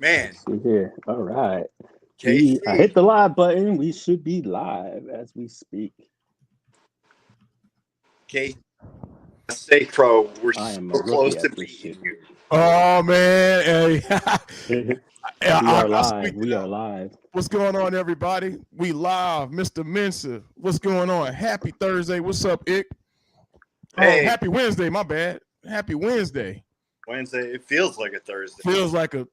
Man, See here. All right. I KC. hit the live button. We should be live as we speak. KC, say pro. We're I am so a close rookie to at this beating shit. you. Oh man, hey. We are I live. squeaked We it are out. live. What's going on, everybody? We live, Mr. Mensa. What's going on? Happy Thursday. What's up, Ick? Hey, Happy Wednesday. My bad. Happy Wednesday. Wednesday. It feels like a Thursday.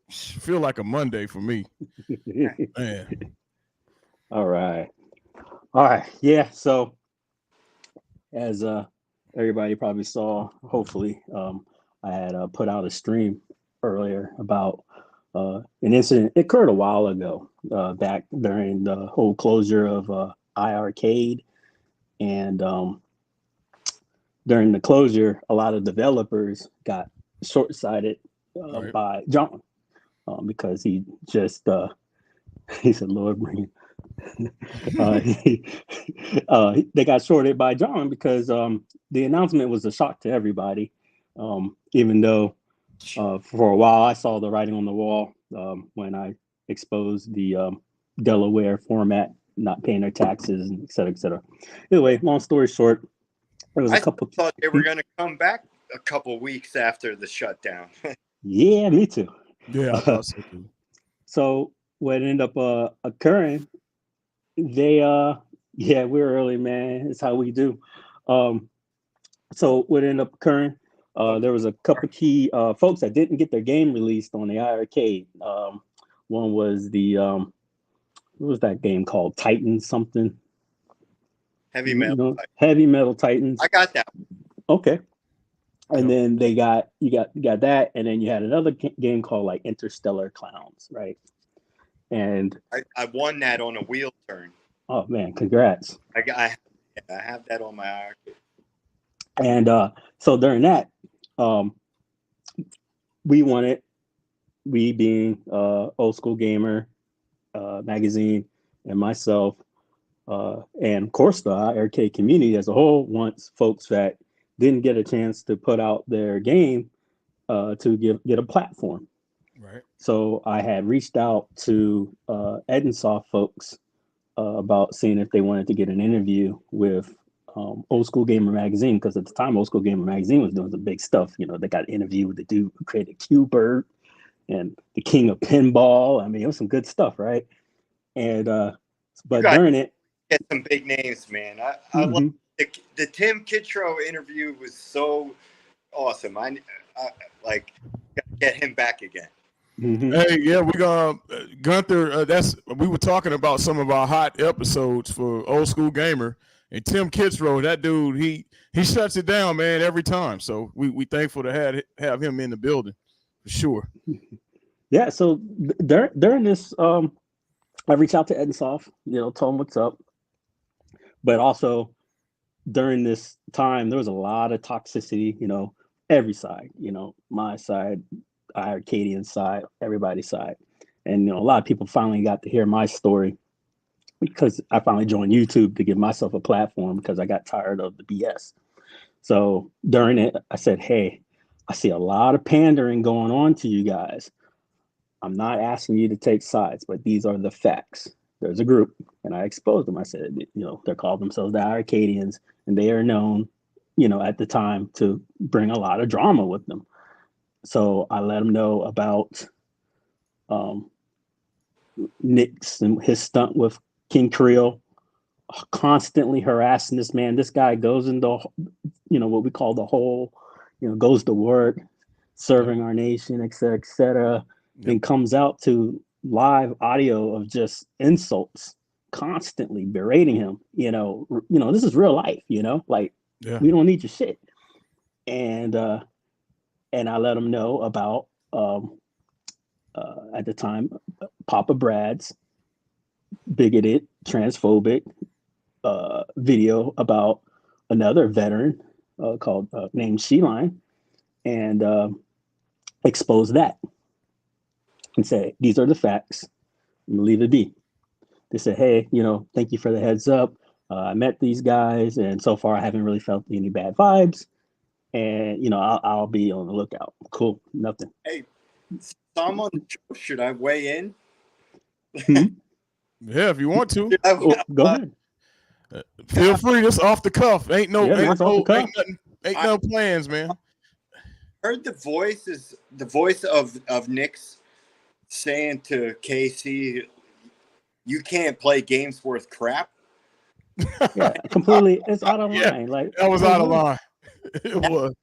Feel like a Monday for me, man. All right. All right. Yeah. So as everybody probably saw, hopefully, I had put out a stream earlier about an incident. It occurred a while ago, back during the whole closure of iArcade, and during the closure, a lot of developers got short-sighted Right. by John because he just he said, "Lord, bring." he, they got shorted by John because the announcement was a shock to everybody. Even though for a while I saw the writing on the wall when I exposed the Delaware format not paying their taxes, and et cetera, et cetera. Anyway, long story short, there was a I couple. thought they were going to come back a couple weeks after the shutdown. Yeah, me too. Yeah, I thought so too. So what ended up occurring, they yeah, we're early, man. It's how we do. Um, so what ended up occurring, there was a couple key folks that didn't get their game released on the iArcade. One was the what was that game called? Titan something. Heavy metal. Heavy Metal Titans. I got that. Okay. And Yep. then you got that, and then you had another game called like Interstellar Clowns, right? And I won that on a wheel turn. oh man, congrats! I have that on my arcade. And so during that, we wanted, we being Old School Gamer magazine and myself, and of course the arcade community as a whole wants folks that didn't get a chance to put out their game to get a platform. Right. So I had reached out to Ettinsoft folks about seeing if they wanted to get an interview with Old School Gamer magazine, because at the time Old School Gamer magazine was doing some big stuff. You know, they got an interview with the dude who created Q-Bird and the king of pinball. I mean, it was some good stuff, right? And but during it, get some big names, man. I love the Tim Kittro interview was so awesome. I like get him back again. Hey, yeah, we gonna Gunther. We were talking about some of our hot episodes for Old School Gamer, and Tim Kitzrow. That dude, he shuts it down, man, every time. So we thankful to have him in the building for sure. Yeah. So during this, I reached out to Ettinsoft, told him what's up, but also during this time there was a lot of toxicity. Every side. My side, Arcadian side, everybody's side. And a lot of people finally got to hear my story because I finally joined YouTube to give myself a platform because I got tired of the BS. So during it, I said, hey, I see a lot of pandering going on to you guys. I'm not asking you to take sides, but these are the facts. There's a group, and I exposed them. I said, they're called themselves the Arcadians, and they are known, at the time to bring a lot of drama with them. So I let him know about Nick's and his stunt with King Creole, constantly harassing this man. This guy goes into, what we call the hole, goes to work, serving our nation, et cetera, et cetera, and comes out to live audio of just insults, constantly berating him. This is real life, like we don't need your shit. And I let him know about at the time Papa Brad's bigoted, transphobic video about another veteran called named Sheline, and expose that and say these are the facts. I'm gonna leave it be. They said, hey, thank you for the heads up. I met these guys, and so far I haven't really felt any bad vibes. And I'll be on the lookout. Cool, nothing. Hey, So I'm on the show. Should I weigh in? Yeah, if you want to. Go ahead. Feel free. This off the cuff. Ain't no plans, man. Heard the voice of Nick's saying to KC, "You can't play games worth crap." Yeah, completely. It's out of line. Like that was out of line. It was.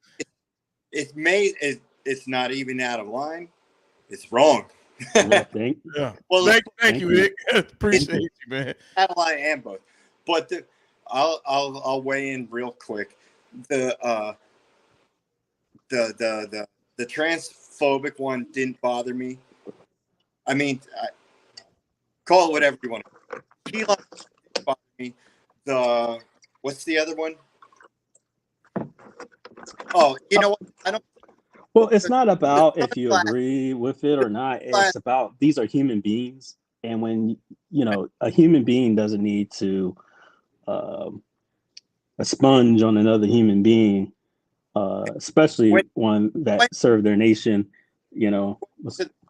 It's not even out of line. It's wrong. Well, thank you, Nick. Appreciate you, man. Out of line and both. But I'll weigh in real quick. The transphobic one didn't bother me. I mean, call it whatever you want. Elon didn't bother me. What's the other one? Oh, you know what? I don't. Well, it's not about if you agree with it or not. It's about these are human beings, and when a human being doesn't need to a sponge on another human being, especially one that served their nation.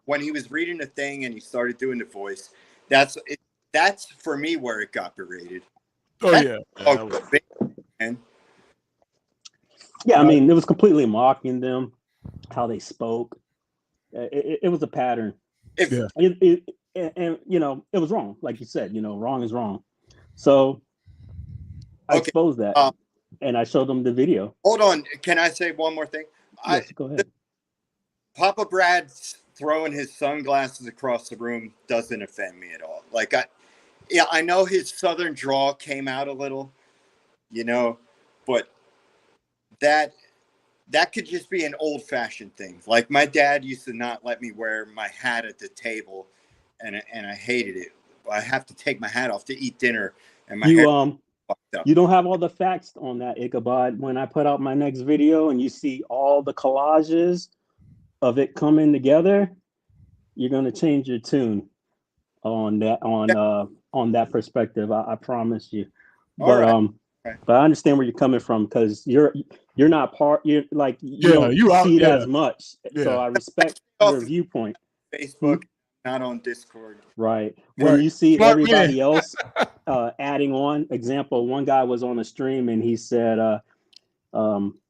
When he was reading the thing and he started doing the voice, that's for me where it got berated. Yeah, I mean, it was completely mocking them, how they spoke. It was a pattern. And it was wrong. Like you said, wrong is wrong. So I exposed that and I showed them the video. Hold on. Can I say one more thing? Yes, go ahead. Papa Brad throwing his sunglasses across the room doesn't offend me at all. Like, I know his southern drawl came out a little, but that could just be an old-fashioned thing. Like, my dad used to not let me wear my hat at the table, and I hated it. I have to take my hat off to eat dinner, and my hair fucked up. You don't have all the facts on that, Ichabod. When I put out my next video and you see all the collages of it coming together, you're gonna change your tune on that perspective. I promise you. But but I understand where you're coming from because you're not part. You're like you don't see it as much. Yeah. So I respect your viewpoint. Facebook, not on Discord. Right. When you see everybody else adding on, example, one guy was on a stream and he said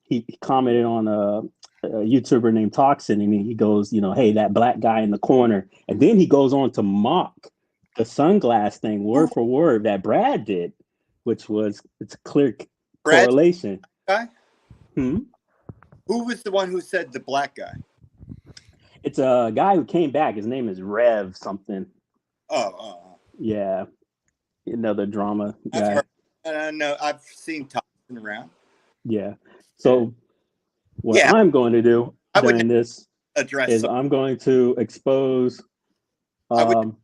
he commented on a YouTuber named Toxin, and he goes, hey, that black guy in the corner, and then he goes on to mock the sunglass thing word for word that Brad did, which was it's a clear correlation. Guy? Who was the one who said the black guy? It's a guy who came back. His name is Rev something. Yeah, another drama guy. I've seen Toxin around. Yeah. So what I'm going to do during this is I'm going to expose that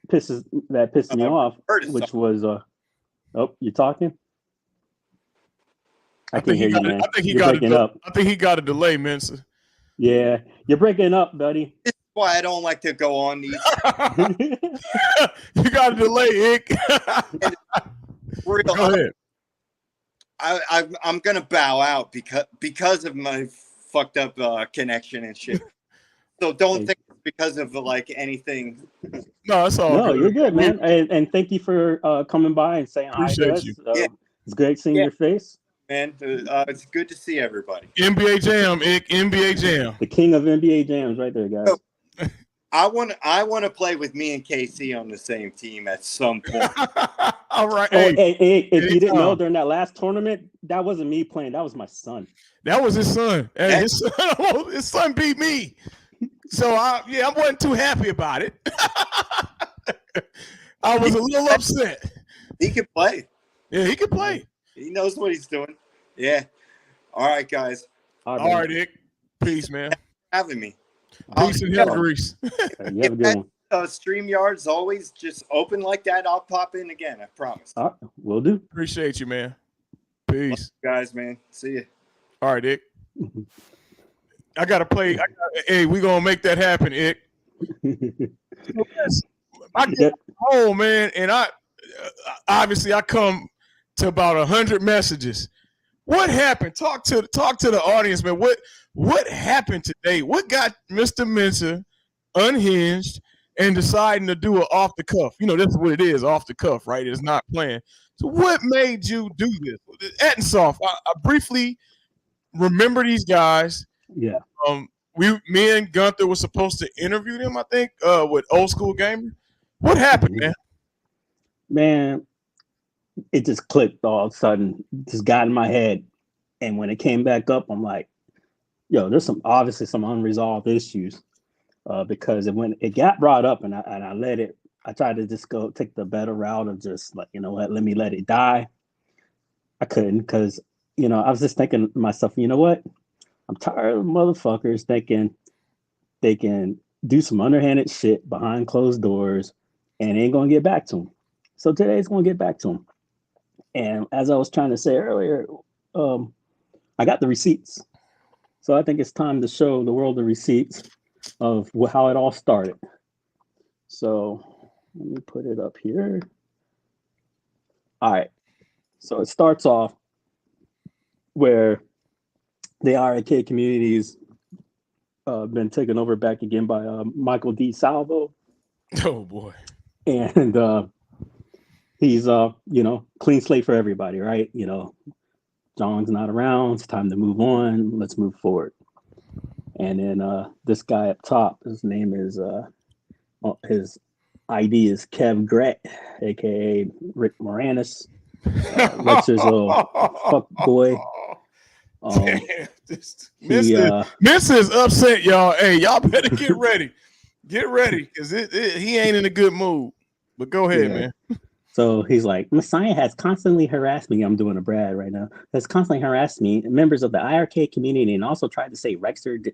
pisses me off, which was you're talking? I can't hear you, man. I think he got breaking up. I think he got a delay, Mensa. Yeah, you're breaking up, buddy. This is why I don't like to go on these. You got a delay, Ick. Go ahead. I'm gonna bow out because of my fucked up connection and shit. So don't think it's because of like anything. No, it's all. No, you're good, man. And thank you for coming by and saying hi to us. It's great seeing your face. Man, it's good to see everybody. NBA Jam, Ick. NBA Jam. The king of NBA Jams, right there, guys. So, I want to play with me and KC on the same team at some point. All right. Hey, if you didn't know, during that last tournament, that wasn't me playing. That was my son. That was his son. And his son beat me. So I wasn't too happy about it. I was a little upset. He can play. Yeah, he can play. He knows what he's doing. Yeah. All right, guys. All right, Ick. Peace, man. Thanks for having me. Peace and hell grease. You have a good one. StreamYard's always just open like that. I'll pop in again. I promise. Will do. Appreciate you, man. Peace. Guys, man. See you. All right, Ick. I got to play. Hey, we're going to make that happen, Ick. I get home, man, and I come to about 100 messages What happened? Talk to the audience, man. What happened today? What got Mr. Mensah unhinged and deciding to do it off the cuff? You know, that's what it is, off the cuff, right? It's not planned. So what made you do this? Ettinsoft, I briefly remember these guys. Yeah. Me and Gunther were supposed to interview them, I think, with Old School Gamer. What happened, man? Man, it just clicked all of a sudden. Just got in my head. And when it came back up, I'm like, yo, there's obviously some unresolved issues. Because when it got brought up and I let it, I tried to just go take the better route of just like, you know what, let me let it die. I couldn't, because, you know, I was just thinking to myself, you know what? I'm tired of motherfuckers thinking they can do some underhanded shit behind closed doors and ain't gonna get back to them. So today's gonna get back to them. And as I was trying to say earlier, I got the receipts. So I think it's time to show the world the receipts of how it all started. So let me put it up here. All right. So it starts off where the IRK community's been taken over back again by Michael D. Salvo. Oh boy. And he's you know, clean slate for everybody, right? You know, John's not around, it's time to move on, let's move forward. And then this guy up top, his name is his ID is Kev Gret, aka Rick Moranis. Lexer's a fuck boy. Miss is upset, y'all. Hey, y'all better get ready. Get ready, because he ain't in a good mood. But go ahead, man. So he's like, Messiah has constantly harassed me. I'm doing a Brad right now. Has constantly harassed me, members of the IRK community, and also tried to say Rexer did.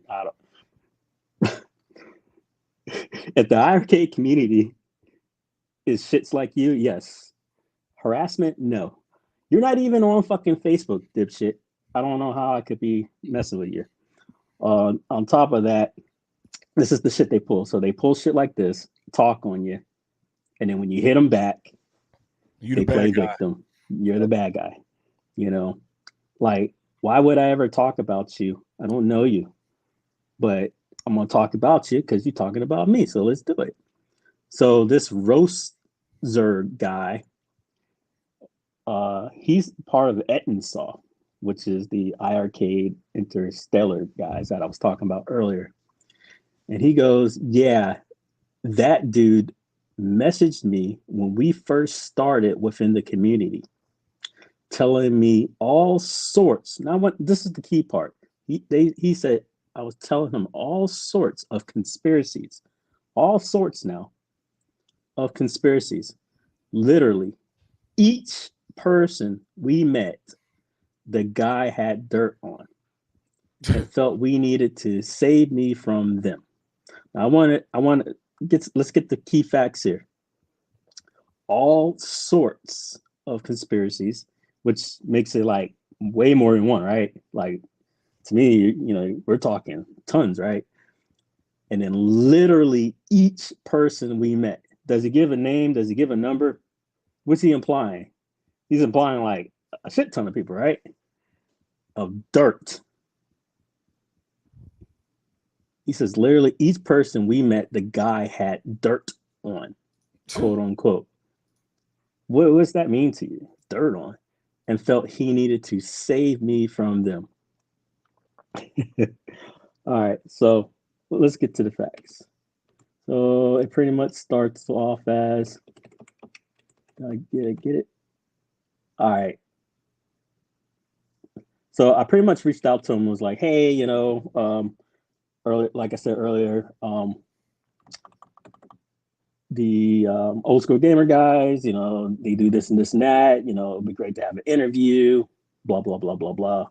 If the IRK community is shits like you, yes. Harassment, no. You're not even on fucking Facebook, dipshit. I don't know how I could be messing with you. On top of that, this is the shit they pull. So they pull shit like this, talk on you, and then when you hit them back, they play victim. You're the bad guy. You know, like, why would I ever talk about you? I don't know you, but I'm gonna talk about you because you're talking about me. So let's do it. So this Roaster guy, he's part of Ettinsoft, which is the IRK Interstellar guys that I was talking about earlier. And he goes, yeah, that dude messaged me when we first started within the community, telling me all sorts. Now, this is the key part. He said, I was telling him all sorts of conspiracies, all sorts now of conspiracies. Literally, each person we met, the guy had dirt on and felt we needed to save me from them. Now, let's get the key facts here. All sorts of conspiracies, which makes it like way more than one, right? Like, to me, you know, we're talking tons, right? And then literally each person we met, does he give a name? Does he give a number? What's he implying? He's implying like a shit ton of people, right? Of dirt. He says literally each person we met, the guy had dirt on, quote unquote. What does that mean to you? Dirt on. And felt he needed to save me from them. All right, so let's get to the facts. So it pretty much starts off as, get it? All right. So I pretty much reached out to him, was like, hey, you know, like I said earlier, the Old School Gamer guys, you know, they do this and this and that, you know, it'd be great to have an interview, blah, blah, blah, blah, blah.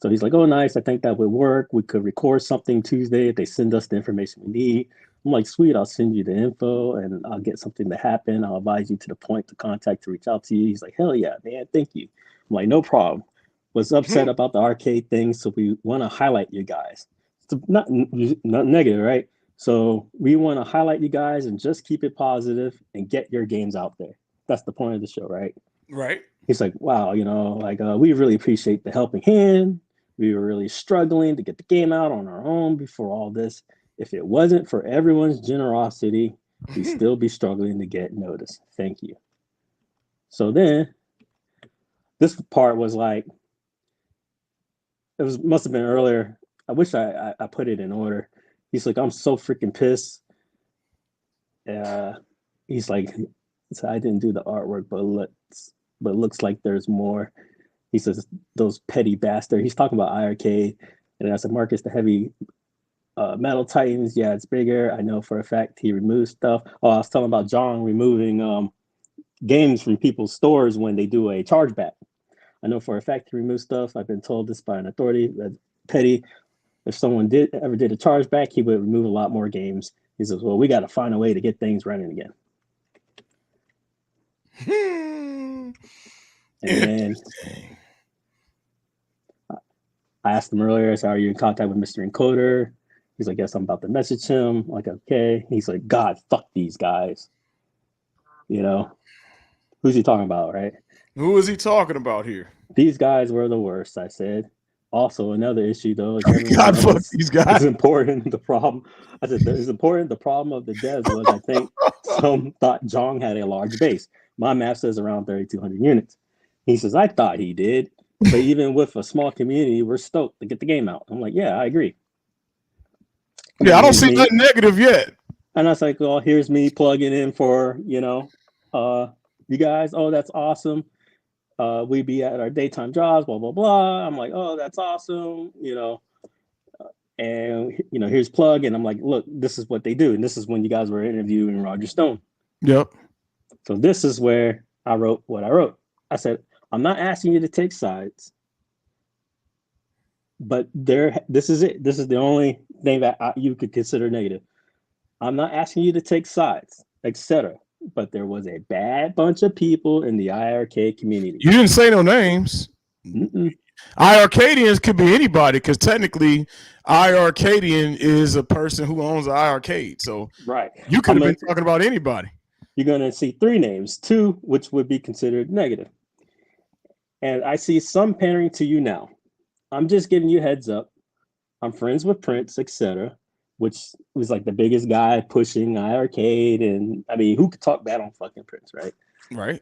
So he's like, oh, nice. I think that would work. We could record something Tuesday if they send us the information we need. I'm like, sweet, I'll send you the info and I'll get something to happen. I'll advise you to the point to contact to reach out to you. He's like, hell yeah, man, thank you. I'm like, no problem. Was upset about the arcade thing, so we want to highlight you guys. It's not negative, right? So we want to highlight you guys and just keep it positive and get your games out there. That's the point of the show, right? Right. He's like, wow, we really appreciate the helping hand. We were really struggling to get the game out on our own before all this. If it wasn't for everyone's generosity, we'd still be struggling to get noticed. Thank you. So then this part was like, must have been earlier. I wish I put it in order. He's like, I'm so freaking pissed. He's like, so I didn't do the artwork, but looks like there's more. He says, those petty bastard. He's talking about IRK. And I said, Marcus, the heavy metal Titans. Yeah, it's bigger. I know for a fact he removes stuff. Oh, I was telling about John removing games from people's stores when they do a chargeback. I know for a fact he removes stuff. I've been told this by an authority that petty. If someone ever did a chargeback, he would remove a lot more games. He says, well, we got to find a way to get things running again. And then I asked him earlier, so are you in contact with Mr. Encoder? He's like, yes, I'm about to message him. I'm like, okay. He's like, God, fuck these guys. Who's he talking about, right? Who is he talking about here? These guys were the worst, I said. Also, another issue, though, is God, fuck these guys. It's important. The problem, I said, it's important. The problem of the devs was, I think, some thought Jong had a large base. My math says around 3,200 units. He says, I thought he did. But even with a small community, we're stoked to get the game out. I'm like, yeah, I agree. Yeah, I don't see nothing negative yet. And I was like, well, here's me plugging in for, you guys. Oh, that's awesome. We be at our daytime jobs, blah, blah, blah. I'm like, oh, that's awesome. And, here's plug. And I'm like, look, this is what they do. And this is when you guys were interviewing Roger Stone. Yep. So this is where I wrote what I wrote. I said, I'm not asking you to take sides, but this is it. This is the only thing that you could consider negative. I'm not asking you to take sides, etc. But there was a bad bunch of people in the IRK community. You didn't say no names. Mm-mm. IRCadians could be anybody because technically IRCadian is a person who owns an IRcade. So right, you could have been talking about anybody. You're going to see 3 names, 2 which would be considered negative. And I see some pandering to you now. I'm just giving you heads up. I'm friends with Prince, etc., which was like the biggest guy pushing IRcade. And I mean, who could talk bad on fucking Prince, right? Right.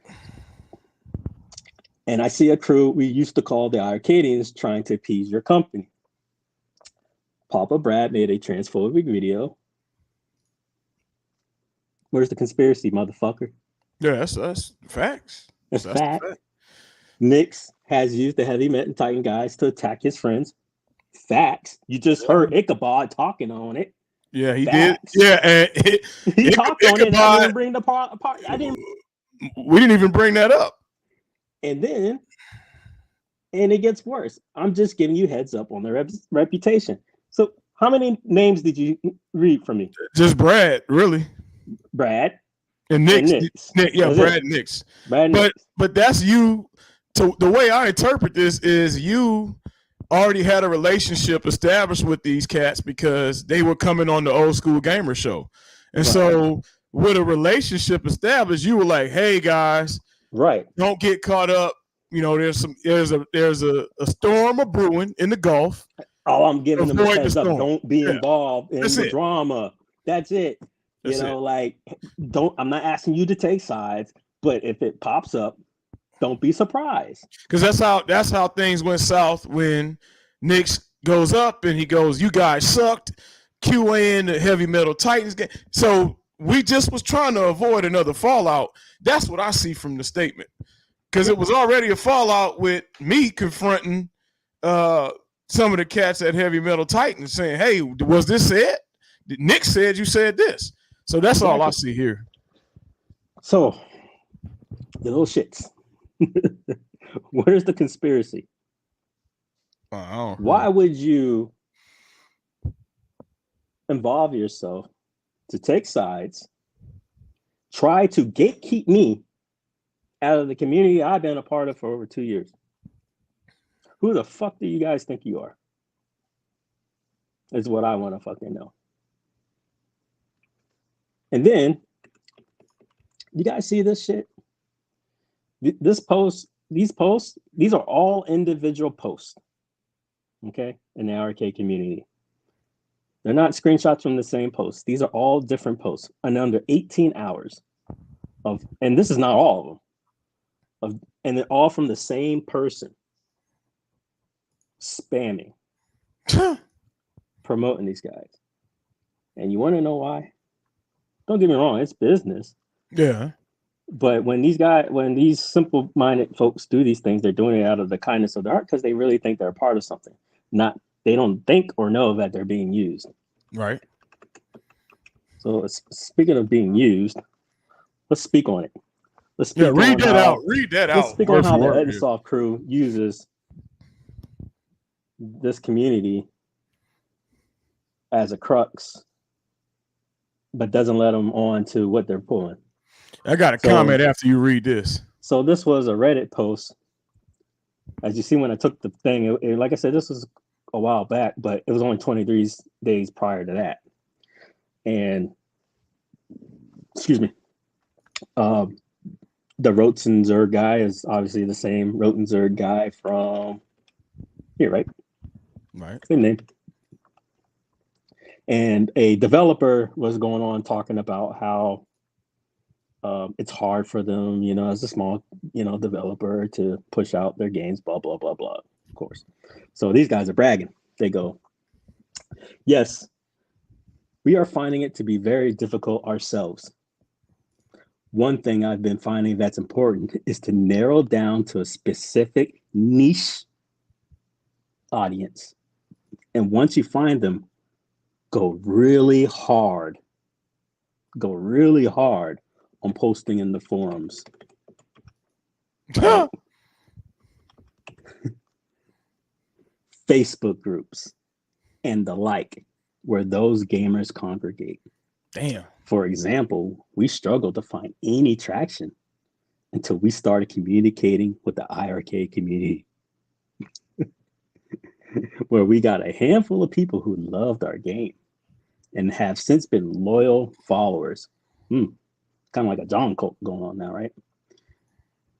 And I see a crew we used to call the IRCadians trying to appease your company. Papa Brad made a transphobic video. Where's the conspiracy, motherfucker? Yeah, that's facts. That's fact. Nix has used the heavy metal Titan guys to attack his friends. Facts. You just heard Ichabod talking on it. Yeah, he Facts. did. Yeah, and he talked on it. I didn't bring the part. We didn't even bring that up. And it gets worse. I'm just giving you heads up on their reputation. So, how many names did you read from me? Just Brad, really. Brad and Nix. Nick, yeah, Brad and Nix. But that's you. So the way I interpret this is you already had a relationship established with these cats because they were coming on the Old School Gamer show. And so with a relationship established, you were like, hey guys, don't get caught up. There's a storm of brewing in the Gulf. Oh, I'm giving them a heads up. Don't be involved in the drama. That's it. I'm not asking you to take sides, but if it pops up, don't be surprised. Because that's how things went south when Nix goes up and he goes, you guys sucked, QAing the heavy metal Titans game. So we just was trying to avoid another fallout. That's what I see from the statement. Because it was already a fallout with me confronting some of the cats at Heavy Metal Titans saying, hey, was this said? Nick said you said this. So that's all I see here. So, the little shits. Where's the conspiracy? Why would you involve yourself to take sides, try to gatekeep me out of the community I've been a part of for over 2 years? Who the fuck do you guys think you are? Is what I want to fucking know. And then, you guys see this shit? This post these posts, these are all individual posts, okay, in the RK community. They're not screenshots from the same post. These are all different posts, and under 18 hours of, and this is not all of them, and they're all from the same person, spamming, promoting these guys. And you want to know why? Don't get me wrong, it's business. Yeah. But when these simple-minded folks do these things, they're doing it out of the kindness of their heart because they really think they're a part of something. They don't think or know that they're being used. Right. So speaking of being used, let's speak on it. Read that out. Let's speak on how the Ettinsoft crew uses this community as a crux, but doesn't let them on to what they're pulling. I got a comment after you read this. So this was a Reddit post. As you see, when I took the thing, like I said, this was a while back, but it was only 23 days prior to that. And excuse me, the Rotzenzerg guy is obviously the same Rotzenzerg guy from here, right? Right. Same name. And a developer was going on talking about how it's hard for them, as a small, developer to push out their games, blah, blah, blah, blah, of course. So these guys are bragging. They go, yes, we are finding it to be very difficult ourselves. One thing I've been finding that's important is to narrow down to a specific niche audience. And once you find them, go really hard on posting in the forums. Facebook groups and the like, where those gamers congregate. Damn. For example, we struggled to find any traction until we started communicating with the IRK community, where we got a handful of people who loved our game and have since been loyal followers. Kind of like a John cult going on now, right?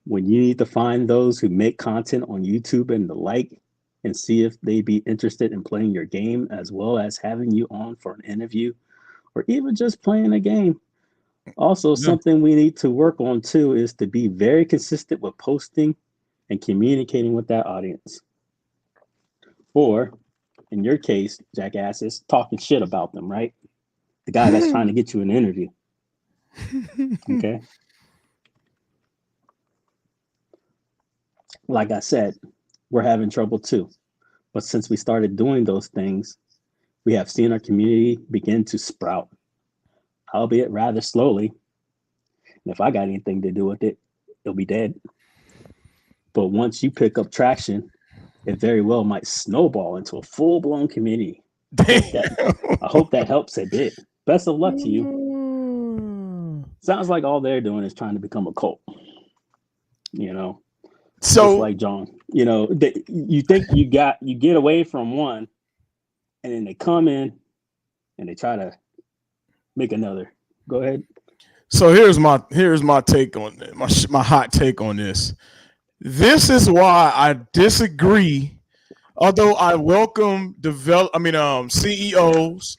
When you need to find those who make content on YouTube and the like, and see if they'd be interested in playing your game, as well as having you on for an interview, or even just playing a game. Also, something we need to work on too is to be very consistent with posting and communicating with that audience. Or, in your case, jackasses, talking shit about them, right? The guy that's trying to get you an interview. Okay. Like I said, we're having trouble too. But since we started doing those things, we have seen our community begin to sprout, albeit rather slowly. And if I got anything to do with it, it'll be dead. But once you pick up traction, it very well might snowball into a full-blown community. I hope that helps a bit. Best of luck to you. Sounds like all they're doing is trying to become a cult. So just like John, you think you get away from one, and then they come in and they try to make another. Go ahead. So here's my take on it, my hot take on this. This is why I disagree. Although I welcome CEOs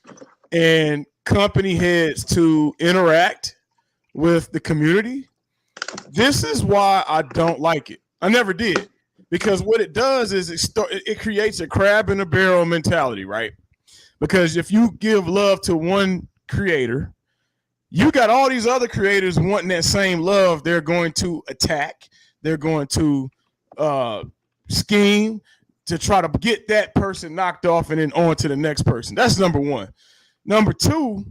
and company heads to interact with the community, this is why I don't like it. I never did, because what it does is it creates a crab in a barrel mentality, right? Because if you give love to one creator, you got all these other creators wanting that same love. They're going to attack. They're going to scheme to try to get that person knocked off and then on to the next person. That's number one. Number two,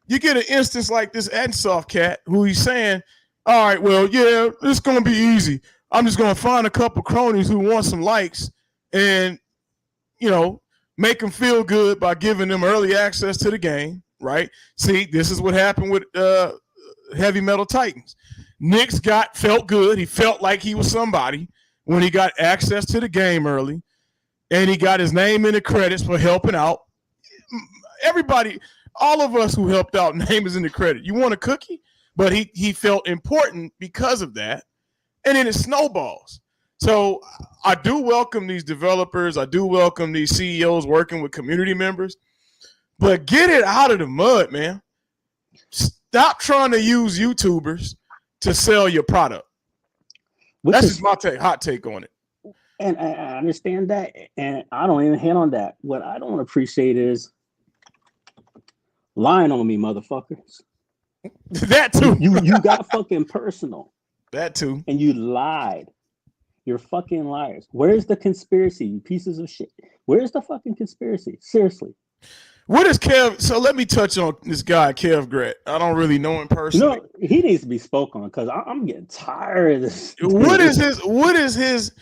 you get an instance like this Ettinsoft cat who he's saying, all right, well, yeah, it's going to be easy. I'm just going to find a couple cronies who want some likes and, make them feel good by giving them early access to the game, right? See, this is what happened with Heavy Metal Titans. Nick's felt good. He felt like he was somebody when he got access to the game early, and he got his name in the credits for helping out. Everybody, all of us who helped out, name is in the credit. You want a cookie? But he felt important because of that. and then it snowballs. So I do welcome these developers. I do welcome these CEOs working with community members, but get it out of the mud, man. Stop trying to use YouTubers to sell your product. That's just my hot take on it. And I understand that, and I don't even hit on that. What I don't appreciate is lying on me, motherfuckers. That too. You got fucking personal. That too. And you lied. You're fucking liars. Where's the conspiracy, you pieces of shit? Where's the fucking conspiracy? Seriously. What is Kev? So let me touch on this guy, Kev Gret. I don't really know him personally. He needs to be spoken on because I'm getting tired of this. What is his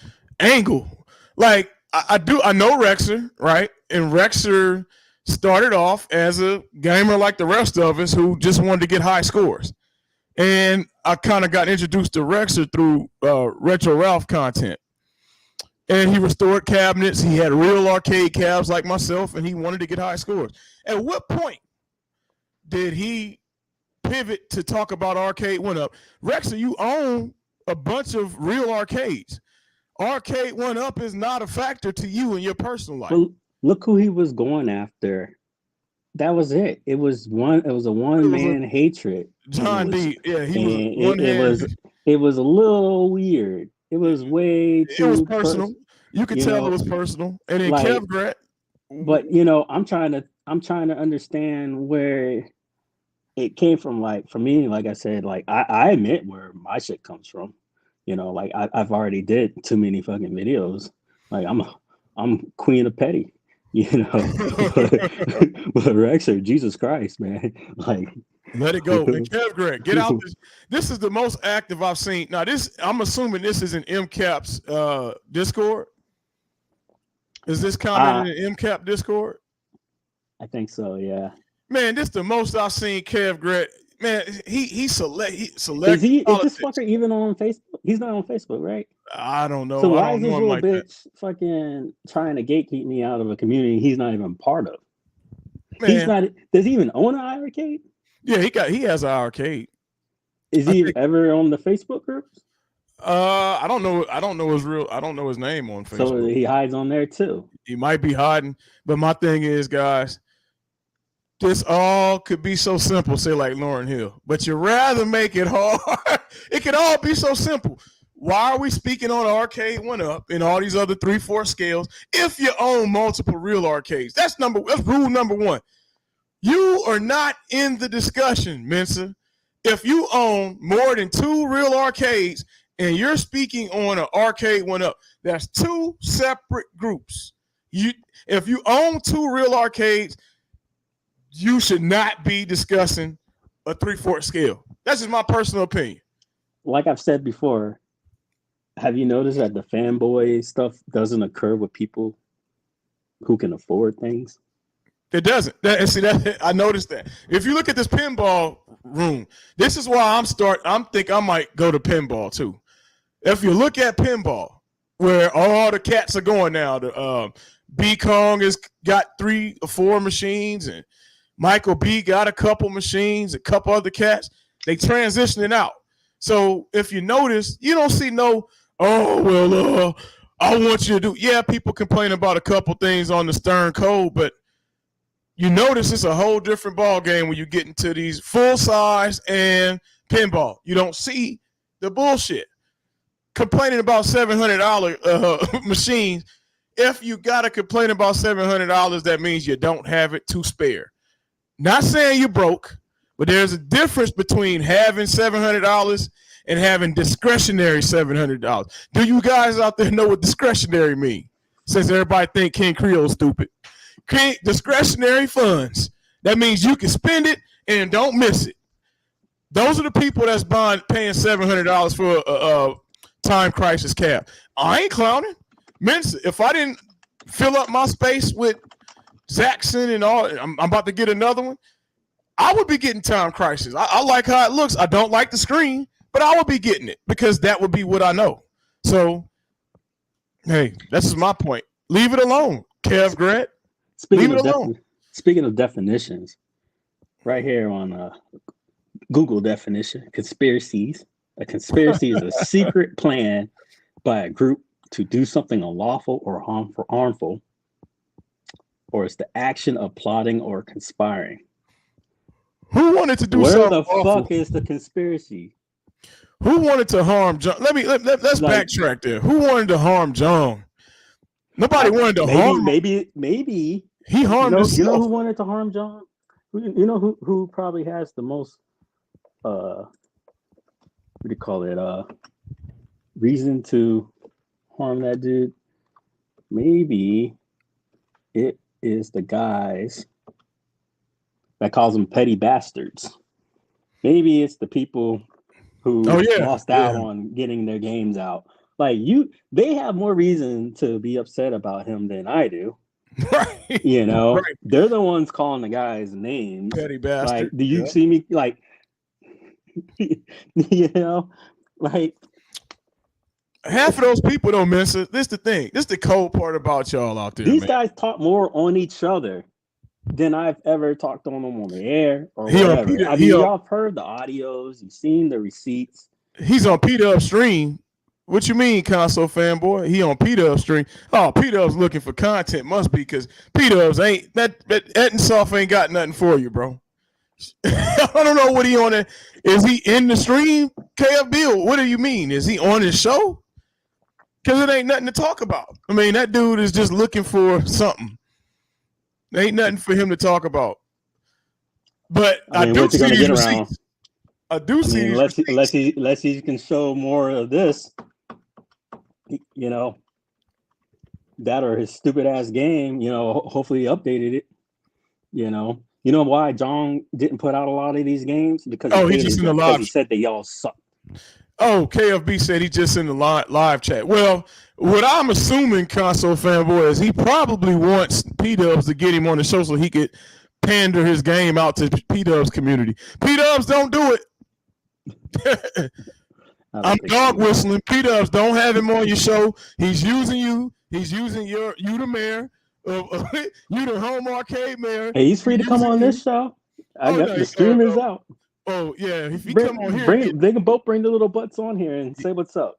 angle? Like I know Rexer, right? And Rexer started off as a gamer like the rest of us who just wanted to get high scores. And I kind of got introduced to Rexer through Retro Ralph content. And he restored cabinets. He had real arcade cabs like myself, and he wanted to get high scores. At what point did he pivot to talk about Arcade 1-Up? Rexer, you own a bunch of real arcades. Arcade 1-Up is not a factor to you in your personal life. Well, look who he was going after. That was it. It was a one-man hatred. John D. Yeah, he was it was a little weird. It was way too. It was personal. You could tell it was personal. And then Kev Gret. But I'm trying to understand where it came from. Like for me, like I said, like I admit where my shit comes from. Like I've already did too many fucking videos. Like I'm queen of petty. But Rexer, Jesus Christ, man. Like let it go. And Kev Gret, get out this is the most active I've seen. Now I'm assuming this is in MCAP's Discord. Is this comment in MCAP Discord? I think so, yeah. Man, this is the most I've seen Kev Gret. Man, he select. Is this fucker even on Facebook? He's not on Facebook, right? I don't know. So why is this little bitch fucking trying to gatekeep me out of a community he's not even part of? Man. He's not. Does he even own an arcade? Yeah, he has an arcade. Is he ever on the Facebook groups? I don't know. I don't know his name on Facebook. So he hides on there too. He might be hiding. But my thing is, guys, this all could be so simple, say like Lauryn Hill, but you rather make it hard. It could all be so simple. Why are we speaking on Arcade 1-Up and all these other 3-4 scales if you own multiple real arcades? That's rule number one. You are not in the discussion, Mensa. If you own more than 2 real arcades and you're speaking on an Arcade 1-Up, that's 2 separate groups. If you own 2 real arcades, you should not be discussing a 3/4 scale. That's just my personal opinion. Like I've said before, have you noticed that the fanboy stuff doesn't occur with people who can afford things? It doesn't. I noticed that. If you look at this pinball room, this is why I think I might go to pinball too. If you look at pinball, where all the cats are going now, the B Kong has got 3 or 4 machines, and Michael B got a couple machines, a couple other cats. They transitioning out. So if you notice, you don't see no, I want you to do. Yeah, people complain about a couple things on the Stern Code, but you notice it's a whole different ball game when you get into these full size and pinball. You don't see the bullshit. Complaining about $700 machines. If you got to complain about $700, that means you don't have it to spare. Not saying you broke, but there's a difference between having $700 and having discretionary $700. Do you guys out there know what discretionary mean? Since everybody think King Creole stupid. Discretionary funds. That means you can spend it and don't miss it. Those are the people that's paying $700 for a Time Crisis cab. I ain't clowning. Mensa, if I didn't fill up my space with Zaxxon and all, I'm about to get another one, I would be getting Time Crisis. I like how it looks. I don't like the screen, but I would be getting it because that would be what I know. So, hey, this is my point. Leave it alone, Kev Gret. Leave it alone. Speaking of definitions, right here on Google definition, conspiracies. A conspiracy is a secret plan by a group to do something unlawful or harmful, or it's the action of plotting or conspiring. Who wanted to do Where something the awful? fuck is the conspiracy? Who wanted to harm John? Let's Like- backtrack there. Who wanted to harm John? Nobody wanted to harm him. Maybe He harmed himself. You know who wanted to harm John? You know who probably has the most what do you call it? Reason to harm that dude? Maybe it is the guys that calls them petty bastards. Maybe it's the people who lost out on getting their games out. Like they have more reason to be upset about him than I do. Right. You know, Right. They're the ones calling the guys names. Petty bastard. Like, do you see me? Like, you know, like half of those people don't miss it. This the thing. This the cold part about y'all out there. These man. guys talk more on each other than I've ever talked on them on the air or whatever. Y'all have heard the audios, you've seen the receipts. He's on P-Dub stream. What you mean, console fanboy? He on P-Dub stream. Oh, P-Dub's looking for content. Must be because P-Dub's ain't that Ettinsoft ain't got nothing for you, bro. I don't know what he on there. Is he in the stream? KFB, what do you mean? Is he on his show? Because it ain't nothing to talk about. I mean, that dude is just looking for something. There ain't nothing for him to talk about. But I do see these receipts. I do see unless he can show more of this, you know, that or his stupid ass game, you know, hopefully he updated it, you know. You know why John didn't put out a lot of these games? Because he just in the live. He said they all suck. Oh, KFB said he just in the live chat. Well, what I'm assuming, console fanboy, is he probably wants P-Dubs to get him on the show so he could pander his game out to P-Dubs community. P-Dubs, don't do it. I'm dog whistling. P-Dubs, don't have him on your show. He's using you. He's using you the mayor. You the home arcade mayor. Hey, he's free to come on this show. The stream is out. Oh yeah, if he come on here, they can both bring the little butts on here and say what's up.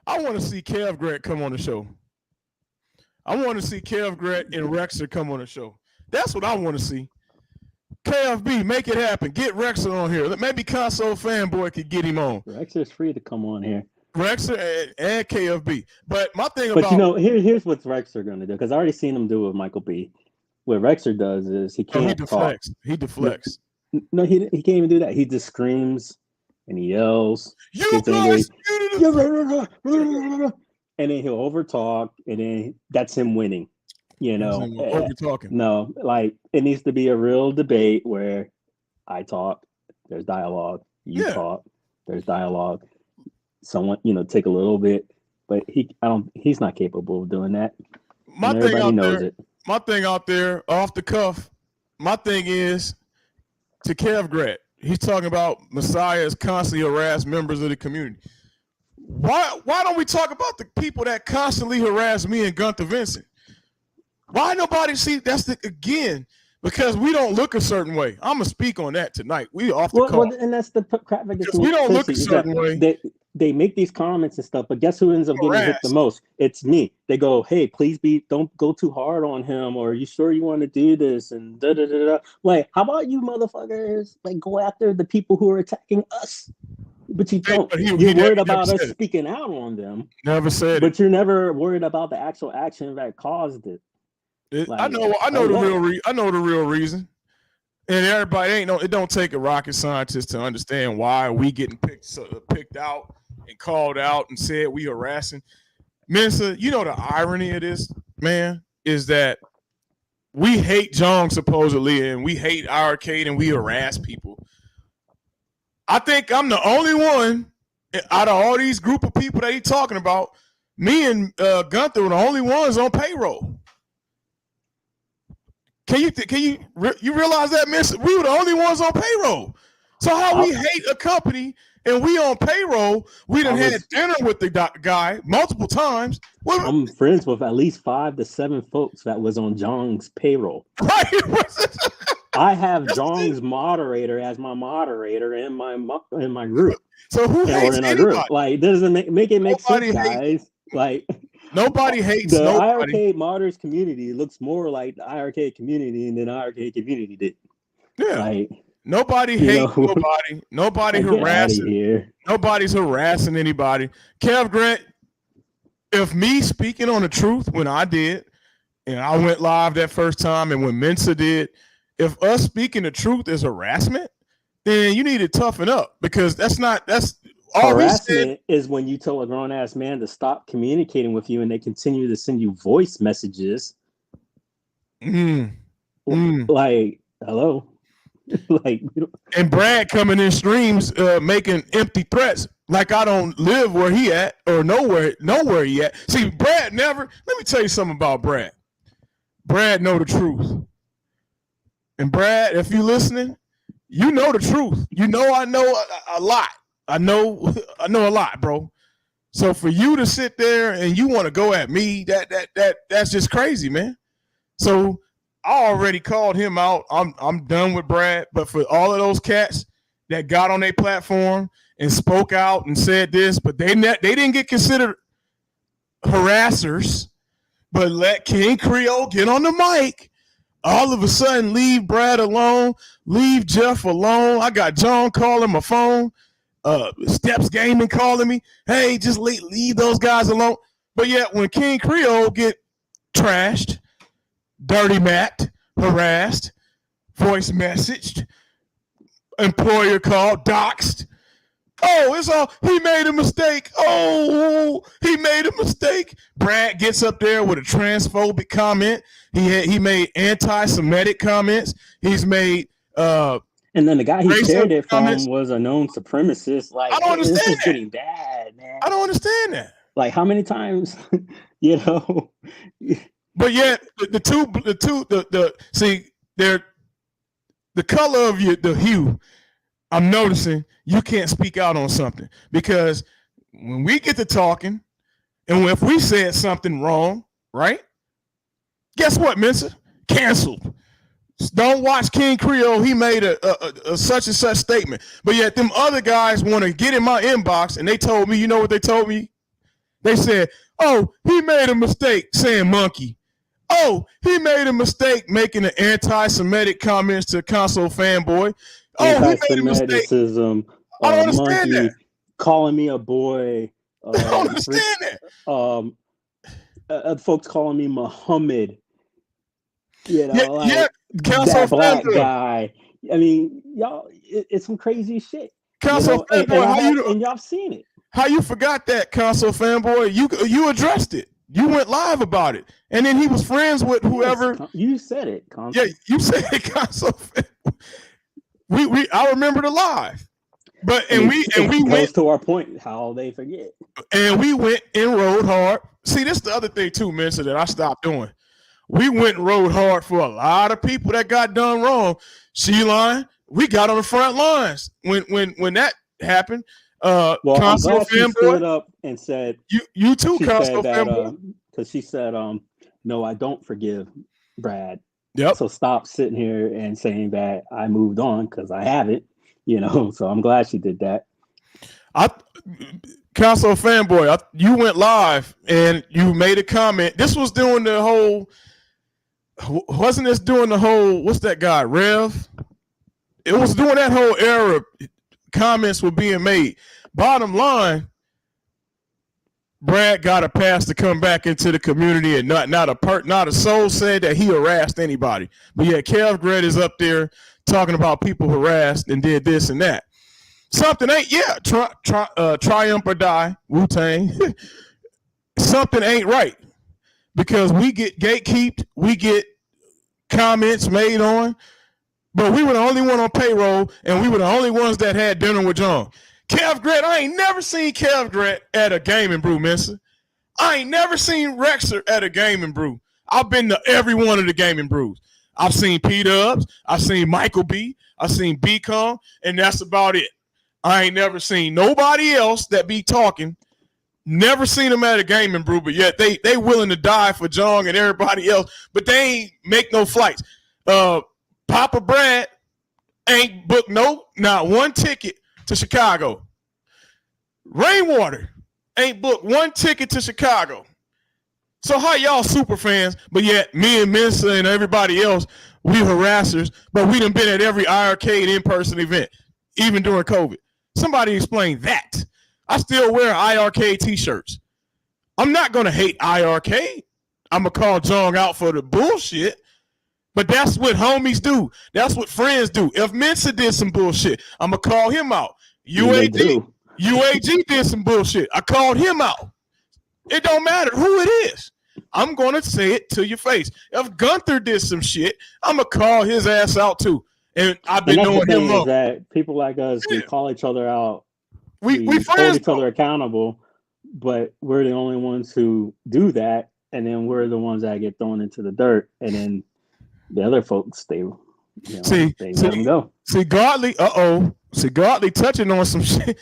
I want to see Kev Grant come on the show. I want to see Kev Grant and Rexer come on the show. That's what I want to see. KFB, make it happen. Get Rexer on here. Maybe console fanboy could get him on. Rexer's free to come on here. Rexer and KFB. But my thing about here's what Rexer gonna do, because I already seen him do it with Michael B. What Rexer does is he can't talk. He deflects. No, he can't even do that. He just screams and he yells. You guys, and then he'll overtalk, and then that's him winning. You know, over talking. No, like it needs to be a real debate where I talk, there's dialogue. You talk, there's dialogue. Someone, take a little bit, but he's not capable of doing that. My thing out there, off the cuff, my thing is to Kev Grant. He's talking about Messiahs constantly harass members of the community. Why don't we talk about the people that constantly harass me and Gunther Vincent? Why nobody see again? Because we don't look a certain way. I'm gonna speak on that tonight. We off the call. And that's the crap. We don't look a certain way. They make these comments and stuff, but guess who ends up getting hit the most? It's me. They go, "Hey, please don't go too hard on him, or are you sure you want to do this?" And da da da da. Like, how about you motherfuckers? Like, go after the people who are attacking us. But you don't. You're worried about us speaking out on them. Never said. But you're never worried about the actual action that caused it. I know the real reason. And everybody it don't take a rocket scientist to understand why we getting picked out and called out and said we harassing. Mensa, you know the irony of this, man, is that we hate Jong supposedly, and we hate our arcade, and we harass people. I think I'm the only one out of all these group of people that he's talking about. Me and Gunther were the only ones on payroll. Can you realize that, Miss? We were the only ones on payroll. So how we hate a company and we on payroll? We done had dinner with the guy multiple times. I'm friends with at least 5 to 7 folks that was on Jong's payroll. Right? I have Jong's moderator as my moderator in my group. So who hates in our anybody? group? Like, doesn't make it make Nobody sense, hates- guys. Like, Nobody hates the nobody. IRK modders community looks more like the IRK community than the IRK community did. Yeah. Like, nobody hates nobody. Nobody harassing. Here. Nobody's harassing anybody. Kev Grant, if me speaking on the truth when I did, and I went live that first time, and when Mensa did, if us speaking the truth is harassment, then you need to toughen up, because that's all harassment is when you tell a grown ass man to stop communicating with you and they continue to send you voice messages. Like, hello. Like, and Brad coming in streams making empty threats like I don't live where he at or know where he at. See, Brad never. Let me tell you something about Brad. Brad know the truth. And Brad, if you listening, you know the truth. You know I know a lot. I know a lot, bro. So for you to sit there and you want to go at me, that's just crazy, man. So I already called him out. I'm done with Brad. But for all of those cats that got on their platform and spoke out and said this, but they didn't get considered harassers, but let King Creole get on the mic. All of a sudden, leave Brad alone, leave Jeff alone. I got John calling my phone, Steps Gaming calling me. Hey, just leave those guys alone. But yet, when King Creole get trashed, dirty Matt, harassed, voice messaged, employer called, doxed. Oh, it's all, he made a mistake. Oh, he made a mistake. Brad gets up there with a transphobic comment. He made anti-Semitic comments. He's made and then the guy he shared it from was a known supremacist. Like, I don't understand this is that. Getting bad, man. I don't understand that. Like, how many times, you know? But yet the color of the hue, I'm noticing you can't speak out on something, because when we get to talking, and if we said something wrong, right? Guess what, Mensa? Canceled. Don't watch King Creole. He made a such and such statement. But yet them other guys want to get in my inbox, and they told me, you know what they told me? They said, oh, he made a mistake saying monkey. Oh, he made a mistake making an anti-Semitic comments to Console Fanboy. Oh, anti-Semiticism. I don't understand monkey, that. Calling me a boy. I don't understand that. Folks calling me Muhammad. You know, yeah, that black guy. I mean, y'all, it's some crazy shit. Console Fanboy, and y'all seen it. How you forgot that, Console Fanboy? You addressed it. You went live about it, and then he was friends with whoever. Yes, you said it, Console. Yeah, you said it, Console Fanboy. I remember the live, but we went to our point. How they forget? And we went and rode hard. See, this is the other thing too, Mensa, that I stopped doing. We went and rode hard for a lot of people that got done wrong. She-Line, we got on the front lines when that happened. Well, I'm glad she stood up and said, "You too, Console Fanboy," because she said, "No, I don't forgive Brad." Yep. So stop sitting here and saying that I moved on, because I haven't. You know, so I'm glad she did that. Console Fanboy, you went live and you made a comment. This was doing the whole. Wasn't this doing the whole? What's that guy, Rev? It was doing that whole era. Comments were being made. Bottom line, Brad got a pass to come back into the community, and not a soul said that he harassed anybody. But yeah, Kev Grant is up there talking about people harassed and did this and that. Something ain't Triumph or Die, Wu-Tang. Something ain't right, because we get gatekeeped, we get comments made on. But we were the only one on payroll, and we were the only ones that had dinner with John. Kev Grant, I ain't never seen Kev Grant at a Gaming Brew, Mensa. I ain't never seen Rexer at a Gaming Brew. I've been to every one of the Gaming Brews. I've seen P-Dubs, I've seen Michael B, I've seen B-Com, and that's about it. I ain't never seen nobody else that be talking. Never seen them at a Gaming Brew, but yet they willing to die for John and everybody else, but they ain't make no flights. Papa Brad ain't booked not one ticket to Chicago. Rainwater ain't booked one ticket to Chicago. So how y'all super fans, but yet me and Mensa and everybody else, we harassers, but we done been at every iArcade in-person event, even during COVID. Somebody explain that. I still wear iArcade t-shirts. I'm not going to hate iArcade. I'm going to call Jong out for the bullshit, but that's what homies do. That's what friends do. If Mensa did some bullshit, I'm going to call him out. UAG did some bullshit. I called him out. It don't matter who it is. I'm going to say it to your face. If Gunther did some shit, I'm going to call his ass out too. And I've been knowing him long. Is that people like us, we call each other out. We hold each other accountable, but we're the only ones who do that. And then we're the ones that get thrown into the dirt. And then the other folks, they let them go. See, Godly touching on some shit.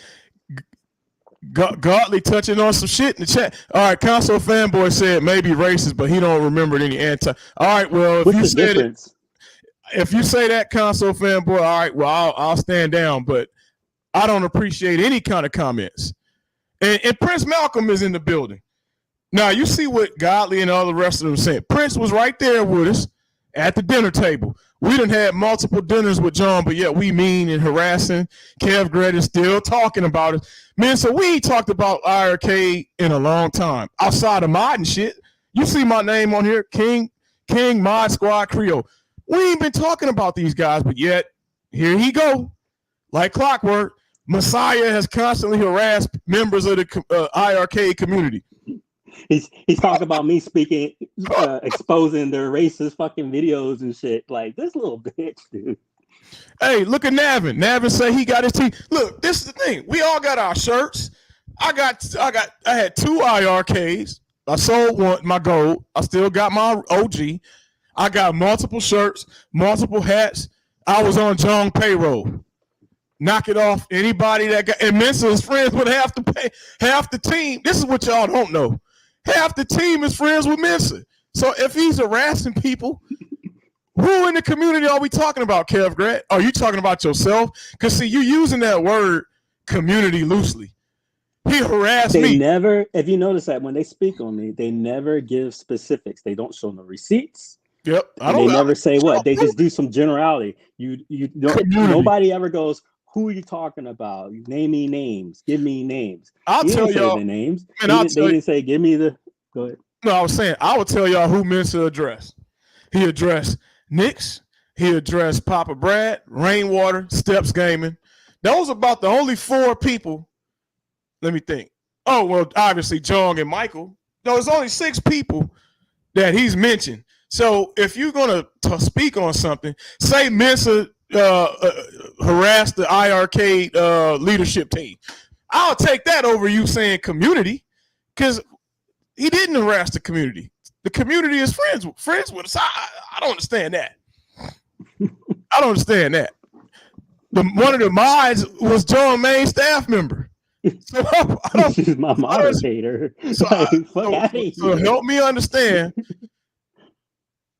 Godly touching on some shit in the chat. All right, console fanboy said maybe racist, but he don't remember any anti. All right, well, if you say that, console fanboy, all right, well, I'll stand down, but I don't appreciate any kind of comments. And Prince Malcolm is in the building. Now, you see what Godly and all the rest of them said. Prince was right there with us at the dinner table. We done had multiple dinners with John, but yet we mean and harassing. Kev Gret is still talking about it. Man, so we ain't talked about iArcade in a long time. Outside of mod and shit. You see my name on here, King Mod Squad Creole. We ain't been talking about these guys, but yet here he go. Like clockwork, Messiah has constantly harassed members of the iArcade community. He's talking about me speaking, exposing their racist fucking videos and shit. Like, this little bitch, dude. Hey, look at Navin. Navin say he got his team. Look, this is the thing. We all got our shirts. I had 2 iArcades. I sold one, my gold. I still got my OG. I got multiple shirts, multiple hats. I was on Jong payroll. Knock it off. Anybody that got, and Mensa's friends would have to pay half the team. This is what y'all don't know. Half the team is friends with Mensa. So if he's harassing people, who in the community are we talking about, Kev Gret? Are you talking about yourself? Because see, you using that word community loosely. He harassed me. They never, if you notice that when they speak on me, they never give specifics. They don't show no receipts. Yep. They never say what. They just do some generality. You don't. Nobody ever goes, who are you talking about? You name me names. Give me names. I'll tell y'all the names. And they didn't say, give me the. Go ahead. No, I was saying, I will tell y'all who Mensa addressed. He addressed Knicks. He addressed Papa Brad, Rainwater, Steps Gaming. Those are about the only 4 people. Let me think. Oh, well, obviously, Jong and Michael. No, there's only 6 people that he's mentioned. So if you're going to speak on something, say Mensa harassed the iArcade leadership team. I'll take that over you saying community, because he didn't harass the community. The community is friends with us. I don't understand that. I don't understand that. One of the mods was John Main staff member. So She's my moderator. So help me understand.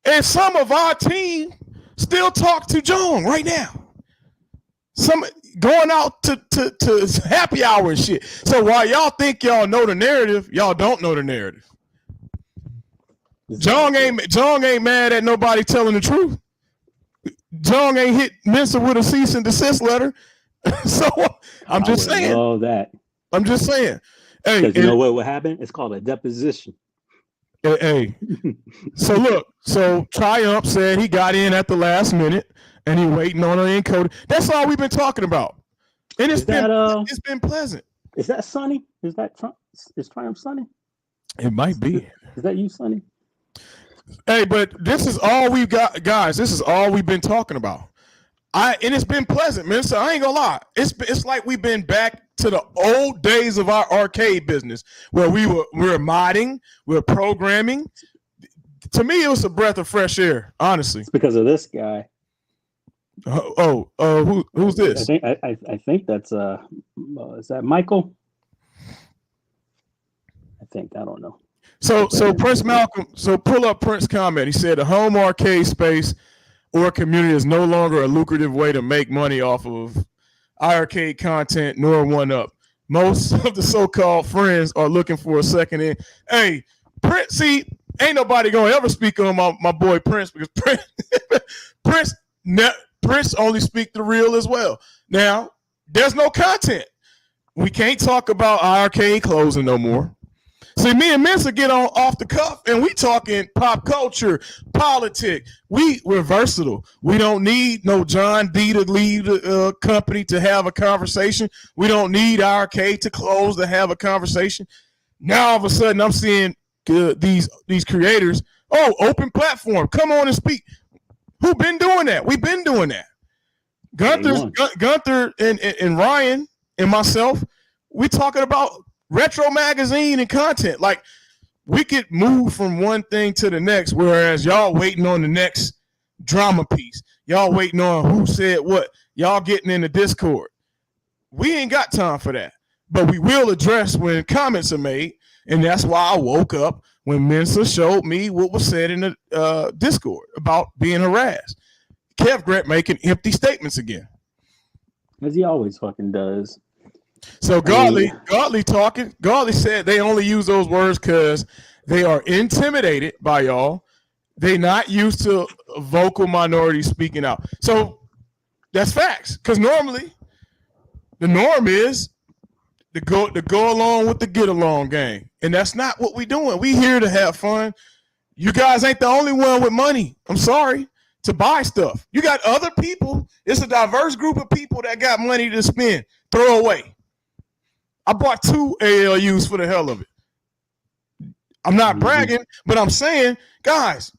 And some of our team still talk to John right now. Some going out to happy hour and shit. So while y'all think y'all know the narrative, y'all don't know the narrative. Jong ain't mad at nobody telling the truth. Jong ain't hit Mensa with a cease and desist letter. So I'm just saying. All that. I'm just saying. Hey, because you know what would happen? It's called a deposition. Hey. So look. So Triumph said he got in at the last minute and he waiting on an encoder. That's all we've been talking about. And it's been pleasant. Is that Sonny? Is Triumph Sonny? It might be. Is that you, Sonny? Hey, but this is all we've got, guys. This is all we've been talking about. And it's been pleasant, man. So I ain't gonna lie. It's like we've been back to the old days of our arcade business where we're modding, we're programming. To me, it was a breath of fresh air, honestly. It's because of this guy. Who's this? I think that's is that Michael? I don't know. So Prince Malcolm, so pull up Prince's comment. He said a home arcade space or community is no longer a lucrative way to make money off of arcade content nor one up. Most of the so-called friends are looking for a second in. Hey, Prince, see, ain't nobody gonna ever speak on my boy Prince because Prince only speak the real as well. Now, there's no content. We can't talk about arcade closing no more. See, me and Mensa get on off the cuff, and we talking pop culture, politics. We're versatile. We don't need no John D to leave the company to have a conversation. We don't need arcade to close to have a conversation. Now all of a sudden, I'm seeing these creators. Oh, open platform. Come on and speak. Who been doing that? We've been doing that. Gunther and Ryan and myself, we talking about retro magazine and content. Like, we could move from one thing to the next, whereas y'all waiting on the next drama piece. Y'all waiting on who said what. Y'all getting in the Discord. We ain't got time for that. But we will address when comments are made, and that's why I woke up when Mensa showed me what was said in the Discord about being harassed. Kev Grant making empty statements again. As he always fucking does. So Godly said they only use those words because they are intimidated by y'all. They not used to vocal minorities speaking out. So that's facts. Because normally the norm is to go along with the get along game. And that's not what we doing. We here to have fun. You guys ain't the only one with money. I'm sorry. To buy stuff. You got other people. It's a diverse group of people that got money to spend. Throw away. I bought 2 ALUs for the hell of it. I'm not bragging, but I'm saying, guys,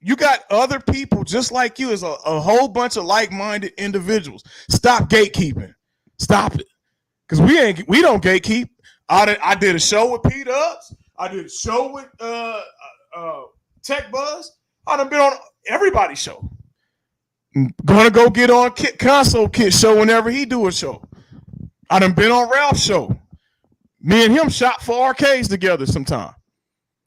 you got other people just like you. As a whole bunch of like-minded individuals. Stop gatekeeping. Stop it. Because we don't gatekeep. I did a show with Pete Ups. I did a show with Tech Buzz. I done been on everybody's show. I'm gonna go get on Console Kid show whenever he do a show. I done been on Ralph's show. Me and him shot for arcades together sometime.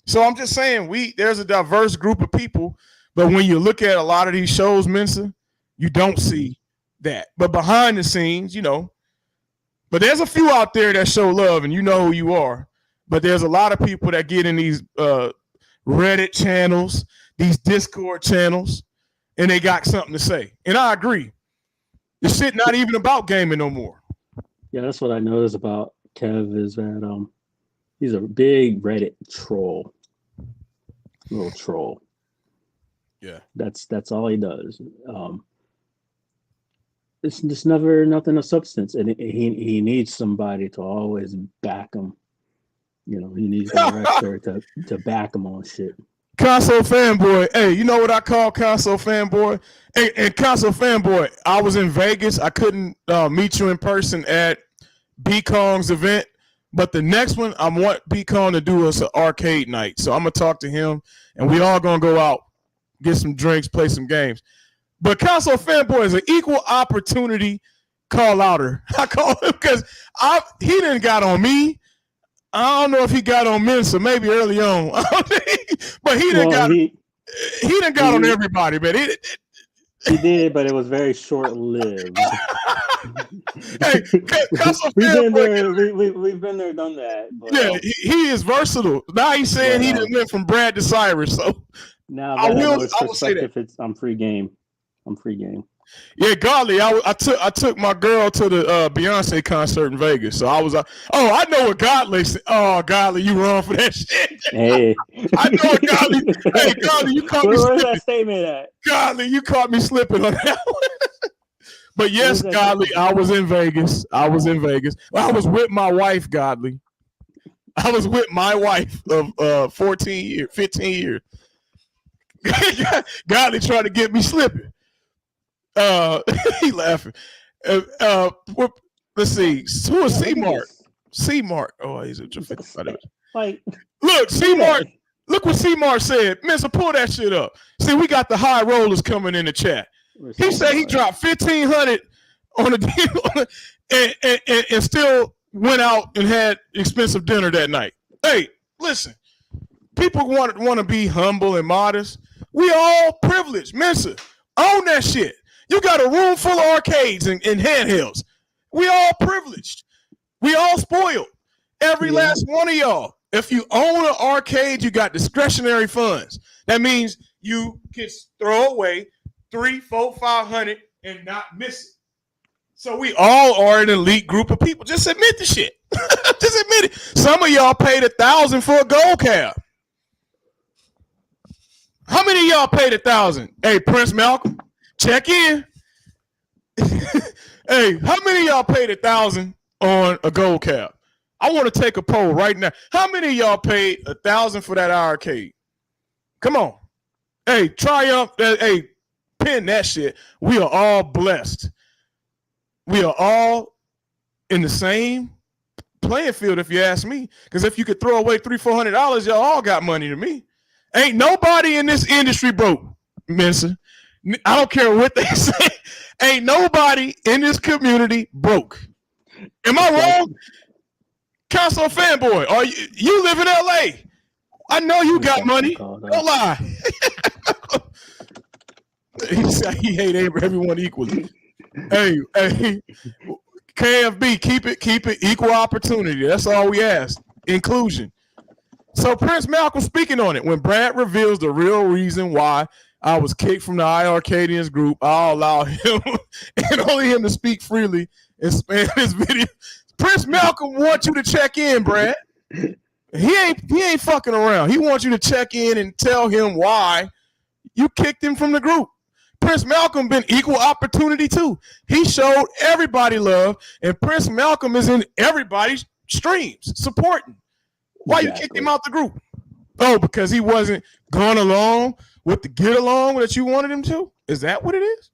So I'm just saying, there's a diverse group of people, but when you look at a lot of these shows, Mensa, you don't see that. But behind the scenes, but there's a few out there that show love, and you know who you are. But there's a lot of people that get in these Reddit channels, these Discord channels, and they got something to say. And I agree. This shit not even about gaming no more. Yeah, that's what I noticed about Kev is that he's a big Reddit troll. Little troll. Yeah. That's all he does. It's just never nothing of substance. And he needs somebody to always back him. He needs a director to back him on shit. Console Fanboy. Hey, you know what I call Console Fanboy? Hey, and Console Fanboy, I was in Vegas. I couldn't meet you in person at B Kong's event, but the next one, I want B Kong to do us an arcade night. So I'm going to talk to him, and we all going to go out, get some drinks, play some games. But Console Fanboy is an equal opportunity call-outer. I call him because he didn't got on me. I don't know if he got on Mensa, maybe early on, but he didn't got on everybody, man. He did, but it was very short-lived. Hey, we've been there, done that. But, yeah, he is versatile. Now he's saying he didn't went from Brad to Cyrus. So now I will say that I'm free game. Yeah, Godly. I took my girl to the Beyonce concert in Vegas. So I was I know what Godly said. Oh, Godly, you wrong for that shit. Hey, I know what Godly. Hey, Godly, you caught me slipping. Where's that statement at? Godly, you caught me slipping on that one. But yes, Godly, I was in Vegas. I was with my wife, Godly. I was with my wife of 15 years. Godly tried to get me slipping. He laughing. Let's see. Who is C-Mark? C-Mark. Oh, he's a like. Look, C-Mark. Look what C-Mark said. Mensa, pull that shit up. See, we got the high rollers coming in the chat. He said he dropped $1,500 on a deal and still went out and had expensive dinner that night. Hey, listen. People want to be humble and modest. We all privileged. Mensa, Own that shit. You got a room full of arcades and handhelds. We all privileged. We all spoiled. Every last one of y'all. If you own an arcade, you got discretionary funds. That means you can throw away 300, 400, 500 and not miss it. So we all are an elite group of people. Just admit the shit. Just admit it. Some of y'all paid $1,000 for a gold cab. How many of y'all paid $1,000? Hey, Prince Malcolm, check in. Hey, how many of y'all paid $1,000 on a gold cab? I want to take a poll right now. How many of y'all paid $1,000 for that arcade? Come on. Hey, Triumph. Hey, pin that shit. We are all blessed. We are all in the same playing field, if you ask me. Because if you could throw away $300, $400, y'all all got money to me. Ain't nobody in this industry broke, Mensa. I don't care what they say. Ain't nobody in this community broke. Am I wrong? Council fanboy, are you live in LA? I know you got money. Don't lie. He said he hate everyone equally. Hey, KFB, keep it equal opportunity. That's all we ask. Inclusion. So Prince Malcolm speaking on it. When Brad reveals the real reason why I was kicked from the iArcadians group, I'll allow him and only him to speak freely and span this video. Prince Malcolm wants you to check in, Brad. He ain't fucking around. He wants you to check in and tell him why you kicked him from the group. Prince Malcolm been equal opportunity too. He showed everybody love, and Prince Malcolm is in everybody's streams supporting. Why you kicked him out the group? Oh, because he wasn't going along with the get along that you wanted him to? Is that what it is?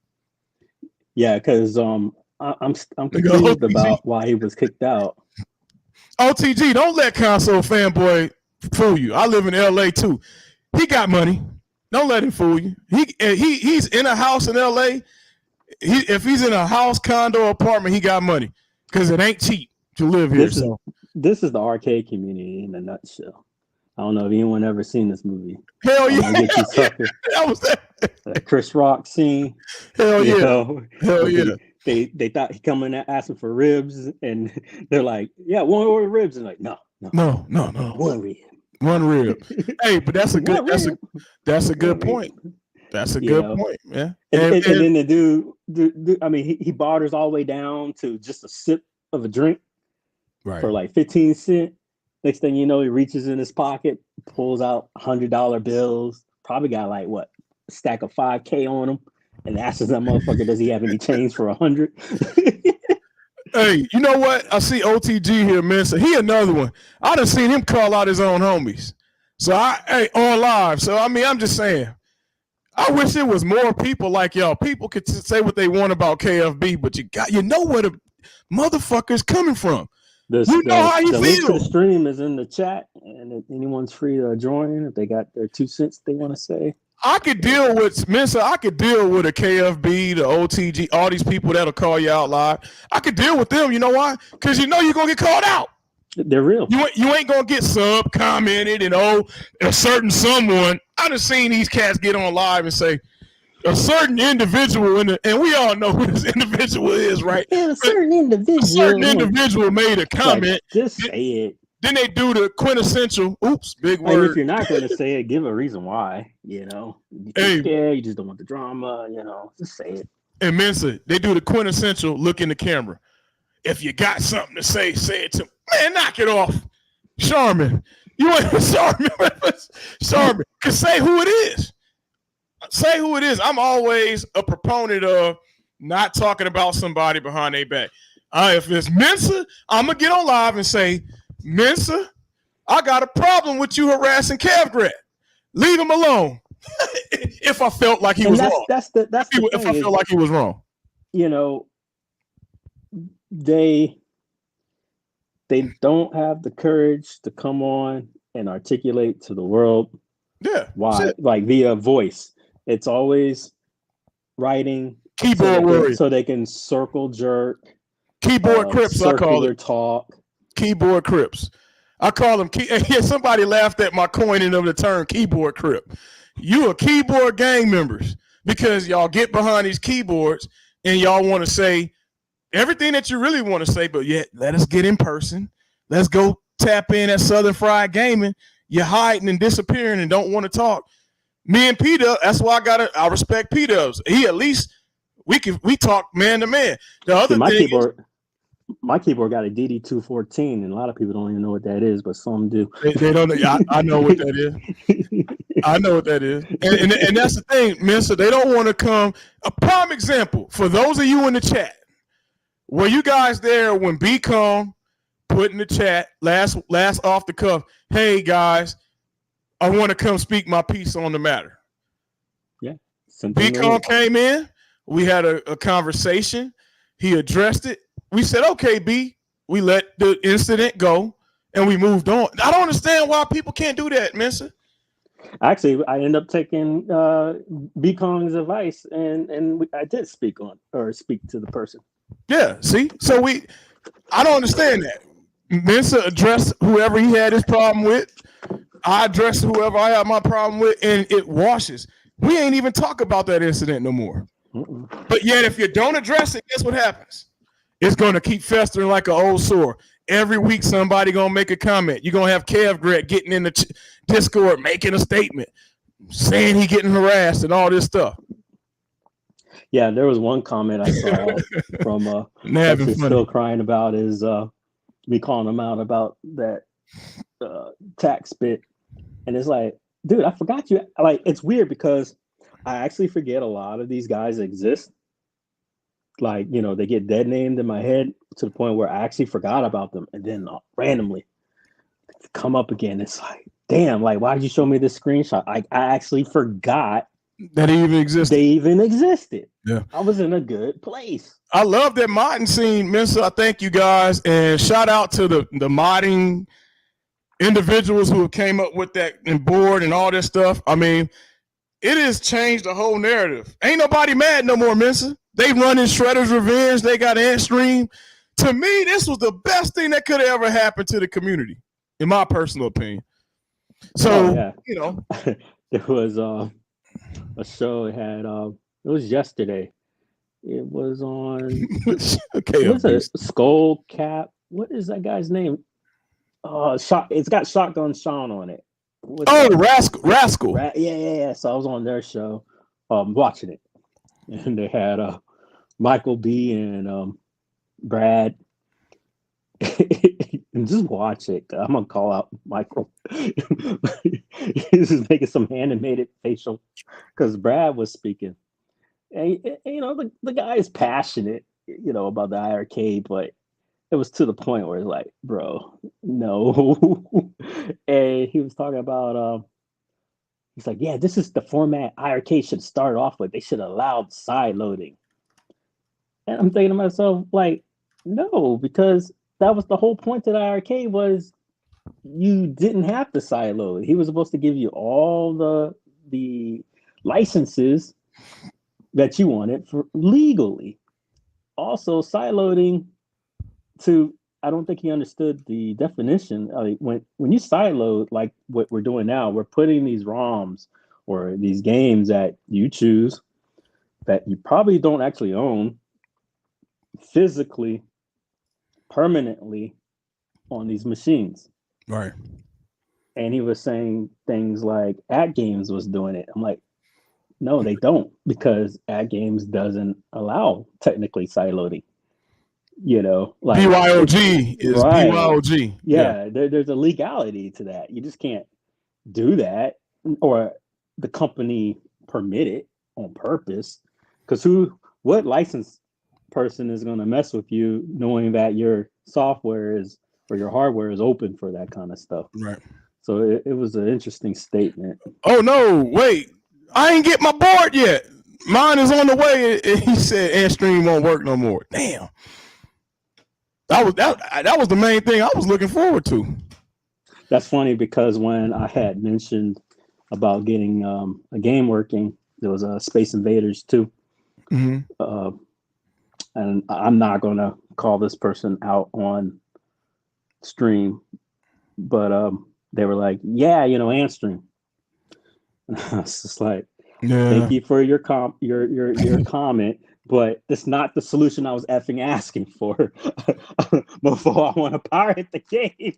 Yeah, because I'm confused about why he was kicked out. OTG, don't let console fanboy fool you. I live in LA too. He got money. Don't let him fool you. He's in a house in LA. If he's in a house, condo, apartment, he got money because it ain't cheap to live here. This is the arcade community in a nutshell. I don't know if anyone ever seen this movie. Hell yeah. That was that Chris Rock scene. Hell yeah. Hell yeah. They thought he come in there asking for ribs, and they're like, "Yeah, one order ribs," and like, no, one rib. One rib. Hey, but that's a good point. That's a good point, man. And then the dude, I mean, he barters all the way down to just a sip of a drink, right, for like 15 cents. Next thing you know, he reaches in his pocket, pulls out $100 bills. Probably got like a stack of $5K on him, and asks that motherfucker, "Does he have any change for 100?" Hey, you know what? I see OTG here, man. So he another one. I done seen him call out his own homies. So on live. So I mean, I'm just saying. I wish there was more people like y'all. People could say what they want about KFB, but you know where the motherfucker's coming from. How you feel. Link to the stream is in the chat, and if anyone's free to join if they got their 2 cents they want to say. I could deal with Mensa. I could deal with a KFB, the OTG, all these people that'll call you out live. I could deal with them. You know why? Because you know you're gonna get called out. They're real. You ain't gonna get commented and a certain someone. I done seen these cats get on live and say a certain individual and we all know who this individual is, right? Yeah, a certain individual made a comment. Like, just say it. Then they do the quintessential, big word. And if you're not going to say it, give a reason why, You you just don't want the drama, just say it. And Mensa, they do the quintessential look in the camera. If you got something to say it to me. Man, knock it off. Charmin. You ain't Charmin. Cause say who it is. Say who it is. I'm always a proponent of not talking about somebody behind their back. If it's Mensa, I'm going to get on live and say, Mensa, I got a problem with you harassing Kevgrat. Leave him alone. If I felt like he was wrong. If I felt like he was wrong. They don't have the courage to come on and articulate to the world why, like via voice. It's always writing, keyboard so they can circle jerk, keyboard crips. I call it talk. Keyboard crips. I call them. Somebody laughed at my coining of the term keyboard crip. You are keyboard gang members. because y'all get behind these keyboards and y'all want to say everything that you really want to say, but yet let us get in person. Let's go tap in at Southern Fried Gaming. You're hiding and disappearing and don't want to talk. Me and P-Dub, that's why I respect P-Dubs. He at least we talk man to man. The other my keyboard got a DD214, and a lot of people don't even know what that is, but some do. They don't know. I know what that is. I know what that is. And that's the thing, Mensa. They don't want to come. A prime example for those of you in the chat. Were you guys there when B-Com put in the chat last off the cuff, hey guys, I want to come speak my piece on the matter? Yeah. B-Com came in. We had a conversation. He addressed it. We said, okay, B. We let the incident go and we moved on. I don't understand why people can't do that, Mensa. Actually, I ended up taking B-Kong's advice and I did speak to the person. Yeah, see? So I don't understand that. Mensa addressed whoever he had his problem with. I addressed whoever I had my problem with, and it washes. We ain't even talk about that incident no more. Mm-mm. But yet, if you don't address it, guess what happens? It's going to keep festering like an old sore. Every week, somebody going to make a comment. You're going to have Kev Gret getting in the Discord, making a statement, saying he getting harassed and all this stuff. Yeah, there was one comment I saw from that's still crying about is me calling him out about that tax bit. And it's like, dude, I forgot you. Like, it's weird because I actually forget a lot of these guys exist. Like, you know, they get dead named in my head to the point where I actually forgot about them. And then randomly come up again. It's like, damn, like, why did you show me this screenshot? I actually forgot that he even existed. They even existed. Yeah. I was in a good place. I love that modding scene, Mensa. I thank you guys. And shout out to the modding individuals who came up with that and board and all this stuff. I mean, it has changed the whole narrative. Ain't nobody mad no more, Mensa. They running Shredder's Revenge. They got Antstream. To me, this was the best thing that could have ever happened to the community, in my personal opinion. So, you know. There was a show it had, it was yesterday. It was on, okay, what's it? Skull Cap. What is that guy's name? It's got Shotgun Sean on it. Rascal. Yeah. So I was on their show, watching it, and they had Michael B and Brad. And just watch it. I'm gonna call out Michael. He's just making some animated facial because Brad was speaking. And you know, the guy is passionate, you know, about the IRK, but it was to the point where it's like, bro, no. And he was talking about he's like, yeah, this is the format IRK should start off with. They should have allowed side loading. And I'm thinking to myself, like, no, because that was the whole point of the IRK was you didn't have to side load. He was supposed to give you all the licenses that you wanted for legally. Also, side loading I don't think he understood the definition. When you side load, like what we're doing now, we're putting these ROMs or these games that you choose that you probably don't actually own physically, permanently on these machines. Right. And he was saying things like At Games was doing it. I'm like, no, they don't, because At Games doesn't allow technically side loading. You know, like BYOG is right. BYOG. Yeah. There's a legality to that. You just can't do that, or the company permit it on purpose. Because what license person is going to mess with you knowing that your software is or your hardware is open for that kind of stuff? Right. So it was an interesting statement. Oh no, wait. I ain't get my board yet. Mine is on the way. And he said Antstream won't work no more. Damn. That was the main thing I was looking forward to. That's funny because when I had mentioned about getting a game working, there was a Space Invaders 2. Mm-hmm. And I'm not going to call this person out on stream, but they were like, yeah, you know, Antstream. And I was just like, Thank you for your comment, but it's not the solution I was effing asking for. Before I want to pirate the game,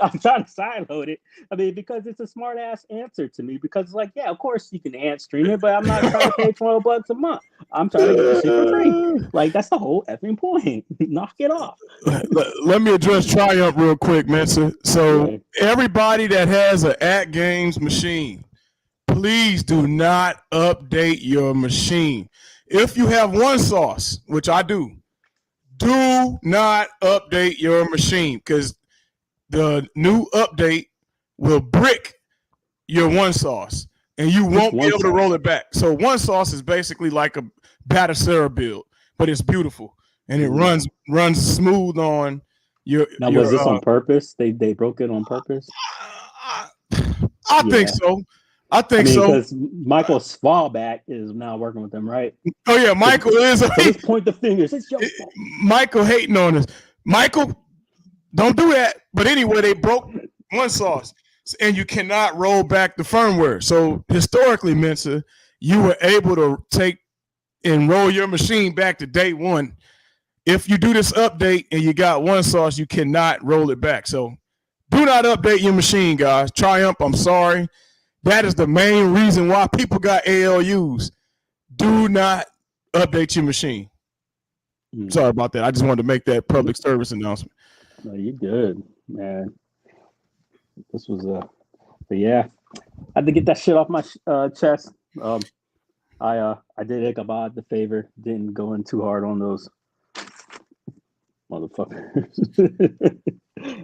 I'm trying to sideload it. I mean, because it's a smart ass answer to me. Because it's like, yeah, of course you can stream it, but I'm not trying to pay $12 a month. I'm trying to get the shit for free. Like, that's the whole effing point. Knock it off. Let me address Triumph real quick, Mensa. So everybody that has an at games machine, please do not update your machine. If you have OneSource, which I do not update your machine, because the new update will brick your OneSource and you won't be able to roll it back. So OneSource is basically like a Batacera build, but it's beautiful and it runs smooth on your. Now, was this on purpose? They broke it on purpose? I think so. I mean, so. Because Michael Svalback is now working with them, right? Oh yeah, Michael is. So let's point the fingers. It's your fault. Michael hating on us. Michael, don't do that. But anyway, they broke OneSource, and you cannot roll back the firmware. So historically, Mensa, you were able to take and roll your machine back to day one. If you do this update and you got OneSource, you cannot roll it back. So do not update your machine, guys. Triumph, I'm sorry. That is the main reason why people got ALUs. Do not update your machine. Sorry about that. I just wanted to make that public service announcement. No, you're good, man. This was but yeah, I had to get that shit off my chest. I did Ichabod the favor. Didn't go in too hard on those motherfuckers.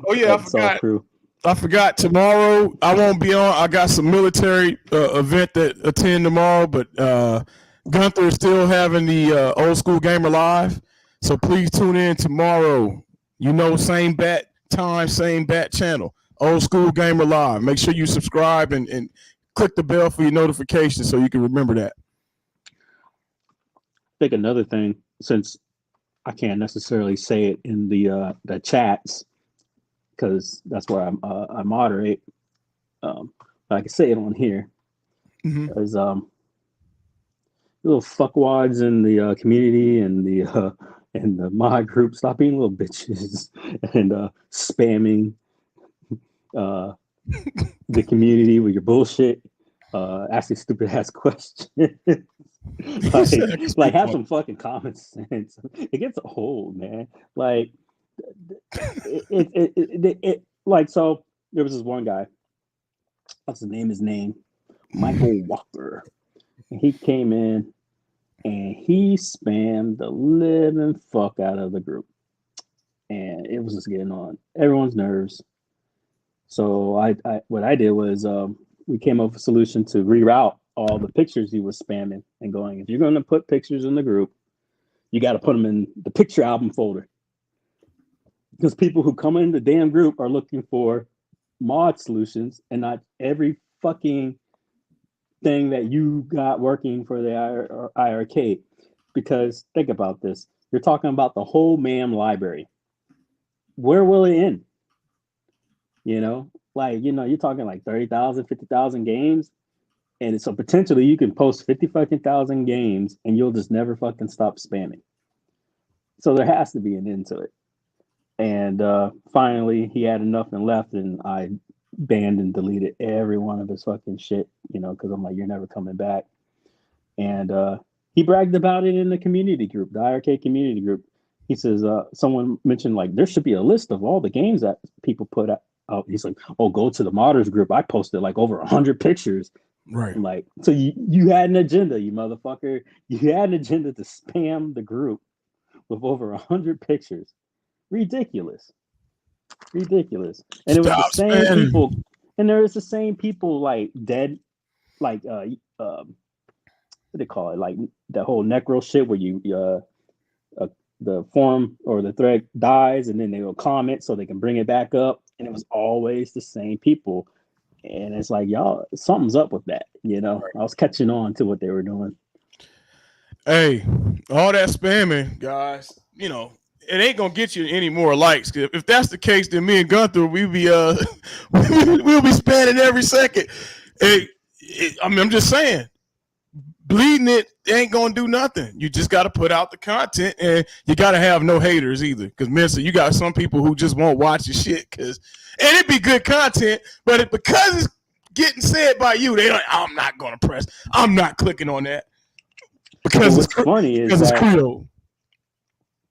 Oh yeah, I forgot tomorrow I won't be on. I got some military event that attend tomorrow, but Gunther is still having the Old School Gamer Live. So please tune in tomorrow. You know, same bat time, same bat channel. Old School Gamer Live. Make sure you subscribe and click the bell for your notifications so you can remember that. I think another thing, since I can't necessarily say it in the chats, because that's where I moderate. But I can say it on here. There's little fuckwads in the community and the mod group. Stop being little bitches and spamming the community with your bullshit. Asking stupid ass questions. like have some fucking common sense. It gets old, man. Like it like, so there was this one guy, what's his name, Michael Walker, and he came in and he spammed the living fuck out of the group, and it was just getting on everyone's nerves. So I what I did was we came up with a solution to reroute all the pictures he was spamming and going, if you're going to put pictures in the group, you got to put them in the picture album folder. Because people who come in the damn group are looking for mod solutions and not every fucking thing that you got working for the IRK. Because think about this. You're talking about the whole MAM library. Where will it end? You know, like, you know, you're talking like 30,000, 50,000 games. And so potentially you can post 50 fucking thousand games and you'll just never fucking stop spamming. So there has to be an end to it. And finally, he had enough and left, and I banned and deleted every one of his fucking shit, you know, because I'm like, you're never coming back. And he bragged about it in the community group, the IRK community group. He says, someone mentioned, like, there should be a list of all the games that people put out. He's like, oh, go to the modders group. I posted like over 100 pictures. Right. I'm like, so you had an agenda, you motherfucker. You had an agenda to spam the group with over 100 pictures. Ridiculous. And it was the same people, and there was the same people like dead, like what do they call it, like that whole necro shit where you the forum or the thread dies and then they will comment so they can bring it back up, and it was always the same people. And it's like, y'all, something's up with that, you know. I was catching on to what they were doing. Hey, all that spamming, guys, you know, it ain't gonna get you any more likes. If that's the case, then me and Gunther, we'll be spamming every second. Hey, I'm just saying, bleeding it ain't gonna do nothing. You just got to put out the content, and you got to have no haters either. Because Mensa, you got some people who just won't watch your shit, and it be good content, but because it's getting said by you, they don't. I'm not gonna press. I'm not clicking on that because what's funny is it's that Creole.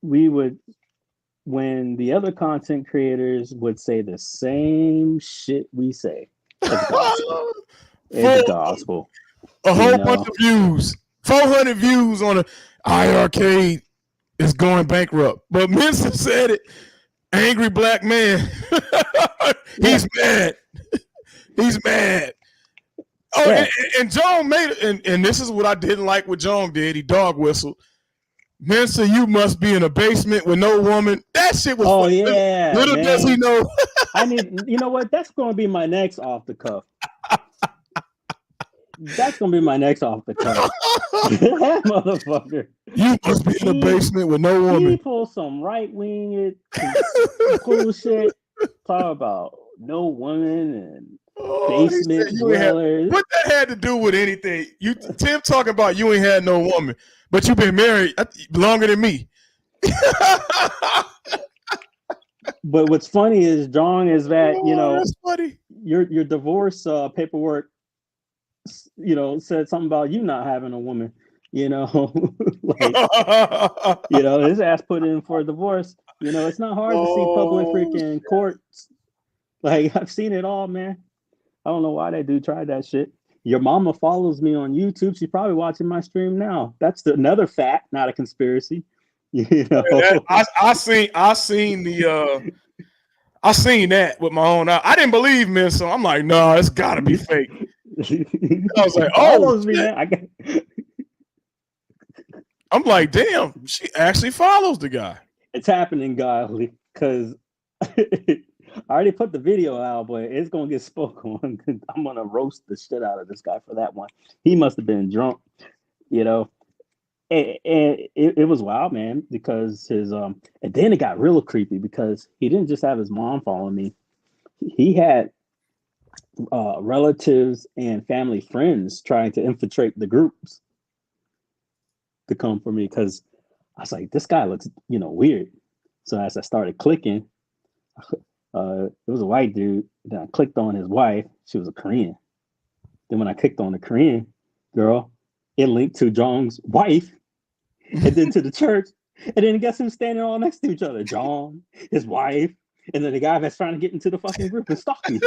we would, when the other content creators would say the same shit we say, it's gospel. It's gospel. A whole bunch of views, 400 views on a iArcade is going bankrupt. But Mensa said it. Angry black man. He's mad. He's mad. Oh, yeah. And John made it, and this is what I didn't like what John did. He dog whistled. Mensa, you must be in a basement with no woman. That shit was funny. Yeah. Little does he know. You know what? That's going to be my next off the cuff. That's going to be my next off the cuff. That motherfucker. You must be in a basement with no woman. He pulls some right-wing cool shit. Talk about no woman and basement dwellers. What that had to do with anything? Tim talking about you ain't had no woman, but you've been married longer than me. But what's funny is, John, is that that's funny. Your divorce paperwork, said something about you not having a woman. Like, his ass put in for a divorce. It's not hard to see public freaking courts. Like, I've seen it all, man. I don't know why that dude tried that shit. Your mama follows me on YouTube. She's probably watching my stream now. That's another fact, not a conspiracy. I seen that with my own eye. I didn't believe Mensa. I'm like, no, it's gotta be fake. I was like, follows me, man. I'm like, damn, she actually follows the guy. It's happening, godly, because I already put the video out, but it's gonna get spoken on. I'm gonna roast the shit out of this guy for that one. He must have been drunk, And it was wild, man, because his and then it got real creepy because he didn't just have his mom following me. He had relatives and family friends trying to infiltrate the groups to come for me because I was like, this guy looks, weird. So as I started clicking, it was a white dude. Then I clicked on his wife. She was a Korean. Then when I clicked on the Korean girl, it linked to Jong's wife and then to the church. And then guess who's standing all next to each other? Jong, his wife, and then the guy that's trying to get into the fucking group and stalk me.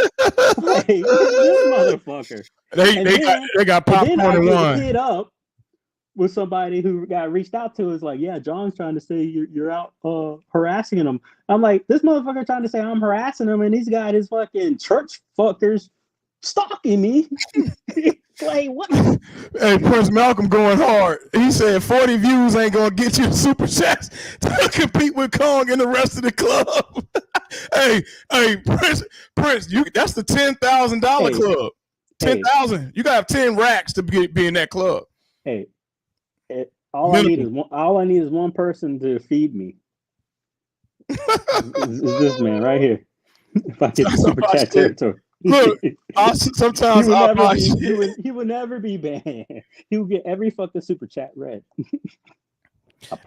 Like, this motherfucker. They got popcorn and wine. Hit up with somebody who got reached out to. Is like, yeah, John's trying to say you're out harassing him. I'm like, this motherfucker trying to say I'm harassing him, and he's got his fucking church fuckers stalking me. Like, what? Hey, Prince Malcolm going hard. He said 40 views ain't gonna get you super chats to compete with Kong and the rest of the club. hey, Prince, that's the $10,000 club. 10,000. You gotta have 10 racks to be in that club. Hey, all I need is one person to feed me. is this man right here? If I get the super chat territory. Look, sometimes he would never be banned. He would get every fucking super chat read.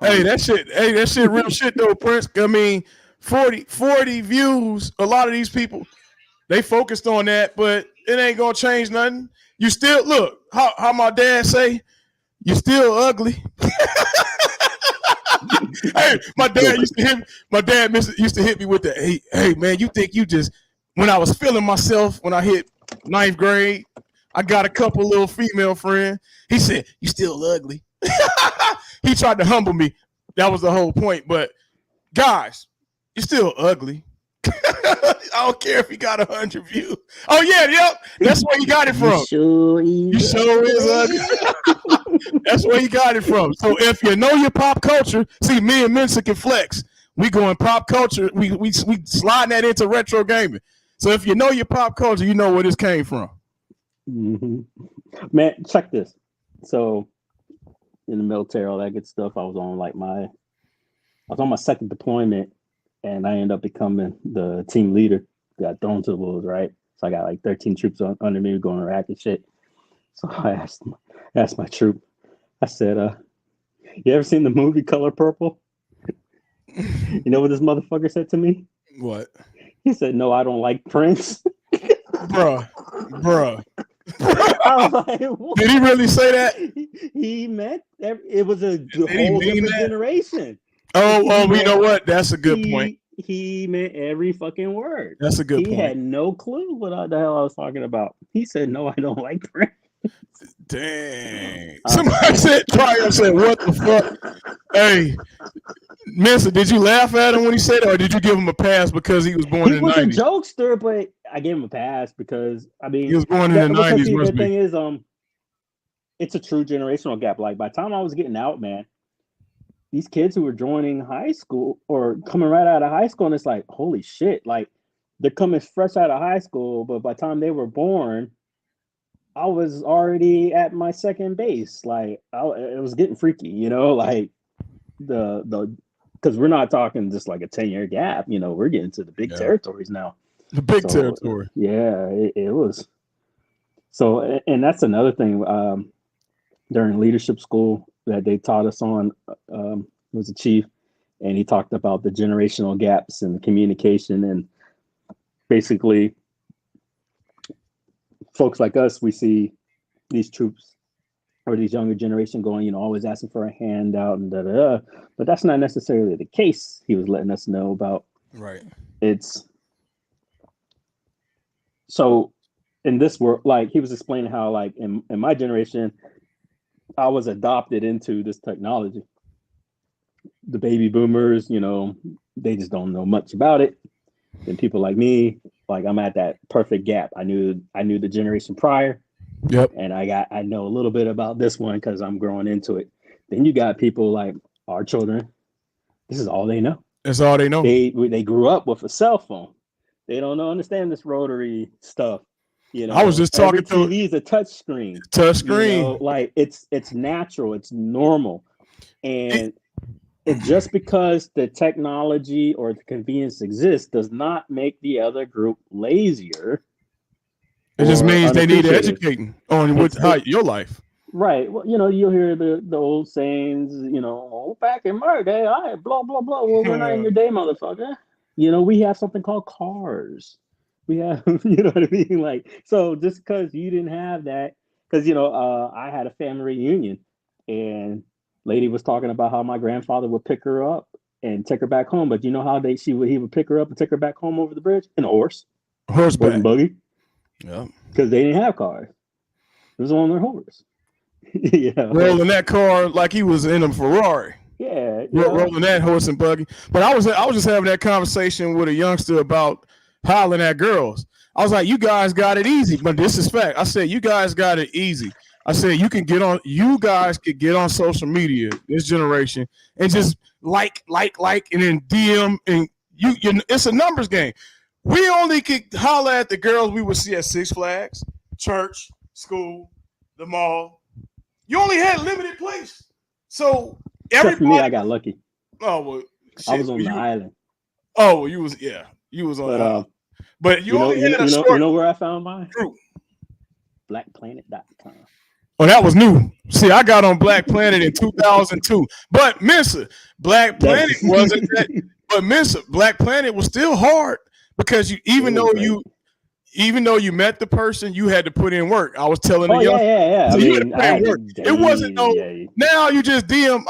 Hey, that shit real shit though, Prince. I mean, 40 views. A lot of these people, they focused on that, but it ain't gonna change nothing. You still look how my dad say, you still ugly. Hey, my dad used to hit me with the hey man, you think you just, when I was feeling myself when I hit 9th grade, I got a couple little female friends. He said, you still ugly. He tried to humble me. That was the whole point. But guys, you're still ugly. I don't care if he got 100 views. Oh yeah, yep. That's where he got it from. You sure is ugly. That's where he got it from. So if you know your pop culture, see, me and Mensa can flex. We going pop culture. We sliding that into retro gaming. So if you know your pop culture, you know where this came from. Mm-hmm. Man, check this. So in the military, all that good stuff, I was on my second deployment, and I ended up becoming the team leader. Got thrown to the wolves, right? So I got like 13 troops under me going Iraq and shit. So I asked my troop. I said, "You ever seen the movie Color Purple?" You know what this motherfucker said to me? What? He said, "No, I don't like Prince." Bruh. I was like, what? Did he really say that? He meant it was a he whole mean different that? generation. Oh, you know what? That's a good point. He meant every fucking word. That's a good He point. had no clue what the hell I was talking about. He said, "No, I don't like Prince." Dang. Somebody said, Triumph said, what the fuck? Hey, Mensa, did you laugh at him when he said it, or did you give him a pass because he was born in the 90s? He was a jokester, but I gave him a pass because, I mean, he was born in the 90s. The thing is, it's a true generational gap. Like, by the time I was getting out, man, these kids who were joining high school or coming right out of high school, and it's like, holy shit, like, they're coming fresh out of high school, but by the time they were born, I was already at my second base. Like, it was getting freaky, you know, like because we're not talking just like a 10-year gap, you know, we're getting to the big territories now. The big territory. Yeah, it was. So, and that's another thing during leadership school that they taught us on, was a chief, and he talked about the generational gaps in communication, and basically folks like us, we see these troops or these younger generation going, you know, always asking for a handout and but that's not necessarily the case. He was letting us know about. Right. It's so in this world, like he was explaining how, like in my generation, I was adopted into this technology. The baby boomers, you know, they just don't know much about it. And people like me, like I'm at that perfect gap. I knew the generation prior. Yep. And I know a little bit about this one because I'm growing into it. Then you got people like our children. This is all they know. That's all they know. They grew up with a cell phone. They don't understand this rotary stuff. You know, I was just talking to TV is a touch screen. Touch screen. You know, like it's natural, it's normal. And it just because the technology or the convenience exists does not make the other group lazier. It just means they need educating on your life. Right. Well, you know, you'll hear the old sayings, you know, oh, back in my day, I blah, blah, blah. Well, we're not in your day, motherfucker. You know, we have something called cars. We have, you know what I mean? Like, so just because you didn't have that, because, you know, I had a family reunion and lady was talking about how my grandfather would pick her up and take her back home. But you know how he would pick her up and take her back home over the bridge? In a horseback and buggy. Yeah, because they didn't have cars. It was on their horse. Yeah, rolling that car like he was in a Ferrari. Yeah, rolling that horse and buggy. But I was just having that conversation with a youngster about hollering at girls. I was like, "You guys got it easy," but this is fact. I said, "You guys got it easy." I said, "You guys could get on social media this generation and just like, and then DM, and you it's a numbers game." We only could holler at the girls we would see at Six Flags, church, school, the mall. You only had limited place. So everybody. For me, I got lucky. Oh well, shit. I was on the island. Oh, you was on the island. But you only had a short. You know where I found mine? True. Blackplanet.com. Oh, that was new. See, I got on Black Planet in 2002. But Mensa, Black Planet wasn't that. But Mensa, Black Planet was still hard. Because even though you met the person, you had to put in work. I was telling the young, yeah. So you had to put in work. It wasn't now you just DM.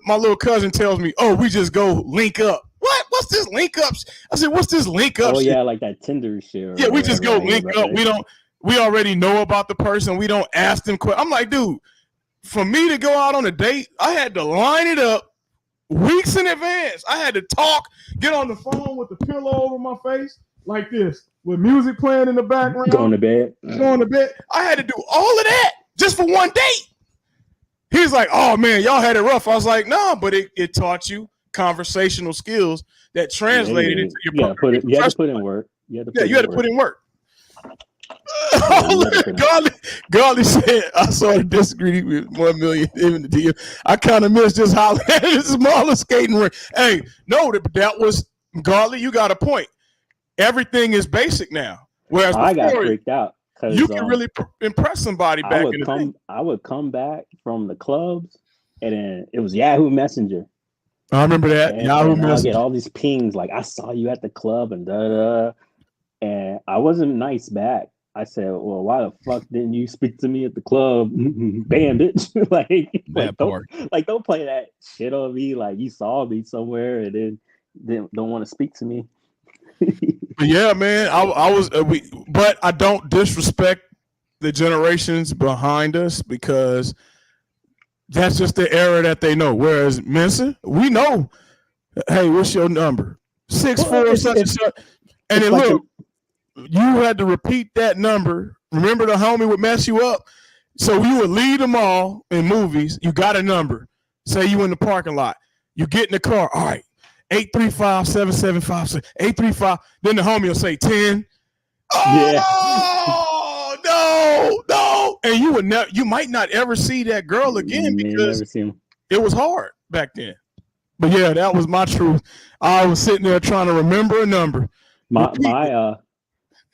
My little cousin tells me, "Oh, we just go link up." What? What's this link up? I said, "What's this link up?" Oh shit? yeah, like that Tinder shit. Yeah, we just go link up. We already know about the person. We don't ask them questions. I'm like, dude, for me to go out on a date, I had to line it up weeks in advance. I had to talk, get on the phone with the pillow over my face like this, with music playing in the background. Going to bed. I had to do all of that just for one date. He's like, "Oh man, y'all had it rough." I was like, "No, but it taught you conversational skills that translated into your you had to put in work. You had to put in work. Godly said, "I sort of disagree with 1 million even the deal. I kind of miss just hollering at a smaller skating rink." Hey, no, that was Godly. You got a point. Everything is basic now. Whereas I got freaked out You can really impress somebody back in the day. I would come back from the clubs, and then it was Yahoo Messenger. I remember that. Yahoo Messenger. I'll get all these pings like, I saw you at the club and da. And I wasn't nice back. I said, well, why the fuck didn't you speak to me at the club? Bam, bitch. Don't play that shit on me. Like, you saw me somewhere and then don't want to speak to me. Yeah, man. But I don't disrespect the generations behind us because that's just the era that they know. Whereas Mensa, we know, hey, what's your number? 6'4", such and such. And then look, you had to repeat that number. Remember, the homie would mess you up. So you would leave them all in movies. You got a number. Say you in the parking lot. You get in the car. All right, 835-775. 835. Then the homie will say 10. Oh, no. And you might not ever see that girl again because it was hard back then. But yeah, that was my truth. I was sitting there trying to remember a number.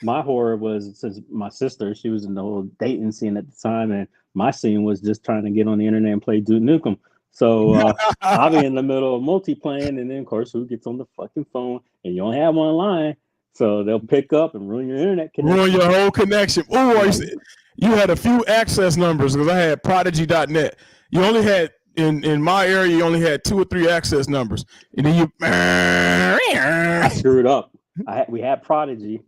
My horror was, since my sister, she was in the whole dating scene at the time, and my scene was just trying to get on the internet and play Duke Nukem. So I'll be in the middle of multi-playing, and then, of course, who gets on the fucking phone, and you only have one line, so they'll pick up and ruin your internet connection. Ruin your whole connection. Oh, you had a few access numbers, because I had Prodigy.net. You only had, in my area, you only had 2 or 3 access numbers. And then I screwed up. We had Prodigy,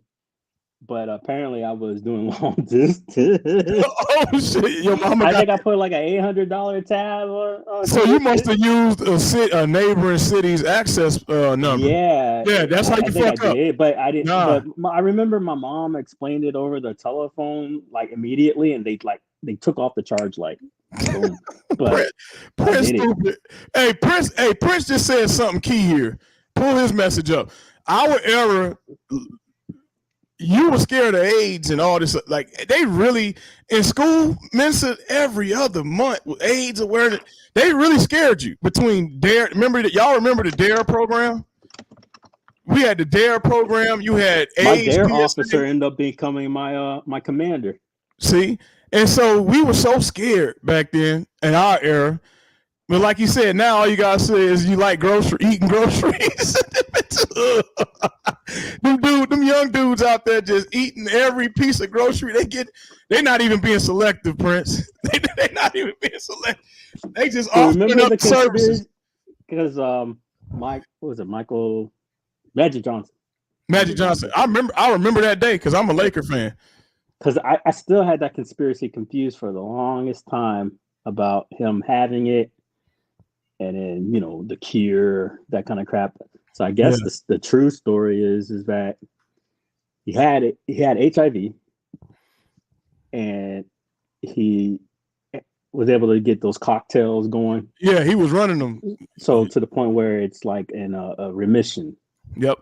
but apparently I was doing long distance. Oh shit! Your mama I think I put like an $800 tab on. So you must have used a neighboring city's access number. Yeah, that's how you fuck up. But I didn't. Nah. But I remember my mom explained it over the telephone like immediately, and they took off the charge like. Boom. But Prince stupid. Hey Prince just said something key here. Pull his message up. Our era, you were scared of AIDS and all this. Like, they really, in school, Mensa, every other month with AIDS awareness, they really scared you. Between DARE, y'all remember the DARE program? We had the DARE program. You had AIDS. My DARE officer ended up becoming my commander. See? And so we were so scared back then in our era. But like you said, now all you gotta say is you like eating groceries. them young dudes out there just eating every piece of grocery they get. They're not even being selective, Prince. They're not even being selective. They just offering up services. Because Michael Magic Johnson. Magic Johnson. I remember that day because I'm a Laker fan. Because I still had that conspiracy confused for the longest time about him having it. And then, the cure, that kind of crap. So I guess the true story is that he had HIV, and he was able to get those cocktails going. Yeah, he was running them. So to the point where it's like in a remission. Yep.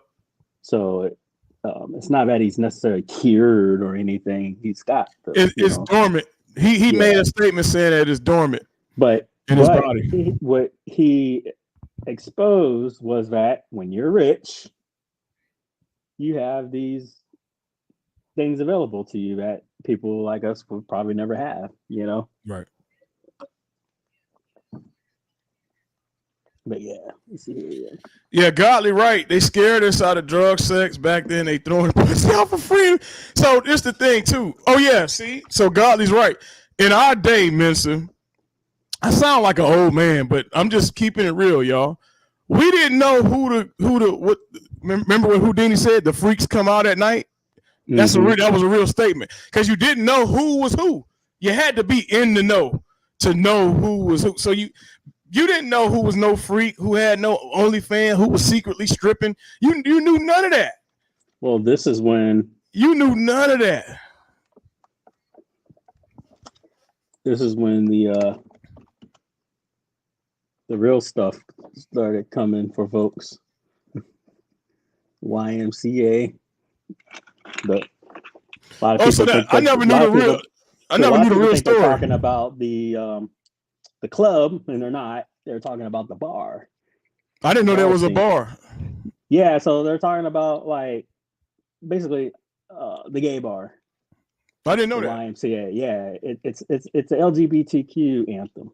So it's not that he's necessarily cured or anything. He's got it's dormant. He made a statement saying that it's dormant. But in his body. What he exposed was that when you're rich, you have these things available to you that people like us would probably never have, Right. But yeah, godly right. They scared us out of drug sex back then. They throwing pussy out for free. So it's the thing too. Oh yeah, see. So godly's right. In our day, Mensa, I sound like an old man, but I'm just keeping it real, y'all. We didn't know what. Remember what Houdini said? The freaks come out at night. That was a real statement because you didn't know who was who. You had to be in the know to know who was who. So you didn't know who was no freak, who had no OnlyFans, who was secretly stripping. You knew none of that. Well, this is when you knew none of that. This is when the real stuff started coming for folks. YMCA. But a lot of people think I never knew the real. I never knew the real story. They're talking about the club, and they're not. They're talking about the bar. I didn't know there was a bar. Yeah, so they're talking about like basically the gay bar. I didn't know The that. YMCA. Yeah, it's an LGBTQ anthem.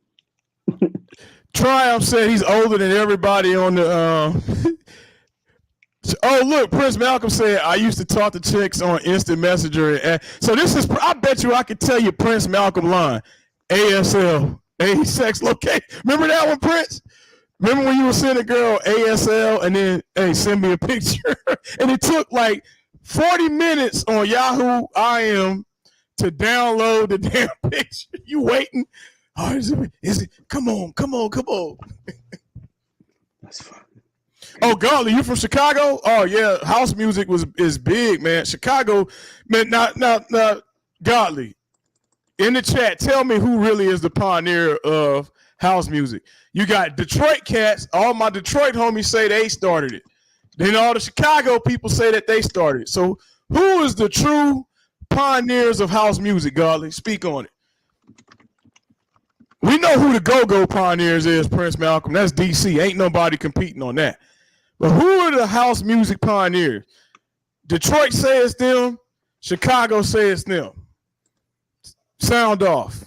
Triumph said he's older than everybody on the. Oh, look, Prince Malcolm said, I used to talk to chicks on Instant Messenger. So this is, I bet you I could tell you Prince Malcolm line. ASL, sex location. Remember that one, Prince? Remember when you were sending a girl ASL and then, hey, send me a picture? And it took like 40 minutes on Yahoo IM to download the damn picture. You waiting? Oh, is it? Come on. That's fun. Oh, golly, you from Chicago? Oh, yeah, house music is big, man. Chicago, man, now, godly, in the chat, tell me who really is the pioneer of house music. You got Detroit cats. All my Detroit homies say they started it. Then all the Chicago people say that they started it. So who is the true pioneers of house music, godly? Speak on it. We know who the go-go pioneers is, Prince Malcolm. That's DC. Ain't nobody competing on that. But who are the house music pioneers? Detroit say it's them. Chicago say it's them. Sound off.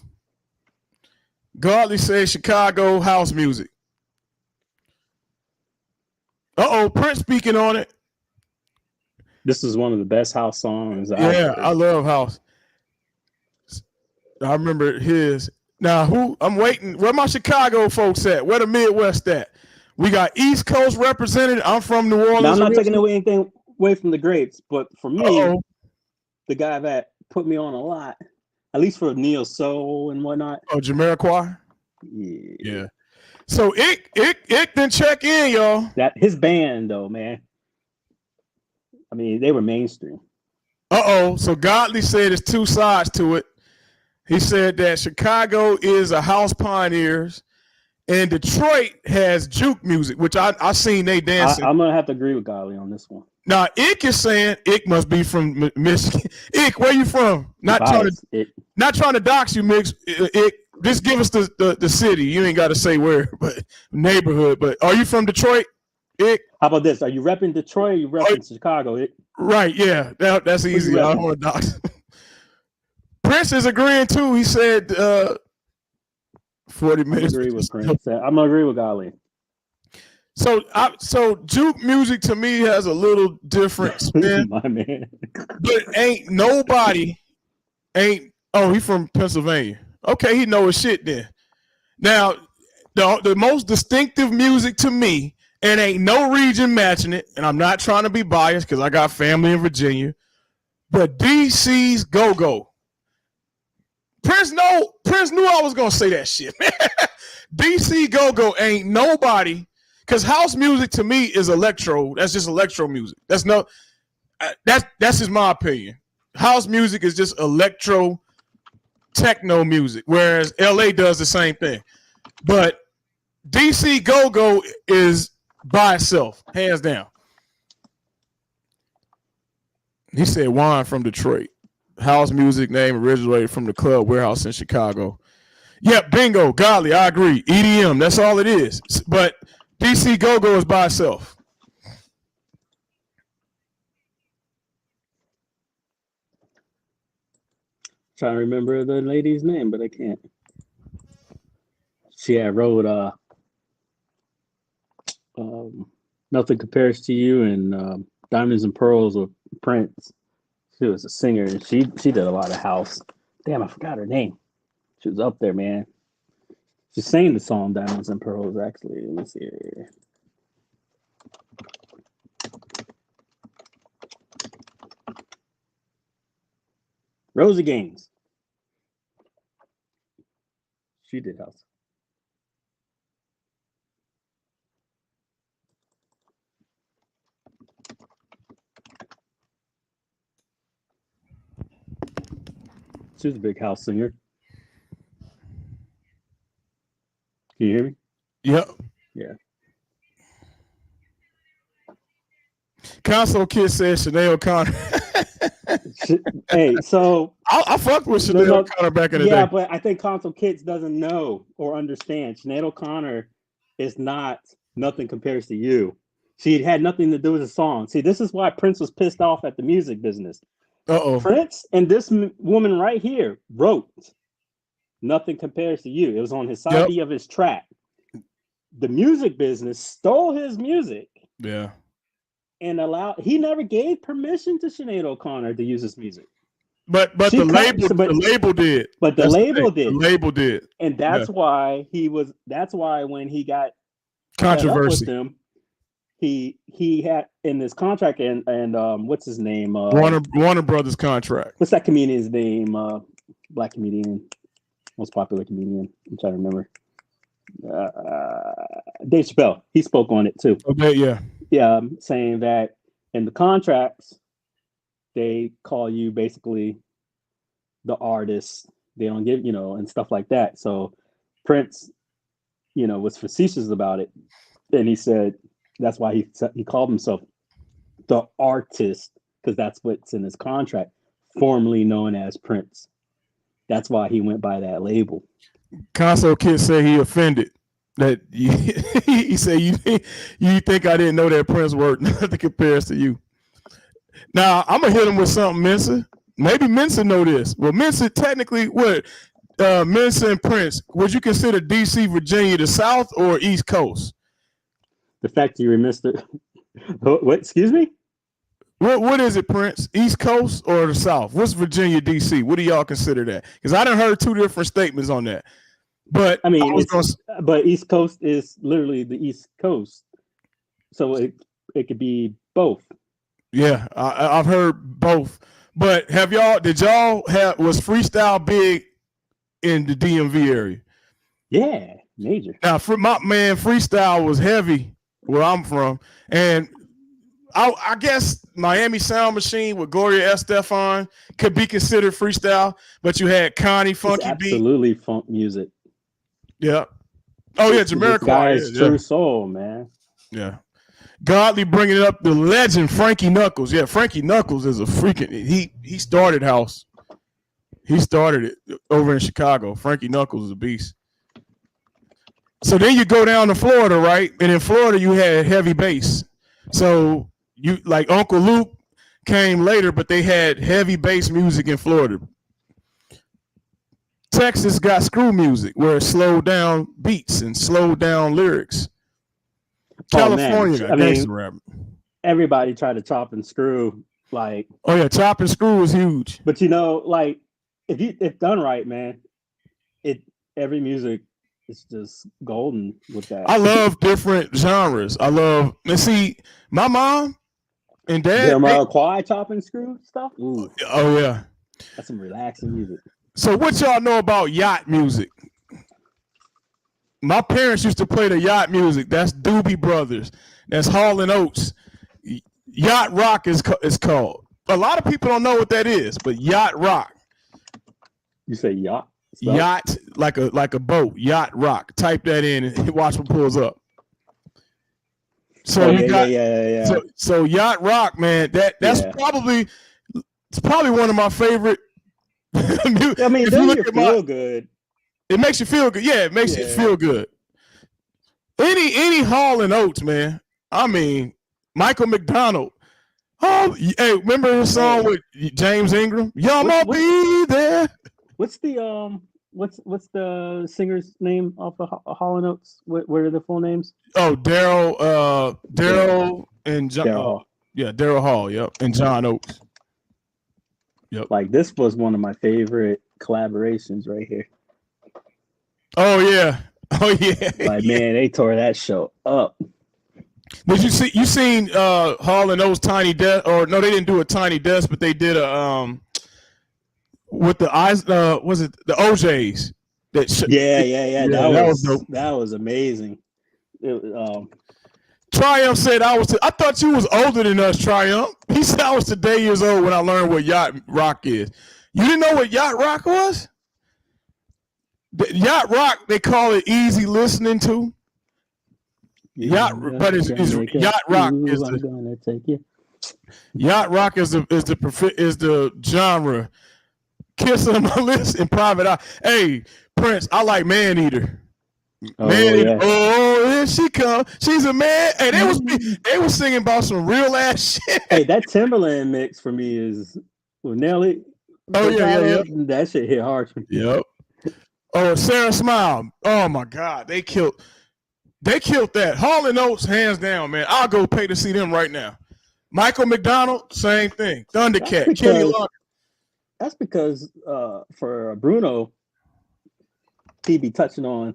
Godly says Chicago house music. Uh-oh, Prince speaking on it. This is one of the best house songs. Yeah, I love house. I remember his. Now, I'm waiting. Where my Chicago folks at? Where the Midwest at? We got East Coast represented. I'm from New Orleans. Now, I'm not taking anything away from the greats, but for me, the guy that put me on a lot, at least for Neo Soul and whatnot. Oh, Jamiroquai? Yeah. So Ick then check in, y'all. That his band though, man. I mean, they were mainstream. So Godly said there's two sides to it. He said that Chicago is a house pioneers. And Detroit has juke music, which I seen they dancing. I'm gonna have to agree with Godly on this one. Now, Ick is saying Ick must be from Michigan. Ick, where you from? Not trying to dox you, Mix. Ick, just give us the city. You ain't got to say where, but neighborhood. But are you from Detroit, Ick? How about this? Are you repping Detroit? Or are you repping Chicago, Ick? Right. Yeah, that's easy. I don't want to dox. Prince is agreeing too. He said. 40 minutes. I'm gonna agree with Godly. So juke music to me has a little different spin. My man. But ain't nobody he from Pennsylvania. Okay, he know his shit then. Now, the most distinctive music to me, and ain't no region matching it, and I'm not trying to be biased because I got family in Virginia, but DC's go-go. Prince knew I was gonna say that shit, man. DC go-go ain't nobody, because house music to me is electro. That's just electro music. That's just my opinion. House music is just electro techno music, whereas LA does the same thing. But DC go-go is by itself, hands down. He said Juan from Detroit. House music name originated from the Club Warehouse in Chicago. Yep, bingo, golly, I agree. EDM, that's all it is. But DC go-go is by itself. Trying to remember the lady's name, but I can't. She had wrote Nothing Compares to You and Diamonds and Pearls with Prince. She was a singer, and she did a lot of house. Damn, I forgot her name. She was up there, man. She sang the song Diamonds and Pearls, actually. Let me see here. Rosie Gaines. She did house. She was a big house singer. Can you hear me? Yep. Yeah. Console Kid says Sinead O'Connor. Hey, so I fucked with Sinead O'Connor back in the day. Yeah, but I think Console Kids doesn't know or understand. Sinead O'Connor is not Nothing Compares to You. She had nothing to do with the song. See, this is why Prince was pissed off at the music business. Uh-oh. Prince and this woman right here wrote "Nothing Compares to You." It was on his side B of his track. The music business stole his music. Yeah. And he never gave permission to Sinead O'Connor to use his music. But the label did. But the label did. The label did. And that's why when he got controversy with them, he had in this contract and what's his name? Warner Brothers contract. What's that comedian's name? Black comedian, most popular comedian. I'm trying to remember. Dave Chappelle. He spoke on it too. Okay, yeah. Yeah, saying that in the contracts, they call you basically the artist. They don't give, and stuff like that. So Prince, was facetious about it. And he said that's why he called himself the artist, because that's what's in his contract, formerly known as Prince. That's why he went by that label. Console Kid said he offended. That he said you think I didn't know that Prince worked nothing compares to you. Now I'm gonna hit him with something, Mensa. Maybe Mensa know this. Well, Mensa technically what Mensa and Prince, would you consider DC, Virginia the South or East Coast? The fact you missed it. What? Excuse me. What is it, Prince? East Coast or the South? What's Virginia, DC? What do y'all consider that? Because I done heard two different statements on that. But I mean, but East Coast is literally the East Coast, so it could be both. Yeah, I've heard both. But was freestyle big in the DMV area? Yeah, major. Now, for my man, freestyle was heavy where I'm from, and I guess Miami Sound Machine with Gloria Estefan could be considered freestyle, but you had Connie Funky Beat. Absolutely funk music. Yeah. Oh yeah, Jamiroquai. Guy's true soul, man. Yeah. Godly bringing up the legend Frankie Knuckles. Yeah, Frankie Knuckles is a freaking. He started house. He started it over in Chicago. Frankie Knuckles is a beast. So then you go down to Florida, right? And in Florida you had heavy bass. So you like Uncle Luke came later, but they had heavy bass music in Florida. Texas got screw music where it slowed down beats and slowed down lyrics. California got gangster rap. Everybody tried to chop and screw, like. Oh yeah, chop and screw was huge. But like if done right, man, every music is just golden with that. I love different genres. And see, my mom and dad. Jamiroquai chop and screw stuff. Ooh. Oh yeah, that's some relaxing music. So what y'all know about yacht music? My parents used to play the yacht music. That's Doobie Brothers. That's Hall & Oates. Yacht rock is called. A lot of people don't know what that is, but yacht rock. You say yacht? Yacht, like a boat. Yacht rock. Type that in and watch what pulls up. So yeah. So yacht rock, man. That's probably one of my favorite. I mean, it makes you feel good. It makes you feel good. Yeah, it makes you feel good. Any Hall & Oates, man. I mean, Michael McDonald. Oh, hey, remember his song with James Ingram? Y'all be there. What's the singer's name off of Hall & Oates? What are the full names? Oh, Daryl and John. Daryl Hall. Yep, and John Oates. Yep. Like this was one of my favorite collaborations right here. Oh yeah. Like man, they tore that show up. Did you seen Hall & Oates Tiny Desk? Or no, they didn't do a Tiny Desk, but they did a with the eyes. Was it the OJs? That was amazing. Triumph said I thought you was older than us, Triumph. He said I was today years old when I learned what yacht rock is. You didn't know what yacht rock was? Yacht rock, they call it easy listening to. Yacht rock is the genre. Kiss on my lips in private eye. Hey, Prince, I like Man Eater. Here she come. She's a man. Hey, they was singing about some real ass shit. Hey, that Timberland mix for me is With Nelly. Oh yeah. That shit hit hard. Yep. Oh, Sarah Smile. Oh my God, they killed that. Hall & Oates, hands down, man. I'll go pay to see them right now. Michael McDonald, same thing. Thundercat, Kenny Loggins. That's because for Bruno, he be touching on.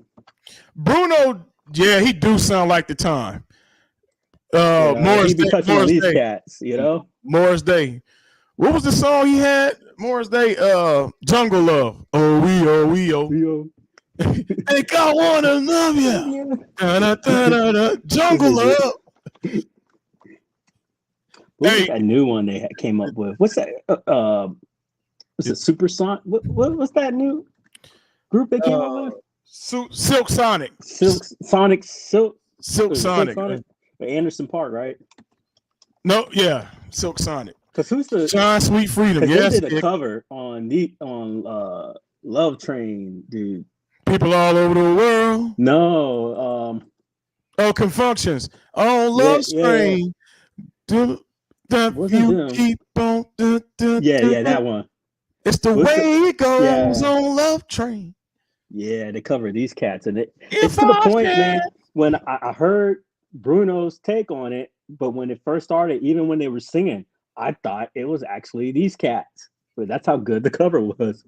Bruno, yeah, he do sound like the time. He be touching on these cats, you know. Morris Day. What was the song he had? Morris Day, Jungle Love. Oh we. Think I wanna love you. Jungle Love. What's that new one they came up with? What's that? Was it Super Sonic? What was that new group they came up with? Silk Sonic. Silk Sonic. Anderson .Paak, right? No, yeah, Silk Sonic. Because who's the John Sweet Freedom? Yes, they did a cover on Love Train, dude. People all over the world. No, Confunctions on Love Train. Yeah. You keep on. Yeah, that one. It's the way it goes on Love Train. Yeah, they cover these cats, and it's to the point, man. When I heard Bruno's take on it, but when it first started, even when they were singing, I thought it was actually these cats. But that's how good the cover was.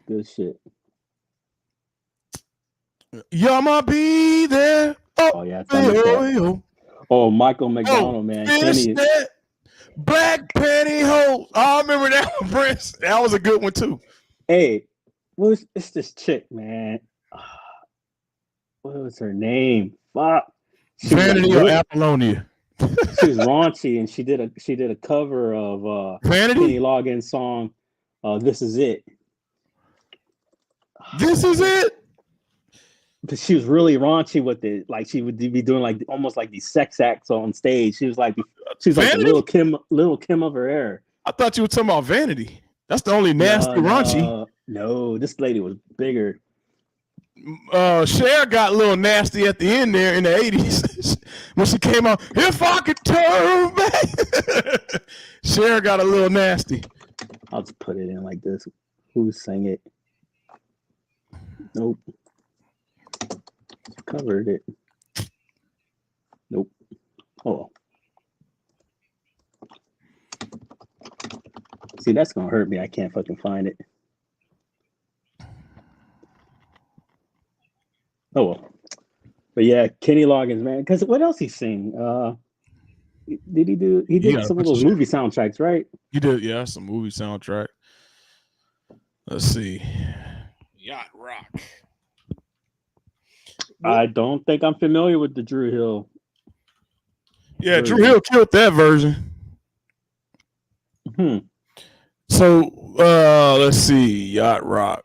Good shit. Y'all be there. Oh yeah, oh, Michael McDonald, man. Kenny. Black pantyhose. I remember that one, Prince. That was a good one too. Hey, it's this chick, man. What was her name? Fuck. Vanity or Apollonia? She was raunchy, and she did a cover of Vanity? Kenny Loggins' song. This is it. This is it. But she was really raunchy with it. Like she would be doing like almost like these sex acts on stage. She was like the little Kim of her era. I thought you were talking about Vanity. That's the only nasty raunchy. No, this lady was bigger. Cher got a little nasty at the end there in the 80s when she came out. If I could turn back, Cher got a little nasty. I'll just put it in like this. Who sang it? Nope. Covered it. Nope. Oh. See, that's gonna hurt me. I can't fucking find it. Oh well. But yeah, Kenny Loggins, man. Because what else he sing? Did he do? He did some of those movie soundtracks, right? He did, yeah, some movie soundtrack. Let's see. Yacht Rock. I don't think I'm familiar with the Drew Hill. Yeah, version. Drew Hill killed that version. So let's see, Yacht Rock.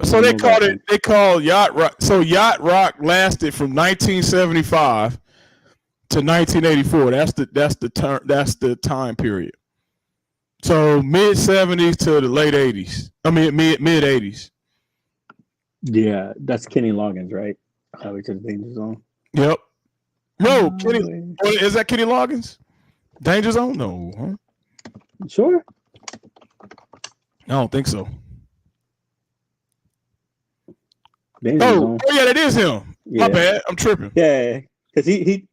So they called Yacht Rock. So Yacht Rock lasted from 1975 to 1984. That's the time period. So mid 70s to the late 80s. I mean mid 80s. Yeah, that's Kenny Loggins, right? Highway to the Danger Zone. Yep. No, Kenny. Is that Kenny Loggins? Danger Zone? No. Huh? Sure. I don't think so. Oh yeah, that is him. Yeah. My bad. I'm tripping. Yeah, because he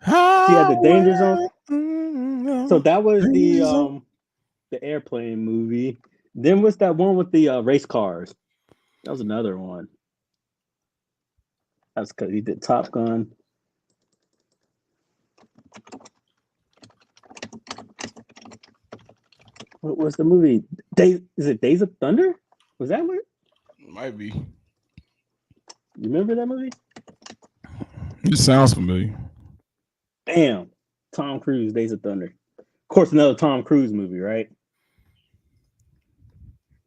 had the Danger Zone. So that was the airplane movie. Then what's that one with the race cars? That was another one. That's because he did Top Gun. What was the movie? Is it Days of Thunder? Was that what? Might be. You remember that movie? It sounds familiar. Damn. Tom Cruise, Days of Thunder. Of course, another Tom Cruise movie, right?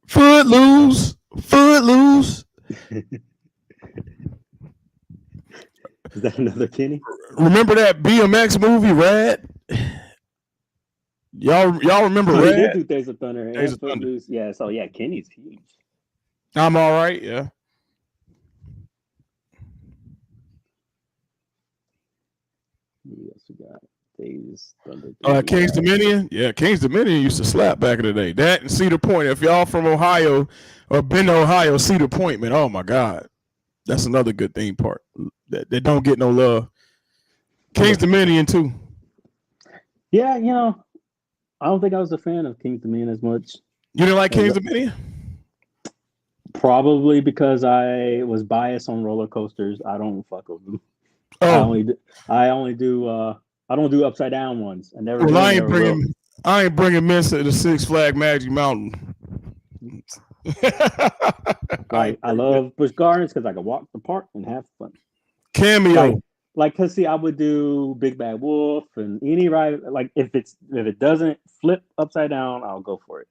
Footloose. Is that another Kenny? Remember that BMX movie, Rad? Y'all remember Rad? He did do Days of Thunder. Days of Thunder. Yeah, so yeah, Kenny's huge. I'm all right, yeah. you got? Days, Thunder. King's Dominion. Yeah, King's Dominion used to slap back in the day. That and Cedar Point. If y'all from Ohio or been to Ohio, Cedar Point, man. Oh my God, that's another good theme park that don't get no love. King's Dominion too. Yeah, I don't think I was a fan of King's Dominion as much. You didn't like King's Dominion? Probably because I was biased on roller coasters. I don't fuck with them. Oh, I only do. I don't do upside down ones. I never. Well, I ain't bringing Mensa to the Six Flag Magic Mountain. Like I love Busch Gardens because I can walk the park and have fun. Cameo. Like, cause see, I would do Big Bad Wolf and any ride. Like if it doesn't flip upside down, I'll go for it.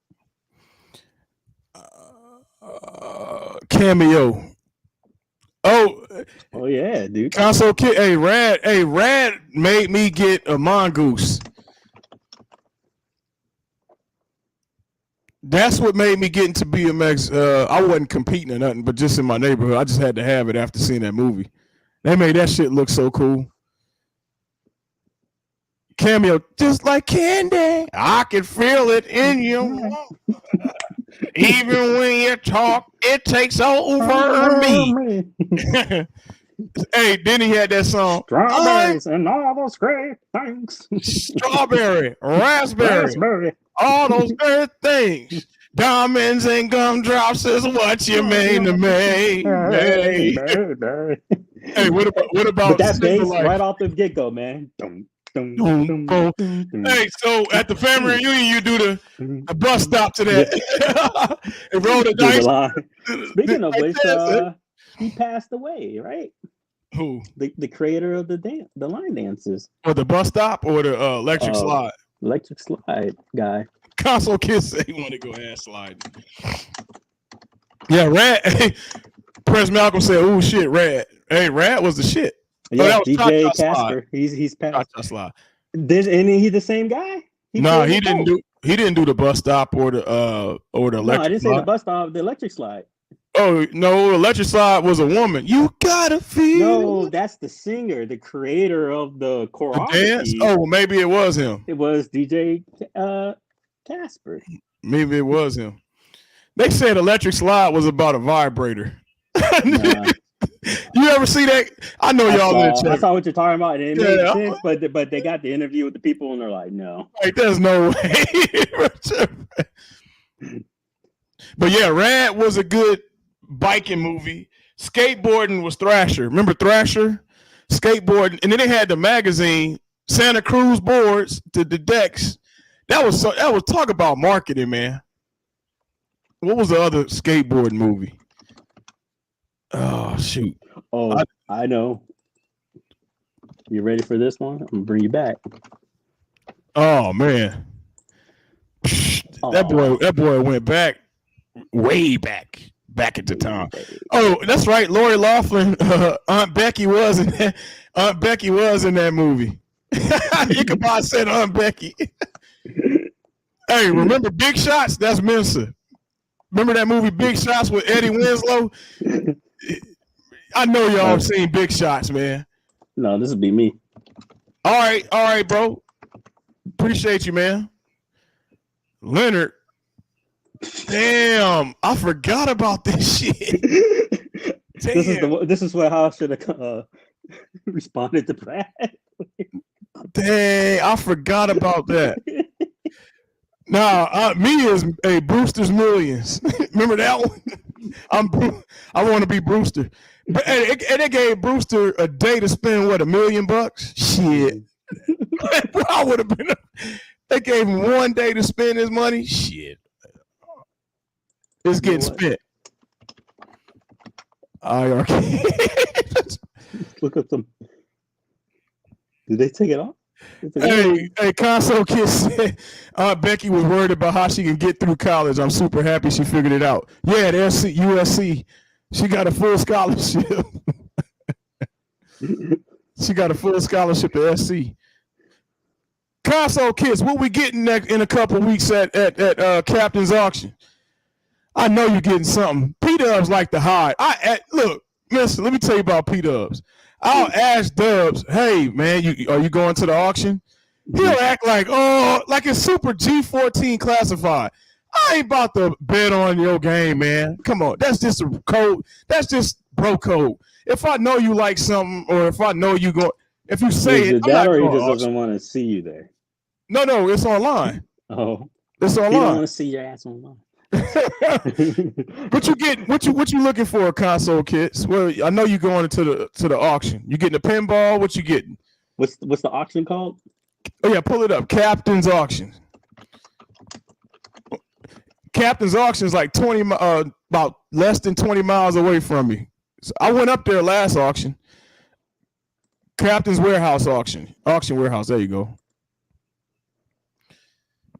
Cameo. Oh yeah, dude. Console kid. Hey, Rad made me get a mongoose. That's what made me get into BMX. I wasn't competing or nothing, but just in my neighborhood. I just had to have it after seeing that movie. They made that shit look so cool. Cameo, just like candy. I can feel it in you. Even when you talk, it takes over me. Hey, then he had that song. Strawberries and all those great things. Strawberry, raspberry, all those great things. Diamonds and gumdrops is what you mean to me. Hey, what about but that bass right off the get go, man? Hey, so at the family reunion, you do the bus stop to that and roll the dice. Speaking of which, he passed away, right? Who? The creator of the line dances. Or the bus stop or the electric slide? Electric slide guy. Console kid said he wanted to go ass slide. Yeah, Rad. Prince Malcolm said, "Oh shit, Rad." Hey, Rad was the shit. Yeah, DJ Casper. He's passed. And he the same guy? He didn't do the bus stop or the electric. No, I didn't slide. say the bus stop. The electric slide. Oh no, electric slide was a woman. You gotta feel. No, that's the singer, the creator of the choreography. Dance? Oh, well, maybe it was him. It was DJ Casper. Maybe it was him. They said electric slide was about a vibrator. Nah. You ever see that? I know y'all in the chat. I saw what you're talking about, and it made sense, but they got the interview with the people, and they're like, no. Like, there's no way. But yeah, Rad was a good biking movie. Skateboarding was Thrasher. Remember Thrasher? Skateboarding, and then they had the magazine Santa Cruz boards to the decks. That was talk about marketing, man. What was the other skateboarding movie? Oh shoot! Oh, I know. You ready for this one? I'm gonna bring you back. Oh man, that boy went way back into time. Oh, that's right. Lori Loughlin, Aunt Becky was in that movie. Ichabod said Aunt Becky. Hey, remember Big Shots? That's Mensa. Remember that movie Big Shots with Eddie Winslow? I know y'all seen Big Shots, man. No, this would be me. All right, bro. Appreciate you, man. Leonard. Damn, I forgot about this shit. This is how I should have responded to Brad. Dang, I forgot about that. Nah, me is a Brewster's Millions. Remember that one? I want to be Brewster. But and they gave Brewster a day to spend $1 million? Shit. I would have been. They gave him 1 day to spend his money. Shit. It's getting spent. Look at them. Did they take it off? Hey, Console Kid said Aunt Becky was worried about how she can get through college. I'm super happy she figured it out. Yeah, the USC. She got a full scholarship. She got a full scholarship to SC. Console Kids, what we getting in a couple weeks at Captain's Auction? I know you're getting something. P-Dubs like to hide. Look, listen, let me tell you about P-Dubs. I'll ask Dubs, hey man, are you going to the auction? He'll act like, oh, like it's super G14 classified. I ain't about to bet on your game, man. Come on, that's just a code. That's just bro code. If I know you like something, or if I know you go, if you say Is it, it I'm that, not or he going to just auction. doesn't want to see you there? No, it's online. Oh, It's he don't online. want to see your ass online. What you get? What you looking for, console kids? Well, I know you going to the auction. You getting a pinball? What you getting? What's the auction called? Oh yeah, pull it up. Captain's Auction. Captain's Auction is like 20, about less than 20 miles away from me. So I went up there last auction. Captain's Warehouse Auction. Auction Warehouse. There you go.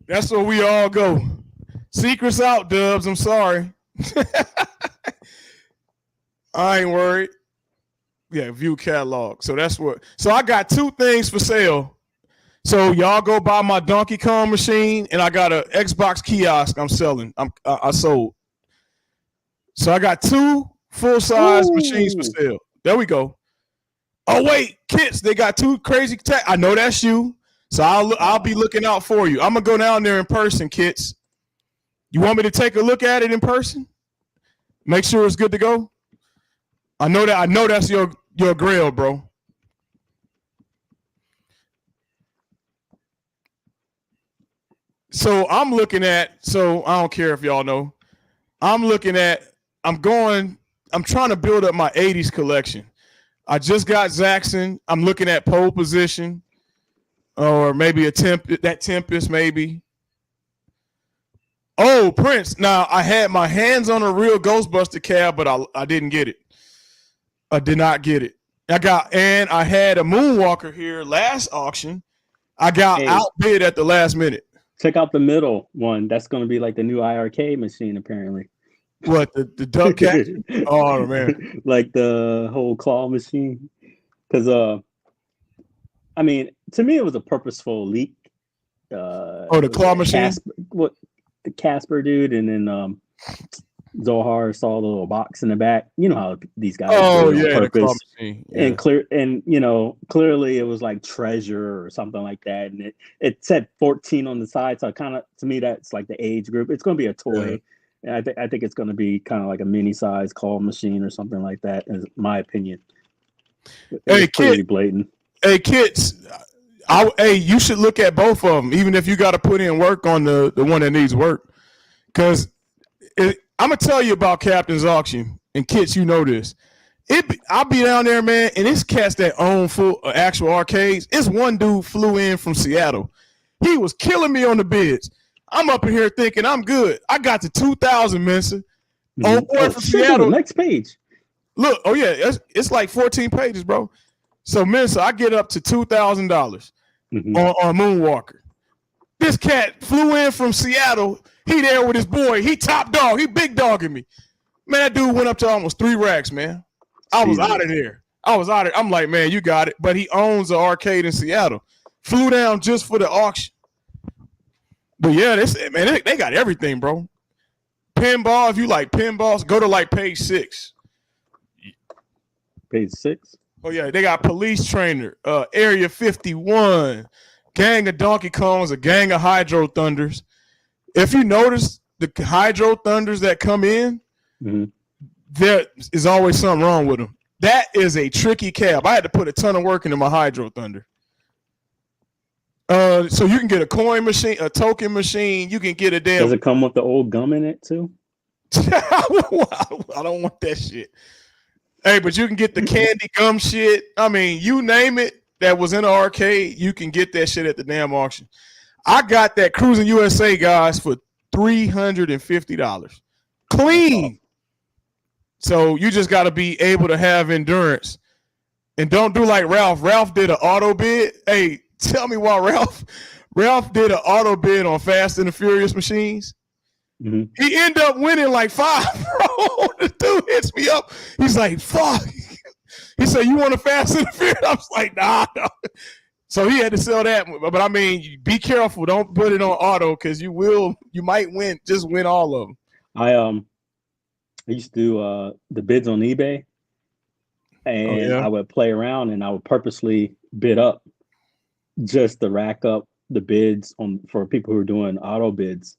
That's where we all go. Secrets out, Dubs. I'm sorry. I ain't worried. Yeah, view catalog. So that's what. So I got 2 things for sale. So y'all go buy my Donkey Kong machine, and I got an Xbox kiosk I'm selling. I sold. So I got 2 full-size machines for sale. There we go. Oh wait, Kits, they got 2 crazy tech. I know that's you. So I'll be looking out for you. I'm gonna go down there in person, Kits. You want me to take a look at it in person? Make sure it's good to go. I know that's your grill, bro. So I'm looking at, so I don't care if y'all know. I'm trying to build up my 80s collection. I just got Zaxxon. I'm looking at pole position, or maybe that Tempest maybe. Oh, Prince. Now, I had my hands on a real Ghostbuster cab, but I didn't get it. I did not get it. I had a Moonwalker here last auction. I got outbid at the last minute. Check out the middle one. That's going to be like the new IRK machine, apparently. What, the duck cat? Oh, man. Like the whole claw machine. Because, I mean, to me, it was a purposeful leak. The claw machine? The Casper dude, and then Zohar saw the little box in the back. You know how these guys do it on purpose. Yeah. And clearly it was like treasure or something like that. And it said 14 on the side. So to me, that's like the age group. It's going to be a toy. Yeah. And I think it's going to be kind of like a mini size claw machine or something like that, is my opinion. It's pretty blatant. Hey, kids, you should look at both of them, even if you got to put in work on the one that needs work. Because I'm going to tell you about Captain's Auction. And kids, you know this. I'll be down there, man, and it's cats that own full actual arcades. It's one dude flew in from Seattle. He was killing me on the bids. I'm up in here thinking I'm good. I got to 2,000, Mensa. Old boy from Seattle. Next page. Look, it's like 14 pages, bro. So, Mensa, I get up to $2,000 on Moonwalker. This cat flew in from Seattle. He there with his boy. He top dog. He big dogging me. Man, that dude went up to almost 3 racks, man. I was out of there. I'm like, man, you got it. But he owns an arcade in Seattle. Flew down just for the auction. But yeah, they got everything, bro. Pinball, if you like pinballs, go to like page 6. Page 6? Oh yeah, they got Police Trainer, Area 51, gang of Donkey Kongs, a gang of Hydro Thunders. If you notice the Hydro Thunders that come in, there is always something wrong with them. That is a tricky cab. I had to put a ton of work into my Hydro Thunder. So you can get a coin machine, a token machine. You can get a damn. Does it come with the old gum in it too? I don't want that shit. Hey, but you can get the candy gum shit. I mean, you name it that was in the arcade, you can get that shit at the damn auction. I got that Cruising USA, guys, for $350. Clean. So you just got to be able to have endurance. And don't do like Ralph. Ralph did an auto bid. Hey, tell me why Ralph did an auto bid on Fast and the Furious machines. He ended up winning like 5, bro. The dude hits me up. He's like, fuck. He said, you want a Fast and the Furious? I was like, nah. So he had to sell that. But I mean, be careful. Don't put it on auto because you might win all of them. I used to do the bids on eBay. and I would play around, and I would purposely bid up just to rack up the bids for people who are doing auto bids.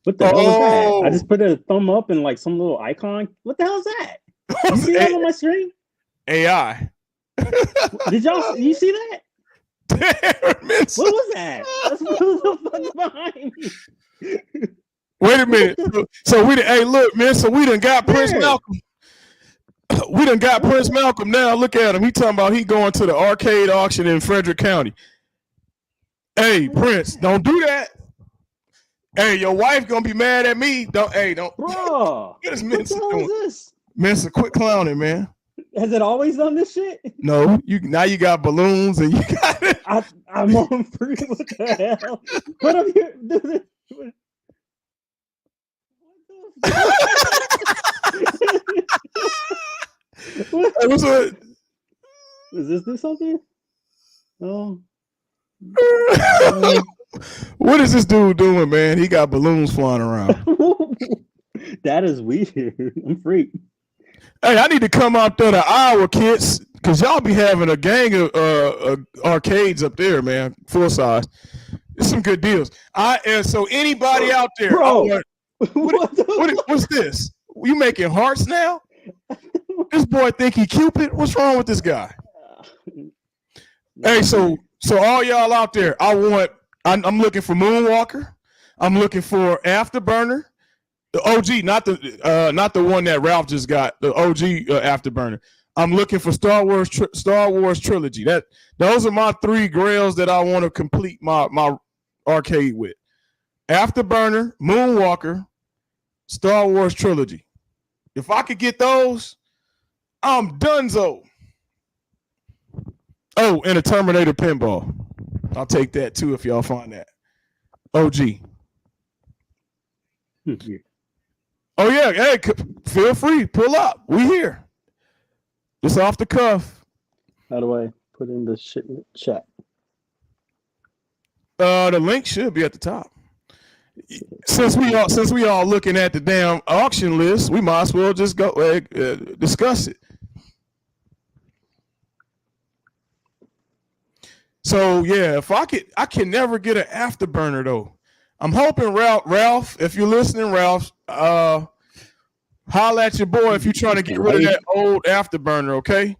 What the hell is that? I just put a thumb up and like some little icon. What the hell is that? You see that on my screen? AI. You see that? Damn, what was that? That's what the fuck behind me. Wait a minute. So look, man. So we done got Prince Malcolm. We done got Prince Malcolm now. Look at him. He talking about he going to the arcade auction in Frederick County. Hey, Prince, don't do that. Hey, your wife gonna be mad at me. Don't. Bro, what is Mensa doing? This? Mensa, quit clowning, man. Has it always done this shit? No, now you got balloons and you got it. I'm on free. What the hell? Put up here. What? Is this something? Oh. What is this dude doing, man? He got balloons flying around. That is weird. I'm freaked. Hey, I need to come out there to Iowa, kids, because y'all be having a gang of arcades up there, man, full size. It's some good deals. So anybody out there, bro, what's this? You making hearts now? This boy think he Cupid? What's wrong with this guy? Hey, so all y'all out there, I'm looking for Moonwalker. I'm looking for Afterburner. The OG, not the one that Ralph just got. The OG Afterburner. I'm looking for Star Wars trilogy. Those are my 3 grails that I want to complete my arcade with. Afterburner, Moonwalker, Star Wars trilogy. If I could get those, I'm donezo. Oh, and a Terminator pinball. I'll take that too if y'all find that. OG. Oh yeah, hey, feel free, pull up. We here. It's off the cuff. How do I put in the shit chat? The link should be at the top. Since we all looking at the damn auction list, we might as well just go discuss it. So yeah, I can never get an Afterburner though. I'm hoping Ralph, if you're listening, Ralph, holla at your boy if you're trying to get rid of that old Afterburner, okay?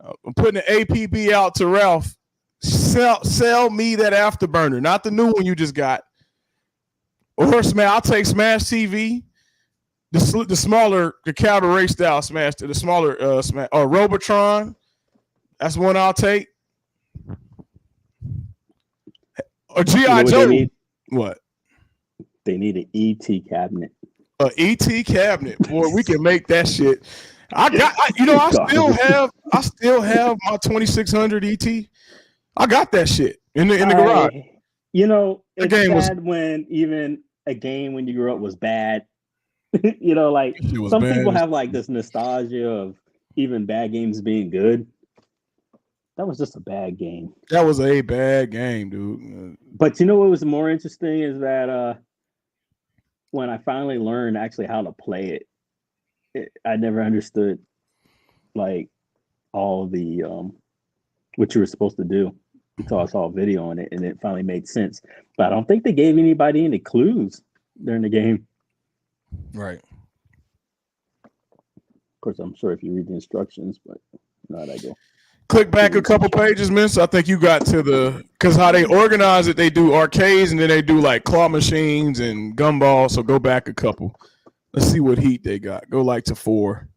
I'm putting an APB out to Ralph. Sell me that Afterburner, not the new one you just got. Or I'll take Smash TV, the smaller, the cabaret style Smash, the smaller Smash, or Robotron. That's one I'll take. Or G.I. Joe. What? They need an ET cabinet. An ET cabinet, boy. We can make that shit. I still have my 2600 ET. I got that shit in the garage. You know, it's sad when even a game when you grew up was bad. You know, like some people have like this nostalgia of even bad games being good. That was just a bad game. That was a bad game, dude. But you know what was more interesting is that when I finally learned actually how to play it, I never understood like all the what you were supposed to do until I saw a video on it, and it finally made sense. But I don't think they gave anybody any clues during the game. Right. Of course, I'm sure if you read the instructions, but not I go. Click back a couple pages, man. So I think you got to because how they organize it, they do arcades and then they do like claw machines and gumballs. So go back a couple. Let's see what heat they got. Go like to 4.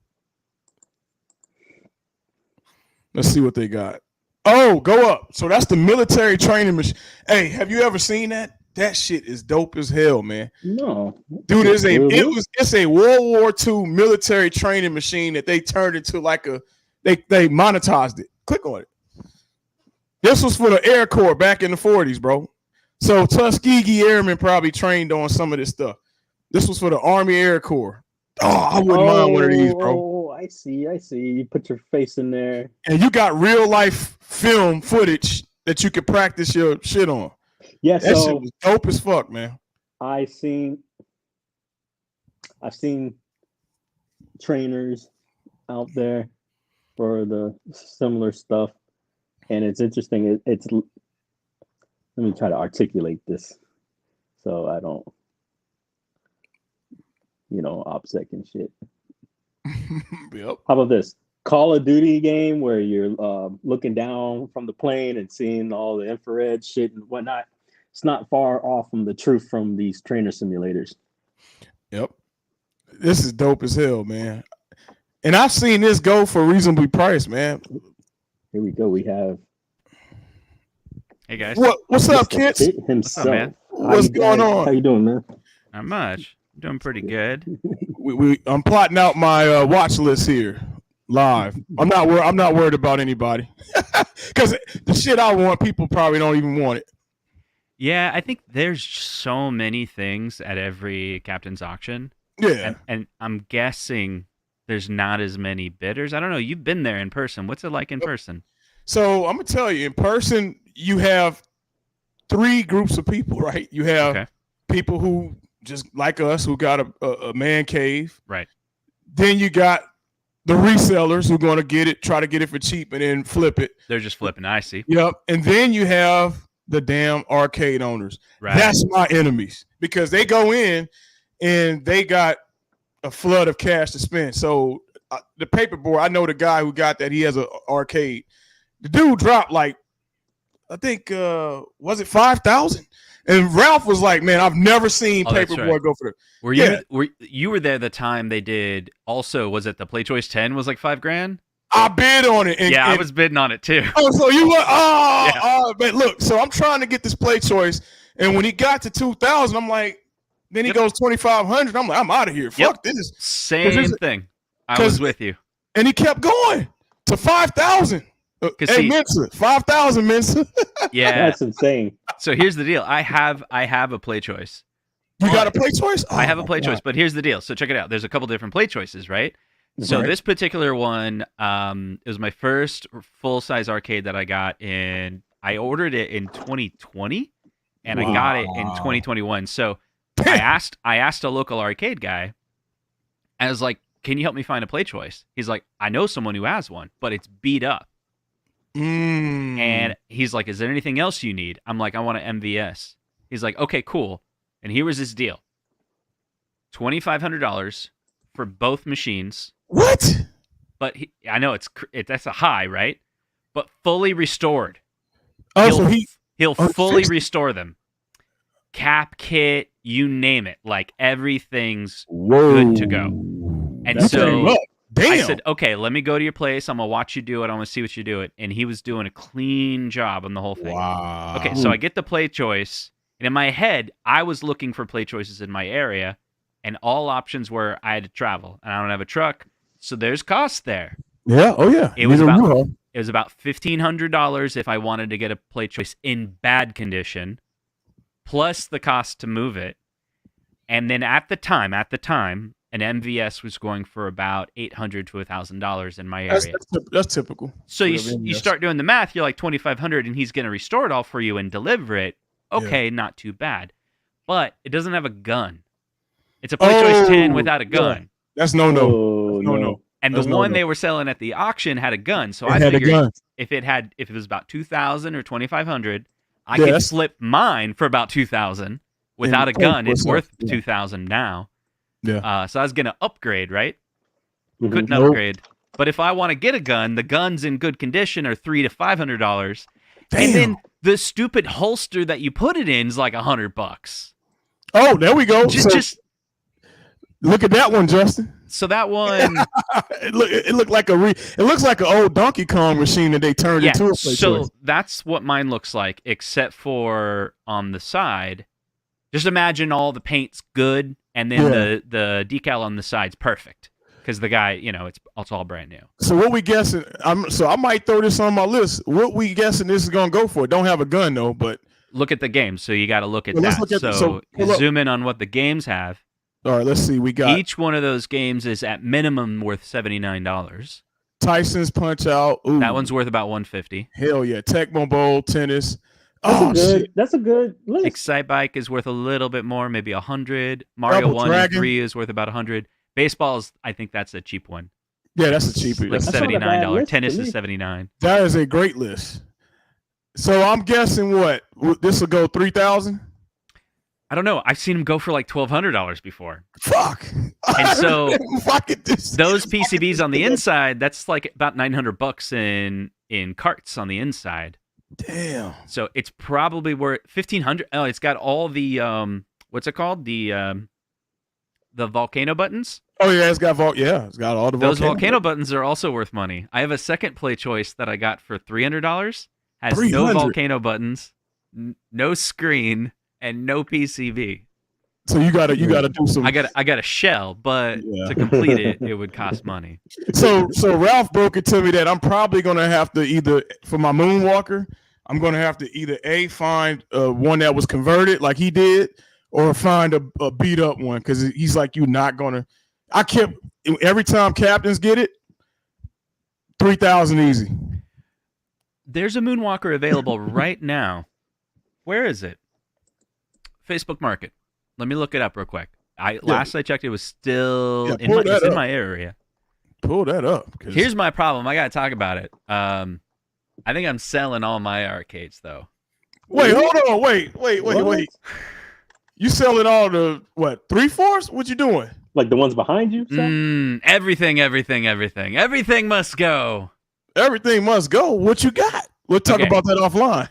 Let's see what they got. Oh, go up. So that's the military training machine. Hey, have you ever seen that? That shit is dope as hell, man. No, dude, it's a World War II military training machine that they turned into like they monetized it. Click on it. This was for the Air Corps back in the 40s, bro. So Tuskegee Airmen probably trained on some of this stuff. This was for the Army Air Corps. Oh, I wouldn't mind one of these, bro. Oh, I see. You put your face in there. And you got real life film footage that you could practice your shit on. Yeah, that shit was dope as fuck, man. I've seen trainers out there for the similar stuff, and it's interesting. It's let me try to articulate this so I don't, OPSEC and shit. Yep. How about this Call of Duty game where you're looking down from the plane and seeing all the infrared shit and whatnot? It's not far off from the truth from these trainer simulators. Yep. This is dope as hell, man. And I've seen this go for a reasonably priced, man. Here we go. We have. Hey guys. What's up, kids? What's up, man? What's going on? How you doing, man? Not much. I'm doing pretty good. I'm plotting out my watch list here live. I'm not worried about anybody because the shit I want, people probably don't even want it. Yeah, I think there's so many things at every captain's auction. Yeah, and I'm guessing there's not as many bidders. I don't know. You've been there in person. What's it like in person? So I'm gonna tell you, in person, you have 3 groups of people, right? You have people who just like us who got a man cave, right? Then you got the resellers who are going to try to get it for cheap and then flip it. They're just flipping. I see. Yep. And then you have the damn arcade owners. Right. That's my enemies because they go in and they got a flood of cash to spend. So the paperboard, I know the guy who got that. He has an arcade. The dude dropped like, I think, was it 5,000? And Ralph was like, "Man, I've never seen paperboard go for it." Were you were there the time they did? Also, was it the Play Choice 10 was like $5,000? I bid on it. And I was bidding on it too. Oh, so you were? But look, so I'm trying to get this Play Choice, and when he got to 2,000, I'm like, then he goes 2,500. I'm like, I'm out of here. Fuck this. Same thing. I was with you, and he kept going to 5,000. Hey, Mensa, 5,000, Mensa. Yeah, that's insane. So here's the deal. I have a Play Choice. You got a Play Choice? I have a Play Choice, but here's the deal. So check it out. There's a couple different Play Choices, right? So this particular one, it was my first full-size arcade that I got in. I ordered it in 2020, and I got it in 2021. So I asked a local arcade guy. I was like, "Can you help me find a Play Choice?" He's like, "I know someone who has one, but it's beat up." And he's like, "Is there anything else you need?" I'm like, "I want an MVS." He's like, "Okay, cool." And here was his deal: $2,500 for both machines. What? But I know that's a high, right? But fully restored. Oh, he'll fully restore them. Cap kit, you name it. Like everything's good to go. And that's so damn. I said, "Okay, let me go to your place. I'm gonna watch you do it. I want to see what you do it." And he was doing a clean job on the whole thing. Wow. Okay, so I get the Play Choice, and in my head, I was looking for Play Choices in my area, and all options were I had to travel, and I don't have a truck, so there's cost there. Yeah. Oh yeah. It was about $1,500 if I wanted to get a Play Choice in bad condition, plus the cost to move it. And then at the time, an MVS was going for about $800 to $1,000 in my area. That's typical. So you start doing the math. You're like $2,500, and he's going to restore it all for you and deliver it. Okay, not too bad, but it doesn't have a gun. It's a Play Choice 10 without a gun. Yeah. That's no. And the one they were selling at the auction had a gun. So I figured if it was about $2,000 or $2,500, I could flip mine for about $2,000 without a gun. It's worth $2,000 now. Yeah. So I was gonna upgrade, right? Couldn't upgrade. But if I want to get a gun, the guns in good condition are $300 to $500, and then the stupid holster that you put it in is like $100. Oh, there we go. Just look at that one, Justin. So that one, it looks like an old Donkey Kong machine that they turned into a Play Choice. That's what mine looks like, except for on the side. Just imagine all the paint's good, and then the decal on the side's perfect because the guy, it's all brand new. So what we guessing? I might throw this on my list. What we guessing this is gonna go for? Don't have a gun though, but look at the game. So you got to look at that. Zoom in on what the games have. All right, let's see. We got each one of those games is at minimum worth $79. Tyson's Punch Out. Ooh. That one's worth about $150. Hell yeah, Tecmo Bowl, tennis. That's a good list. Excite Bike is worth a little bit more, maybe $100. Mario 1 and 3 is worth about $100. Baseball is, I think that's a cheap one. Yeah, that's a cheapie. Like That's not a bad $79. list Tennis to is me. $79. That is a great list. So I'm guessing what this will go 3,000. I don't know. I've seen them go for like $1,200 before. Fuck. And so this. those PCBs on the inside, that's like about $900 in carts on the inside. Damn. So it's probably worth $1,500. Oh, it's got all the what's it called? The volcano buttons. Oh yeah, it's got it's got all the Those volcano buttons are also worth money. I have a second play choice that I got for $300. Has no $300. volcano buttons, no screen, and no PCB. So you gotta do some. I got a shell, but Yeah. to complete it, it would cost money. So Ralph broke it to me that I'm probably gonna have to either for my Moonwalker, I'm gonna have to either find one that was converted like he did, or find a beat up one because he's like you're not gonna. I kept every time captains get it, 3,000 easy. There's a Moonwalker available right now. Where is it? Facebook Market. Let me look it up real quick. Last I checked, it was still it's in my area. Pull that up. Here's my problem. I gotta talk about it. I think I'm selling all my arcades though. Wait, hold on. Wait. You selling all the what? 3/4? What you doing? Like the ones behind you? Everything. Everything must go. Everything must go. What you got? We'll talk about that offline.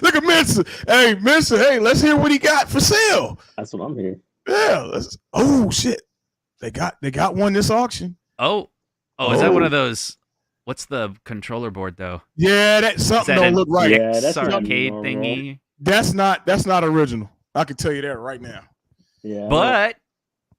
Look at Mensa. Hey, Mensa. Hey, let's hear what he got for sale. That's what I'm hearing. Yeah. Oh shit. They got one this auction. Oh, is that one of those? What's the controller board though? Yeah, that something don't look right. Yeah, that's arcade thingy. That's not original. I can tell you that right now. Yeah. But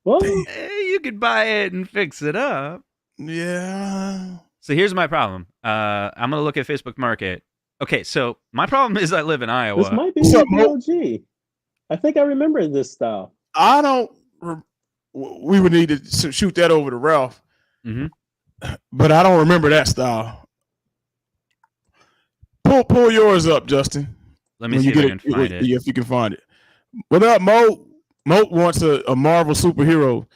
Well, you could buy it and fix it up. Yeah. So here's my problem. I'm gonna look at Facebook Market. Okay, so my problem is I live in Iowa. this might be the OG. I think I remember this style. I don't. We would need to shoot that over to Ralph. Mm-hmm. But I don't remember that style. Pull yours up, Justin. Let me see if I can find it. If you can find it. What up, Mo? Mo wants a Marvel superhero.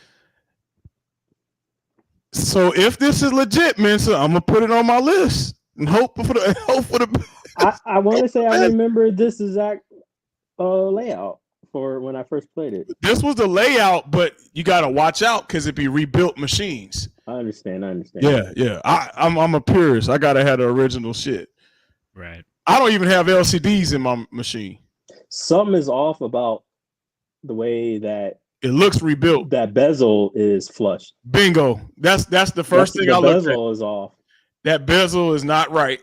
So if this is legit, Mensa, I'm gonna put it on my list and hope for the. I want to say I remember this exact layout for when I first played it. This was the layout, but you gotta watch out because it be rebuilt machines. I understand. Yeah. I'm a purist. I gotta have the original shit. Right. I don't even have LCDs in my machine. Something is off about the way that it looks rebuilt. That bezel is flush. Bingo. That's the first thing I looked at. The bezel is off. That bezel is not right,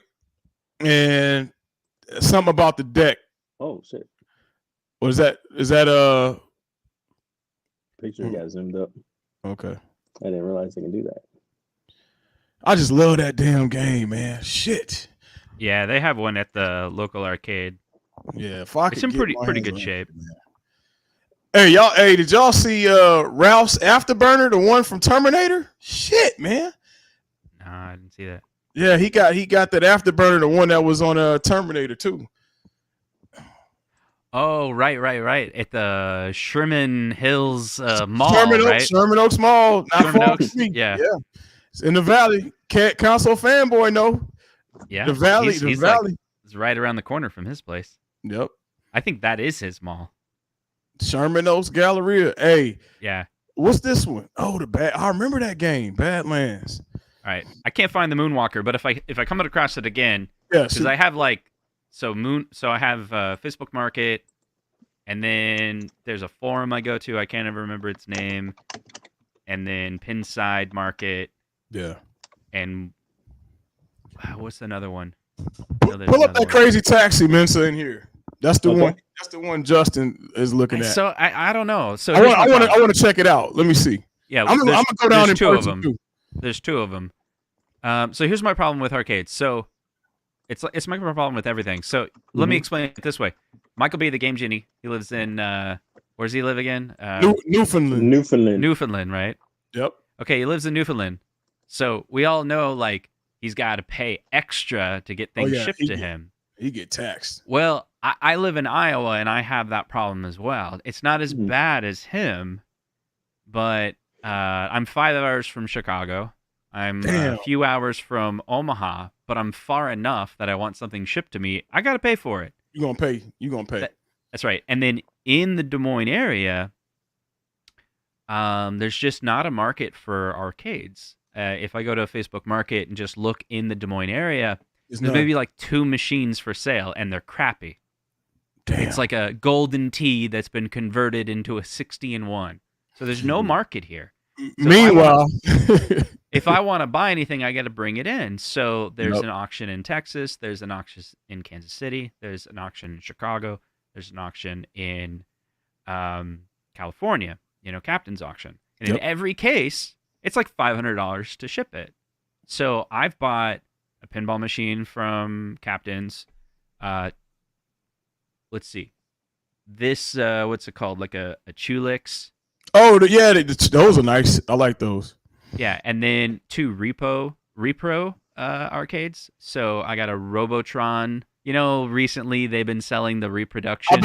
and something about the deck. Oh shit! What is that? Is that picture got zoomed up? Okay. I didn't realize they can do that. I just love that damn game, man. Shit. Yeah, they have one at the local arcade. Yeah, it's in pretty good shape. Hey, y'all. Hey, did y'all see Ralph's Afterburner, the one from Terminator? Shit, man. No, I didn't see that. Yeah, he got that Afterburner, the one that was on Terminator 2. Oh, right. At the Sherman Hills Mall, right? Sherman Oaks Mall. Sherman Oaks, yeah. It's in the Valley. Console fanboy, no. Yeah. The Valley, he's Valley. Like, it's right around the corner from his place. Yep. I think that is his mall. Sherman Oaks Galleria. Hey. Yeah. What's this one? Oh, I remember that game, Badlands. All right. I can't find the Moonwalker, but if I come across it again, because I have I have Facebook Market, and then there's a forum I go to. I can't ever remember its name, and then Pinside Market. Yeah. And what's another one? Pull up that Crazy Taxi, Mensa, in here. That's the one. That's the one Justin is looking at. So I don't know. So I want to check it out. Let me see. Yeah, I'm gonna go down in two of person them. too. There's two of them. So here's my problem with arcades. So it's my problem with everything. So let me explain it this way. Michael B, the Game Genie, he lives in where does he live again? Newfoundland, right? Yep. Okay, he lives in Newfoundland. So we all know like he's got to pay extra to get things shipped to him. He get taxed. Well, I live in Iowa and I have that problem as well. It's not as bad as him, but I'm 5 hours from Chicago. I'm Damn. a few hours from Omaha, but I'm far enough that I want something shipped to me. I got to pay for it. You gonna pay? You gonna pay? That's right. And then in the Des Moines area, there's just not a market for arcades. If I go to a Facebook Market and just look in the Des Moines area, there's maybe like 2 machines for sale, and they're crappy. Damn. It's like a golden tee that's been converted into a 60-in-1. So there's no market here. So Meanwhile, if I want to buy anything, I got to bring it in. So there's an auction in Texas. There's an auction in Kansas City. There's an auction in Chicago. There's an auction in California, Captain's auction. And in every case, it's like $500 to ship it. So I've bought a pinball machine from Captain's. Let's see. This, what's it called? Like a Chulix. Oh, yeah, those are nice. I like those. Yeah, and then 2 Repro arcades. So I got a Robotron. Recently they've been selling the reproduction. I've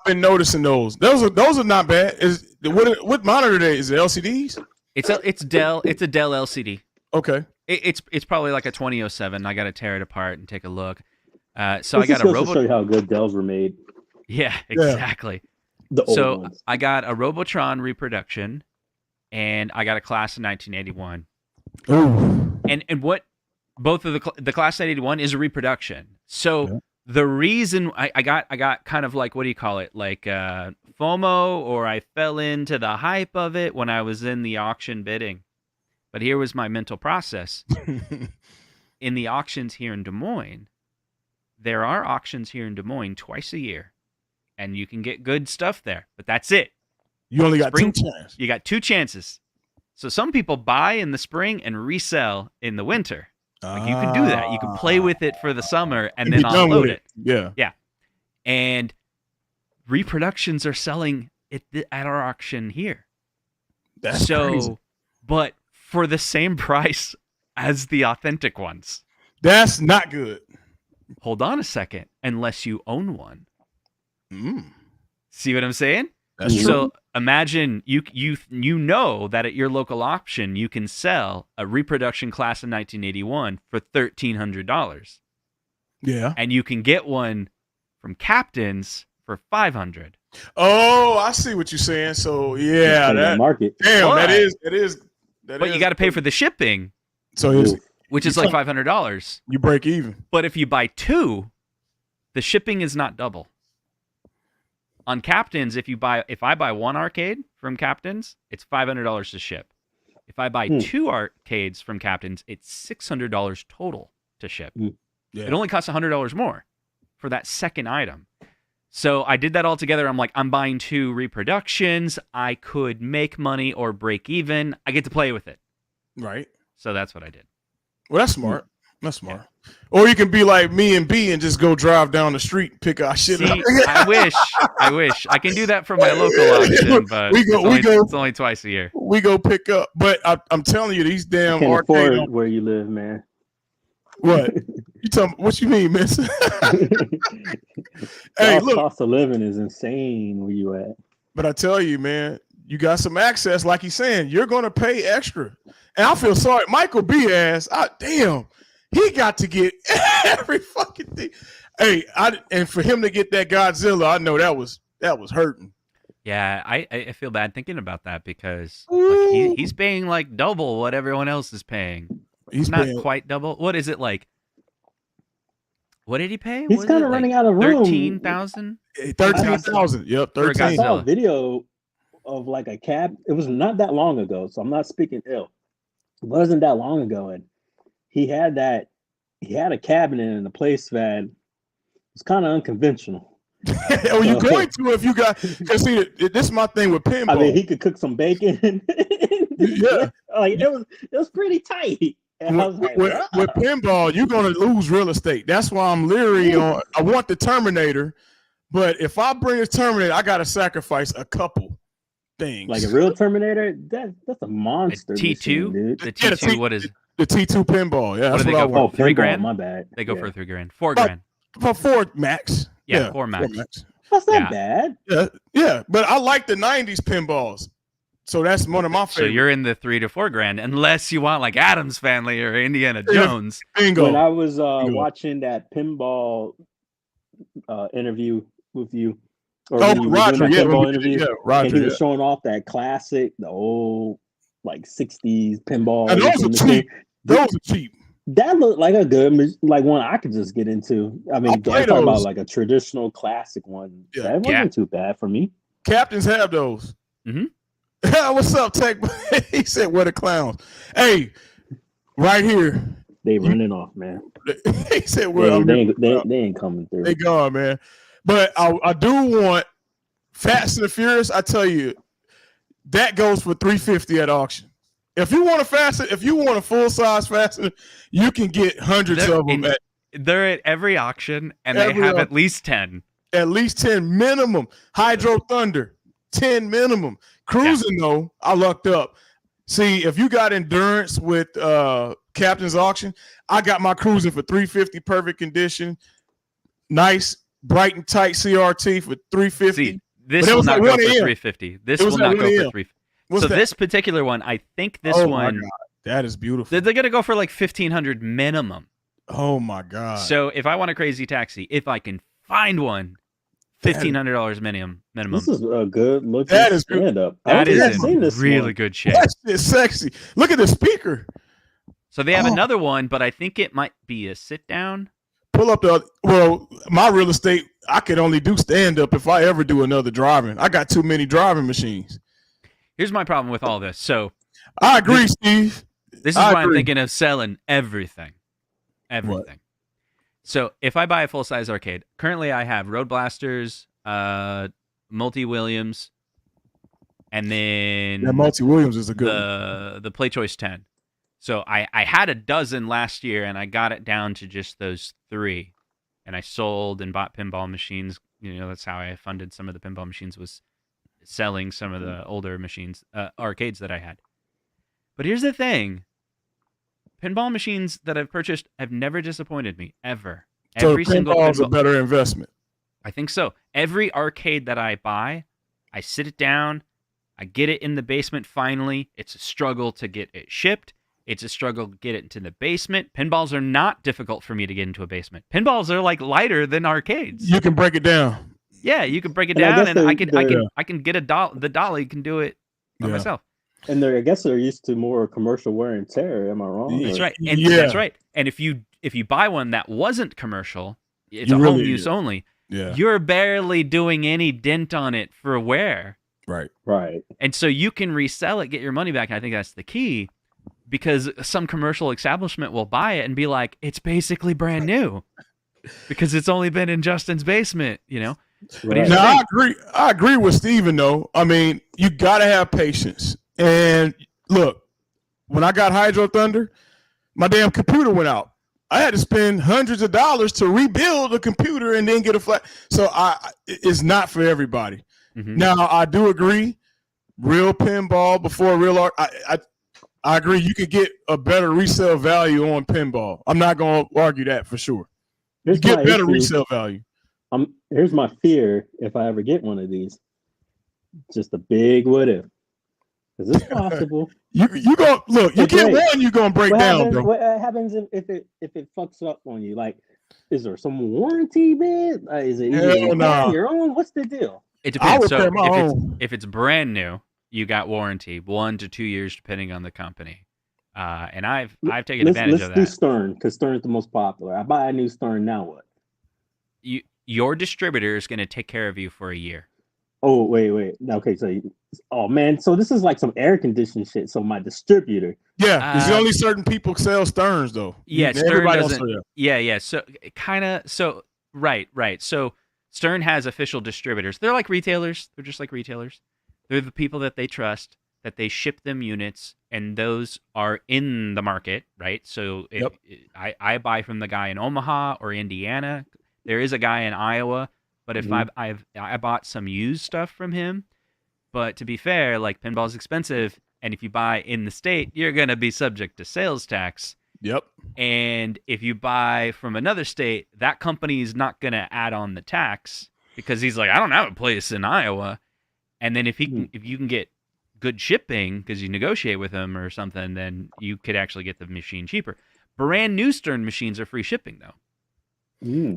been noticing those. Those are not bad. What monitor they is it? LCDs? It's Dell. It's a Dell LCD. Okay. It's probably like a 2007. I got to tear it apart and take a look. So This I got just a goes to show you how good Dells were made. Yeah, exactly. The old So ones. I got a Robotron reproduction, and I got a class of 1981. Ooh. And what both of the class of 1981 is a reproduction. So the reason I got kind of like, what do you call it? Like FOMO, or I fell into the hype of it when I was in the auction bidding. But here was my mental process. In the auctions here in Des Moines, there are auctions here in Des Moines twice a year. And you can get good stuff there, but that's it. You only got 2 chances. You got 2 chances. So some people buy in the spring and resell in the winter. Like you can do that. You can play with it for the summer and then offload it. Yeah. Yeah. And reproductions are selling at our auction here. That's crazy. But for the same price as the authentic ones. That's not good. Hold on a second. Unless you own one. Mm. See what I'm saying? That's true. So imagine you know that at your local auction you can sell a reproduction class of 1981 for $1,300. Yeah. And you can get one from Captain's for $500. Oh, I see what you're saying. So yeah, that market. Damn, But- that is. But you got to pay for the shipping, So which is like $500. you break even. But if you buy 2, the shipping is not double. On Captain's, if I buy 1 arcade from Captain's, it's $500 to ship. If I buy 2 arcades from Captain's, it's $600 total to ship. Yeah. It only costs $100 more for that second item. So I did that all together. I'm like, I'm buying 2 reproductions. I could make money or break even. I get to play with it. Right. So that's what I did. Well, that's smart. That's smart. Or you can be like me and B and just go drive down the street and pick our shit See, up. I wish. I can do that for my local auction, but it's only twice a year. We go pick up. But I'm telling you, these damn Can't afford arcade. where you live, man. What? What you mean, miss? Hey, look. Cost of living is insane where you at. But I tell you, man, you got some access. Like he's saying, you're going to pay extra. And I feel sorry. Michael B. ass, damn, he got to get every fucking thing. Hey, and for him to get that Godzilla, I know that was hurting. Yeah, I feel bad thinking about that because like, he's paying like double what everyone else is paying. He's not quite double. What is it like? What did he pay? He's kind of running out of room. 13,000. 13,000. Yep, 13. I saw a video of like a cab. It was not that long ago, so I'm not speaking ill. It wasn't that long ago, and he had a cabinet in a place that was kind of unconventional. Oh, you going to if you got? Cause see, this is my thing with pinball. I mean, he could cook some bacon. Yeah, like it was pretty tight. And I was like, with pinball, you're gonna lose real estate. That's why I'm leery on. I want the Terminator, but if I bring a Terminator, I gotta sacrifice a couple things. Like a real Terminator, that's a monster. T2, machine, dude. the T2. What is the T2 pinball? Yeah, what that's do they what I go want. for? $3 grand? My bad. They go for $3 grand, $4 grand. For 4 max. Yeah, 4 max. That's not bad. Yeah, but I like the '90s pinballs. So that's one of my So favorites. you're in the $3 to $4 grand, unless you want like Adam's Family or Indiana Jones. Bingo. When I was watching that pinball interview with you, or when you were doing that pinball interview, Roger, and he was showing off that classic, the old like 60s pinball. And those are cheap. Those are cheap. That looked like a good, like one I could just get into. I mean, I'm talking about like a traditional classic one. Yeah. That wasn't too bad for me. Captains have those. Mm-hmm. What's up, Tech? He said, "What a clowns." Hey, right here. They running off, man. He said, "Well, they ain't coming through. They gone, man." But I do want Fast and the Furious. I tell you, that goes for $350 at auction. If you want a full size Fast, you can get hundreds of them. They're at every auction, and they have at least 10. At least 10 minimum. Hydro Thunder, 10 minimum. Cruising though, I lucked up. See, if you got endurance with Captain's Auction, I got my cruising for $350, perfect condition, nice, bright and tight CRT for $350. See, this will not go for $350. This will not go for $350. So this particular one, I think this one, my God. That is beautiful. They're gonna go for like $1,500 minimum. Oh my God! So if I want a crazy taxi, if I can find one, $1,500 minimum. This is a good looking stand up. That is really good shape. That's sexy. Look at the speaker. So they have another one, but I think it might be a sit down. Pull up my real estate. I could only do stand up if I ever do another driving. I got too many driving machines. Here's my problem with all this. So I agree, Steve. This is why I'm thinking of selling everything. Everything. What? So if I buy a full-size arcade, currently I have Road Blasters, Multi-Williams, and then... Yeah, Multi-Williams is a good one. The Play Choice 10. So I had a dozen last year, and I got it down to just those 3. And I sold and bought pinball machines. You know, that's how I funded some of the pinball machines, was selling some of the older machines, arcades that I had. But here's the thing. Pinball machines that I've purchased have never disappointed me, ever. So pinball is a better investment. I think so. Every arcade that I buy, I sit it down, I get it in the basement finally. It's a struggle to get it shipped. It's a struggle to get it into the basement. Pinballs are not difficult for me to get into a basement. Pinballs are like lighter than arcades. You can break it down. Yeah, you can break it down, and I can get the dolly can do it by myself. And I guess they're used to more commercial wear and tear. Am I wrong? That's right. And that's right. And if you buy one that wasn't commercial, it's home use only. Yeah. You're barely doing any dent on it for wear. Right. Right. And so you can resell it, get your money back. And I think that's the key, because some commercial establishment will buy it and be like, it's basically brand new because it's only been in Justin's basement, you know? Right. Now, I agree with Steven, though. I mean, you got to have patience. And look, when I got Hydro Thunder, my damn computer went out. I had to spend hundreds of dollars to rebuild a computer and then get a flat. So it's not for everybody. Mm-hmm. Now, I do agree, real pinball before real art. I agree, you could get a better resale value on pinball. I'm not going to argue that for sure. You get better resale value. Here's my fear if I ever get one of these. Just a big what if. Is this possible? You go look. You get one, you're gonna break down, bro. What happens if it fucks up on you? Like, is there some warranty, man? Is it your own? What's the deal? It depends. So if it's brand new, you got warranty 1 to 2 years, depending on the company. And I've taken advantage of that. Let's do Stern, because Stern's the most popular. I buy a new Stern, now what? Your distributor is going to take care of you for a year. Oh, wait. Okay, so this is like some air conditioning shit. So my distributor. Yeah, there's only certain people sell Sterns, though. Yeah, Stern doesn't. Yeah. So right. So Stern has official distributors. They're like retailers. They're just like retailers. They're the people that they trust, that they ship them units, and those are in the market, right? So I buy from the guy in Omaha or Indiana. There is a guy in Iowa. But if I bought some used stuff from him, but to be fair, like, pinball's expensive, and if you buy in the state, you're gonna be subject to sales tax. Yep. And if you buy from another state, that company is not gonna add on the tax because he's like, I don't have a place in Iowa. And then if you can get good shipping because you negotiate with them or something, then you could actually get the machine cheaper. Brand new Stern machines are free shipping though.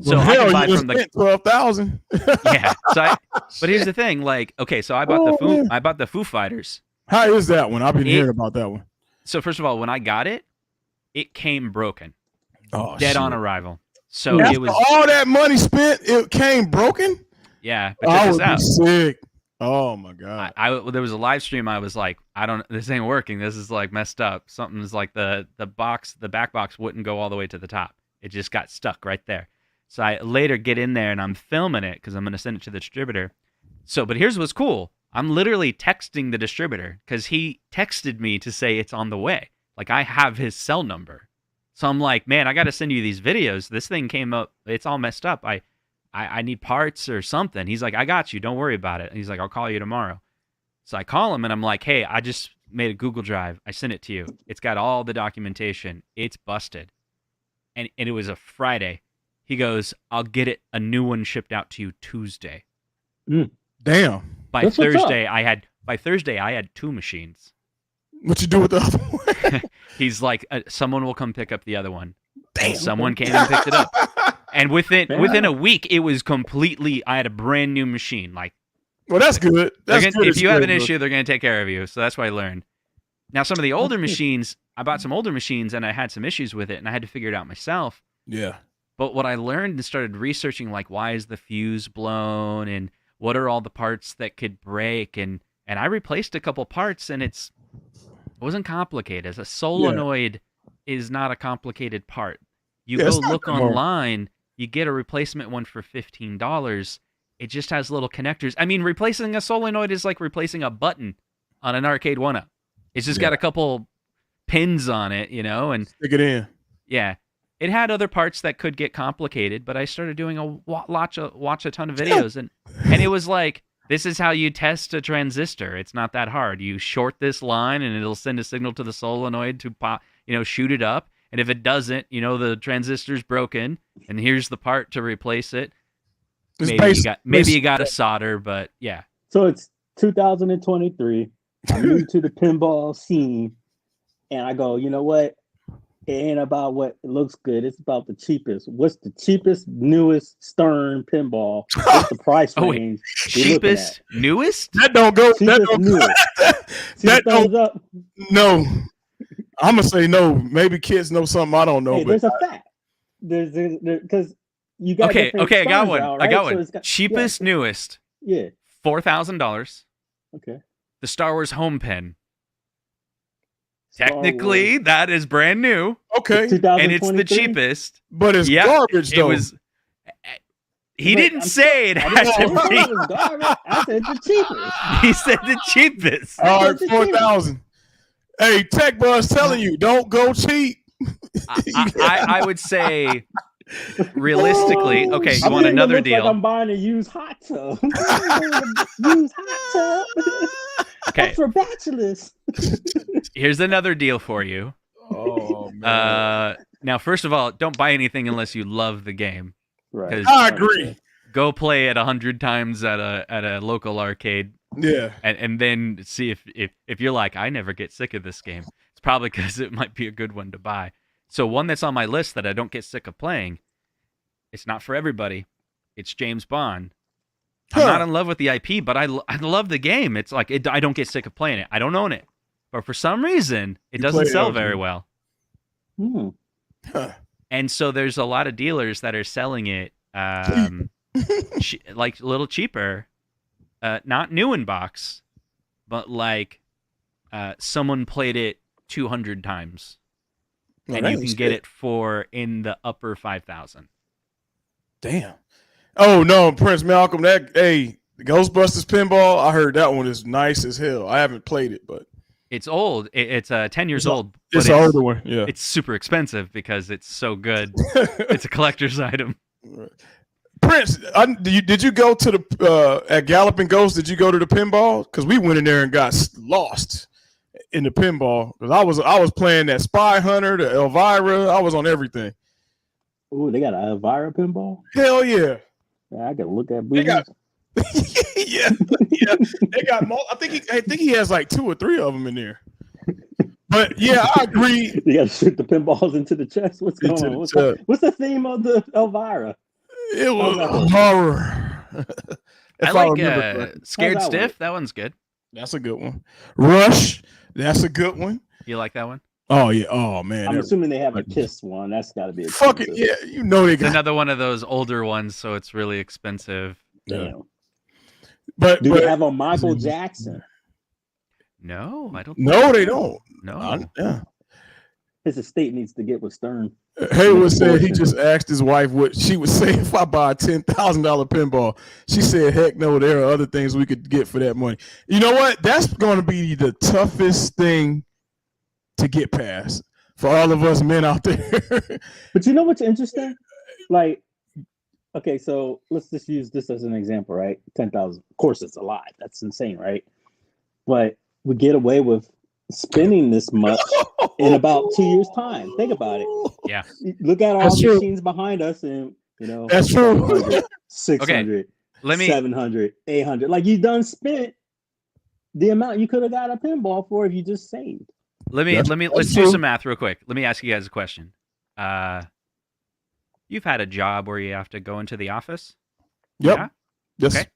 So I can buy you from the spent 12,000. yeah. But here's the thing, like, okay, so I bought the Foo Fighters. How is that one? I've been hearing about that one. So first of all, when I got it, it came broken. Oh, dead shit. on arrival. So After it was all that money spent, it came broken. Yeah, but I check would this out. be sick. Oh my god! There was a live stream. I was like, this ain't working. This is like messed up. Something's like the back box wouldn't go all the way to the top. It just got stuck right there. So I later get in there and I'm filming it because I'm gonna send it to the distributor. So, but here's what's cool. I'm literally texting the distributor because he texted me to say it's on the way. Like I have his cell number. So I'm like, man, I got to send you these videos. This thing came up. It's all messed up. I need parts or something. He's like, I got you. Don't worry about it. And he's like, I'll call you tomorrow. So I call him and I'm like, hey, I just made a Google Drive. I sent it to you. It's got all the documentation. It's busted. And it was a Friday. He goes, I'll get a new one shipped out to you Tuesday. Damn. By Thursday, I had 2 machines. What you do with the other one? He's like, someone will come pick up the other one. Damn. And someone came and picked it up. And within a week, it was completely. I had a brand new machine. Like, well, that's good. If you have an issue, they're going to take care of you. So that's what I learned. Now, some of the older machines, I bought some older machines, and I had some issues with it, and I had to figure it out myself. Yeah. But what I learned and started researching, like, why is the fuse blown, and what are all the parts that could break, and I replaced a couple parts, and it wasn't complicated. A solenoid is not a complicated part. You go look online. You get a replacement one for $15. It just has little connectors. I mean, replacing a solenoid is like replacing a button on an arcade 1-up. It's just got a couple pins on it, and stick it in. Yeah. It had other parts that could get complicated, but I started doing watch a ton of videos, and it was like, this is how you test a transistor. It's not that hard. You short this line, and it'll send a signal to the solenoid to pop, shoot it up. And if it doesn't, the transistor's broken, and here's the part to replace it. Maybe you got to solder, but yeah. So it's 2023. I'm new to the pinball scene, and I go, you know what? It ain't about what looks good. It's about the cheapest. What's the cheapest, newest Stern pinball? What's the price range? Cheapest, newest? That don't go. That don't. Up. No. I'm gonna say no. Maybe kids know something I don't know. Hey, there's a fact. There's because you got okay. I got one. Out, right? I got one. Cheapest, newest. Yeah. $4,000. Okay. The Star Wars home pin. Technically, that is brand new. Okay. And it's the cheapest. But it's garbage, though. He didn't say it had to be. I said the cheapest. He said the cheapest. All right, 4,000. Hey, Tech Buzz telling you, don't go cheap. I would say, realistically, okay, you want another deal? Like I'm buying a used hot tub. Used hot tub. Okay. That's for bachelors. Here's another deal for you. Oh, man. Now, first of all, don't buy anything unless you love the game. Right. I agree. Go play it 100 times at a local arcade. Yeah. And then see if you're like, I never get sick of this game. It's probably because it might be a good one to buy. So one that's on my list that I don't get sick of playing, it's not for everybody. It's James Bond. I'm not in love with the IP, but I love the game. It's like I don't get sick of playing it. I don't own it. But for some reason, it doesn't sell very well. And so there's a lot of dealers that are selling it like a little cheaper. Not new in box, but like someone played it 200 times. And you can get it for in the upper 5,000. Damn. Oh, no, Prince Malcolm, the Ghostbusters pinball, I heard that one is nice as hell. I haven't played it, but. It's old. It's 10 years old. It's an older one, yeah. It's super expensive because it's so good. It's a collector's item. Prince, did you go to the at Galloping Ghost? Did you go to the pinball? Because we went in there and got lost in the pinball. Because I was playing that Spy Hunter, the Elvira. I was on everything. Ooh, they got an Elvira pinball. Hell yeah! I gotta look at booties. yeah. They got. I think he has like 2 or 3 of them in there. But yeah, I agree. You got to shoot the pinballs into the chest. What's going Into on? the What's the theme of the Elvira? It How's that work? was horror. I If like remember correctly. Scared How's that Stiff. work? That one's good. That's a good one. Rush. That's a good one. You like that one? Oh yeah. Oh man. I'm that- assuming they have a Kiss one. That's got to be Fucking expensive. yeah. You know they It's got. another one of those older ones, so it's really expensive. Yeah. Damn. But Do they have a Michael Jackson? No, I don't. no, they don't. No. Yeah. His estate needs to get with Stern. Haywood said he just asked his wife what she would say if I buy a $10,000 pinball. She said, "Heck no, there are other things we could get for that money." You know what? That's going to be the toughest thing to get past for all of us men out there. But you know what's interesting? Like, okay, so let's just use this as an example, right? 10,000. Of course, it's a lot. That's insane, right? But we get away with spending this much in about 2 years' time. Think about it. Yeah. Look at all That's the true. machines behind us, and That's true. 700, 600, Let me 700, 800. Like you done spent the amount you could have got a pinball for if you just saved. let's do true. some math real quick. Let me ask you guys a question. You've had a job where you have to go into the office? Yep. Yeah? Yes. Okay.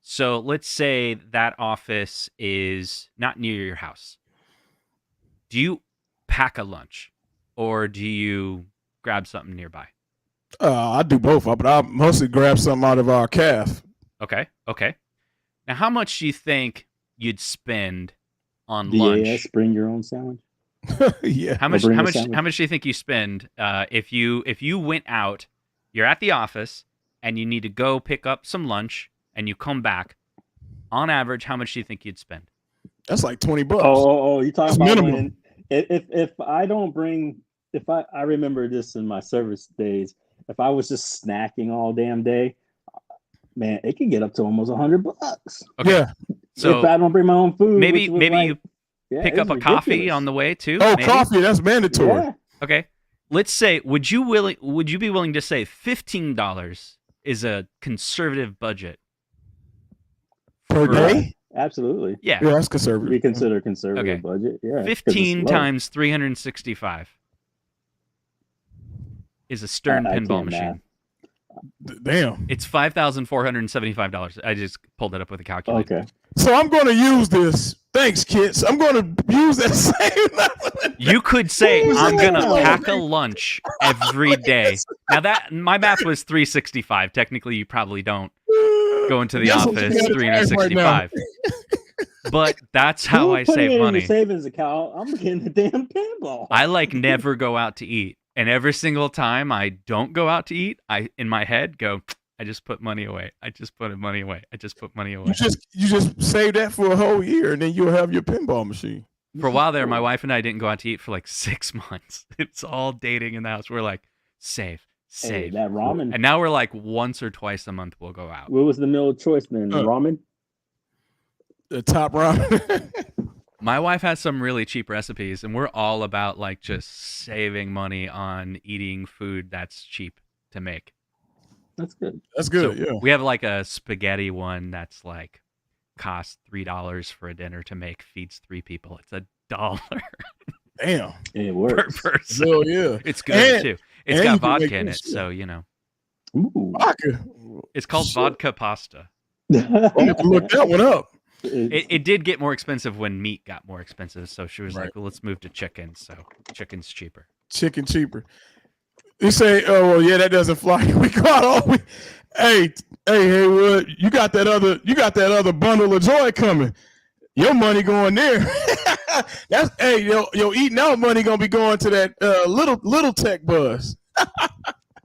So let's say that office is not near your house. Do you pack a lunch or do you grab something nearby? I do both, but I mostly grab something out of our calf. Okay. Now, how much do you think you'd spend on lunch? Yes, bring your own sandwich. Yeah. How much? bring How a much? sandwich. How much do you think you spend if you went out? You're at the office and you need to go pick up some lunch and you come back. On average, how much do you think you'd spend? That's like $20. Oh, you talking That's about minimum. when if I don't bring I remember this in my service days. If I was just snacking all damn day, man, it could get up to almost $100. Okay. Yeah. So if I don't bring my own food, maybe which was like, you pick up a coffee on the way too. Oh, maybe? coffee. That's mandatory. Yeah. Okay. Let's say would you be willing to say $15 is a conservative budget? Per For- day? Absolutely. Yeah. Yeah, that's conservative. We consider conservative Okay. budget. Yeah. 'cause it's 15 low. times 365 is a Stern I pinball can't machine. Damn. It's $5,475. I just pulled it up with a calculator. Okay. So I'm going to use this. Thanks, kids. I'm going to use that same level. You could say Who's I'm that? gonna pack a lunch every day. Now that my math was 365. Technically, you probably don't go into the That's what you office gotta type right now. 365. But that's how Who I put it save in money. the savings account. I'm getting the damn pinball. I never go out to eat, and every single time I don't go out to eat, I in my head go, I just put money away. I just put money away. I just put money away. You just save that for a whole year, and then you'll have your pinball machine. For a while there, my wife and I didn't go out to eat for like 6 months. It's all dating in the house. We're like, save. Hey, that ramen. And now we're like once or twice a month we'll go out. What was the meal of choice then? Ramen? The top ramen. My wife has some really cheap recipes, and we're all about like just saving money on eating food that's cheap to make. That's good. That's good. So Yeah. we have like a spaghetti one that's like costs $3 for a dinner to make, feeds 3 people. It's $1 Damn. It per works. person. Hell yeah. It's good And- too. It's and got you can make vodka in this it, shit. so you know. Ooh. Vodka. It's called Shit. vodka pasta. I have to look that one up. It did get more expensive when meat got more expensive, so she was Right. like, "Well, let's move to chicken." So chicken's cheaper. Chicken cheaper. You say, "Oh well, yeah, that doesn't fly." We got all we. Hey, Haywood, you got that other bundle of joy coming. Your money going there. That's your eating out money gonna be going to that little tech buzz.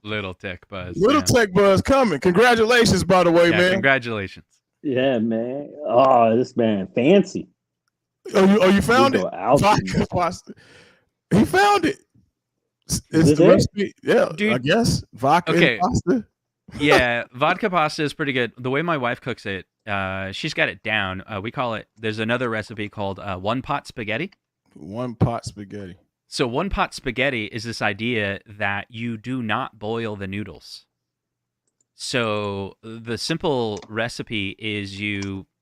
Little tech buzz. Little yeah. tech buzz coming. Congratulations, by the way, Yeah, man. congratulations. Yeah, man. Oh, this man fancy. You found We it? go out Vodka pasta. He found it. It's it the there? recipe. Yeah, Dude. I guess vodka Okay. and pasta. Yeah, vodka pasta is pretty good. The way my wife cooks it, she's got it down. We call it. There's another recipe called one pot spaghetti. One pot spaghetti. So one pot spaghetti is this idea that you do not boil the noodles. So the simple recipe is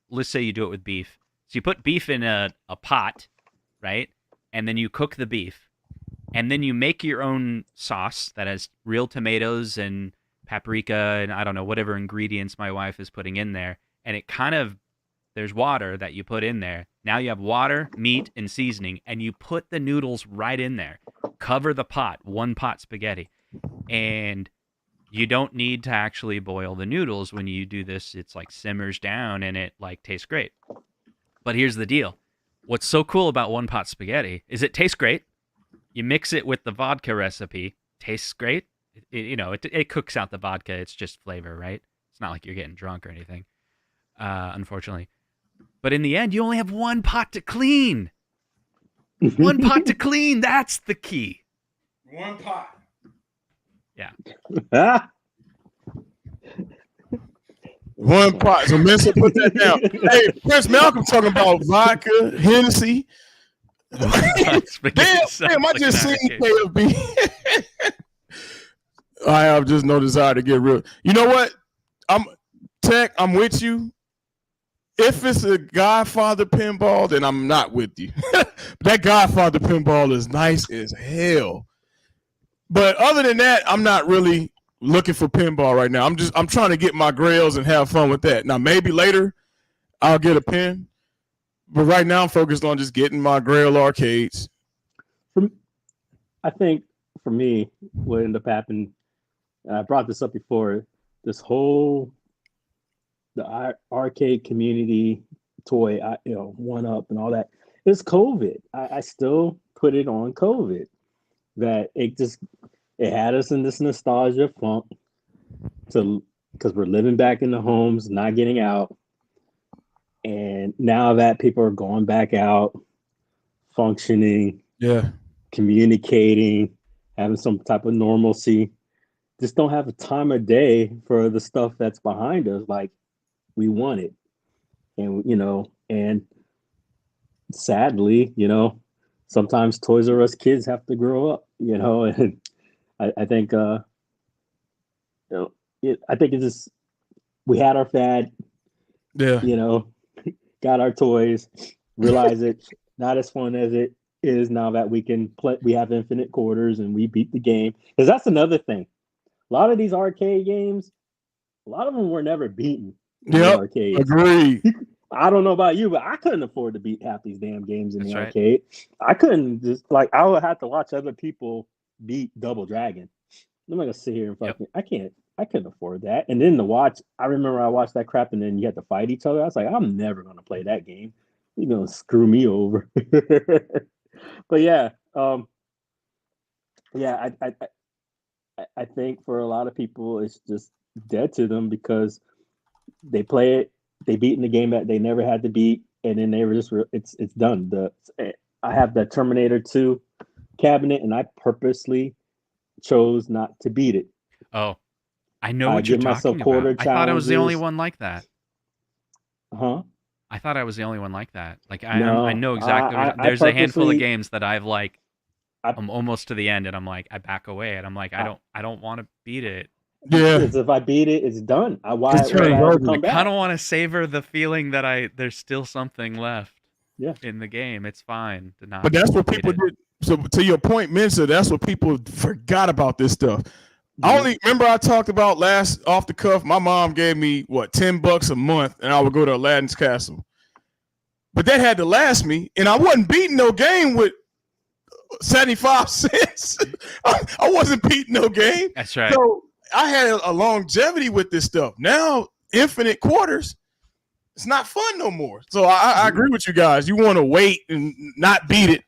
let's say you do it with beef. So you put beef in a pot, right? And then you cook the beef. And then you make your own sauce that has real tomatoes and paprika and I don't know, whatever ingredients my wife is putting in there. And it kind of, there's water that you put in there. Now you have water, meat, and seasoning, and you put the noodles right in there. Cover the pot, 1 pot spaghetti. And you don't need to actually boil the noodles when you do this. It's like simmers down and it like tastes great. But here's the deal. What's so cool about 1 pot spaghetti is it tastes great. You mix it with the vodka recipe, tastes great. It cooks out the vodka. It's just flavor, right? It's not like you're getting drunk or anything, unfortunately. But in the end, you only have 1 pot to clean. 1 pot to clean. That's the key. 1 pot. Yeah. 1 pot. So Mensa, put that down. Hey, Prince Malcolm talking about vodka, Hennessy. Damn, I just seen KFB. I have just no desire to get real. You know what? I'm with you. If it's a Godfather pinball, then I'm not with you. That Godfather pinball is nice as hell. But other than that, I'm not really looking for pinball right now. I'm trying to get my grails and have fun with that. Now maybe later I'll get a pin. But right now I'm focused on just getting my Grail arcades. I think for me, what ended up happening, I brought this up before, this whole the arcade community toy, 1UP and all that, is COVID. I still put it on COVID. That it had us in this nostalgia funk because we're living back in the homes, not getting out. And now that people are going back out, functioning, communicating, having some type of normalcy, just don't have a time of day for the stuff that's behind us like we wanted. And, and sadly, sometimes Toys R Us kids have to grow up, and I think, I think it's just, we had our fad, got our toys, realize it's not as fun as it is now that we can play. We have infinite quarters and we beat the game. Because that's another thing. A lot of these arcade games, a lot of them were never beaten in the arcades. Agree. I don't know about you, but I couldn't afford to beat half these damn games in the arcade. I couldn't I would have to watch other people beat Double Dragon. I'm not gonna sit here and fucking. I couldn't afford that. And then I remember I watched that crap, and then you had to fight each other. I was like, I'm never gonna play that game. You're gonna screw me over. But yeah, I think for a lot of people, it's just dead to them because they play it, they beat in the game that they never had to beat, and then they were just it's done. I have the Terminator 2 cabinet, and I purposely chose not to beat it. Oh, I know what you're talking about. I thought I was the only one like that. Huh? I thought I was the only one like that. Like I know exactly. There's a handful of games that I'm almost to the end, and I'm like, I back away, and I'm like, I don't want to beat it. Yeah, because if I beat it, it's done. I kind of want to savor the feeling that there's still something left. Yeah. In the game, it's fine to not. But that's what people did. So to your point, Mensa, that's what people forgot about this stuff. I only remember I talked about last off the cuff. My mom gave me $10 a month, and I would go to Aladdin's Castle. But that had to last me, and I wasn't beating no game with 75 cents. I wasn't beating no game. That's right. So I had a longevity with this stuff. Now, infinite quarters, it's not fun no more. So I agree with you guys. You want to wait and not beat it.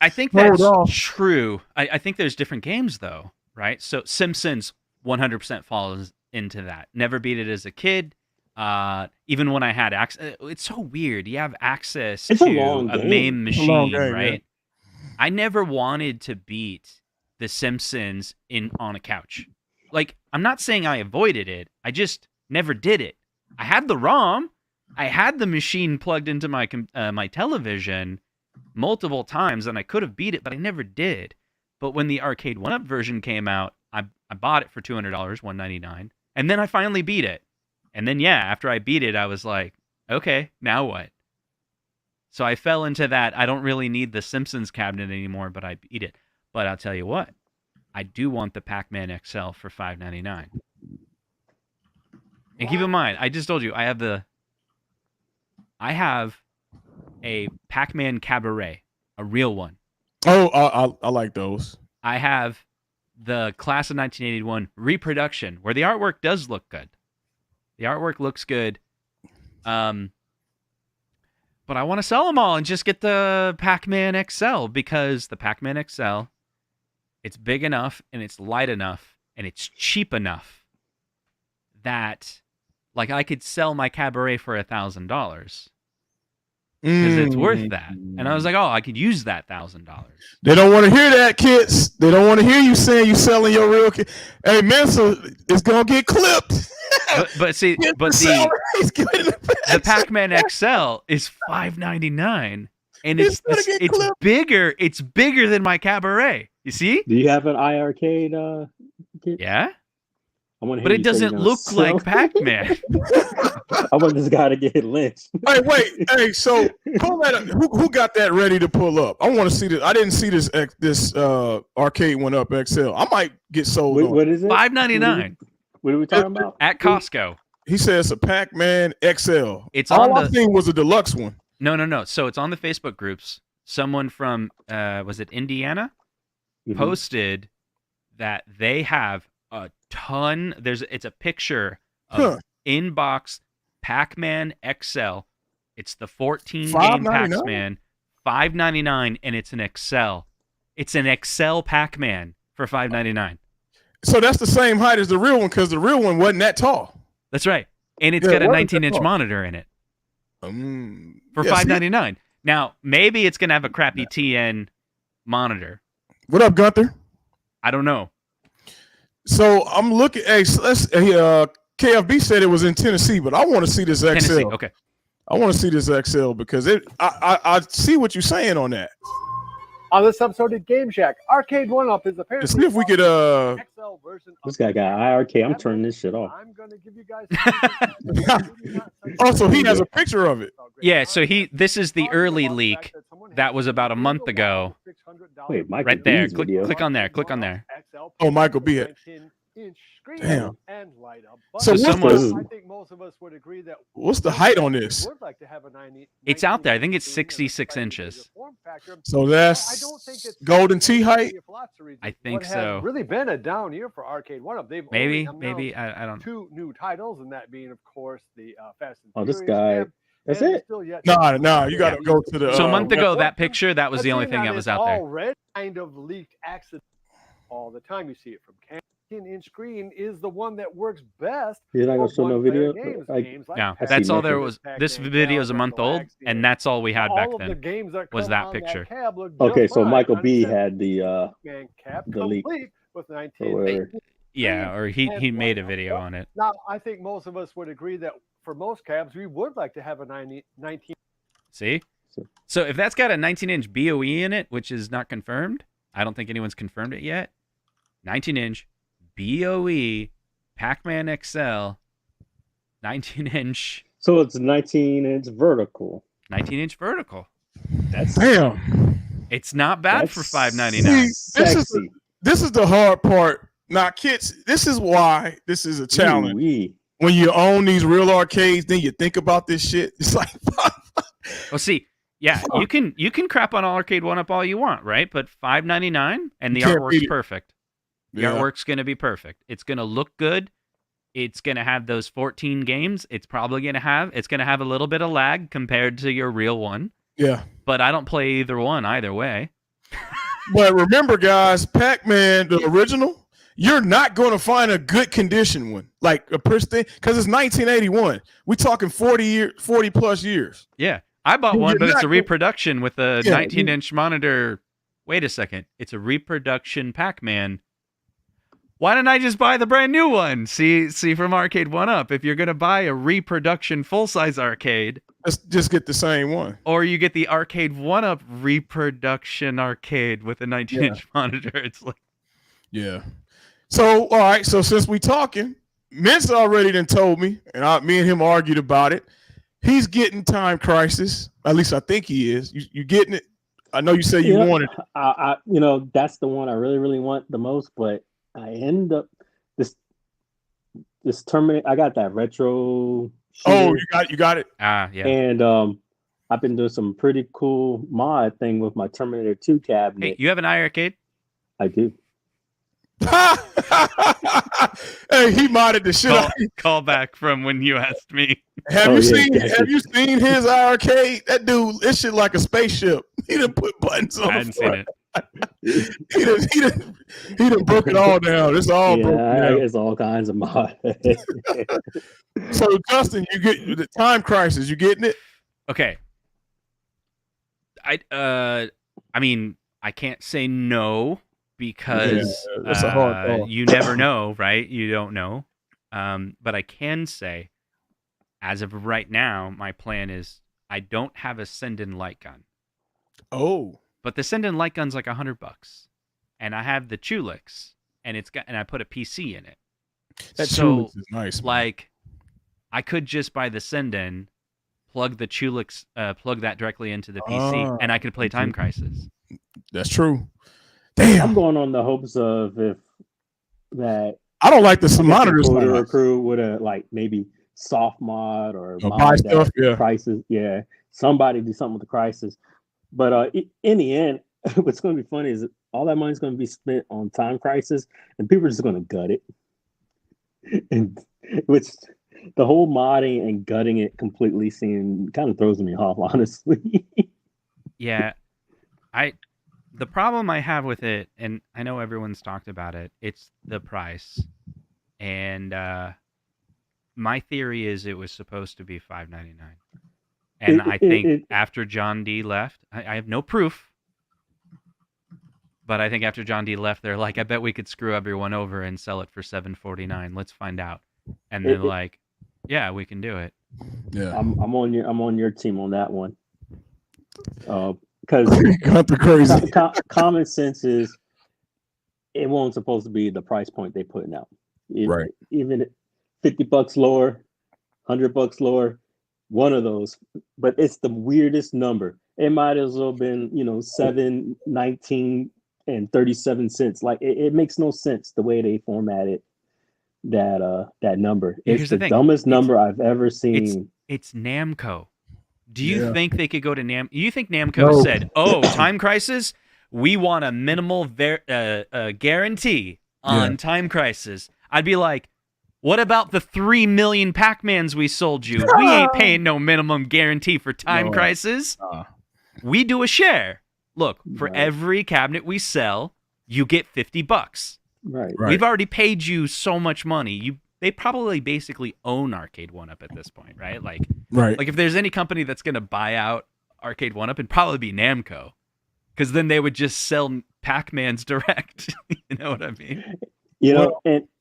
I think that's true. I think there's different games, though, right? So Simpsons 100% falls into that. Never beat it as a kid. Even when I had access, it's so weird. You have access to a MAME machine, right? Yeah. I never wanted to beat The Simpsons on a couch. Like, I'm not saying I avoided it. I just never did it. I had the ROM. I had the machine plugged into my my television multiple times, and I could have beat it, but I never did. But when the arcade 1UP version came out, I bought it for $200, $199, And then I finally beat it. And then, yeah, after I beat it, I was like, okay, now what? So I fell into that. I don't really need the Simpsons cabinet anymore, but I beat it. But I'll tell you what, I do want the Pac-Man XL for $5.99. And keep in mind, I just told you I have a Pac-Man Cabaret, a real one. Oh, I like those. I have the class of 1981 reproduction, where the artwork does look good. The artwork looks good. But I want to sell them all and just get the Pac-Man XL, because the Pac-Man XL, it's big enough and it's light enough and it's cheap enough that, like, I could sell my Cabaret for $1,000 because it's worth that. And I was like, oh, I could use that $1,000. They don't want to hear that, kids. They don't want to hear you saying you selling your real kid. Hey, Mensa, it's gonna get clipped. But see, but the Pac-Man XL is $5.99, and it's bigger. It's bigger than my Cabaret. You see? Do you have an iArcade? Kit? Yeah. I want to. But it doesn't look like Pac-Man. I want this guy to get lynched. Hey, wait. Hey, so pull that up. Who got that ready to pull up? I want to see this. I didn't see this arcade one up XL. I might get sold. What is it? $5.99. What are we talking about? At Costco. He says a Pac-Man XL. It's all on I seen was a deluxe one. No. So it's on the Facebook groups. Someone from was it Indiana posted that they have a ton. It's a picture of in-box Pac-Man XL. It's the 14 game Pac-Man, $5.99, and it's an XL. It's an XL Pac-Man for $5.99. So that's the same height as the real one, because the real one wasn't that tall. That's right, and it's got a 19-inch monitor in it for $5.99. Now maybe it's gonna have a crappy TN monitor. What up, Gunther? I don't know. So I'm looking. Hey, KFB said it was in Tennessee, but I want to see this XL. Tennessee, okay. I want to see this XL because I see what you're saying on that. On this episode of Game Shack, Arcade 1-Up is apparently... Let's see if we could... XL version this guy got iArcade. I'm turning this shit off. I'm going to give you guys... Also, he has a picture of it. Yeah, so this is the early leak that was about a month ago. Wait, Michael right there. B's video. Click on there. Click on there. Oh, Michael B. Damn. So I think most of us would agree that what's the height on this? It's out there. I think it's 66 inches. So that's Golden Tee height? I think so. Really been a down year for Arcade 1-Up. They've maybe I don't know. 2 new titles, and that being, of course, the Fast and Furious. This guy. That's it? No, you got to go to the... So a month ago, that picture, that was the only thing that was out there. Already kind of leaked accident all the time. You see it from 10-inch screen is the one that works best. You're not going to show no video? No, that's all there was. This video is a month old, and that's all we had back then, was that picture. Okay, so Michael B had the leak. Yeah, or he made a video on it. Now, I think most of us would agree that for most cabs, we would like to have a 19. See? So if that's got a 19-inch BOE in it, which is not confirmed, I don't think anyone's confirmed it yet. 19-inch BOE Pac-Man XL 19-inch. So it's 19-inch vertical. 19-inch vertical. That's damn. It's not bad for $5.99. This is the hard part. Now, kids, this is why this is a challenge. Ooh-wee. When you own these real arcades, then you think about this shit. It's like, well, see, yeah, you can crap on Arcade 1-Up all you want, right? But $5.99 and the artwork's perfect. The artwork's going to be perfect. It's going to look good. It's going to have those 14 games. It's probably going to have a little bit of lag compared to your real one. Yeah. But I don't play either one either way. But remember, guys, Pac-Man, the original, you're not going to find a good condition one, like a pristine, because it's 1981. We're talking 40 plus years. Yeah. I bought one, but it's a reproduction with a 19-inch monitor. Wait a second. It's a reproduction Pac-Man. Why didn't I just buy the brand new one? See from Arcade 1-Up. If you're going to buy a reproduction full-size arcade, let's just get the same one. Or you get the Arcade 1-Up reproduction arcade with a 19-inch monitor. It's like, yeah. So, all right. So since we talking, Mintz already done told me, and me and him argued about it. He's getting Time Crisis. At least I think he is. You getting it? I know you say you wanted it. I that's the one I really, really want the most, but I end up this Terminator. I got that retro Oh, shooter, you got it. Yeah. and I've been doing some pretty cool mod thing with my Terminator 2 cabinet. Hey, you have an iArcade? I do. Hey, he modded the shit out. Call back from when you asked me. Have you seen his arcade? That dude, this shit like a spaceship. He done put buttons on. I hadn't seen it. He done broke it all down. It's all broken down. It's all kinds of mods. So, Dustin, you get the Time Crisis. You getting it? Okay. I mean, I can't say no because that's a hard call. You never know, right? You don't know. But I can say, as of right now, my plan is I don't have a send-in light gun. Oh. But the send-in light gun's like $100, and I have the Chulix, and I put a PC in it. That Chulix is nice. Like, I could just buy the send-in, plug the Chulix, plug that directly into the PC, and I could play Time Crisis. That's true. Damn. I'm going on the hopes of if that. I don't like the monitors. Crew would have like maybe soft mod or buy stuff. Yeah. Crisis. Yeah. Somebody do something with the Crisis. But in the end, what's going to be funny is all that money's going to be spent on Time Crisis, and people are just going to gut it. And which the whole modding and gutting it completely kind of throws me off, honestly. Yeah, the problem I have with it, and I know everyone's talked about it, it's the price. And my theory is it was supposed to be $5.99. And I think after John D left, I have no proof, but I think after John D left, they're like, I bet we could screw everyone over and sell it for $7.49. Let's find out. And they're like, yeah, we can do it. Yeah, I'm on your team on that one. Because crazy. Common sense is it wasn't supposed to be the price point they're putting out. Right. Even $50 lower, $100 lower. One of those, but it's the weirdest number. It might as well have been, $7.19 and 37 cents. Like it makes no sense the way they formatted that number. It's the dumbest number I've ever seen. It's Namco. Do you think they could go to You think Namco said, "Oh, Time Crisis, we want a minimal guarantee on Time Crisis"? I'd be like, what about the 3 million Pac-Mans we sold you? We ain't paying no minimum guarantee for Time Crisis. We do a share. Look, for every cabinet we sell, you get $50. Right. We've already paid you so much money. They probably basically own Arcade 1-Up at this point, right? Like if there's any company that's going to buy out Arcade 1-Up, it'd probably be Namco. Because then they would just sell Pac-Mans direct. You know what I mean?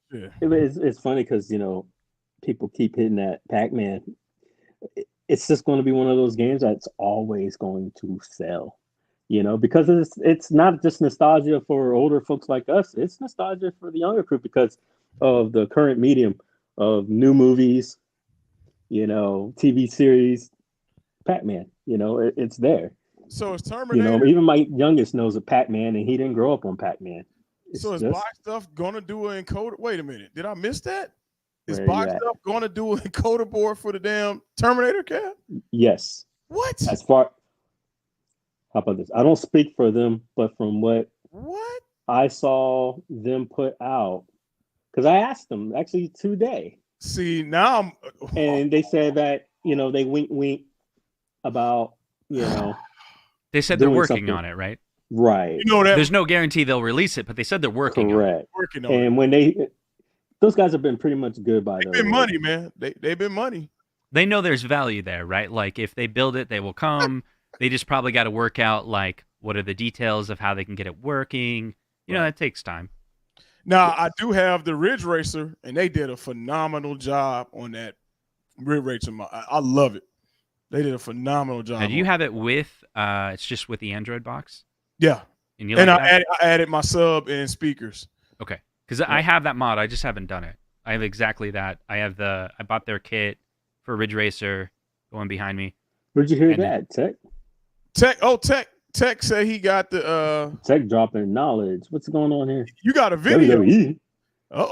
It's funny because people keep hitting that Pac-Man. It's just going to be one of those games that's always going to sell, because it's not just nostalgia for older folks like us. It's nostalgia for the younger group because of the current medium of new movies, TV series, Pac-Man. It's there. So it's Terminator. Even my youngest knows a Pac-Man, and he didn't grow up on Pac-Man. So is Black Stuff gonna do an encoder? Wait a minute, did I miss that? Is Black Stuff gonna do an encoder board for the damn Terminator cab? Yes. What? How about this? I don't speak for them, but from what I saw them put out, because I asked them actually today. See, now and they said that they wink about They said they're working on it, right? Right. There's no guarantee they'll release it, but they said they're working on it. Working on and it. When those guys have been pretty much good by the way. They've been money, man. They've been money. They know there's value there, right? Like if they build it, they will come. They just probably got to work out like what are the details of how they can get it working. That takes time. Now I do have the Ridge Racer, and they did a phenomenal job on that Ridge Racer. I love it. They did a phenomenal job. Now, do you have it with? It's just with the Android box. Yeah, and I added my sub and speakers. Okay, because I have that mod. I just haven't done it. I have exactly that. I bought their kit for Ridge Racer, going behind me. Where'd you hear And that, Tech? Tech said he got the Tech dropping knowledge. What's going on here? you got a video. WWE.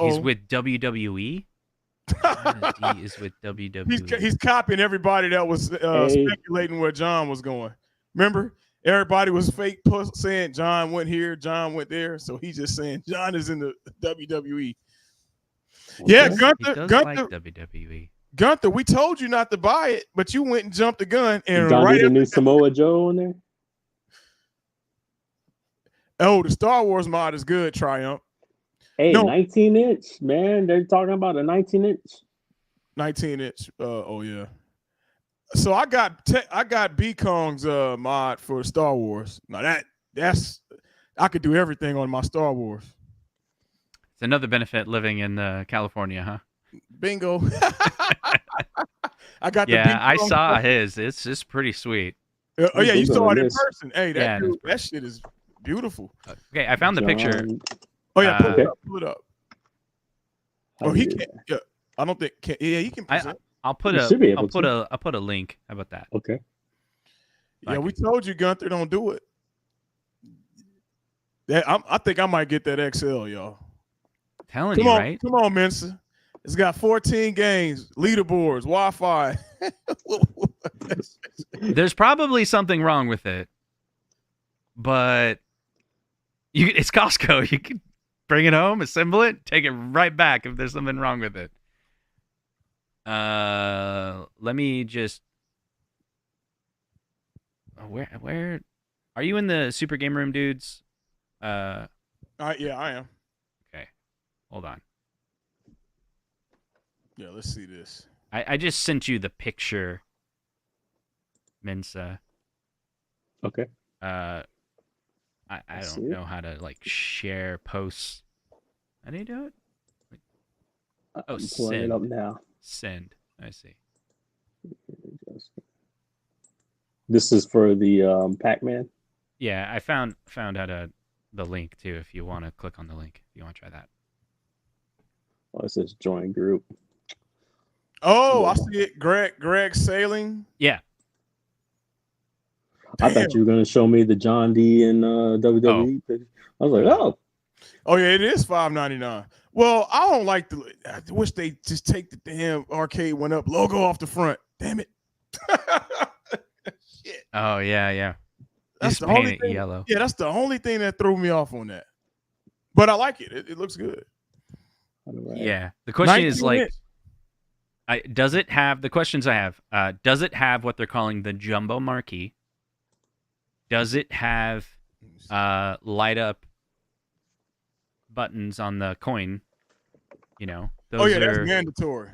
He's with WWE. He is with WWE. He's copying everybody that was speculating where John was going. Remember, everybody was fake saying John went here, John went there. So he's just saying John is in the WWE. Yeah, He Gunther, does like WWE. Gunther, we told you not to buy it, but you went and jumped the gun. And John right did the new Samoa Joe on there. Oh, the Star Wars mod is good, Triumph. Hey, No. 19-inch, man. They're talking about a 19-inch. 19-inch. Oh yeah. So I got B Kong's mod for Star Wars. Now that's I could do everything on my Star Wars. It's another benefit living in California, huh? Bingo. I got Yeah, the I saw his. It's just pretty sweet. Oh yeah, you saw it in This. person. Hey, Yeah, that shit is beautiful. Okay, I found the picture. John, Oh yeah, pull Okay. it up. Pull it up. how Oh, he do you- can't. Yeah, I don't think. Yeah, he can present. I'll put You a should be I'll able put to. a link. How about that? Okay. Yeah, we told you, Gunther, don't do it. I think I might get that XL, y'all. Telling Come you, on, right? come on, Mensa. It's got 14 games, leaderboards, Wi-Fi. There's probably something wrong with it, but it's Costco. You can bring it home, assemble it, take it right back if there's something wrong with it. Let me just. Where are you in the Super Game Room, dudes? Yeah, I am. Okay, hold on. Yeah, let's see this. I just sent you the picture, Mensa. Okay. I see don't it. know how to like share posts. How do you do it? I'm Oh, pulling send. it up now. Send. I see. This is for the Pac-Man. Yeah, I found out the link too. If you want to click on the link, if you want to try that. Oh, it says join group. Oh, I see it. Greg Sailing. Yeah. I thought you were going to show me the John D and WWE. I was like, oh. Oh yeah, it is $5.99. Well, I don't like the. I wish they just take the damn arcade one up logo off the front. Damn it. Shit. Oh yeah. That's Just the paint only it thing. yellow. Yeah, that's the only thing that threw me off on that. But I like it. It looks good. Yeah. The question is 19 like, inch. does it have the questions I have? Does it have what they're calling the jumbo marquee? Does it have light up buttons on the coin? You know, those Oh yeah, are, that's mandatory.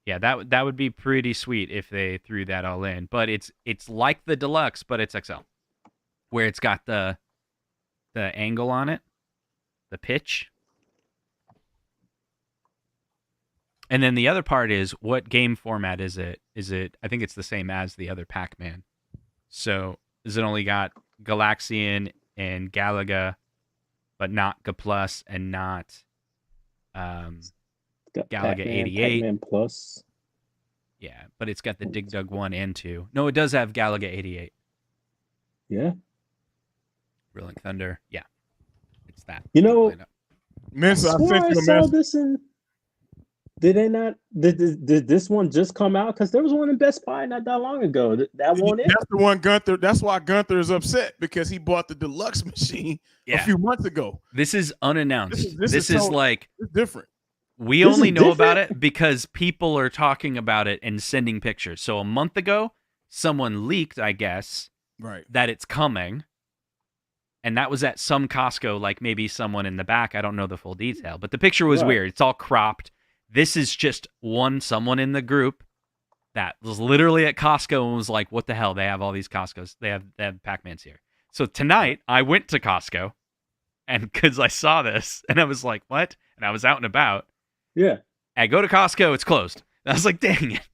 Yeah, that would be pretty sweet if they threw that all in. But it's like the deluxe, but it's XL, where it's got the angle on it, the pitch. And then the other part is, what game format is it? Is it? I think it's the same as the other Pac-Man. So is it only got Galaxian and Galaga, but not Ga Plus and not Galaga 88? Pac-Man Plus. Yeah, but it's got the Dig Dug 1 and 2. No, it does have Galaga 88. Yeah. Rolling Thunder. Yeah, it's that. You know, Mensa, I swore sent I you a saw message. this in. Did they not? Did this one just come out? Because there was one in Best Buy not that long ago. That one. That's the one Gunther. That's why Gunther is upset, because he bought the deluxe machine a few months ago. This is unannounced. This is is like it's different. we This only is know about different? it because people are talking about it and sending pictures. So a month ago, someone leaked, I guess, Right. that it's coming. And that was at some Costco, like maybe someone in the back. I don't know the full detail, but the picture was Right. weird. It's all cropped. This is just someone in the group that was literally at Costco and was like, what the hell? They have all these Costcos. They have Pac-Mans here. So tonight I went to Costco, and because I saw this and I was like, what? And I was out and about. Yeah. I go to Costco, it's closed. I was like, dang it.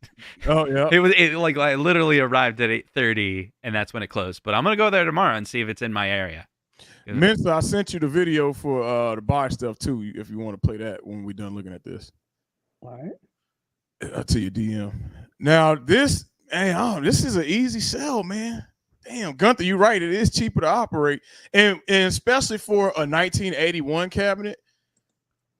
Oh yeah. Like I literally arrived at 8:30 and that's when it closed. But I'm going to go there tomorrow and see if it's in my area. Mensa, I sent you the video for the buy stuff too, if you want to play that when we're done looking at this. All right. I'll tell you DM. Now this is an easy sell, man. Damn, Gunther, you're right. It is cheaper to operate, and especially for a 1981 cabinet,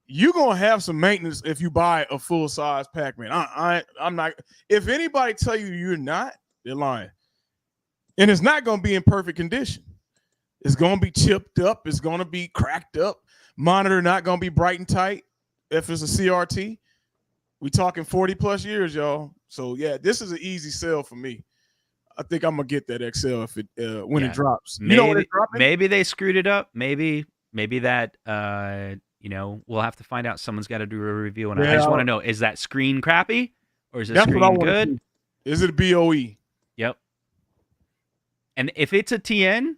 you're gonna have some maintenance if you buy a full size Pac-Man. I'm not. If anybody tell you you're not, they're lying. And it's not gonna be in perfect condition. It's gonna be chipped up. It's gonna be cracked up. Monitor not gonna be bright and tight. If it's a CRT, we talking 40 plus years, y'all. So yeah, this is an easy sell for me. I think I'm gonna get that XL if it when it drops. Maybe, when it's dropping? Maybe they screwed it up. Maybe that we'll have to find out. Someone's got to do a review, and I just want to know: is that screen crappy or is the screen good? Is it a BOE? Yep. And if it's a TN,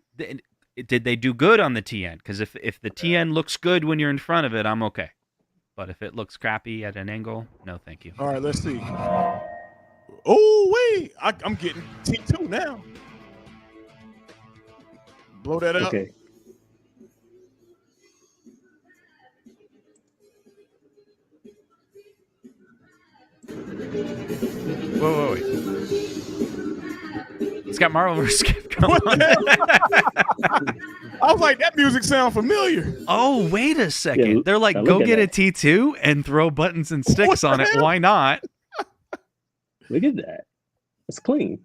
did they do good on the TN? Because if the TN looks good when you're in front of it, I'm okay. But if it looks crappy at an angle, no, thank you. All right, let's see. Oh, wait. I'm getting T2 now. Blow that up. Okay. Whoa, wait. It's got Marvel vs. Capcom on it. I was like, that music sounds familiar. Oh, wait a second. Yeah, they're like, go get a T2 and throw buttons and sticks on it. Why not? Look at that. It's clean.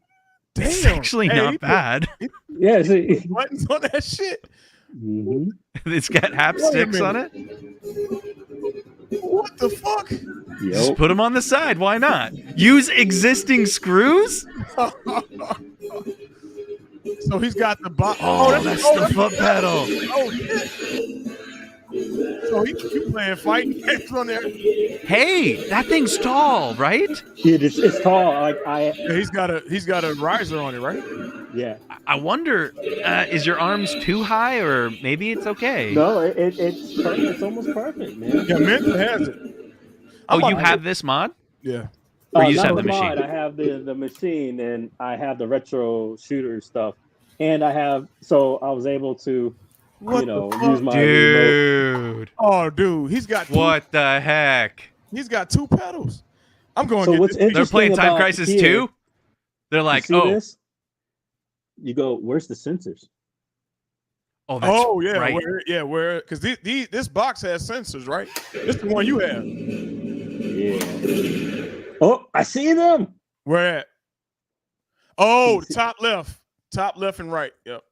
Damn. It's actually not bad. Yeah, see. Buttons on that shit. Mm-hmm. It's got hapsticks on it. What the fuck? Yep. Just put them on the side. Why not? Use existing screws? So he's got the box. That's the foot pedal. Oh, shit. So you playing fighting games on there? Hey, that thing's tall, right? Yeah, it's tall. He's got a riser on it, right? Yeah. I wonder, is your arms too high, or maybe it's okay? No, it's perfect. It's almost perfect, man. Yeah, Mentor has it. You have this mod? Yeah. Or you just have the machine? Mod. I have the machine, and I have the retro shooter stuff, and I was able to, use my remote. Oh, dude, he's got what the heck? He's got two pedals. I'm going. So what's interesting? They're playing Time Crisis 2. They're like, this? You go, where's the sensors? Oh, that's right. Where? Because this box has sensors, right? This is the one you have. Yeah. Oh, I see them. Where at? Oh, top left and right. Yep.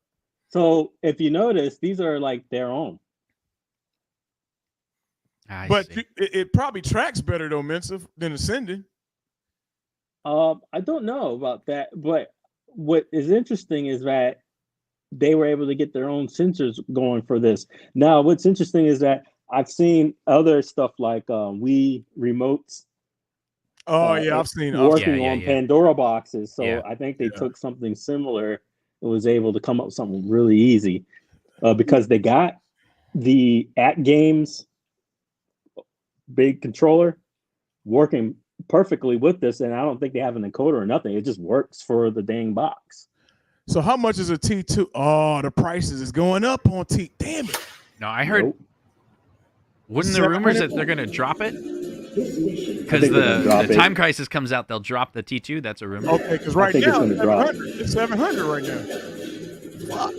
So if you notice, these are like their own. But it probably tracks better though, Mensa, than Ascending. I don't know about that, but what is interesting is that they were able to get their own sensors going for this. Now, what's interesting is that I've seen other stuff like Wii remotes. Oh yeah, I've seen working on Pandora boxes. So I think they took something similar and was able to come up with something really easy because they got the At Games big controller working perfectly with this, and I don't think they have an encoder or nothing. It just works for the dang box. So how much is a T2? Oh, the prices is going up on T. Damn it! No, I heard. Nope. Wouldn't the rumors that they're going to drop it? Because the Time Crisis comes out, they'll drop the T2. That's a rumor. Okay, because right now it's 700 right now. Fuck.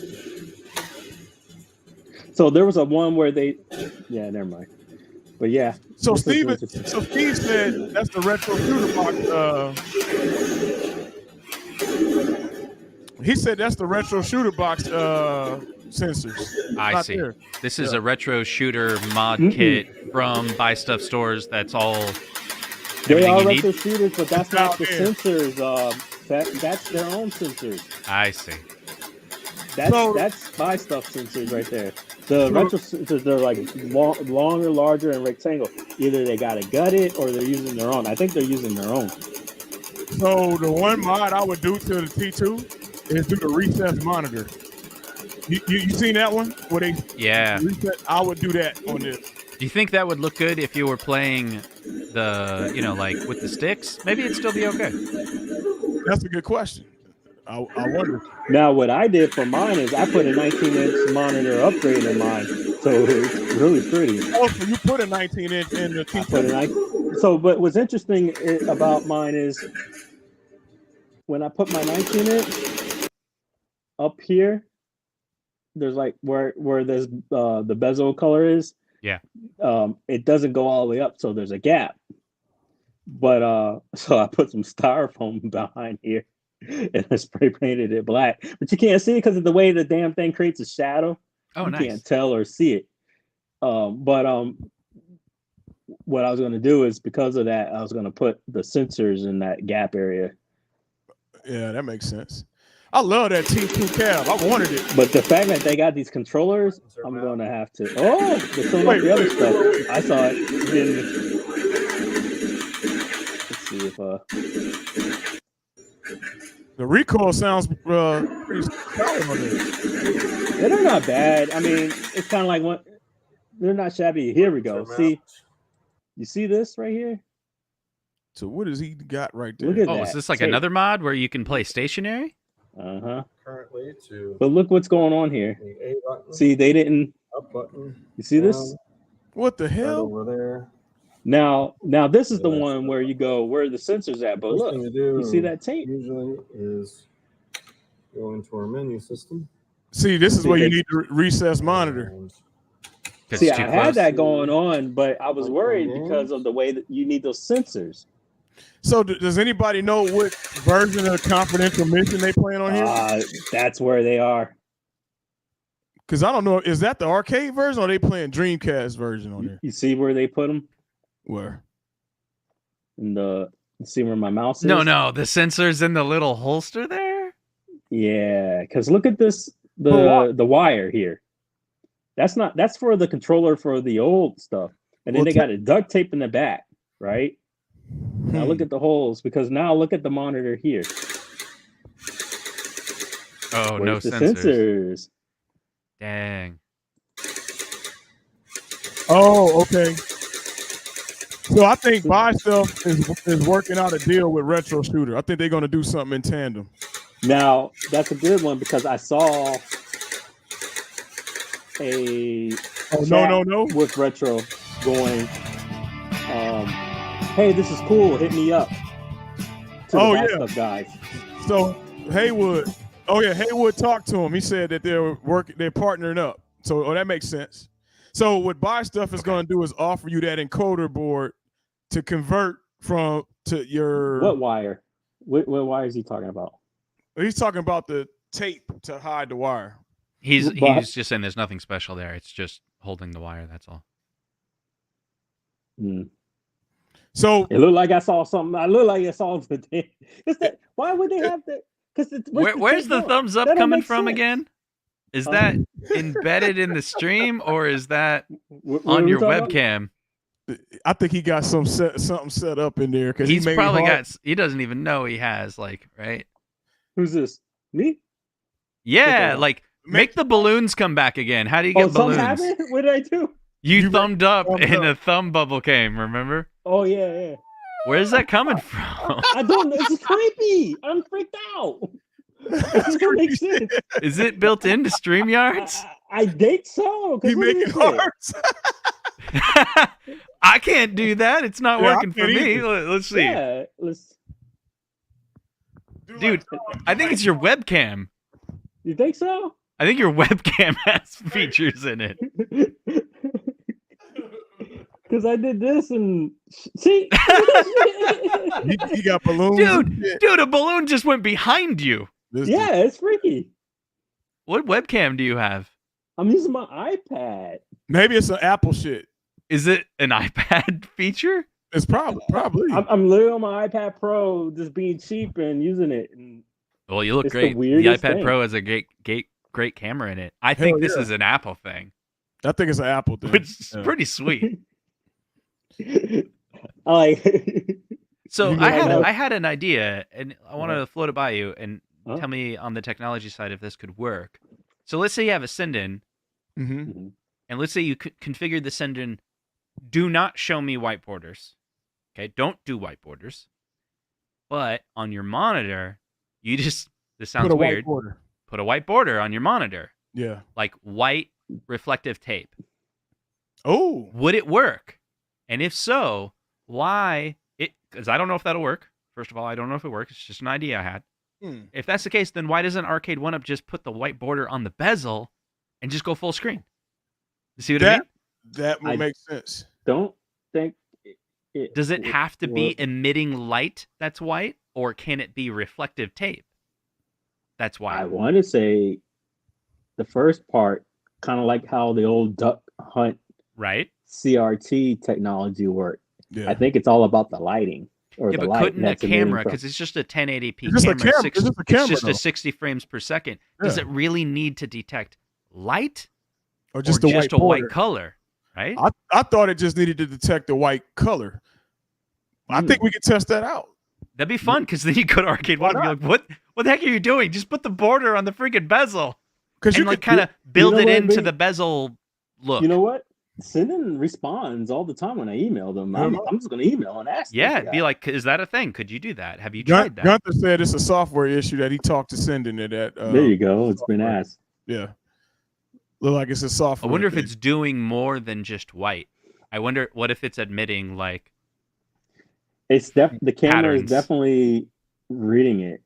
So there was a one where never mind. But yeah. So Steve said that's the retro shooter box. He said that's the retro shooter box sensors. I see. There. This is a retro shooter mod kit from Buy Stuff stores. That's all. They are retro shooters, but that's not the sensors. That's their own sensors. I see. That's Buy Stuff sensors right there. The retro sensors, they're like longer, larger, and rectangle. Either they got to gut it or they're using their own. I think they're using their own. So the one mod I would do to the T2 is do the recessed monitor. You seen that one? Where they reset? I would do that on this. Do you think that would look good if you were playing the, like with the sticks? Maybe it'd still be okay. That's a good question. I wonder. Now, what I did for mine is I put a 19-inch monitor upgrade in mine, so it's really pretty. Oh, so you put a 19-inch in the T2? So, but what's interesting about mine is when I put my 19 in up here, there's like where there's the bezel color is. Yeah. It doesn't go all the way up, so there's a gap. But so I put some styrofoam behind here and I spray painted it black. But you can't see it because of the way the damn thing creates a shadow. Oh, you nice. can't tell or see it. But what I was going to do is because of that, I was going to put the sensors in that gap area. Yeah, that makes sense. I love that T2 cab. I wanted it. But the fact that they got these controllers, I'm going to have to. Oh, they're showing off the other stuff. I saw it. Let's see if the recoil sounds pretty solid on this. Yeah, they're not bad. I mean, it's kind of like one. They're not shabby. Here we go. See, you see this right here? So what has he got right there? Look at Oh, that. is this like another mod where you can play stationary? Uh-huh. Currently to But look what's going on here. the A button, See, they didn't. up button. You see this? What the Right hell? over there. Now this is the Yeah, one where you go, where are the sensors at? But First look, thing to do you see that tape? usually is go into our menu system. See, this is where you need to recess monitor. And See, It's I too had close. that going on, but I was Like worried games? because of the way that you need those sensors. So does anybody know what version of Confidential Mission they playing on here? That's where they are. Because I don't know. Is that the arcade version or are they playing Dreamcast version on here? You see where they put them? Where? You see where my mouse is? No, the sensor's in the little holster there. Yeah, because look at this, For the wire here. That's for the controller for the old stuff. And then Well, they got a duct tape in the back, right? Now look at the holes, because now look at the monitor here. Oh, no Where's the sensors. sensors? Dang. Oh, okay. So I think Buy Stuff is working out a deal with Retro Shooter. I think they're going to do something in tandem. Now, that's a good one because I saw a No. with Retro going, hey, this is cool, hit me up. To the Buy Stuff guys. So Haywood talked to him. He said that they're partnering up. So that makes sense. So what Buy Stuff is going to do is offer you that encoder board to convert to your. What wire? What wire is he talking about? He's talking about the tape to hide the wire. He's just saying there's nothing special there. It's just holding the wire. That's all. So it looked like I saw something. I look like I saw the thing. Why would they have that? Because where's the thumbs up coming from again? Is that embedded in the stream or is that on your webcam? I think he got something set up in there because he's probably got. He doesn't even know he has right. Who's this? Me? Yeah, make the balloons come back again. How do you get balloons? Happened? What did I do? You thumbed up and a thumb bubble came. Remember? Oh yeah. Where's that coming from? I don't know. It's creepy. I'm freaked out. It doesn't make sense. Is it built into StreamYards? I think so. You make it hearts. I can't do that. It's not working for me. Let's see. Yeah, Dude, I think it's your webcam. You think so? I think your webcam has features in it. Because I did this and see, he got balloons. Dude, a balloon just went behind you. Yeah, it's freaky. What webcam do you have? I'm using my iPad. Maybe it's an Apple shit. Is it an iPad feature? It's probably. I'm literally on my iPad Pro, just being cheap and using it. And well, you look great. The iPad Pro has a great camera in it. I think this is an Apple thing. I think it's an Apple thing. It's pretty sweet. So I had an idea, and I wanted to float it by you and tell me on the technology side if this could work. So let's say you have a send-in, and let's say you configure the send-in. Do not show me white borders. Okay, don't do white borders. But on your monitor, you just this sounds weird. Put a white border on your monitor. Yeah, like white reflective tape. Oh, would it work? And if so, why it, because I don't know if that'll work. First of all, I don't know if it works. It's just an idea I had. If that's the case, then why doesn't Arcade 1-Up just put the white border on the bezel and just go full screen? You see what I mean? That would make sense. Don't think Does it have to be emitting light that's white, or can it be reflective tape that's white? I want to say the first part, kind of like how the old duck hunt CRT technology worked. Yeah. I think it's all about the lighting. Or the but light couldn't a camera, because it's just a 1080p camera, it's just a 60 frames per second. Yeah. Does it really need to detect light or just a white color? Right? I thought it just needed to detect the white color. I think we could test that out. That'd be fun, because then you go to Arcade 1 and be like, what the heck are you doing? Just put the border on the freaking bezel. Because you like kind of build it into the bezel look. You know what? Sinden responds all the time when I email them. I'm just going to email and ask. Yeah, be like, is that a thing? Could you do that? Have you tried that? Gunther said it's a software issue that he talked to Sinden at. There you go. It's been asked. Yeah. Look like it's a software. I wonder if it's doing more than just white. I wonder what if it's admitting like. It's the camera is definitely reading it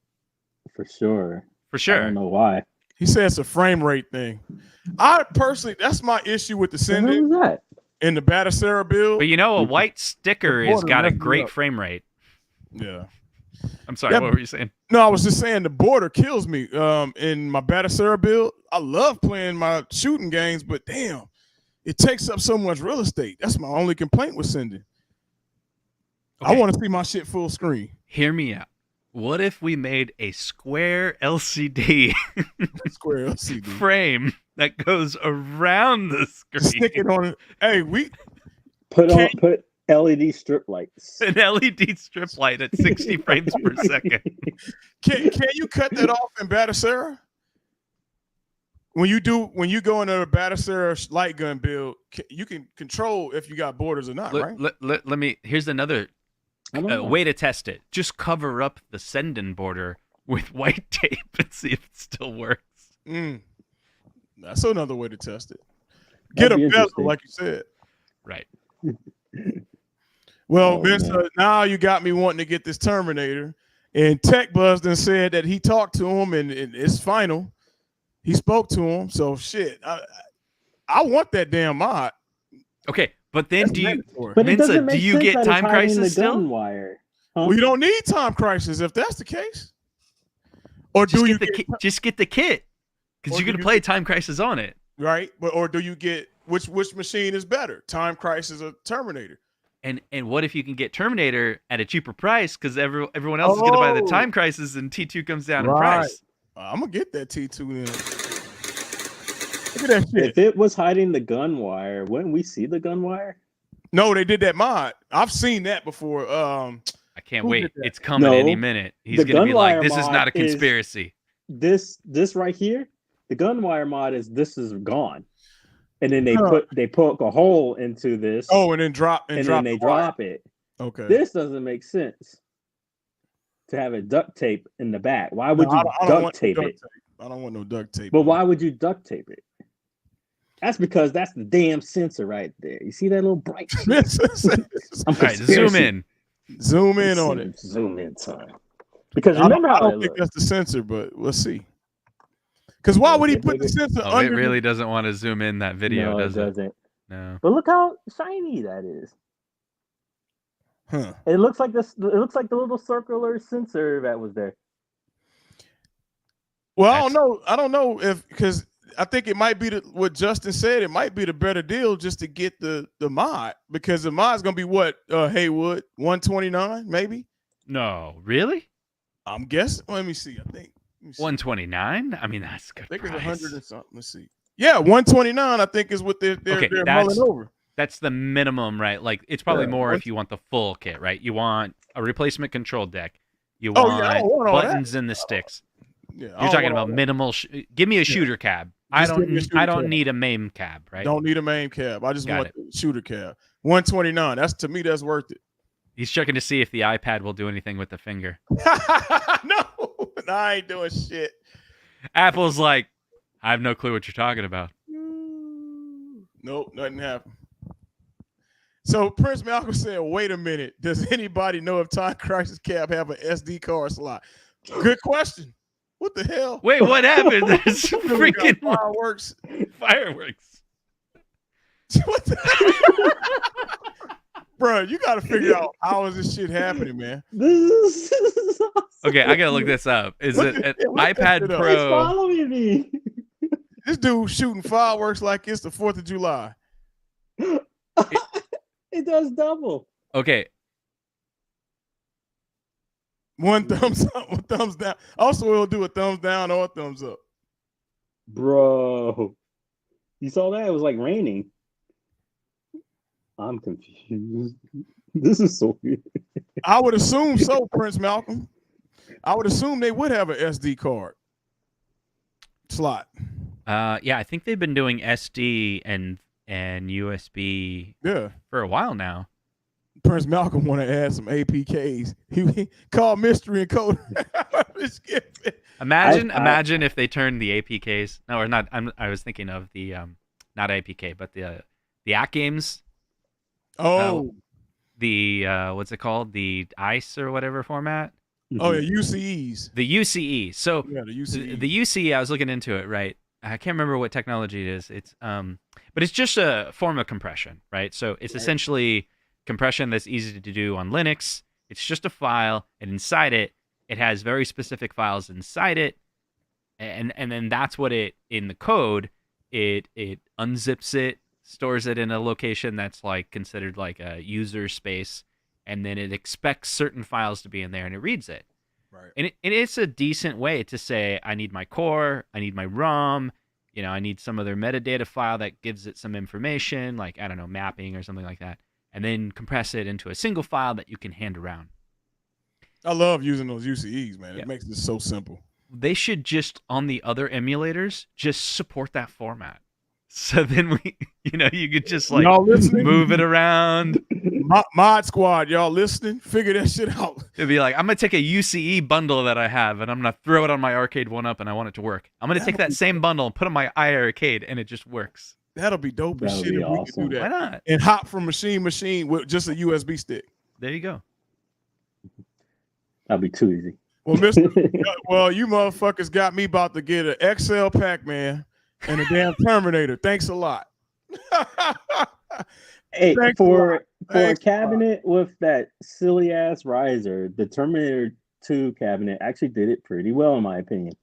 for sure. For sure. I don't know why. He said it's a frame rate thing. I personally, that's my issue with the Sinden in the Batacera build. But a white sticker has got a great frame rate. Yeah. I'm sorry, what were you saying? No, I was just saying the border kills me. In my Batacera build, I love playing my shooting games, but damn, it takes up so much real estate. That's my only complaint with Sinden. Okay. I want to see my shit full screen. Hear me out. What if we made a square LCD, frame that goes around the screen? Stick it on it. Hey, we put LED strip lights. An LED strip light at 60 frames per second. Can you cut that off in Batacera? When you go into a Batacera light gun build, you can control if you got borders or not, right? Let me. Here's another way to test it. Just cover up the Sinden border with white tape and see if it still works. That's another way to test it. Get a bezel, like you said. Right. Well, Vince, now you got me wanting to get this Terminator. And Tech Buzz then said that he talked to him and it's final. He spoke to him. So shit, I want that damn mod. Okay, but then do you get Time Crisis still? Wire. Well, you don't need Time Crisis if that's the case. Or just get the kit, because you're gonna play Time Crisis on it, right? Or do you get which machine is better, Time Crisis or Terminator? And what if you can get Terminator at a cheaper price, because everyone else is gonna buy the Time Crisis and T2 comes down in price? I'm gonna get that T2 then. Look at that shit. If it was hiding the gun wire, wouldn't we see the gun wire? No, they did that mod. I've seen that before. I can't wait. It's coming any minute. He's gonna be like, "This is not a conspiracy." This right here, the gun wire mod this is gone, and then they poke a hole into this. Oh, and then drop it. Okay, this doesn't make sense. To have it duct tape in the back, why would you duct tape it? I don't want no duct tape. But why would you duct tape it? That's because that's the damn sensor right there. You see that little bright? All right, zoom in. Zoom in on it. Zoom in, son. Because remember I don't think that's the sensor, but we'll see. Because why would he put the sensor under? It really doesn't want to zoom in that video, does it? Doesn't. No. But look how shiny that is. Huh. It looks like this. It looks like the little circular sensor that was there. Well, I don't know if, because I think it might be what Justin said. It might be the better deal just to get the mod, because the mod's gonna be what, Haywood, 129 maybe. No, really? I'm guessing. Let me see. I think 129. I mean, that's good. I think it's 100 and something. Let's see. Yeah, 129. I think is what they're mulling over. That's the minimum, right? Like, it's probably more if you want the full kit, right? You want a replacement control deck. You want buttons in the sticks. Yeah, you're talking about minimal. Give me a shooter cab. I don't need a MAME cab, right? Don't need a MAME cab. I just want the shooter cab. 129. To me, that's worth it. He's checking to see if the iPad will do anything with the finger. No, I ain't doing shit. Apple's like, I have no clue what you're talking about. Nope, nothing happened. So Prince Malcolm said, "Wait a minute. Does anybody know if Time Crisis Cab have an SD card slot?" Good question. What the hell? Wait, what happened? There's We got freaking fireworks. fireworks. What the Bro, you got to figure out how is this shit happening, man. This is awesome. Okay, I gotta look this up. Is Look it at- an look that iPad shit up. It's Pro? following me. This dude shooting fireworks like it's the 4th of July. It does double. Okay, One thumbs up, one thumbs down. Also, it'll do a thumbs down or a thumbs up. Bro. You saw that? It was like raining. I'm confused. This is so weird. I would assume so, Prince Malcolm. I would assume they would have an SD card slot. yeah, I think they've been doing SD and USB Yeah. for a while now. Prince Malcolm want to add some APKs. He called mystery encoder. Imagine if they turned the APKs. No, or not. I was thinking of the not APK, but the ACK games. Oh, The what's it called? The ICE or whatever format. oh yeah, UCEs. The UCE. So Yeah, the UCE. the UCE, I was looking into it, right? I can't remember what technology it is. It's but it's just a form of compression, right? So it's essentially compression that's easy to do on Linux. It's just a file, and inside it has very specific files inside it, and then that's what it in the code it unzips it, stores it in a location that's like considered like a user space, and then it expects certain files to be in there, and it reads it. Right. And it's a decent way to say, I need my core, I need my ROM, I need some other metadata file that gives it some information, like, I don't know, mapping or something like that, and then compress it into a single file that you can hand around. I love using those UCEs, man. Yeah. It makes it so simple. They should just, on the other emulators, just support that format. So then you could just like Y'all listening? move it around. Mod Squad, y'all listening? Figure that shit out. It'd be like, I'm going to take a UCE bundle that I have, and I'm going to throw it on my arcade 1UP, and I want it to work. I'm going to take that same bundle and put it on my iArcade, and it just works. That'll be dope as That would shit be if we awesome. could do Why that. not? And hop from machine with just a USB stick. There you go. That'd be too easy. Well, well, you motherfuckers got me about to get an XL Pac-Man and a damn Terminator. Thanks a lot. Hey, Thanks for a Thanks a cabinet with that silly ass riser, the Terminator 2 cabinet actually did it pretty well, in my opinion.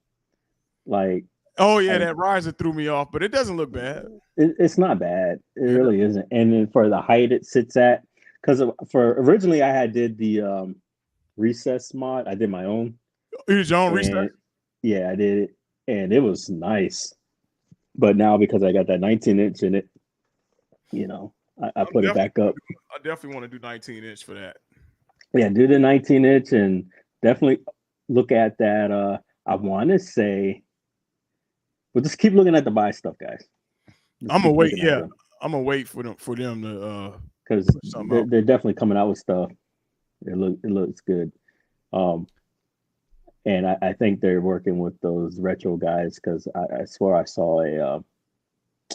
Like, Oh yeah, that riser threw me off, but it doesn't look bad. it's not bad. It really isn't. And then for the height it sits at, because for originally I did the recess mod. I did my own. You did your own And- research? Yeah, I did it, and it was nice. But now because I got that 19-inch in it, I put it back up. I definitely want to do 19-inch for that. Yeah, do the 19-inch and definitely look at that. I want to say, but just keep looking at the buy stuff, guys. I'm gonna wait. Yeah, I'm gonna wait for them to. because something out. they're definitely coming out with stuff. It looks good. And I think they're working with those retro guys because I swear I saw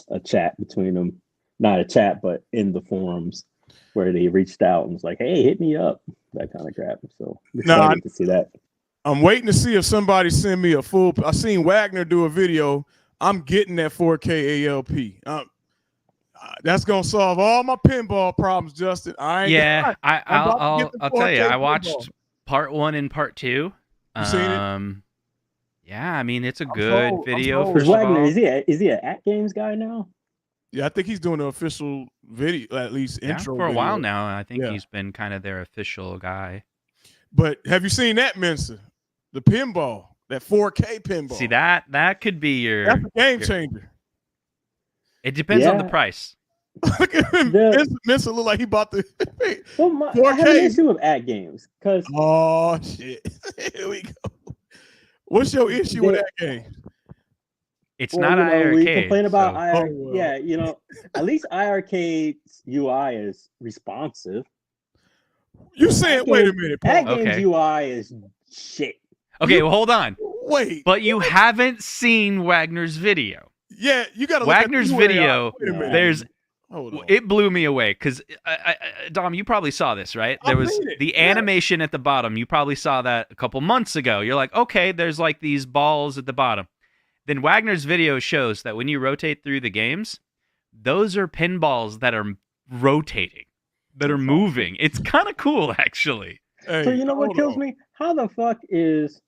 a chat between them, not a chat, but in the forums where they reached out and was like, "Hey, hit me up," that kind of crap. So excited to see that. I'm waiting to see if somebody send me a full. I seen Wagner do a video. I'm getting that 4K ALP. That's gonna solve all my pinball problems, Justin. I'll tell you, I watched part 1 and part 2. You seen it? Yeah, I mean it's a I'm good sold. video. I'm sold. First of Wagner, all, is he an At Games guy now? Yeah, I think he's doing the official video, at least intro. for a video. while now. I think Yeah. he's been kind of their official guy. But have you seen that, Mensa? The pinball, that 4K pinball. See that could be That's a game changer. It depends on the Yeah. price. Look at him. Mensa look like he bought the. Well, I have 4K. an issue with At Games because Oh shit! Here we go. What's your issue with that game? It's not we iArcade. complain about so- IR. Oh, well. Yeah, at least iArcade's UI is responsive. You said, wait a minute, At Paul. Games Okay. UI is shit. Okay, well, hold on. Wait. But you haven't seen Wagner's video. Yeah, you got to Wagner's look at the URL. video, Wait a minute. There's Hold on. It blew me away because Dom, you probably saw this, right? There I've was seen it, the yeah. animation at the bottom. You probably saw that a couple months ago. You're like, okay, there's like these balls at the bottom. Then Wagner's video shows that when you rotate through the games, those are pinballs that are rotating, that are moving. It's kind of cool, actually. Hey, So you know what hold kills on. me? How the fuck is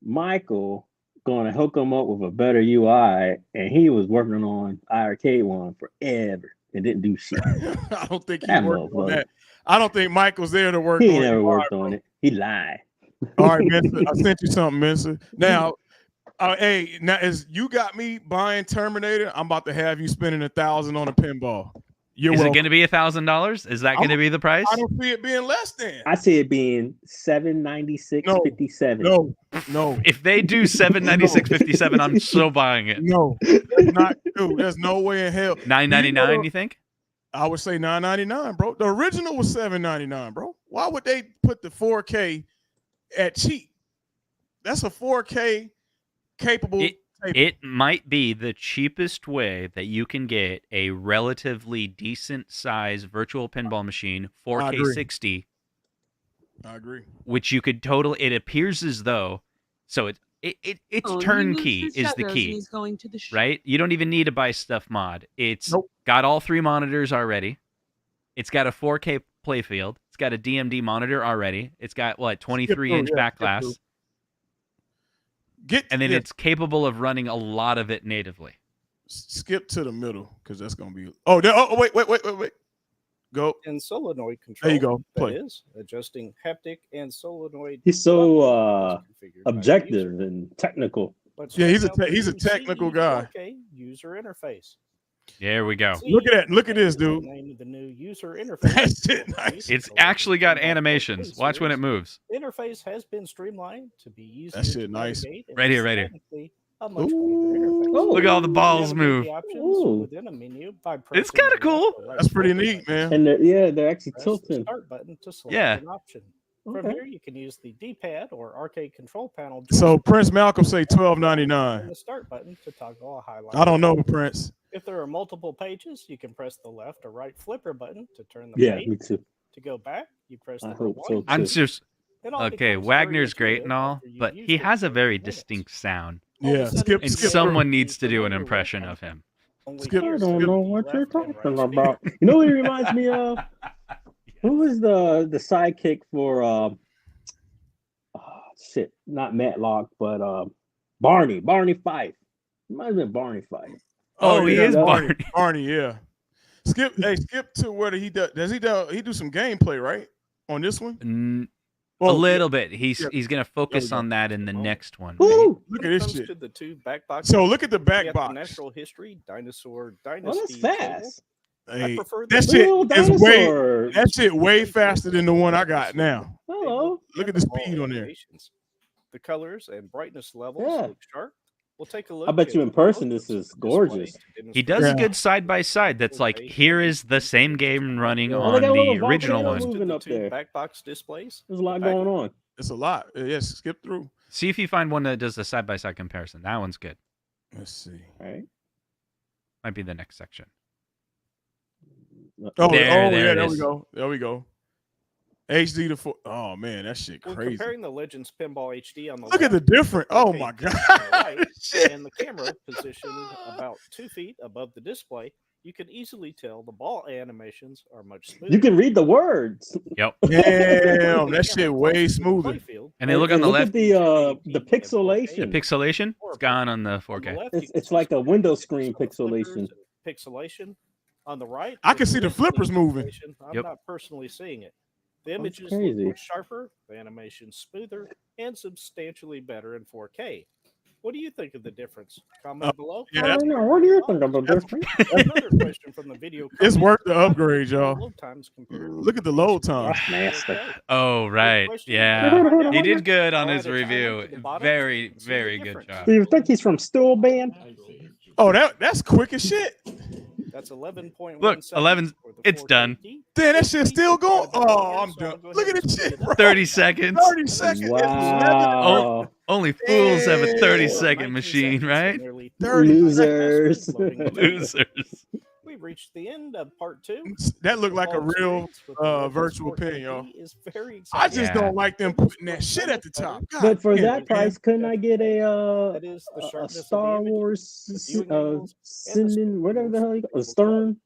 Michael going to hook him up with a better UI, and he was working on iArcade one forever and didn't do shit? I don't think he That worked on motherfucker. that. I don't think Michael's there to work He on ain't never it. worked on it. He lied. All right, Mensa, I sent you something, Mensa. Now, hey, now as you got me buying Terminator, I'm about to have you spending $1,000 on a pinball. You're Is it welcome. going to be $1,000? Is that going to be the price? I don't see it being less than. I see it being $796.57. No. If they do $796.57, I'm so buying it. No, that's not true. There's no way in hell. $9.99, you think? I would say $9.99, bro. The original was $7.99, bro. Why would they put the 4K at cheap? That's a 4K capable. It might be the cheapest way that you can get a relatively decent size virtual pinball machine, 4K 60. I agree. Which you could it appears as though, so it's turnkey is the key, right? You don't even need a buy stuff mod. It's got all 3 monitors already. It's got a 4K playfield. It's got a DMD monitor already. It's got 23-inch back glass. And then it's capable of running a lot of it natively. Skip to the middle because that's gonna be. Wait. Go. And solenoid control. There you go. Play. That is adjusting haptic and solenoid. He's so objective and technical. Yeah, he's a technical guy. User interface. There we go. Look at that. Look at this, dude. Name of the new user interface. That's it. Nice. It's actually got animations. Watch when it moves. Interface has been streamlined to be easier. That shit nice. Right here. A much interface. Look at all the balls move. Within a menu by it's kind of cool. That's pretty neat, man. And they're actually tilting. The start button to select an option. From here, you can use the D-pad or arcade control panel. So Prince Malcolm say $12.99. The start button to toggle a highlight. I don't know, Prince. If there are multiple pages, you can press the left or right flipper button to turn the page. Me too. To go back, you press the hope one. so too. I'm just okay. Wagner's great and all, but he has a very distinct sound. Yeah, and someone needs to do an impression of him. I don't know what you're talking about. You know what he reminds me of? Who was the sidekick for not Matlock, but Barney Fife. It might have been Barney Fife. Oh, he is Barney. Barney, yeah. Skip to where he does he do some gameplay, right? On this one? A little bit. He's going to focus on that in the next one. Ooh, look at this shit. To the 2 back boxes, so look at the back box. Natural history, dinosaur, dynasty. Oh, that's fast. Hey, that shit way faster than the one I got now. Hello. Look at the speed on there. The colors and brightness levels look sharp. We'll take a look. I bet you in person this is gorgeous. He does a good side by side. That's like, here is the same game running on the original one. Up there. Back box displays. There's a lot going on. It's a lot. Yes, skip through. See if you find one that does the side by side comparison. That one's good. Let's see. All right. Might be the next section. There we go. HD to 4. Oh man, that shit crazy. Comparing the Legends Pinball HD on the look at the different. Oh my god, and the camera positioned about 2 feet above the display, you can easily tell the ball animations are much smoother. You can read the words. Yep. Damn, that shit way smoother. And they look on the left. At the pixelation. The pixelation? It's gone on the 4K. It's like a window screen pixelation. Pixelation on the right. I can see the flippers moving. I'm not personally seeing it. The images look sharper, the animation smoother, and substantially better in 4K. What do you think of the difference? Comment below. I don't know. What do you think of the difference? Another question from the video. It's worth the upgrade, y'all. Load times compared. Look at the load time. Oh, right. Yeah. He did good on his review. Very, very good job. Do you think he's from Stool Band? Oh, that's quick as shit. That's 11.1. Look, 11. It's done. Damn, that shit's still going. Oh, I'm done. Look at this shit, bro. 30 seconds. 30 seconds. Wow. Only fools have a 30-second machine, right? Losers. Losers. reached the end of part 2. That looked like a Evolved real series with the Legends virtual Sport pen, AD y'all. is very I exciting. just don't like them putting that shit at the top. God But for damn, that man. price, couldn't I get That is the a sharpness of the Star images, Wars the viewing angles, and the Sending, whatever the hell you call a a Stern,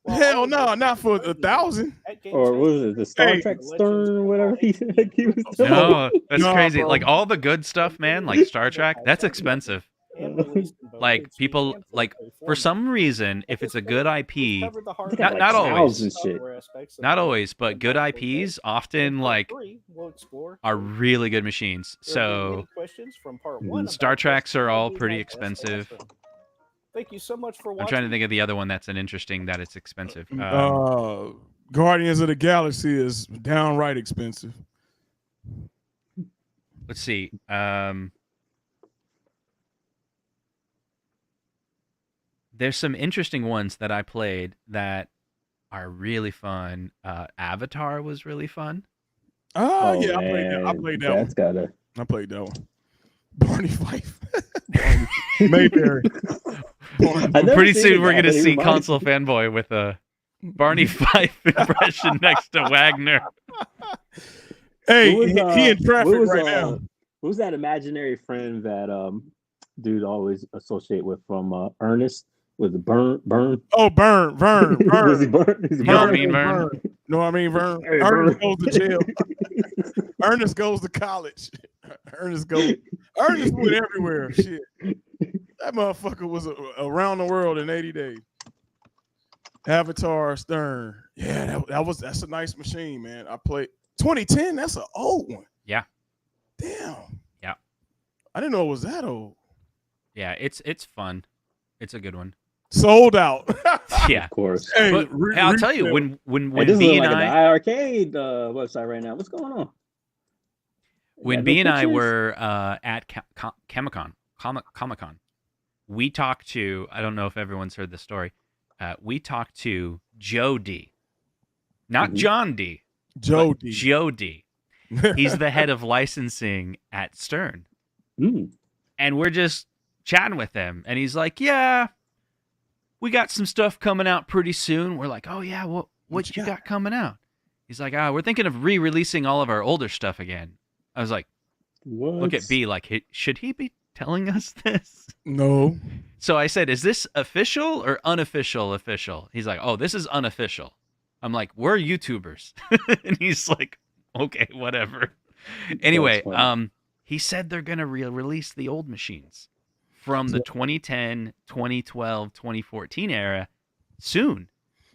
While Hell all no, of not for those 1,000. at Game or Center, what was it, the Star Hey. Trek the Legends Stern, whatever he was telling No, me. that's Nah, crazy. bro. Like all the good stuff, man, like Star Trek, that's expensive. and released in both Like HD people, and like 4K for formats. some reason, if At it's this a good point, we've IP, covered the hard They got and like not always. cows and shit. software aspects of not the always, but good Legends Sport IPs AD. often In part like 3, we'll explore are three. really good machines. There will be So many questions from part 1 Star about Treks are all technology pretty like SASM. expensive. Thank you so much for watching. I'm trying to think of the other one that's an interesting that it's expensive. Guardians of the Galaxy is downright expensive. Let's see. There's some interesting ones that I played that are really fun. Avatar was really fun. Oh, yeah, man, I played that that's one. gotta. I played that one. Barney Fife. Mayberry. Pretty soon we're gonna see console fanboy with a Barney Fife impression next to Wagner. Hey, What was, he in traffic right now. What was that imaginary friend that dude always associate with from Ernest? Was it Burn? Oh, Vern. Was he Burn? You know what I mean, Vern? No, I mean Vern. Hey, Ernest Vern. goes to jail. Ernest goes to college. Ernest went everywhere. Shit. That motherfucker was around the world in 80 days. Avatar Stern. Yeah, that's a nice machine, man. I played 2010. That's an old one. Yeah. Damn. Yeah. I didn't know it was that old. Yeah, it's fun. It's a good one. Sold out. Of Yeah. course. Hey, But I'll tell you, when Hey, this B is and like I an iArcade website right now. What's going on? when Got B no and I pictures? were at Comic-Con, we talked to, I don't know if everyone's heard this story, we talked to Joe D. Not John D. Joe but D. Joe D. He's the head of licensing at Stern. And we're just chatting with him. And he's like, yeah, we got some stuff coming out pretty soon. We're like, oh, yeah, what you got coming out? He's like, we're thinking of re-releasing all of our older stuff again. I was like, look at B, like, should he be telling us this? No. So I said, is this official or unofficial official? He's like, oh, this is unofficial. I'm like, we're YouTubers. And he's like, okay, whatever. Anyway, he said they're going to release the old machines from the 2010, 2012, 2014 era soon.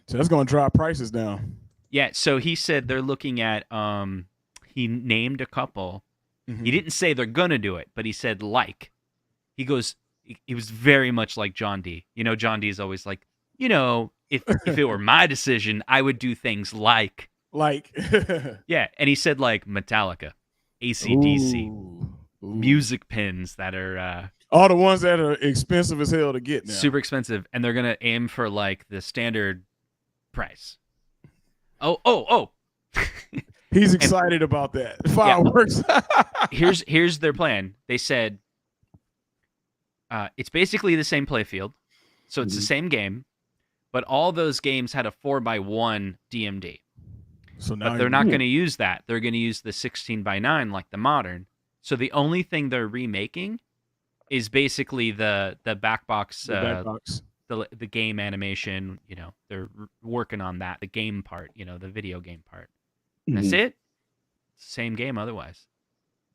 So that's going to drive prices down. Yeah, so he said they're looking at, he named a couple. He didn't say they're going to do it, but he said like. He goes, he was very much like John D. You know, John D is always like, you know, if it were my decision, I would do things like. Yeah, and he said like Metallica, AC/DC, music pins that are all the ones that are expensive as hell to get now. Super expensive, and they're gonna aim for like the standard price. Oh. He's excited about that. Fireworks. Yeah. Here's their plan. They said it's basically the same playfield, so it's the same game, but all those games had a 4x1 DMD. So now but they're not going to use that. They're going to use the 16x9 like the modern. So the only thing they're remaking is basically the back box, the game animation. You know, they're working on that, the game part. You know, the video game part. That's it. Same game otherwise.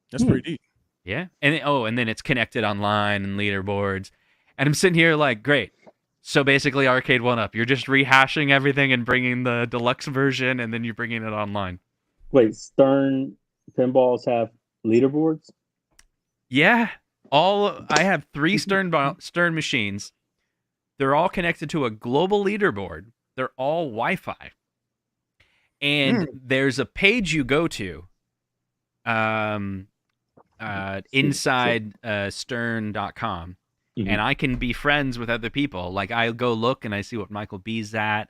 That's pretty neat. Yeah. And then it's connected online and leaderboards. And I'm sitting here like, great. So basically Arcade 1-Up. You're just rehashing everything and bringing the deluxe version, and then you're bringing it online. Wait, Stern pinballs have leaderboards? Yeah. I have 3 Stern machines. They're all connected to a global leaderboard. They're all Wi-Fi. And there's a page you go to inside stern.com. And I can be friends with other people. Like I go look and I see what Michael B's at.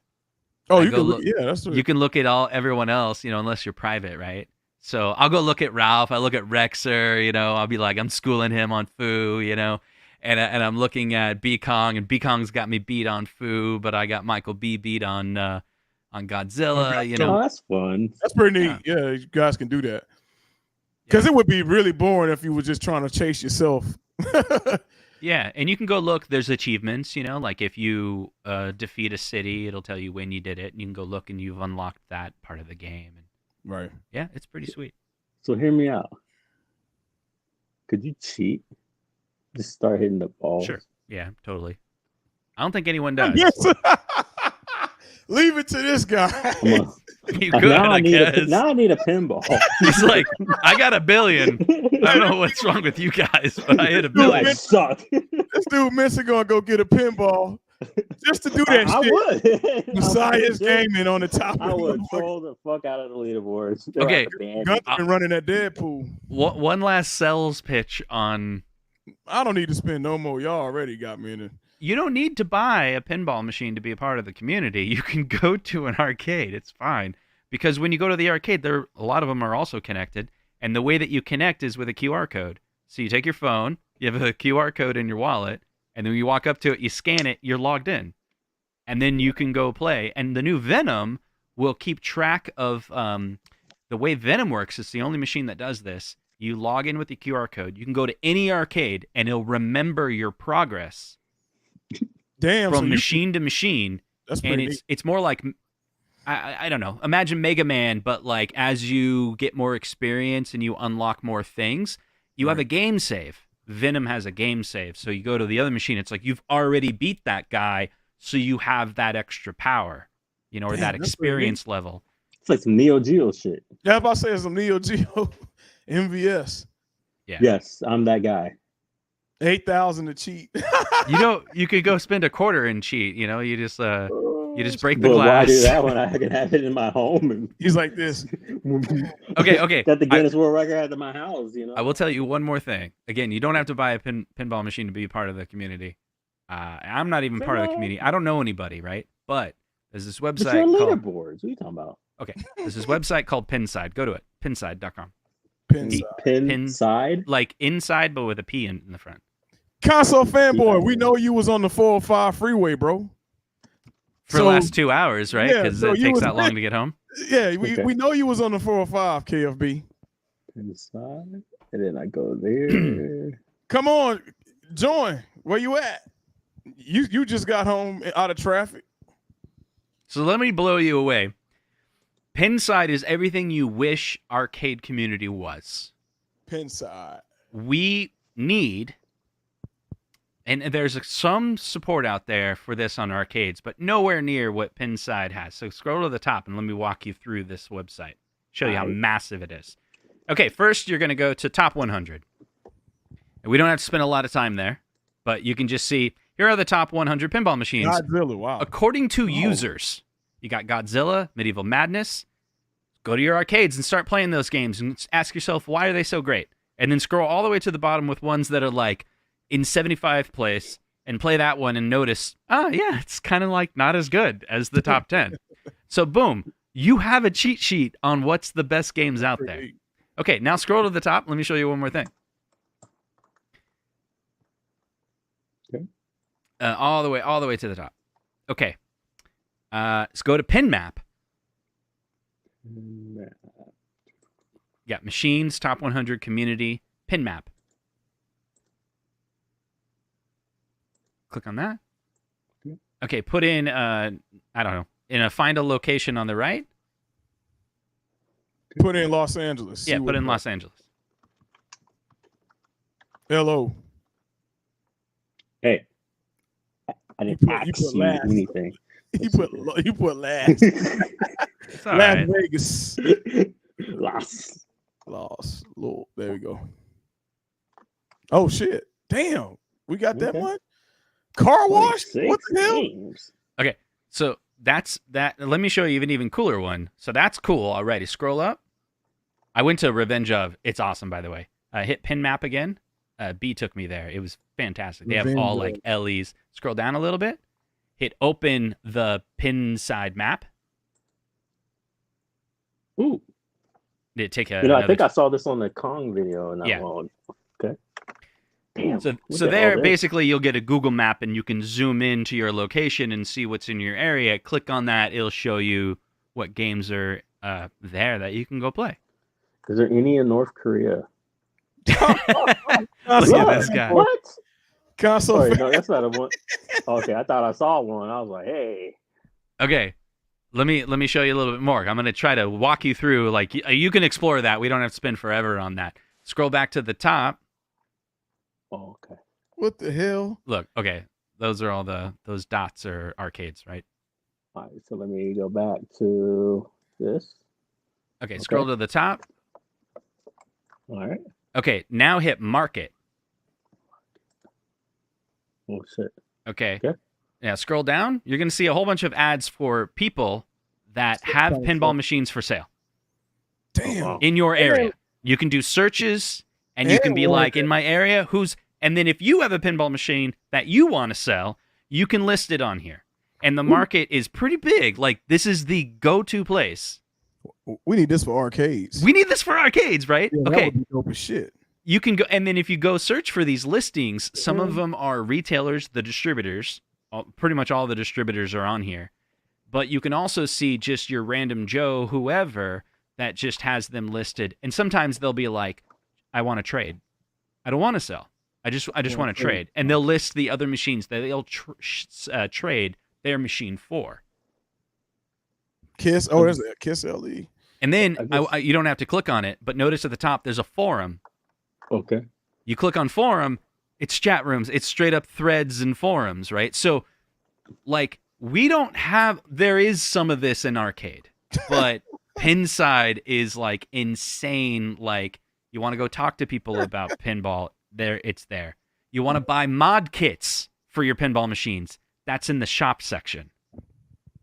Oh, you can look. Yeah, that's you can look at everyone else, you know, unless you're private, right? So I'll go look at Ralph. I look at Rexer, you know. I'll be like, I'm schooling him on Foo, you know. I'm looking at B Kong, and B Kong's got me beat on Fu, but I got Michael B beat on Godzilla. You know, Oh, that's fun. That's pretty neat. Yeah, you guys can do that. Because it would be really boring if you were just trying to chase yourself. Yeah, and you can go look. There's achievements, you know, like if you defeat a city, it'll tell you when you did it, and you can go look, and you've unlocked that part of the game. And Right. yeah, it's pretty sweet. So hear me out. Could you cheat? Just start hitting the balls. Sure. Yeah, totally. I don't think anyone does. Yes. Leave it to this guy. You could, now I guess. Now I need a pinball. He's like, I got $1 billion. I don't know what's wrong with you guys, but I hit $1 billion. I suck. This dude Missy gonna go get a pinball just to do that I shit. would. Messiah's gaming on the top. I would troll the fuck out of the leaderboards. Okay. Gunther been running that Deadpool. One last sales pitch on. I don't need to spend no more. Y'all already got me in it. You don't need to buy a pinball machine to be a part of the community. You can go to an arcade. It's fine. Because when you go to the arcade, a lot of them are also connected. And the way that you connect is with a QR code. So you take your phone, you have a QR code in your wallet, and then when you walk up to it, you scan it, you're logged in. And then you can go play. And the new Venom will keep track of the way Venom works. It's the only machine that does this. You log in with the QR code. You can go to any arcade, and it'll remember your progress. Damn, from machine to machine. That's and pretty neat. It's more like I don't know. Imagine Mega Man, but like as you get more experience and you unlock more things, you have a game save. Venom has a game save. So you go to the other machine, it's like you've already beat that guy, so you have that extra power, you know, or that experience level. It's like some Neo Geo shit. Yeah, I was about to say it's some Neo Geo MVS. Yeah. Yes, I'm that guy. 8,000 to cheat. You know, you could go spend a quarter and cheat. You know, you just break the But glass. why do that when I can have it in my home? And He's like this. Okay. Got the Guinness World Record at my house. You know. I will tell you one more thing. Again, you don't have to buy a pinball machine to be part of the community. I'm not even part of the community. I don't know anybody, right? But there's this website But you're called leaderboards. What are you talking about? Okay, there's this website called Pinside. Go to it. Pinside.com. Pinside? Like inside, but with a P in the front. Console fanboy, we know you was on the 405 freeway, bro. For the last 2 hours, right? Because it takes that long to get home. Yeah, we know you was on the 405, KFB. Pinside? And then I go there. Come on, join. Where you at? You just got home out of traffic. So let me blow you away. Pinside is everything you wish arcade community was. Pinside. We need, and there's some support out there for this on arcades, but nowhere near what Pinside has. So scroll to the top and let me walk you through this website. Show you how massive it is. Okay, first you're going to go to Top 100. And we don't have to spend a lot of time there, but you can just see, here are the top 100 pinball machines. Godzilla, wow. According to users, you got Godzilla, Medieval Madness. Go to your arcades and start playing those games and ask yourself, why are they so great? And then scroll all the way to the bottom with ones that are like in 75th place and play that one and notice, yeah, it's kind of like not as good as the top 10. So boom, you have a cheat sheet on what's the best games out there. Okay, now scroll to the top. Let me show you one more thing. Okay. All the way to the top. Okay. Let's go to Pin Map. Yeah, machines, top 100, community, Pin Map. Click on that. Okay, put in, I don't know, find a location on the right. Put in Los Angeles. Yeah, put in Los Angeles. Hello. Hey, I didn't ask you anything. You put last. Las Vegas. Lost. There we go. Oh shit! Damn, we got that one. Car wash. What the hell? Okay, so that's that. Let me show you an even cooler one. So that's cool already. Scroll up. I went to Revenge of. It's awesome, by the way. Hit Pin Map again. B took me there. It was fantastic. They have all like LEs. Scroll down a little bit. Hit open the Pinside map. Ooh. Did it take a? I think I saw this on the Kong video. And yeah. Okay. Damn. So there, basically, you'll get a Google map and you can zoom into your location and see what's in your area. Click on that; it'll show you what games are there that you can go play. Is there any in North Korea? Look at this guy. What? Console. Sorry, no, that's not a one. Okay, I thought I saw one. I was like, hey. Okay, let me show you a little bit more. I'm going to try to walk you through. Like you can explore that. We don't have to spend forever on that. Scroll back to the top. Oh, okay. What the hell? Look, okay, those are all those dots are arcades, right? All right, so let me go back to this. Okay, scroll to the top. All right. Okay, now hit market. Oh shit. Okay. Yeah, scroll down. You're going to see a whole bunch of ads for people that have pinball machines for sale. Damn. In your area. You can do searches, and you can be like, in my area, and then if you have a pinball machine that you want to sell, you can list it on here. And the market is pretty big. Like, this is the go-to place. We need this for arcades. We need this for arcades, right? Yeah, okay. That would be dope as shit. You can go, and then if you go search for these listings, some of them are retailers, the distributors. Pretty much all the distributors are on here. But you can also see just your random Joe, whoever, that just has them listed. And sometimes they'll be like, I want to trade. I don't want to sell. I just want to trade. And they'll list the other machines that they'll trade their machine for. Kiss. Oh, there's a Kiss LE. And then you don't have to click on it, but notice at the top there's a forum. Okay. You click on forum, it's chat rooms, it's straight up threads and forums, right? So, like, there is some of this in arcade, but Pinside is like insane. Like, you want to go talk to people about pinball, it's there. You want to buy mod kits for your pinball machines, that's in the shop section.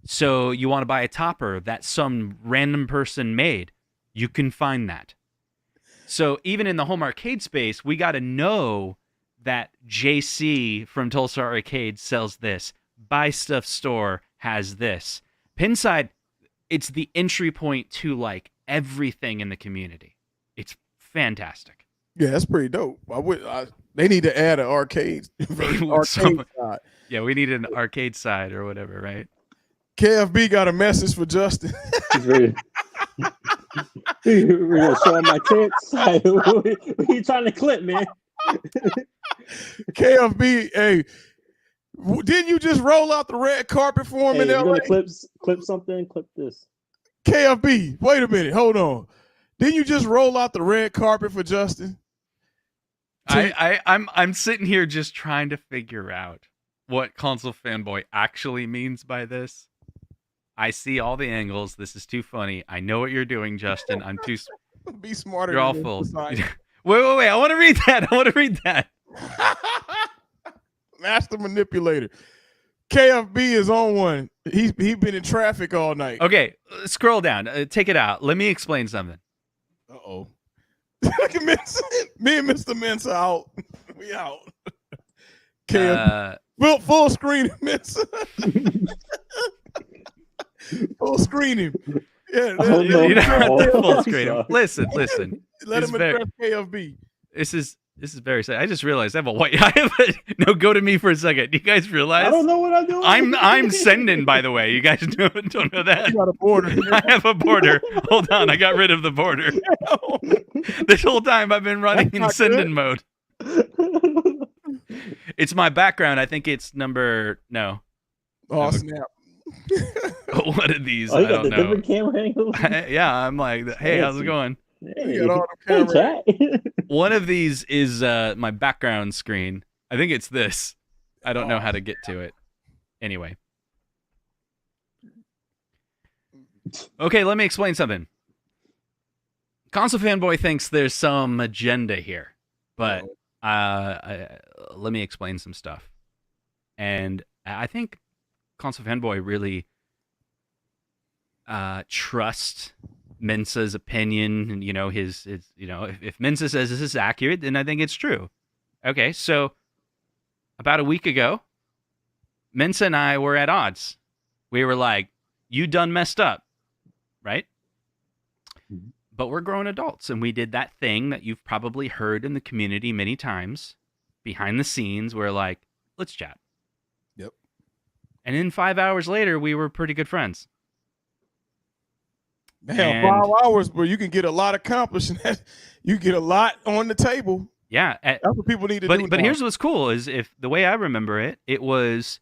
So you want to buy a topper that some random person made, you can find that. So even in the home arcade space, we got to know that JC from Tulsa Arcade sells this. Buy Stuff Store has this. Pinside, it's the entry point to like everything in the community. It's fantastic. Yeah, that's pretty dope. They need to add an arcade side. Yeah, we need an arcade side or whatever, right? KFB got a message for Justin. He's ready. We're gonna show him my tits. What are you trying to clip, man? KFB, hey, didn't you just roll out the red carpet for him in LA? You're gonna clip something. Clip this. KFB, wait a minute, hold on. Didn't you just roll out the red carpet for Justin? I'm sitting here just trying to figure out what Console Fanboy actually means by this. I see all the angles. This is too funny. I know what you're doing, Justin. I'm too. Be smarter. You're all fools. Wait. I want to read that. Master manipulator. KFB is on one. He's been in traffic all night. Okay, scroll down. Take it out. Let me explain something. Uh-oh. Look at Mensa. Me and Mr. Mensa out. We out. KFB. Full screen Mensa. Full screen him. Yeah, you don't have to full screen him. Listen. Let him address KFB. This is very sad. I just realized I have no, go to me for a second. Do you guys realize? I don't know what I'm doing. I'm sending, by the way. You guys don't know that. You got a border. I have a border. Hold on, I got rid of the border. This whole time I've been running in sending mode. It's my background. I think it's no. Oh, snap. What are these? Oh, you got I don't know. Different camera angles? Yeah, I'm like, hey, how's it going? Hey, chat. One of these is my background screen. I think it's this. I don't know how to get to it. Anyway. Okay, let me explain something. Console Fanboy thinks there's some agenda here, but let me explain some stuff. And I think Console Fanboy really trusts Mensa's opinion, and his if Mensa says this is accurate, then I think it's true. Okay, so about a week ago, Mensa and I were at odds. We were like, "You done messed up," right? Mm-hmm. But we're grown adults, and we did that thing that you've probably heard in the community many times. behind the scenes, we're like, let's chat. Yep. And then 5 hours later, we were pretty good friends. Damn, 5 hours, bro. You can get a lot accomplished. You get a lot on the table. Yeah. That's what people need to do. But here's what's cool is if the way I remember it, it was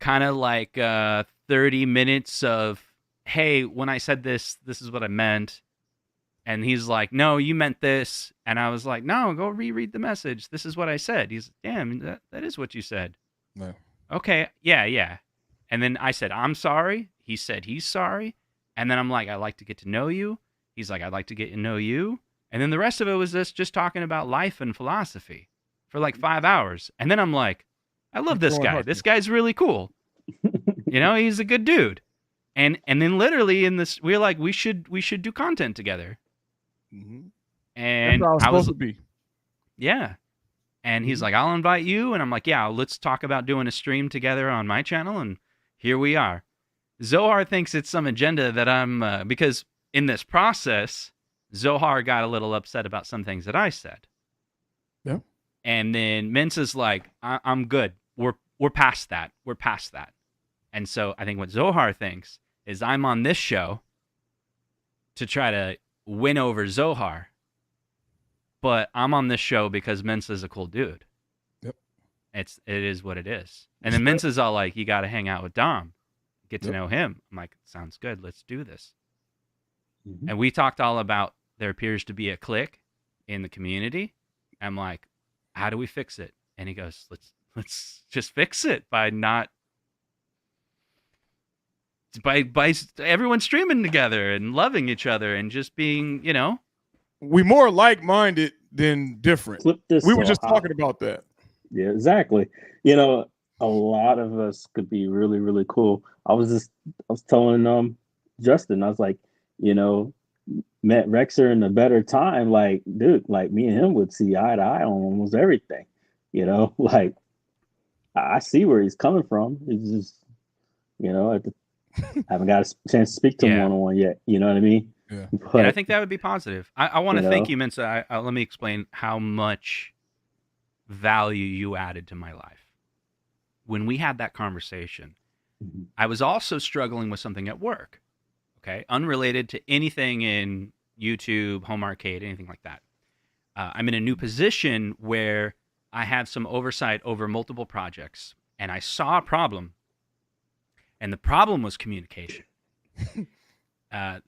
kind of like 30 minutes of, hey, when I said this, this is what I meant. And he's like, no, you meant this. And I was like, no, go reread the message. This is what I said. He's, damn, that is what you said. No. Okay, yeah. And then I said, I'm sorry. He said he's sorry. And then I'm like, I'd like to get to know you. He's like, I'd like to get to know you. And then the rest of it was just talking about life and philosophy for like 5 hours. And then I'm like, I love this guy. This guy's really cool. You know, he's a good dude. And then literally in this, we're like, we should do content together. Mm-hmm. And that's how it's supposed to be. Yeah. And he's like, I'll invite you. And I'm like, yeah, let's talk about doing a stream together on my channel. And here we are. Zohar thinks it's some agenda that I'm, because in this process, Zohar got a little upset about some things that I said. Yeah. And then Mensa's like, I'm good. We're past that. We're past that. And so I think what Zohar thinks is I'm on this show to try to win over Zohar. But I'm on this show because Mensa's a cool dude. Yep. It is what it is. And then Mensa's all like, you got to hang out with Dom. Get to know him. I'm like, sounds good. Let's do this. Mm-hmm. And we talked all about there appears to be a clique in the community. I'm like, how do we fix it? And he goes, let's just fix it by everyone streaming together and loving each other and just being, you know. We more like-minded than different. We were just talking about that. Yeah, exactly. You know, a lot of us could be really, really cool. I was telling Justin, I was like, you know, met Rexer in a better time. Like, dude, like me and him would see eye to eye on almost everything. You know, like I see where he's coming from. It's just, you know, I haven't got a chance to speak to him one-on-one yet. You know what I mean? Yeah. But, and I think that would be positive. I want to thank you, Mensa. Let me explain how much value you added to my life. When we had that conversation, I was also struggling with something at work, okay? Unrelated to anything in YouTube, home arcade, anything like that. I'm in a new position where I have some oversight over multiple projects, and I saw a problem, and the problem was communication.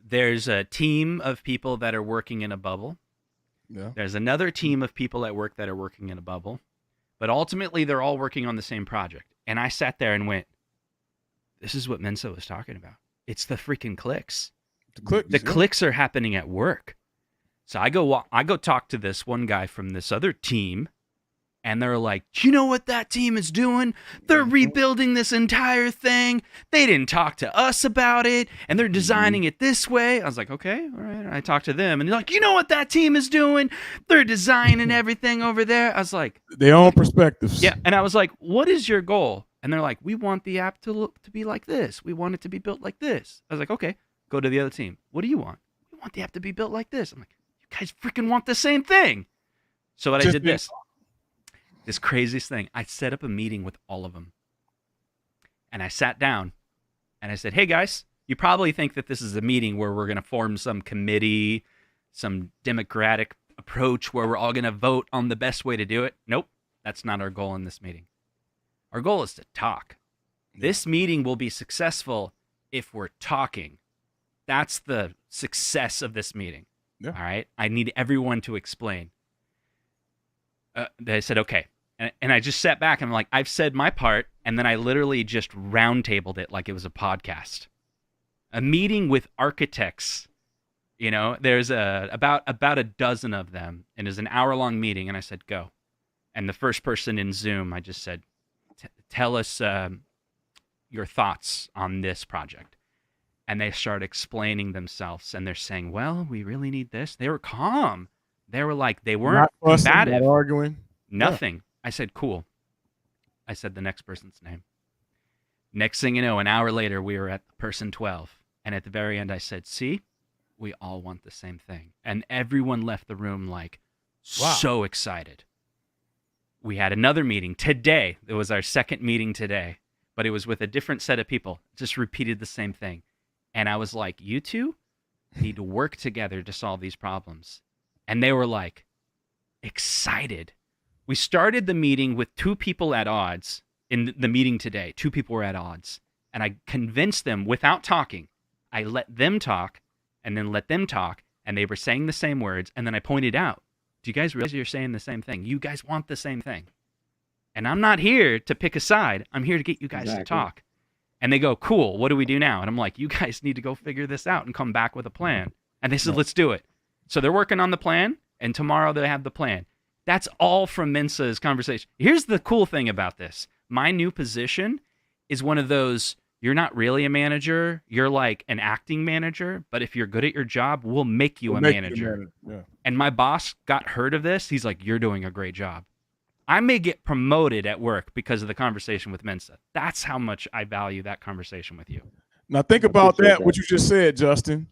There's a team of people that are working in a bubble. Yeah. There's another team of people at work that are working in a bubble. But ultimately, they're all working on the same project. And I sat there and went, this is what Mensa was talking about. It's the freaking clicks. The clicks are happening at work. So I go talk to this one guy from this other team. And they're like, do you know what that team is doing? They're rebuilding this entire thing. They didn't talk to us about it. And they're designing it this way. I was like, okay, all right. And I talked to them. And they're like, you know what that team is doing? They're designing everything over there. I was like. Their own perspectives. Yeah. And I was like, what is your goal? And they're like, we want the app to be like this. We want it to be built like this. I was like, okay, go to the other team. What do you want? We want the app to be built like this. I'm like, you guys freaking want the same thing. So I did this craziest thing. I set up a meeting with all of them. And I sat down and I said, hey guys, you probably think that this is a meeting where we're going to form some committee, some democratic approach where we're all going to vote on the best way to do it. Nope. That's not our goal in this meeting. Our goal is to talk. This meeting will be successful if we're talking. That's the success of this meeting. Yeah. All right. I need everyone to explain. They said, okay. And I just sat back and I'm like, I've said my part. And then I literally just roundtabled it like it was a podcast. A meeting with architects. You know, there's about a dozen of them. And it's an hour-long meeting. And I said, go. And the first person in Zoom, I just said, tell us your thoughts on this project. And they start explaining themselves. And they're saying, well, we really need this. They were calm. They were like, they weren't combative. Not arguing. Nothing. Yeah. I said, cool. I said the next person's name. Next thing you know, an hour later, we were at person 12. And at the very end, I said, see, we all want the same thing. And everyone left the room like so excited. we had another meeting today. It was our second meeting today, but it was with a different set of people. Just repeated the same thing. And I was like, you two need to work together to solve these problems. And they were like, excited. We started the meeting with two people at odds. In the meeting today, two people were at odds. And I convinced them without talking. I let them talk and then let them talk. And they were saying the same words. And then I pointed out, do you guys realize you're saying the same thing? You guys want the same thing. And I'm not here to pick a side. I'm here to get you guys to talk. And they go, cool, what do we do now? And I'm like, you guys need to go figure this out and come back with a plan. And they said, let's do it. So they're working on the plan. And tomorrow they have the plan. That's all from Mensa's conversation. Here's the cool thing about this. My new position is one of those, you're not really a manager. You're like an acting manager. But if you're good at your job, we'll make you a manager. Yeah. And my boss got heard of this. He's like, you're doing a great job. I may get promoted at work because of the conversation with Mensa. That's how much I value that conversation with you. Now think about that, what you just said, Justin.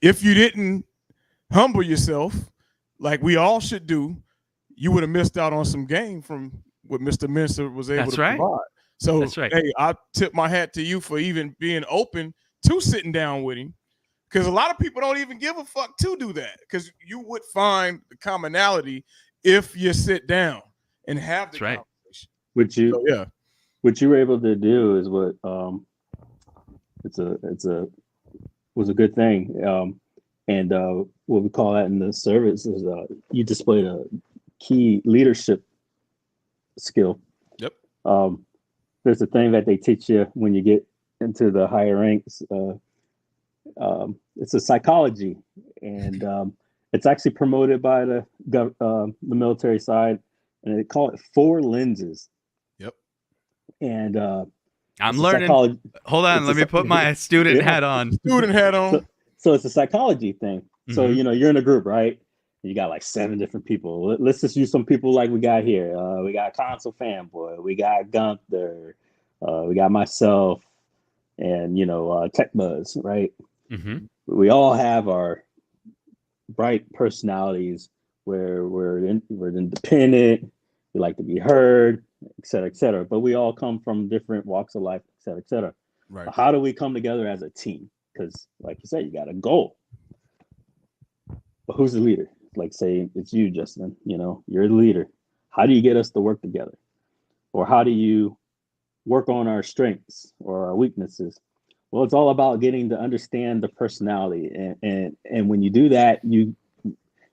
If you didn't humble yourself, like we all should do, you would have missed out on some game from what Mr. Mensa was able to provide. So, hey, I tip my hat to you for even being open to sitting down with him, because a lot of people don't even give a fuck to do that, because you would find the commonality if you sit down and have the conversation. What you were able to do is what was a good thing. And what we call that in the service is you displayed a key leadership skill. Yep. There's a thing that they teach you when you get into the higher ranks. It's a psychology, and it's actually promoted by the military side, and they call it 4 lenses. Yep. And I'm learning. Hold on, let me put my student hat on. Student hat on. So it's a psychology thing. Mm-hmm. So you're in a group, right? You got like 7 different people. Let's just use some people like we got here. We got Console Fanboy. We got Gunther. We got myself, and Tech Buzz, right? Mm-hmm. We all have our bright personalities where we're independent. We like to be heard, et cetera, et cetera. But we all come from different walks of life, et cetera, et cetera. Right. But how do we come together as a team? Because, like you said, you got a goal. But who's the leader? Like, say it's you, Justin. You're the leader. How do you get us to work together? Or how do you work on our strengths or our weaknesses? Well, it's all about getting to understand the personality. And when you do that, you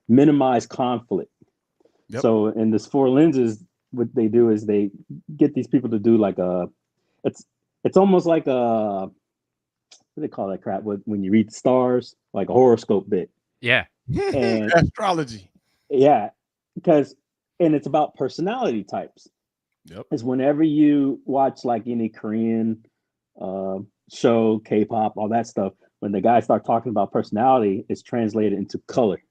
minimize conflict. Yep. So in this 4 lenses, what they do is they get these people to do like it's almost like what do they call that crap? When you read stars, like a horoscope bit. Yeah. And astrology. Yeah. And it's about personality types. Yep. Is whenever you watch like any Korean show, K-pop, all that stuff, when the guys start talking about personality, it's translated into color.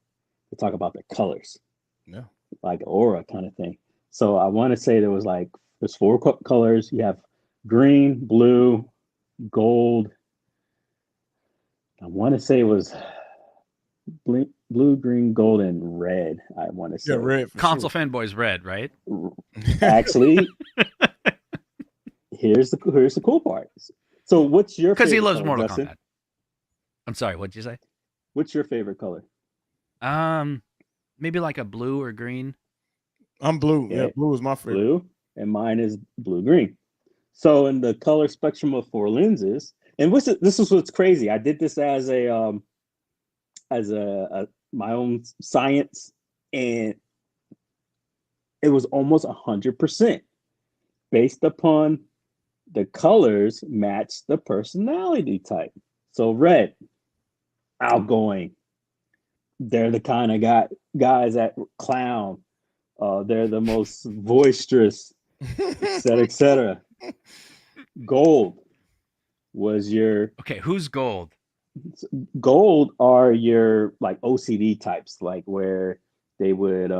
They talk about the colors. Yeah. Like aura kind of thing. So I want to say there's 4 colors. You have green, blue, gold. I want to say it was blue, green, gold, and red. I want to say. Yeah, red. Console Fanboy's red, right? Actually, here's the cool part. So what's your favorite? Because he loves color, Mortal Justin? Kombat. I'm sorry, what'd you say? What's your favorite color? Maybe like a blue or green. I'm blue. Yeah, blue is my favorite. Blue, and mine is blue-green. So in the color spectrum of 4 lenses, and this is what's crazy. I did this as my own science, and it was almost 100% based upon the colors match the personality type. So red, outgoing. They're the kind of guys that clown. They're the most boisterous, et cetera, et cetera. Gold was your... Okay, who's gold? Gold are your like OCD types, like where they would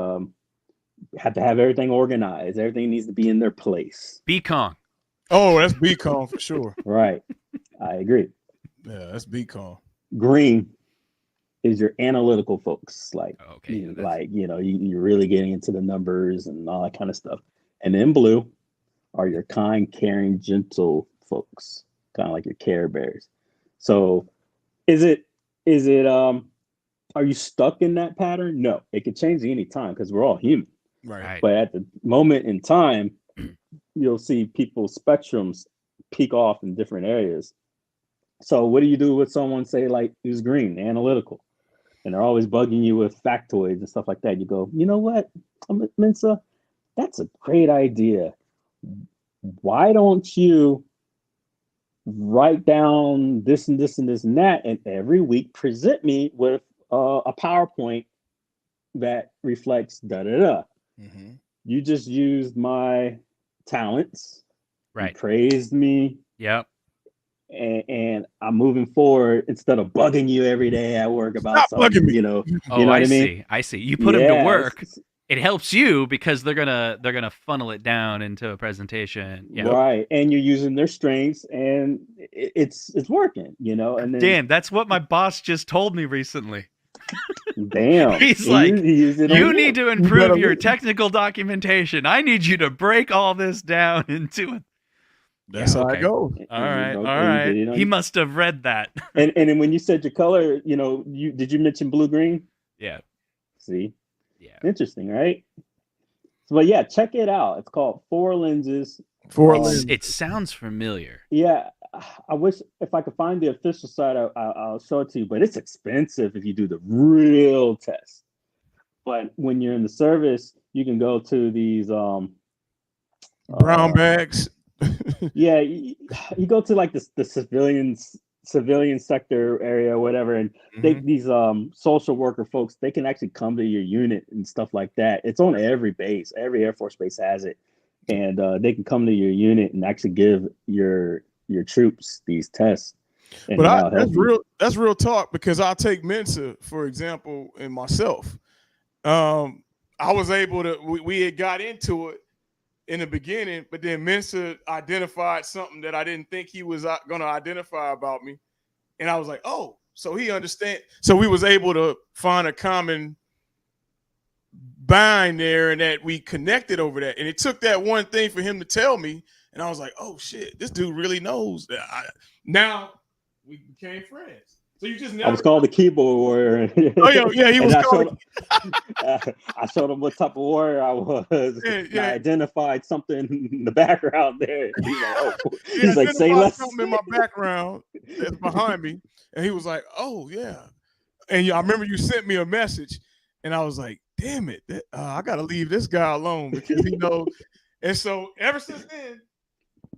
have to have everything organized. Everything needs to be in their place. B-Kong. Oh, that's B-Kong for sure. Right. I agree. Yeah, that's B-Kong. Green is your analytical folks, like Okay, yeah, you're really getting into the numbers and all that kind of stuff. And in blue are your kind, caring, gentle folks, kind of like your Care Bears. So is it are you stuck in that pattern? No, it could change at any time because we're all human. Right. But at the moment in time, you'll see people's spectrums peak off in different areas. So what do you do with someone, say, like, who's green, analytical, and they're always bugging you with factoids and stuff like that? You go, you know what, Mensa, that's a great idea. Why don't you write down this and this and this and that, and every week present me with a PowerPoint that reflects da da da. Mm-hmm. You just used my talents, Right? You praised me. Yep. And I'm moving forward instead of bugging you every day at work about Stop something. bugging me. You know Oh, what I I mean? see. I see. You put them to work. It helps you because they're gonna funnel it down into a presentation. Yeah. Right, and you're using their strengths, and it's working. And then, Dan, that's what my boss just told me recently. damn, He's like, you need to improve your leave. technical documentation. I need you to break all this down into it. That's how it goes. All right. He must have read that. and then when you said your color, did you mention blue green? Yeah. See? Yeah. Interesting, right? But yeah, check it out. It's called Four Lenses. It sounds familiar. Yeah, I wish if I could find the official site, I'll show it to you. But it's expensive if you do the real test. But when you're in the service, you can go to these brown bags. Yeah, you go to like the civilian sector area or whatever, and these social worker folks, they can actually come to your unit and stuff like that. It's on every base, every Air Force base has it, and they can come to your unit and actually give your troops these tests. But that's real talk, because I'll take Mensa for example and myself. I was able to we had got into it in the beginning, but then Mensa identified something that I didn't think he was going to identify about me. And I was like, oh, so he understands. So we was able to find a common bind there, and that we connected over that. And it took that one thing for him to tell me. And I was like, oh shit, this dude really knows that. Now we became friends. So you just never. I was called the keyboard warrior. Oh yeah, he was called. I showed him what type of warrior I was. Yeah. I identified something in the background there. He's like, oh, Yeah, he's like, say less. Something in my background that's behind me, and he was like, oh yeah. And I remember you sent me a message, and I was like, damn it, I gotta leave this guy alone because he knows. And so ever since then,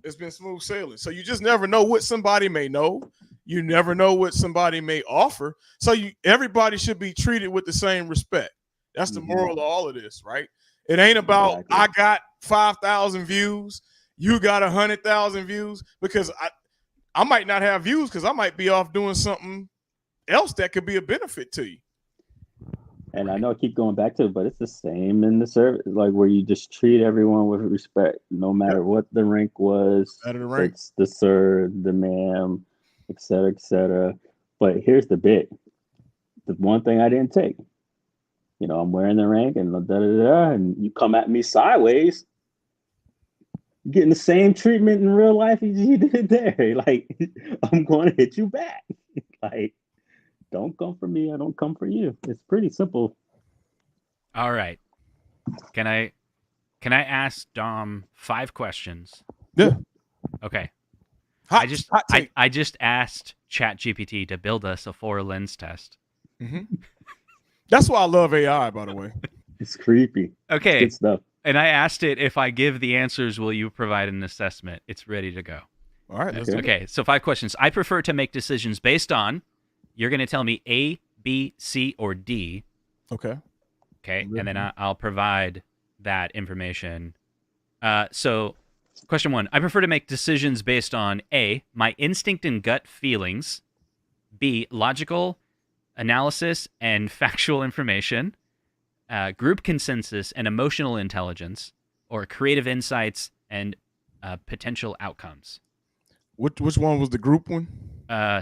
it's been smooth sailing. So you just never know what somebody may know. You never know what somebody may offer. So everybody should be treated with the same respect. That's the moral of all of this, right? It ain't about I got 5,000 views, you got 100,000 views, because I might not have views because I might be off doing something else that could be a benefit to you. And I know I keep going back to it, but it's the same in the service, like where you just treat everyone with respect, no matter what the rank was. It's the sir, the ma'am, et cetera, et cetera. But here's the bit. The one thing I didn't take. I'm wearing the rank and and you come at me sideways, you're getting the same treatment in real life as you did there. Like, I'm going to hit you back. Like, don't come for me, I don't come for you. It's pretty simple. All right. Can I ask Dom 5 questions? Yeah. Okay. I just asked ChatGPT to build us a 4-lens test. Mm-hmm. That's why I love AI, by the way. It's creepy. Okay. Good stuff. And I asked it, if I give the answers, will you provide an assessment? It's ready to go. All right. Okay. So 5 questions. I prefer to make decisions based on, you're going to tell me A, B, C, or D. Okay. Okay. And then I'll provide that information. So question 1, I prefer to make decisions based on A, my instinct and gut feelings, B, logical analysis and factual information, group consensus and emotional intelligence, or creative insights and potential outcomes. Which one was the group one?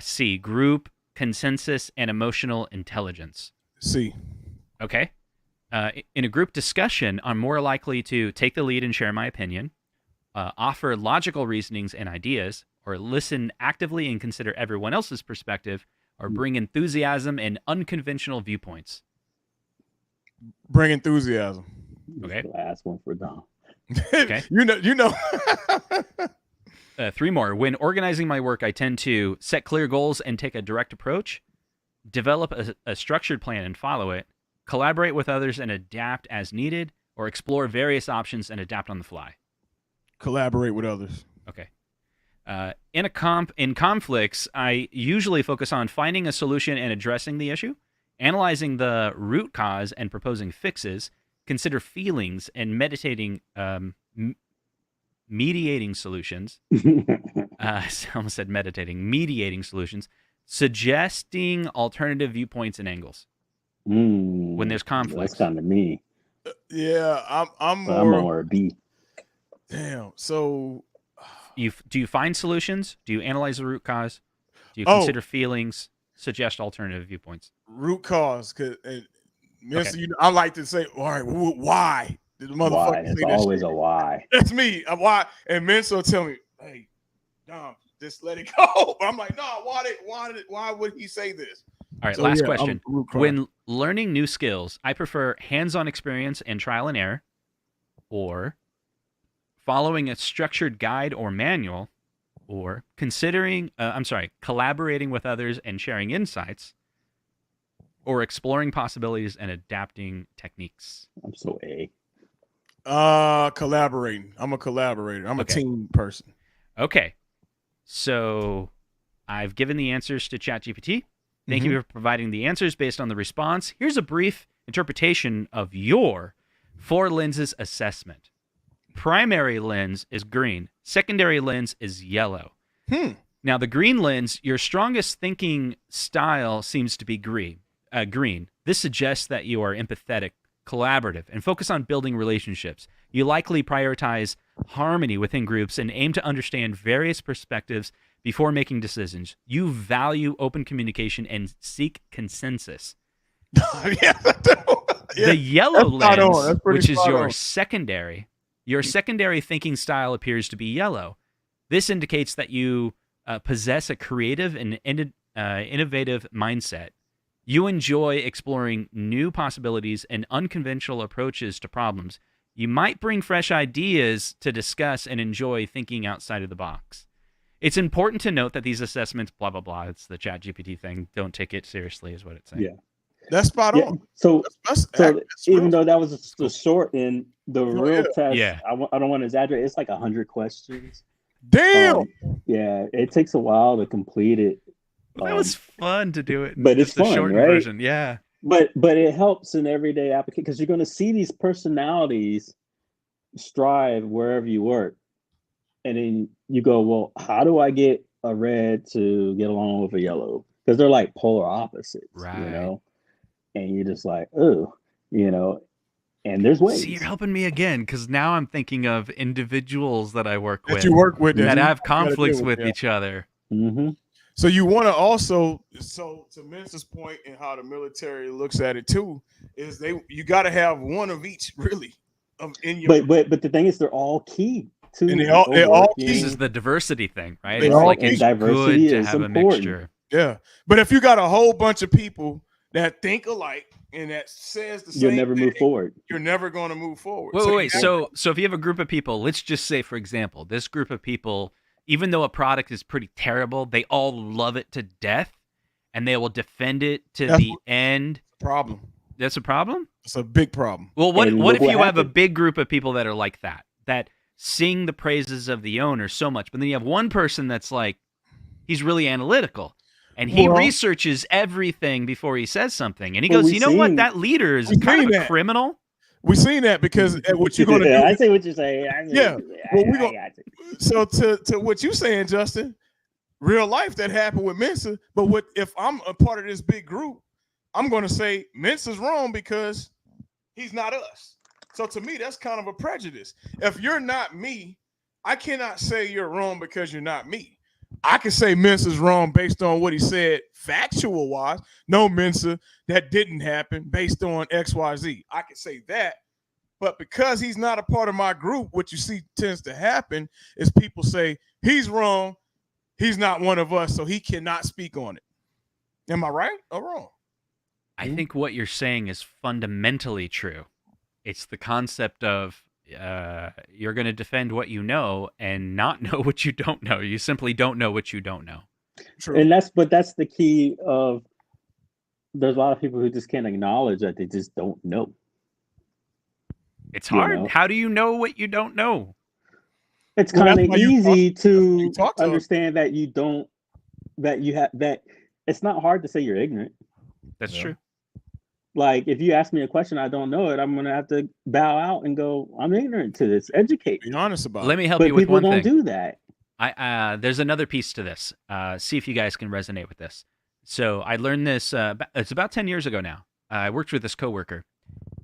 C, group consensus, and emotional intelligence. C. Okay. In a group discussion, I'm more likely to take the lead and share my opinion, offer logical reasonings and ideas, or listen actively and consider everyone else's perspective, or bring enthusiasm and unconventional viewpoints. Bring enthusiasm. Okay. Last one for Dom. Okay. you know. 3 more. When organizing my work, I tend to set clear goals and take a direct approach, develop a structured plan and follow it, collaborate with others and adapt as needed, or explore various options and adapt on the fly. Collaborate with others. Okay. In conflicts, I usually focus on finding a solution and addressing the issue, analyzing the root cause and proposing fixes, consider feelings and meditating, mediating solutions. I almost said meditating, mediating solutions, suggesting alternative viewpoints and angles. When there's conflicts. That's kind of me. Yeah, I'm more a B. Damn. So, do you find solutions? Do you analyze the root cause? Do you consider feelings? Suggest alternative viewpoints. Root cause, because I like to say, all right, why did the motherfucker say It's that always shit? a why. That's me. Why? And Mensa tell me, hey, Dom, just let it go. I'm like, no, why would he say this? All right, last question. When learning new skills, I prefer hands-on experience and trial and error, or following a structured guide or manual, or collaborating with others and sharing insights, or exploring possibilities and adapting techniques. I'm so A. Collaborating. I'm a collaborator. I'm a team person. Okay. So I've given the answers to ChatGPT. Thank you for providing the answers based on the response. Here's a brief interpretation of your 4 lenses assessment. Primary lens is green. Secondary lens is yellow. Now, the green lens, your strongest thinking style seems to be green. This suggests that you are empathetic, collaborative, and focus on building relationships. You likely prioritize harmony within groups and aim to understand various perspectives before making decisions. You value open communication and seek consensus. The yellow lens, which is your secondary thinking style, appears to be yellow. This indicates that you possess a creative and innovative mindset. You enjoy exploring new possibilities and unconventional approaches to problems. You might bring fresh ideas to discuss and enjoy thinking outside of the box. It's important to note that these assessments, blah, blah, blah, it's the ChatGPT thing. Don't take it seriously is what it's saying. Yeah. That's spot on. So even though that was the short end, the real test, I don't want to exaggerate, it's like 100 questions. Damn. It takes a while to complete it. That was fun to do it. But it's fun, short right? Version. Yeah. But it helps in everyday application because you're going to see these personalities strive wherever you work. And then you go, well, how do I get a red to get along with a yellow? Because they're like polar opposites, right? And you're just like, oh, and there's ways. See, you're helping me again because now I'm thinking of individuals that I work with. You work with that have conflicts with each other. Mm-hmm. So you want to also, to Mensa's point and how the military looks at it too, is you got to have one of each really. But the thing is, they're all key. And they all key. This is the diversity thing, right? It's like it's good to have important. a mixture. Yeah, but if you got a whole bunch of people that think alike and that says the same you'll never thing, move forward. You're never going to move forward. Wait. So if you have a group of people, let's just say, for example, this group of people, even though a product is pretty terrible, they all love it to death, and they will defend it to the end. Problem. That's a problem? It's a big problem. Well, what if you have a big group of people that are like that sing the praises of the owner so much, but then you have one person that's like, he's really analytical, and he researches everything before he says something, and he goes, you know what? That leader is kind of a criminal. We've seen that because what you're going to do. I see what you're saying. So to what you're saying, Justin, real life that happened with Mensa. But if I'm a part of this big group, I'm going to say Mensa's wrong because he's not us. So to me, that's kind of a prejudice. If you're not me, I cannot say you're wrong because you're not me. I can say Mensa's wrong based on what he said factual wise. No, Mensa, that didn't happen based on XYZ. I can say that. But because he's not a part of my group, what you see tends to happen is people say he's wrong. He's not one of us, so he cannot speak on it. Am I right or wrong? I think what you're saying is fundamentally true. It's the concept of you're going to defend what you know and not know what you don't know. You simply don't know what you don't know. True. And that's the key of. There's a lot of people who just can't acknowledge that they just don't know. It's hard. How do you know what you don't know? It's kind of easy to understand that you don't, that you have, that it's not hard to say you're ignorant. That's true. Like, if you ask me a question, I don't know it, I'm going to have to bow out and go, I'm ignorant to this. Educate me. Be honest about it. Let me help you with one thing. People don't do that. There's another piece to this. See if you guys can resonate with this. So I learned this, it's about 10 years ago now. I worked with this coworker,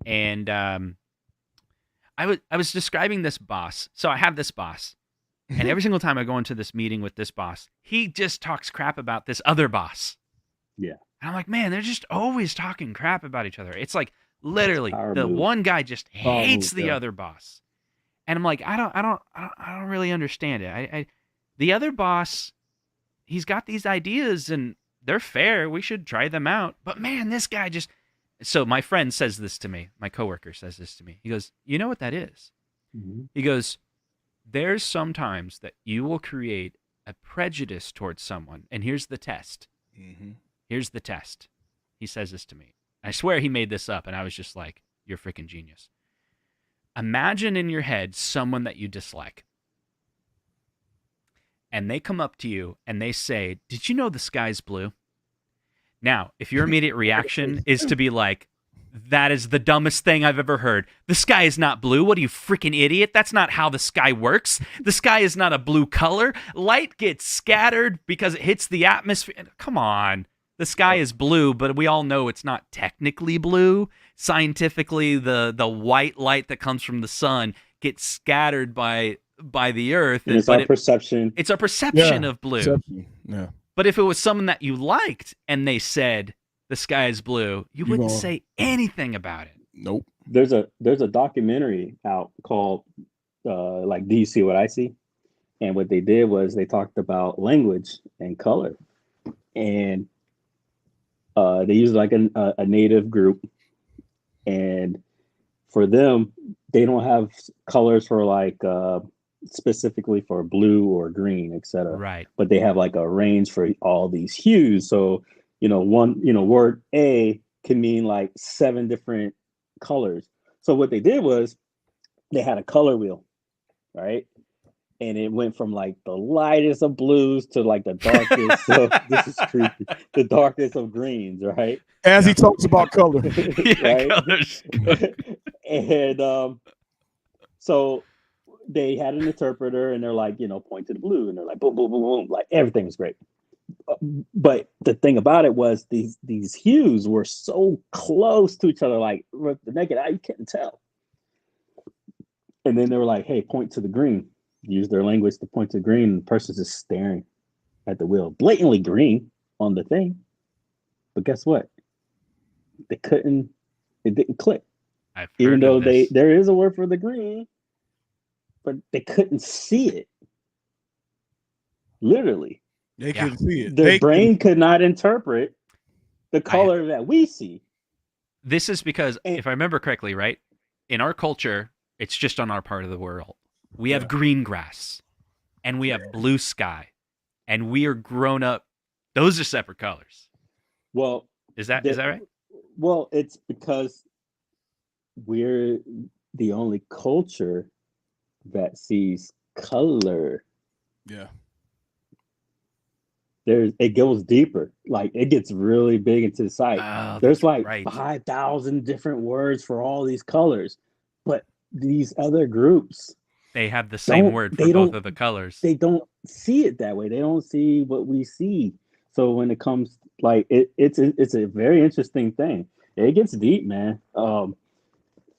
and I was describing this boss. So I have this boss, and every single time I go into this meeting with this boss, he just talks crap about this other boss. Yeah. And I'm like, man, they're just always talking crap about each other. It's like literally the one guy just hates the other boss. And I'm like, I don't really understand it. The other boss, he's got these ideas and they're fair. We should try them out. But man, this guy just. So my friend says this to me. My coworker says this to me. He goes, you know what that is? Mm-hmm. He goes, there's sometimes that you will create a prejudice towards someone. And here's the test. Mm-hmm. Here's the test. He says this to me. I swear he made this up, and I was just like, you're a freaking genius. Imagine in your head someone that you dislike. And they come up to you, and they say, did you know the sky's blue? Now, if your immediate reaction is to be like, that is the dumbest thing I've ever heard. The sky is not blue. What are you, freaking idiot? That's not how the sky works. The sky is not a blue color. Light gets scattered because it hits the atmosphere. Come on. The sky is blue, but we all know it's not technically blue. Scientifically, the white light that comes from the sun gets scattered by the earth. And it's our perception. It's our perception of blue. Perception. Yeah. But if it was someone that you liked and they said the sky is blue, you wouldn't say anything about it. Nope. There's a documentary out called like, Do You See What I See? And what they did was they talked about language and color. And they used like a native group, and for them, they don't have colors for like specifically for blue or green, etc. Right. But they have like a range for all these hues. So word A can mean like 7 different colors. So what they did was they had a color wheel, right? And it went from like the lightest of blues to like the darkest of, this is creepy, the darkest of greens, right? As he talks about color. Yeah, colors. And so they had an interpreter and they're like, point to the blue. And they're like, boom, boom, boom, boom. Like everything was great. But the thing about it was these hues were so close to each other, like with the naked eye, you couldn't tell. And then they were like, hey, point to the green. Use their language to point to green, and the person's just staring at the wheel, blatantly green on the thing. But guess what? It didn't click. Even though there is a word for the green, but they couldn't see it. Literally. They couldn't see it. Their brain could not interpret the color that we see. This is because, if I remember correctly, right, in our culture, it's just on our part of the world. We have green grass, and we have blue sky, and we are grown up. Those are separate colors. Well, is that right? Well, it's because we're the only culture that sees color. Yeah. It goes deeper. Like, it gets really big into the sight. Oh, there's like 5,000 different words for all these colors, but these other groups, they have the same word for both of the colors. They don't see it that way. They don't see what we see. So when it comes, like, it's a very interesting thing. It gets deep, man.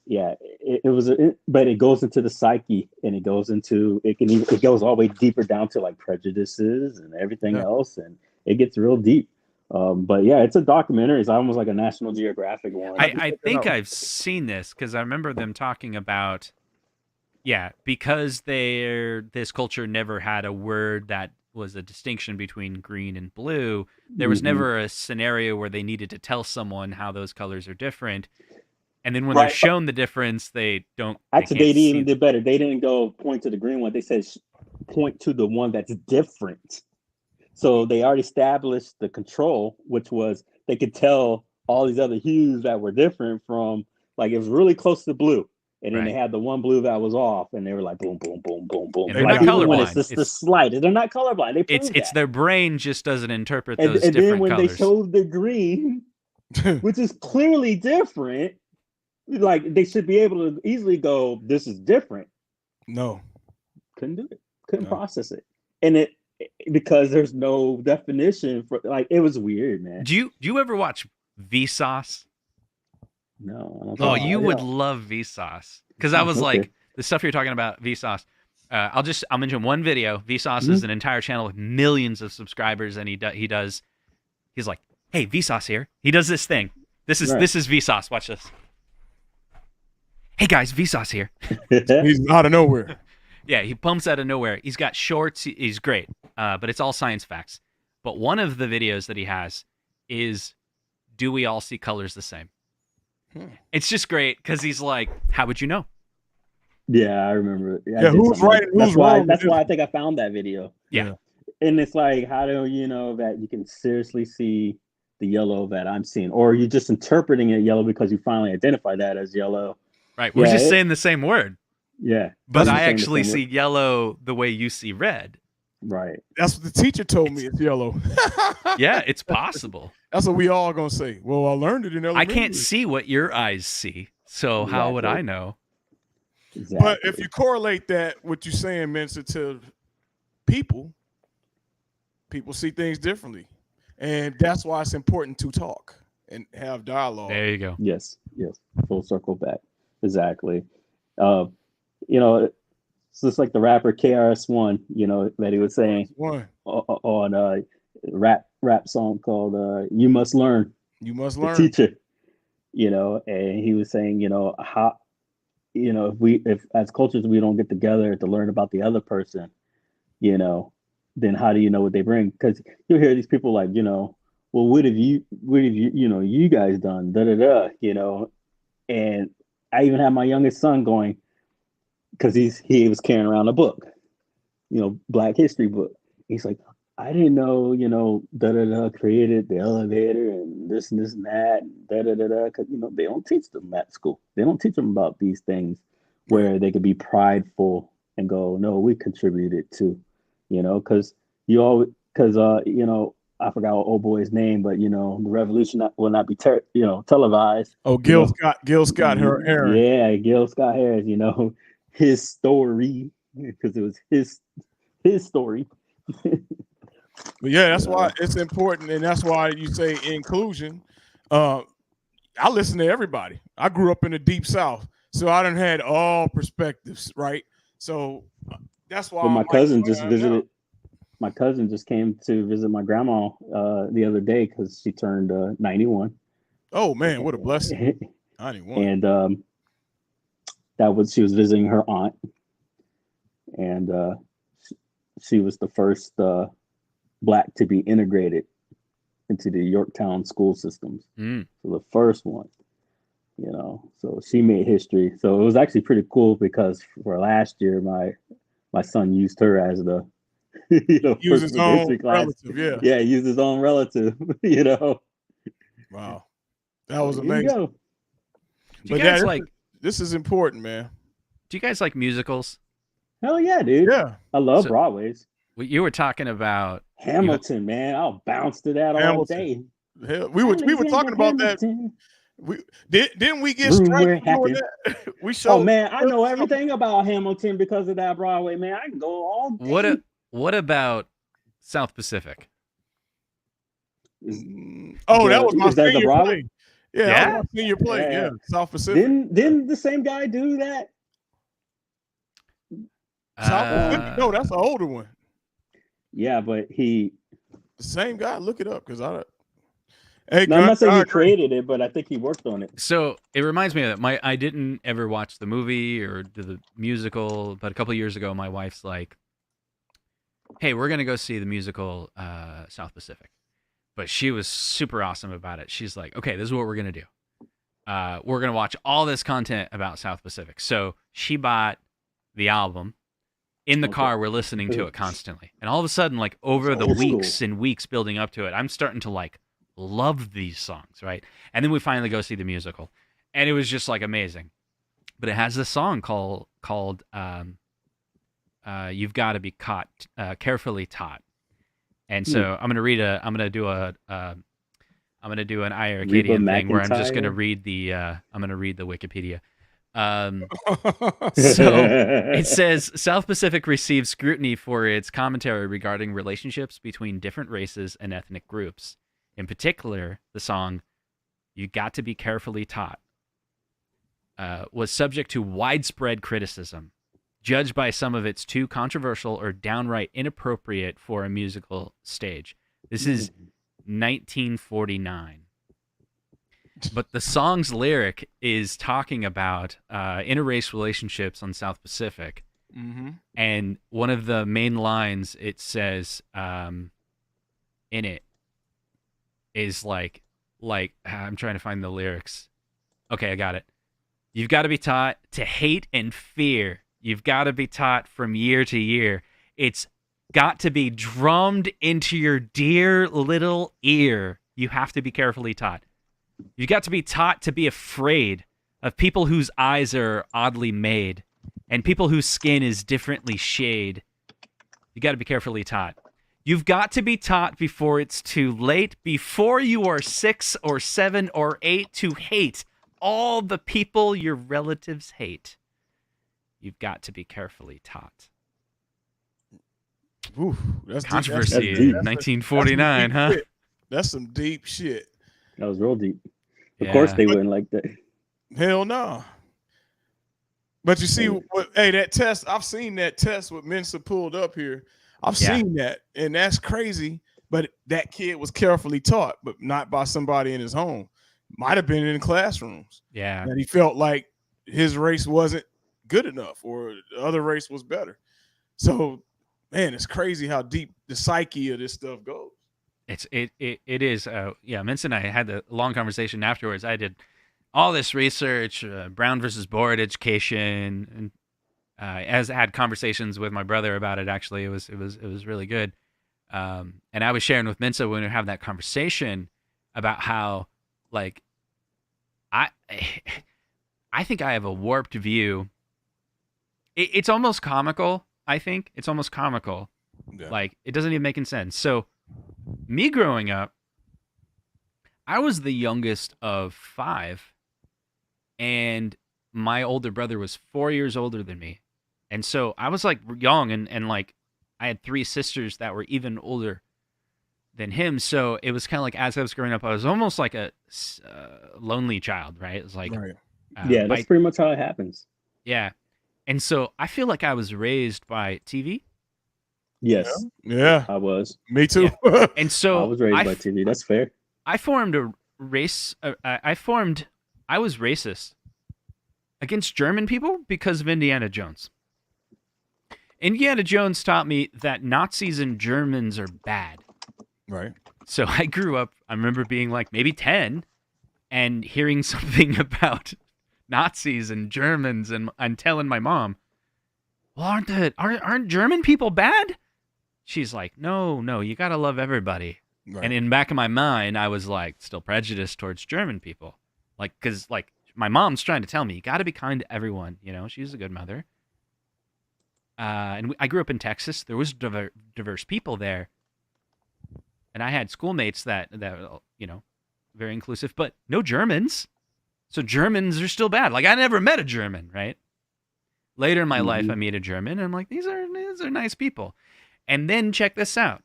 Yeah, it was, but it goes into the psyche, and it goes all the way deeper down to like prejudices and everything else, and it gets real deep. But yeah, it's a documentary. It's almost like a National Geographic one. I think I've seen this because I remember them talking about, because this culture never had a word that was a distinction between green and blue. There was never a scenario where they needed to tell someone how those colors are different. And then when they're shown the difference, they don't. Actually, they even did better. They didn't go point to the green one. They said point to the one that's different. So they already established the control, which was they could tell all these other hues that were different from, like, it was really close to blue. And then they had the one blue that was off, and they were like, boom, boom, boom, boom, boom. And they're not colorblind. It's just the slight. They're not colorblind. It's their brain just doesn't interpret those and different colors. And then when they showed the green, which is clearly different, like, they should be able to easily go, this is different. No. Couldn't do it. Couldn't process it. And because there's no definition for, like, it was weird, man. Do you ever watch Vsauce? No. Oh, you would love Vsauce. Because I was like, the stuff you're talking about, Vsauce. I'll mention one video. Vsauce is an entire channel with millions of subscribers, and he's like, hey, Vsauce here. He does this thing. This is Vsauce. Watch this. Hey guys, Vsauce here. He's out of nowhere. Yeah, he pumps out of nowhere. He's got shorts. He's great, but it's all science facts. But one of the videos that he has is, do we all see colors the same? It's just great because he's like, how would you know? Yeah, I remember. Who's right and who's wrong? That's why I think I found that video. Yeah. And it's like, how do you know that you can seriously see the yellow that I'm seeing? Or are you just interpreting it yellow because you finally identify that as yellow? Right. We're just saying the same word. Yeah. But I actually see yellow the way you see red. Right. That's what the teacher told me. It's yellow. Yeah, it's possible. That's what we all going to say. Well, I learned it in elementary. I can't see what your eyes see. So how would I know? Exactly. But if you correlate that, what you're saying, Mensa, to people see things differently. And that's why it's important to talk and have dialogue. There you go. Yes. Full circle back. Exactly. It's just like the rapper KRS-One, that he was saying on a rap song called "You Must Learn." You must the learn. Teacher, and he was saying, how, if as cultures we don't get together to learn about the other person, then how do you know what they bring? Because you'll hear these people like, well, what have you you guys done? And I even had my youngest son going, because he was carrying around a book, Black History book. He's like, I didn't know, created the elevator and this and that, because they don't teach them at school. They don't teach them about these things where they could be prideful and go, no, we contributed to, because I forgot what old boy's name, but the revolution will not be televised. Oh, Gil Scott Heron. Yeah, Gil Scott Harris. His story, because it was his story. But yeah, that's why it's important, and that's why you say inclusion. I listen to everybody. I grew up in the Deep South, so I done had all perspectives, right? So that's why. But my cousin just visited. My cousin just came to visit my grandma the other day because she turned 91. Oh man, what a blessing! 91. And she was visiting her aunt, and she was the first Black to be integrated into the Yorktown school systems. So the first one, so she made history. So it was actually pretty cool because for last year, my son used her as the use his own relative. Yeah, use his own relative. Wow, that was amazing. Do you guys this is important, man. Do you guys like musicals? Hell yeah, dude. Yeah, I love Broadway's. You were talking about Hamilton, man. I'll bounce to that all day. Hell, we were talking about that. Didn't we get straight doing that? We showed. Oh man, I know everything about Hamilton because of that Broadway, man. I can go all day. What about South Pacific? Oh, that was my senior play. Yeah, I've seen your play. Yeah, South Pacific. Didn't the same guy do that? South Pacific? No, that's an older one. Yeah, but the same guy. Look it up because Hey, no, I'm not saying he created it, but I think he worked on it. So it reminds me of that. I didn't ever watch the movie or the musical, but a couple of years ago, my wife's like, "Hey, we're gonna go see the musical South Pacific," but she was super awesome about it. She's like, "Okay, this is what we're gonna do. We're gonna watch all this content about South Pacific." So she bought the album. In the car, we're listening to it constantly, and all of a sudden, like over the weeks and weeks building up to it, I'm starting to like love these songs, right? And then we finally go see the musical, and it was just like amazing. But it has this song called "You've Got to Be Caught, Carefully Taught," and so I'm gonna do an I Arcadian thing where I'm just gonna read the Wikipedia. So it says South Pacific receives scrutiny for its commentary regarding relationships between different races and ethnic groups. In particular, the song "You Got to Be Carefully Taught" was subject to widespread criticism, judged by some of its too controversial or downright inappropriate for a musical stage. This is 1949. But the song's lyric is talking about interrace relationships on South Pacific. Mm-hmm. And one of the main lines it says in it is like I'm trying to find the lyrics. Okay, I got it. You've got to be taught to hate and fear. You've got to be taught from year to year. It's got to be drummed into your dear little ear. You have to be carefully taught. You got to be taught to be afraid of people whose eyes are oddly made and people whose skin is differently shade. You got to be carefully taught. You've got to be taught before it's too late, before you are 6 or 7 or 8, to hate all the people your relatives hate. You've got to be carefully taught. Ooh, that's controversy in 1949, huh? Shit. That's some deep shit. That was real deep. Of course they wouldn't like that. Hell no. But you see, that test, I've seen that test with Mensa pulled up here. I've seen that, and that's crazy. But that kid was carefully taught, but not by somebody in his home. Might have been in classrooms. Yeah. And he felt like his race wasn't good enough or the other race was better. So, man, it's crazy how deep the psyche of this stuff goes. It is. Mince and I had a long conversation afterwards. I did all this research, Brown versus Board education, and as I had conversations with my brother about it. Actually, it was really good. And I was sharing with Minsa when we were having that conversation about how, like, I think I have a warped view. It's almost comical. I think it's almost comical. Yeah. Like, it doesn't even make any sense. So, me growing up, I was the youngest of 5, and my older brother was 4 years older than me. And so I was like young, and like I had 3 sisters that were even older than him. So it was kind of like, as I was growing up, I was almost like a lonely child, right? It was like, right. That's pretty much how it happens. Yeah. And so I feel like I was raised by TV. Yes. Yeah. I was. Me too. Yeah. And so I was raised by TV. That's fair. I formed a race. I was racist against German people because of Indiana Jones. Indiana Jones taught me that Nazis and Germans are bad. Right. So I grew up, I remember being like maybe 10 and hearing something about Nazis and Germans, and I'm telling my mom, well, aren't German people bad? She's like, no, you got to love everybody. Right. And in the back of my mind, I was like still prejudiced towards German people. Like, because like my mom's trying to tell me, you got to be kind to everyone. You know, she's a good mother. And I grew up in Texas. There was diverse people there. And I had schoolmates that you know, very inclusive, but no Germans. So Germans are still bad. Like, I never met a German, right? Later in my life, I meet a German, and I'm like, these are nice people. And then check this out.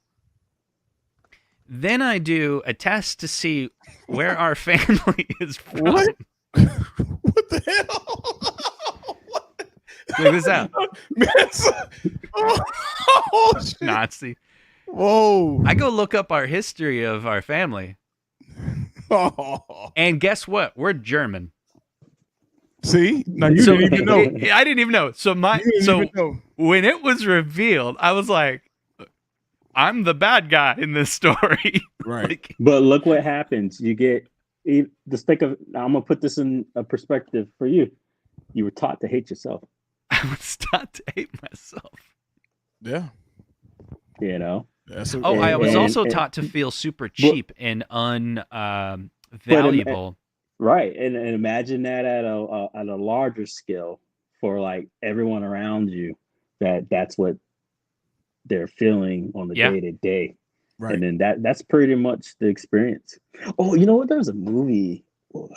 Then I do a test to see where our family is from. What? What the hell? Check this out. Oh, shit. Nazi. Whoa. I go look up our history of our family. Oh. And guess what? We're German. See? Now you didn't even know. I didn't even know. So when it was revealed, I was like, I'm the bad guy in this story. Right. But look what happens. You get just think of. I'm gonna put this in a perspective for you. You were taught to hate yourself. I was taught to hate myself. Yeah. You know. I was also taught to feel super cheap and unvaluable. Right, and imagine that at a larger scale for like everyone around you. That's what they're feeling on the day to day. Right. And then that's pretty much the experience. Oh, you know what? There's a movie. What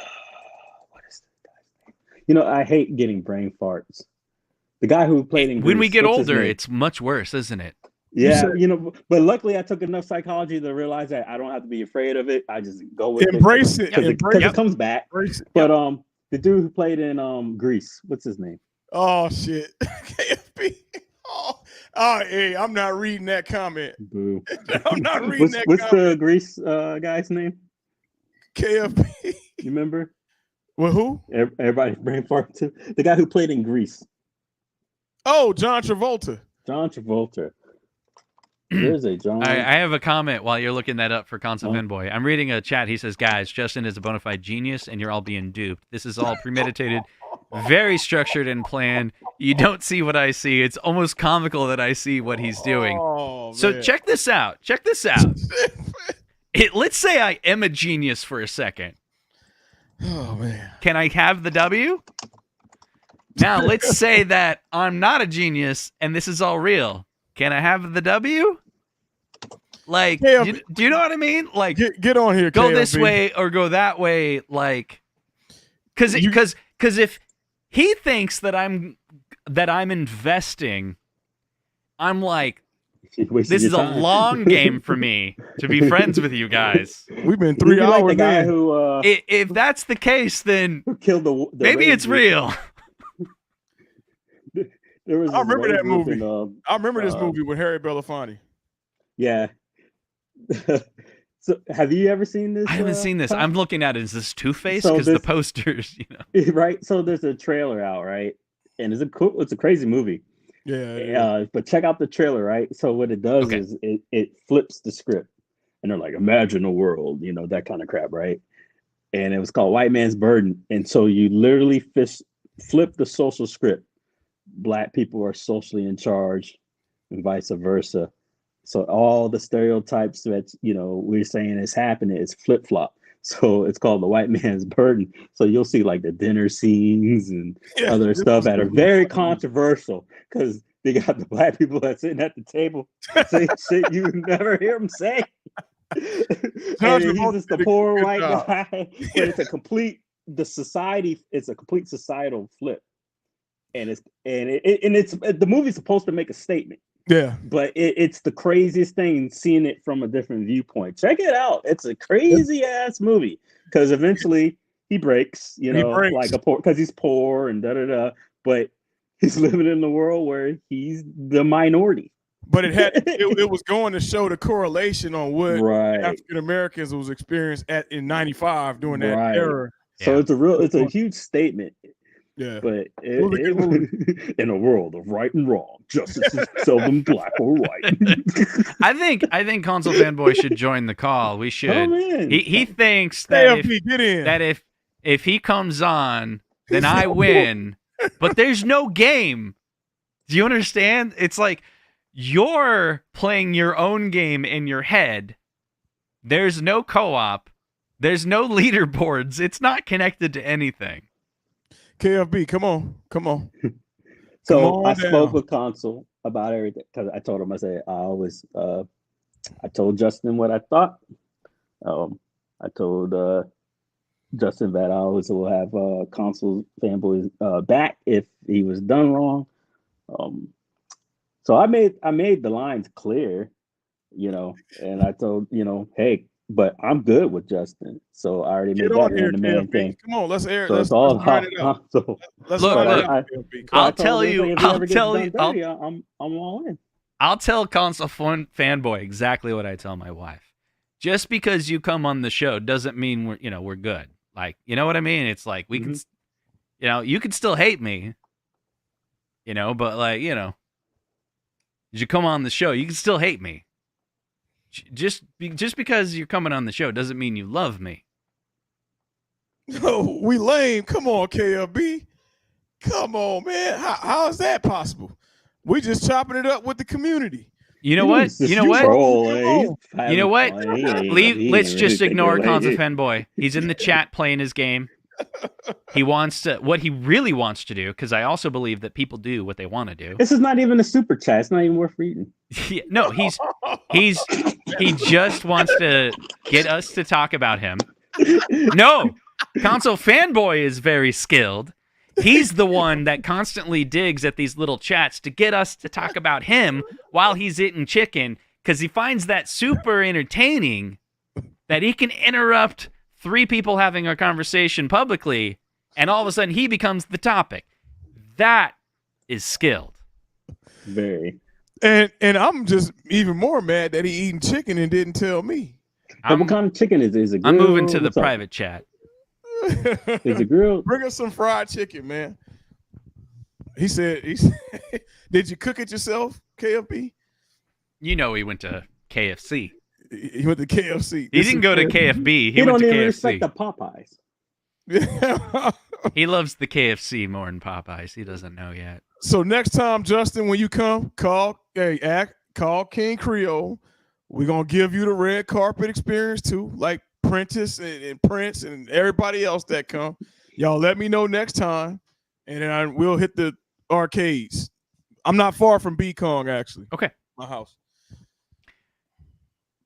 is the guy's name? You know, I hate getting brain farts. The guy who played in Grease, when we get older, it's much worse, isn't it? Yeah, you know, but luckily I took enough psychology to realize that I don't have to be afraid of it. I just go with embrace it. Because it comes back. But the dude who played in Grease, what's his name? Oh shit. KFB. Hey, I'm not reading that comment. Boo. I'm not reading that what's comment. The Grease guy's name? KFB. You remember? Well, who? Everybody brain fart too. The guy who played in Grease. Oh, John Travolta. John Travolta. There's a John. I have a comment while you're looking that up for Console Fanboy. I'm reading a chat. He says, guys, Justin is a bona fide genius, and you're all being duped. This is all premeditated, very structured and planned. You don't see what I see. It's almost comical that I see what he's doing. So check this out. Let's say I am a genius for a second. Oh, man. Can I have the W? Now, let's say that I'm not a genius, and this is all real. Can I have the W? Like, do you know what I mean? Like, get on here. Go KLB. this way or go that way. Like, because if he thinks that I'm investing, I'm like, this is a long game for me to be friends with you guys. We've been 3 hours. Like the guy who, if that's the case, then killed the maybe it's real. I remember that movie. I remember this movie with Harry Belafonte. Yeah. So, have you ever seen this? I haven't seen this. I'm looking at it. Is this Two-Face? Because the posters, you know. Right. So there's a trailer out, right? And it's a crazy movie. Yeah. But check out the trailer, right? So what it does is it flips the script, and they're like, imagine a world, you know, that kind of crap, right? And it was called White Man's Burden, and so you literally flip the social script. Black people are socially in charge, and vice versa. So all the stereotypes that, you know, we're saying is happening is flip flop. So it's called The White Man's Burden. So you'll see like the dinner scenes and other stuff that are very controversial because they got the black people that's sitting at the table saying shit you never hear them say. And he's just the poor white guy. But it's a complete societal flip. And the movie's supposed to make a statement. Yeah, but it's the craziest thing seeing it from a different viewpoint. Check it out; it's a crazy ass movie because eventually he breaks, like because he's poor and da da da. But he's living in the world where he's the minority. But it was going to show the correlation on what African Americans was experienced in '95 during that era. So it's a huge statement. Yeah, but in a world of right and wrong, justice is seldom black or white. I think Console Fanboy should join the call. We should. Oh, man. He thinks that if he comes on, then I win. But there's no game. Do you understand? It's like you're playing your own game in your head. There's no co-op. There's no leaderboards. It's not connected to anything. KFB, come on. So I spoke with Console about everything because I told him, I said, I told Justin what I thought. I told Justin that I always will have Console Fanboys back if he was done wrong. So I made the lines clear, and I told, hey, but I'm good with Justin. So I already made that man the man thing. Come on, let's air. So let's it's all iron it about. out. So Let's Look, iron look, it out. I'll tell you. If he I'll ever gets tell done you. dirty, I'm all in. I'll tell console fanboy exactly what I tell my wife. Just because you come on the show doesn't mean we're good. Like, you know what I mean? It's like we can, you can still hate me, but like, you come on the show, you can still hate me. Just because you're coming on the show doesn't mean you love me. No, we lame. Come on, KLB. Come on, man. How is that possible? We just chopping it up with the community. You know what? You know what? You know what? Let's just ignore Console Fanboy. He's in the chat playing his game. What he really wants to do, because I also believe that people do what they want to do. This is not even a super chat. It's not even worth reading. No, he just wants to get us to talk about him. No, Console Fanboy is very skilled. He's the one that constantly digs at these little chats to get us to talk about him while he's eating chicken, because he finds that super entertaining that he can interrupt 3 people having a conversation publicly, and all of a sudden he becomes the topic. That is skilled. Very. And I'm just even more mad that he eating chicken and didn't tell me. What kind of chicken is it? Is it grilled? I'm moving to the private chat. Is it grilled? Bring us some fried chicken, man. He said, did you cook it yourself, KFB? He went to KFC. He went to KFC. He didn't go to KFB. He went don't to even KFC. respect the Popeyes. He loves the KFC more than Popeyes. He doesn't know yet. So next time, Justin, when you come, call King Creole. We're gonna give you the red carpet experience too, like Prentice and Prince and everybody else that come. Y'all let me know next time, and then we'll hit the arcades. I'm not far from B Kong, actually. Okay. My house.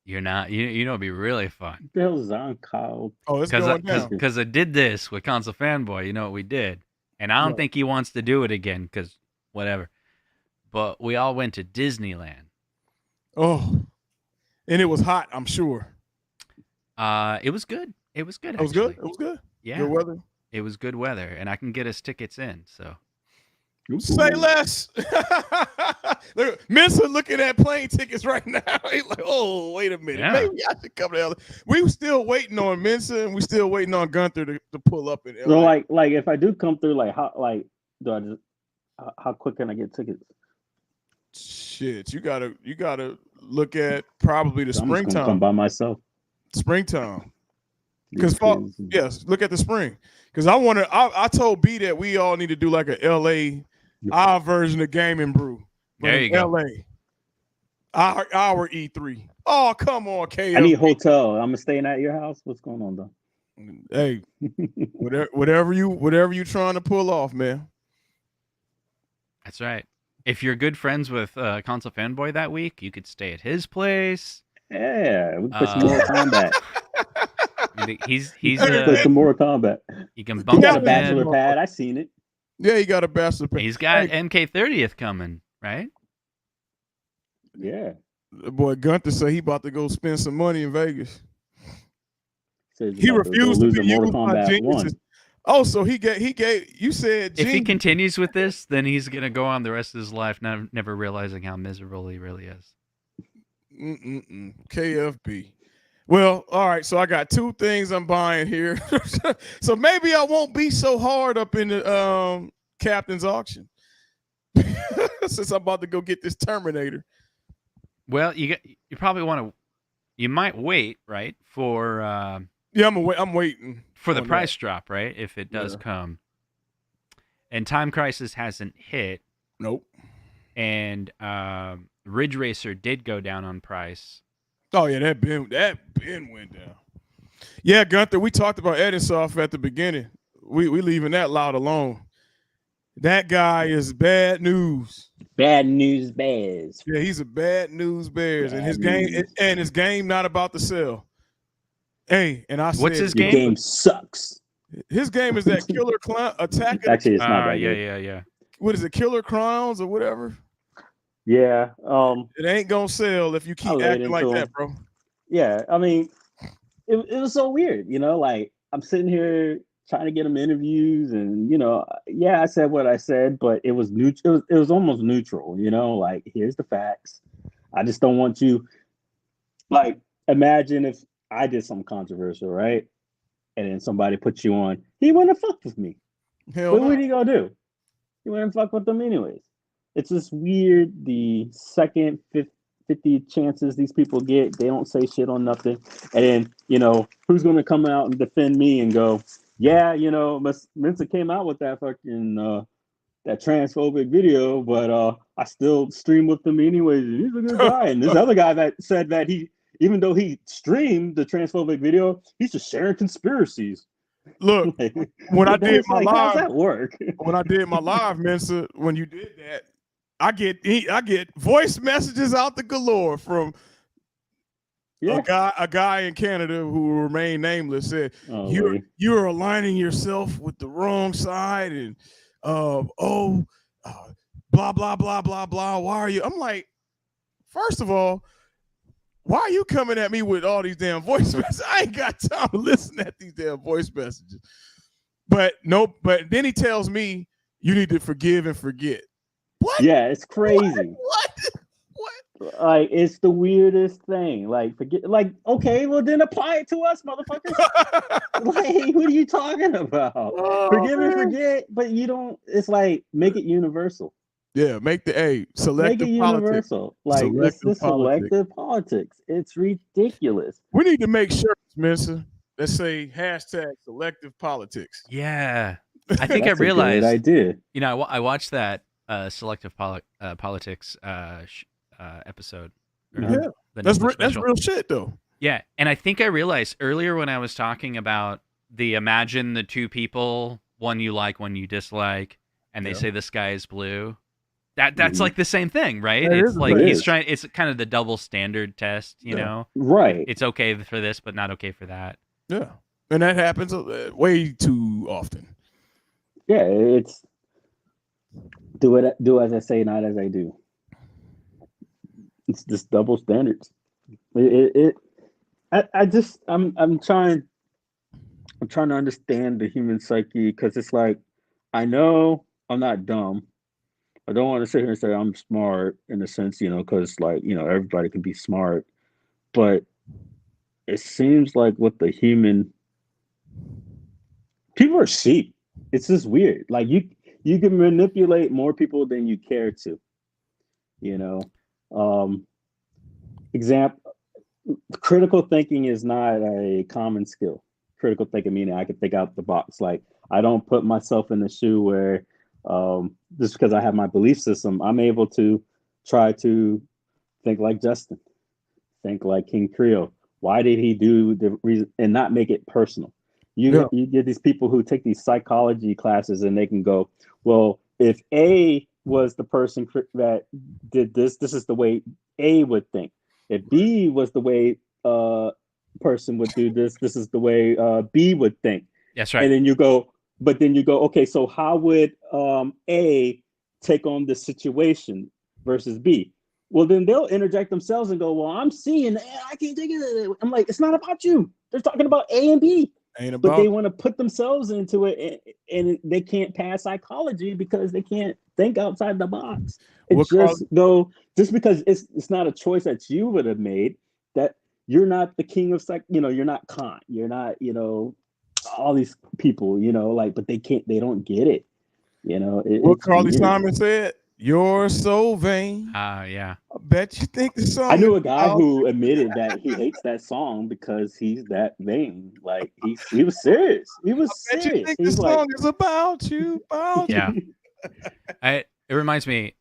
You're not. It'd be really fun. What the hell is on, Kyle? Oh, it's going down. Because I did this with Console Fanboy. You know what we did, and I don't think he wants to do it again because whatever. But we all went to Disneyland. Oh, and it was hot, I'm sure. It was good. It was good. It was good. It was good. Yeah. Good weather. It was good weather, and I can get us tickets in. So. Say less. Look, Mensa looking at plane tickets right now. He's like, oh, wait a minute. Yeah. Maybe I should come to LA. We were still waiting on Mensa, and we still waiting on Gunther to pull up in LA. So like if I do come through, how quick can I get tickets? Shit, you gotta look at probably the springtime. I'm just come by myself. Springtime. Because yes, look at the spring. Because I told B that we all need to do like a LA our version of Game and Brew. There you go. LA. Our E3. Oh, come on, KL. I need a hotel. I'm staying at your house. What's going on though? Hey, whatever you trying to pull off, man. That's right. If you're good friends with Console Fanboy that week, you could stay at his place. Yeah, we put some more combat. He's put some more combat. You can bump He got a him bachelor in. pad. I seen it. Yeah, he got a bachelor pad. He's got MK30th coming, right? Yeah. The boy Gunther said he about to go spend some money in Vegas. He refused to be used Mortal by Kombat geniuses. 1. Oh, so he gave you said if he continues with this, then he's gonna go on the rest of his life never realizing how miserable he really is. KFB. Well, all right. So I got 2 things I'm buying here. So maybe I won't be so hard up in the captain's auction since I'm about to go get this Terminator. Well, you probably want to. You might wait, right, for yeah, I'm waiting for the price drop, right, if it does come. And Time Crisis hasn't hit. Nope. And Ridge Racer did go down on price. Oh yeah, that bin went down. Yeah, Gunther, we talked about Ettinsoft at the beginning. We leaving that loud alone. That guy is bad news. Bad news bears. Yeah, he's a bad news bears, and his game not about to sell. Hey, and I said, what's his game? Your game sucks. His game is that Killer Clown Attack. Actually, it's not that good. Yeah. What is it, Killer Clowns or whatever? Yeah. It ain't gonna sell if you keep acting like that, bro. Yeah, I mean, it was so weird, like I'm sitting here trying to get him interviews, and I said what I said, but it was neutral. It was almost neutral, like here's the facts. I just don't want you, like, imagine if I did something controversial, right? And then somebody put you on, he wouldn't fuck with me. What would he gonna do? He wouldn't fuck with them anyways. It's just weird. The second, 50 chances these people get, they don't say shit on nothing. And then, who's going to come out and defend me and go, yeah, Mensa came out with that fucking, that transphobic video, but I still stream with him anyways. And he's a good guy. And this other guy that said that even though he streamed the transphobic video, he's just sharing conspiracies. Look, when I did my live, how's that work? When I did my live, Mensa, when you did that, I get voice messages out the galore from a guy in Canada who will remain nameless. Said you're aligning yourself with the wrong side, and blah blah blah blah blah. Why are you? I'm like, first of all, why are you coming at me with all these damn voice messages? I ain't got time to listen at these damn voice messages. But then he tells me you need to forgive and forget. What? Yeah, it's crazy. What? Like, it's the weirdest thing. Like, forget. Like, okay, well then apply it to us, motherfuckers. Like, what are you talking about? Forgive and forget, but you don't. It's like, make it universal. Yeah, make selective make it universal. Like, it's the selective politics. It's ridiculous. We need to make shirts, Mensa, that say hashtag selective politics. Yeah, I think I realized. I did. I watched that selective politics episode. Yeah, that's real shit, though. Yeah, and I think I realized earlier when I was talking about imagine the two people, one you like, one you dislike, and they say the sky is blue. That's like the same thing, right? It's like he's trying. It's kind of the double standard test, you know? Right. It's okay for this, but not okay for that. Yeah, and that happens way too often. Yeah, it's do as I say, not as I do. It's just double standards. I'm trying to understand the human psyche, because it's like, I know I'm not dumb. I don't want to sit here and say I'm smart in a sense, because everybody can be smart, but it seems like with the human, people are sheep. It's just weird. Like, you can manipulate more people than you care to, example, critical thinking is not a common skill. Critical thinking meaning I can think out the box. Like, I don't put myself in the shoe where just because I have my belief system, I'm able to try to think like Justin, think like King Creole. Why did he do the reason, and not make it personal? You get these people who take these psychology classes and they can go, well, if A was the person that did this is the way A would think. If B was the way person would do this is the way B would think. That's right. And then you go, okay, so how would A take on this situation versus B? Well, then they'll interject themselves and go, well, I'm seeing, I can't take it. I'm like, it's not about you. They're talking about A and B. But they want to put themselves into it, and they can't pass psychology because they can't think outside the box. It's just because it's not a choice that you would have made, that you're not the king of you're not Kant, you're not, all these people, but they don't get it. What Carly Simon said, you're so vain. Yeah. I bet you think the song. I knew a guy who admitted that he hates that song because he's that vain. Like, he was serious. He was serious. You think the song is about you. Yeah. It reminds me,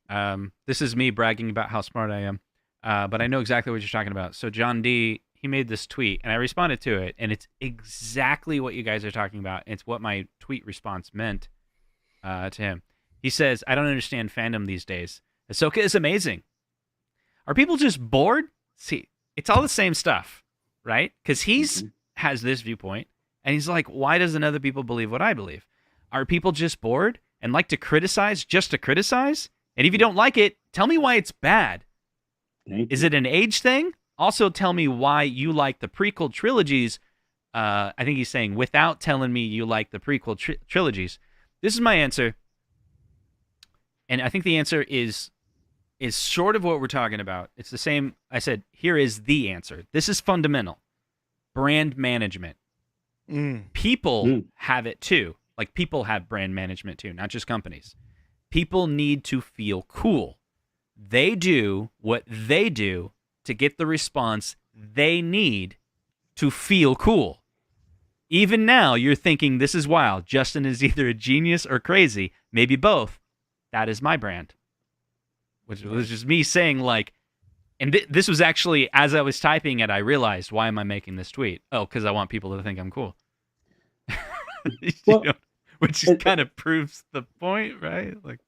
this is me bragging about how smart I am, but I know exactly what you're talking about. So John D, he made this tweet, and I responded to it, and it's exactly what you guys are talking about. It's what my tweet response meant to him. He says, I don't understand fandom these days. Ahsoka is amazing. Are people just bored? See, it's all the same stuff, right? Because he's has this viewpoint, and he's like, why doesn't other people believe what I believe? Are people just bored and like to criticize just to criticize? And if you don't like it, tell me why it's bad. Is it an age thing? Also, tell me why you like the prequel trilogies. I think he's saying without telling me you like the prequel trilogies. This is my answer. And I think the answer is sort of what we're talking about. It's the same. I said, here is the answer. This is fundamental. Brand management. People have it too. Like, people have brand management too, not just companies. People need to feel cool. They do what they do to get the response they need to feel cool. Even now, you're thinking, this is wild. Justin is either a genius or crazy. Maybe both. That is my brand. Which was just me saying, like, and this was actually, as I was typing it, I realized, why am I making this tweet? Oh, because I want people to think I'm cool. Well, which kind of proves the point, right? Like,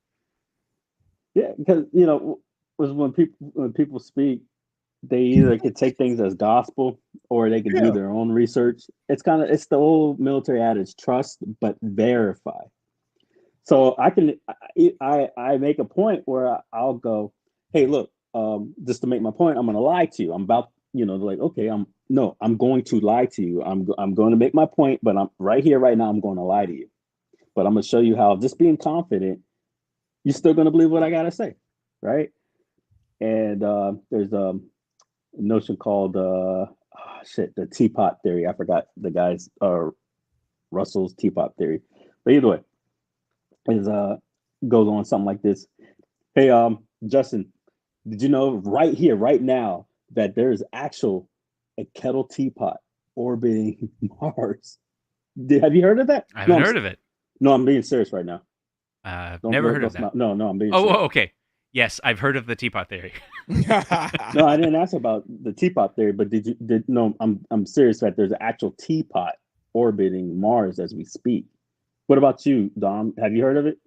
yeah, because was when people speak, they either could take things as gospel or they can do their own research. It's the old military adage: trust but verify. So I make a point where I'll go, hey, look, just to make my point, I'm going to lie to you. I'm about, like, okay, I'm going to lie to you. I'm going to make my point, but I'm right here, right now, I'm going to lie to you. But I'm going to show you how just being confident, you're still going to believe what I got to say, right? And there's a notion called, the teapot theory. I forgot the guy's, Russell's teapot theory. But either way, goes on something like this. Hey, Justin, did you know right here, right now, that there's a kettle teapot orbiting Mars? Have you heard of that? I haven't heard of it. No, I'm being serious right now. Never heard of that. No, I'm being serious. Oh, okay. Yes, I've heard of the teapot theory. No, I didn't ask about the teapot theory, but I'm serious that there's an actual teapot orbiting Mars as we speak. What about you, Dom? Have you heard of it?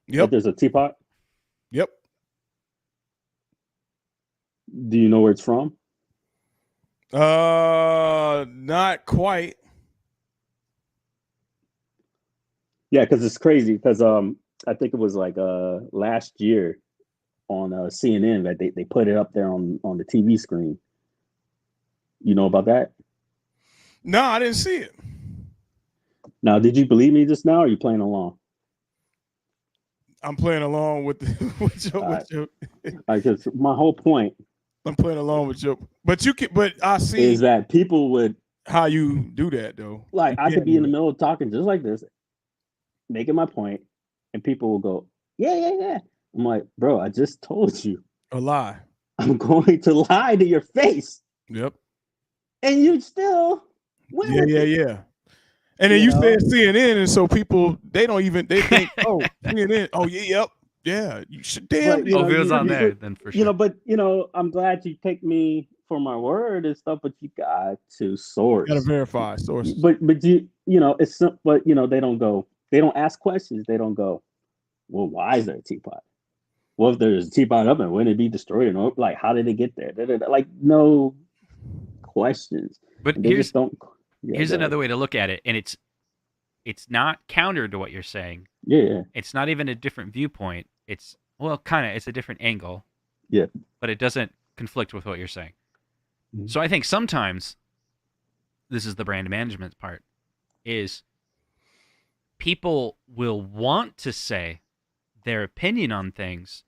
Yep. That there's a teapot? Yep. Do you know where it's from? Not quite. Yeah, because it's crazy. Because I think it was like last year on CNN that they put it up there on the TV screen. You know about that? No, I didn't see it. Now, did you believe me just now, or are you playing along? I'm playing along with your. Because my whole point. I'm playing along with your. But I see is that people would how you do that though. Like, I could be in the middle of talking just like this, making my point, and people will go, yeah. I'm like, bro, I just told you a lie. I'm going to lie to your face. Yep. And you still yeah. And then you said CNN, and so people they think, oh, CNN, oh yeah, you should damn. If it was on there, then for sure. But I'm glad you take me for my word and stuff, but you got to source. You gotta verify sources. But it's but they don't ask questions. They don't go, well, why is there a teapot? Well, if there's a teapot up there, wouldn't it be destroyed? Or like, how did it get there? Like, no questions. But here's another way to look at it, and it's not counter to what you're saying. Yeah. It's not even a different viewpoint. It's it's a different angle. Yeah. But it doesn't conflict with what you're saying. Mm-hmm. So I think sometimes this is the brand management part, is people will want to say their opinion on things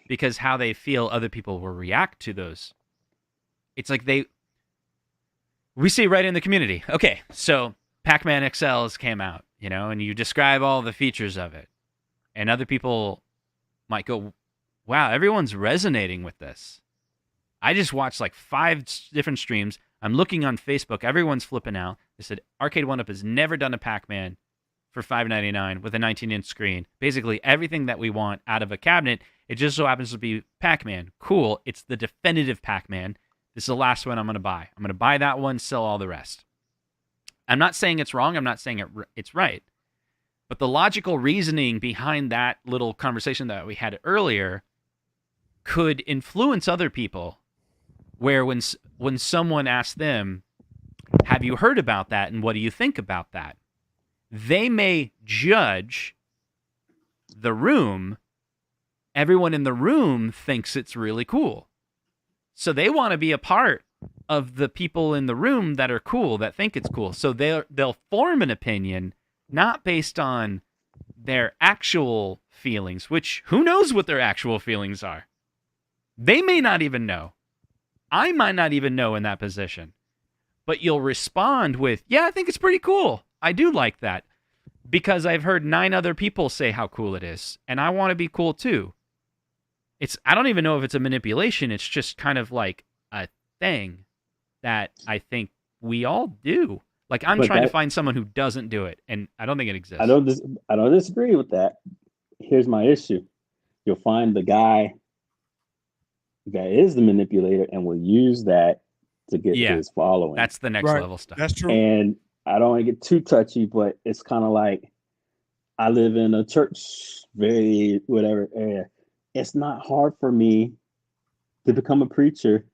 because how they feel other people will react to those. It's like we see right in the community. Okay, so Pac-Man XLs came out, and you describe all the features of it. And other people might go, wow, everyone's resonating with this. I just watched like 5 different streams. I'm looking on Facebook. Everyone's flipping out. They said, Arcade 1-Up has never done a Pac-Man for $5.99 with a 19-inch screen. Basically, everything that we want out of a cabinet, it just so happens to be Pac-Man. Cool. It's the definitive Pac-Man. This is the last one I'm going to buy. I'm going to buy that one, sell all the rest. I'm not saying it's wrong. I'm not saying it's right. But the logical reasoning behind that little conversation that we had earlier could influence other people, where when someone asks them, have you heard about that and what do you think about that? They may judge the room everyone in the room thinks it's really cool. So they want to be a part of the people in the room that are cool, that think it's cool. So they'll form an opinion not based on their actual feelings, which who knows what their actual feelings are. They may not even know. I might not even know in that position. But you'll respond with, yeah, I think it's pretty cool. I do like that. Because I've heard 9 other people say how cool it is. And I want to be cool too. I don't even know if it's a manipulation. It's just kind of like a thing that I think we all do. Like I'm trying to find someone who doesn't do it. And I don't think it exists. I don't disagree with that. Here's my issue. You'll find the guy that is the manipulator and will use that to get his following. That's the next level stuff. That's true. And I don't want to get too touchy, but it's kind of like I live in a church, very whatever area. It's not hard for me to become a preacher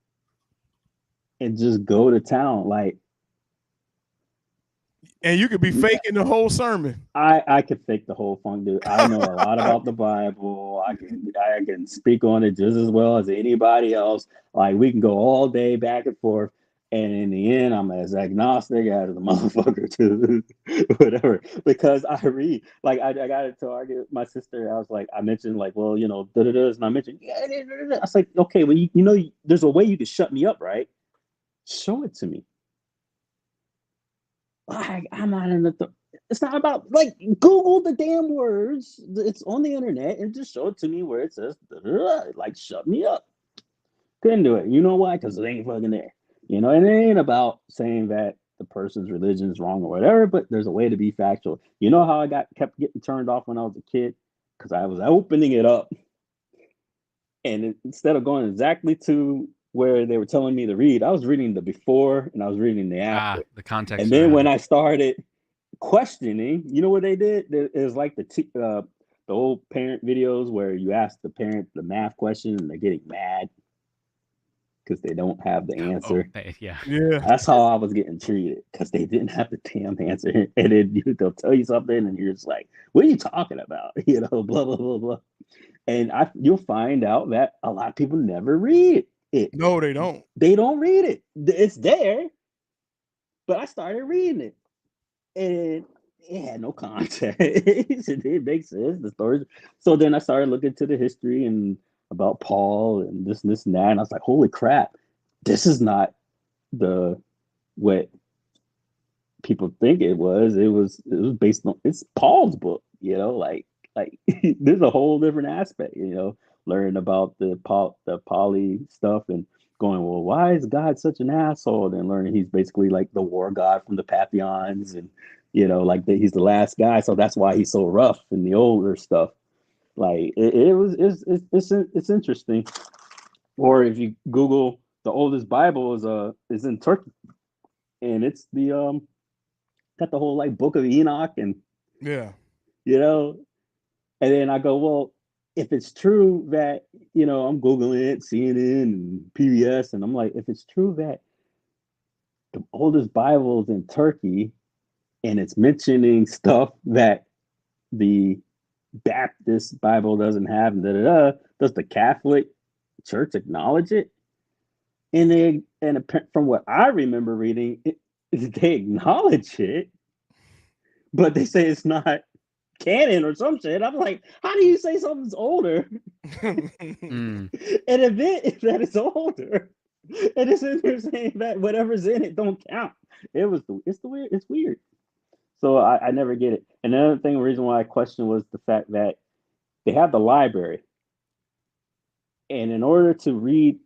and just go to town. Like, and you could be faking the whole sermon. I could fake the whole funk, dude. I know a lot about the Bible. I can speak on it just as well as anybody else. Like we can go all day back and forth. And in the end, I'm as agnostic as the motherfucker to whatever, because I read. Like I got into argue with my sister. I was like, I mentioned like, well, you know, and I mentioned, I was like, okay, well, you know, there's a way you can shut me up, right? Show it to me. I'm not in the. It's not about like Google the damn words. It's on the internet and just show it to me where it says like shut me up. Couldn't do it. You know why? Because it ain't fucking there. You know, and it ain't about saying that the person's religion is wrong or whatever, but there's a way to be factual. You know how I kept getting turned off when I was a kid? Because I was opening it up. And instead of going exactly to where they were telling me to read, I was reading the before and I was reading the after. The context. And then when I started questioning, you know what they did? It was like the old parent videos where you ask the parent the math question and they're getting mad because they don't have the answer. Yeah. That's how I was getting treated, because they didn't have the damn answer. And then they'll tell you something and you're just like, what are you talking about? You know, blah, blah, blah, blah. And you'll find out that a lot of people never read it. No, they don't. They don't read it. It's there. But I started reading it. And it had no context. It didn't make sense. The stories. So then I started looking into the history and about Paul and this and that. And I was like, holy crap, this is not what people think it was. It was based on, it's Paul's book, you know, like there's a whole different aspect, you know, learning about the poly stuff and going, well, why is God such an asshole? And then learning he's basically like the war god from the Paphians, and you know, like he's the last guy, so that's why he's so rough in the older stuff. Like it's interesting. Or if you Google, the oldest Bible is in Turkey, and it's the got the whole like Book of Enoch and you know, and then I go, well, if it's true that, you know, I'm Googling it, CNN and PBS, and I'm like, if it's true that the oldest Bible is in Turkey and it's mentioning stuff that the Baptist Bible doesn't have, and does the Catholic Church acknowledge it? And from what I remember reading, they acknowledge it, but they say it's not canon or some shit. I'm like, how do you say something's older and admit that it's older? And it's in there saying that whatever's in it don't count. It's weird. So I never get it. And another thing, the reason why I questioned was the fact that they have the library. And in order to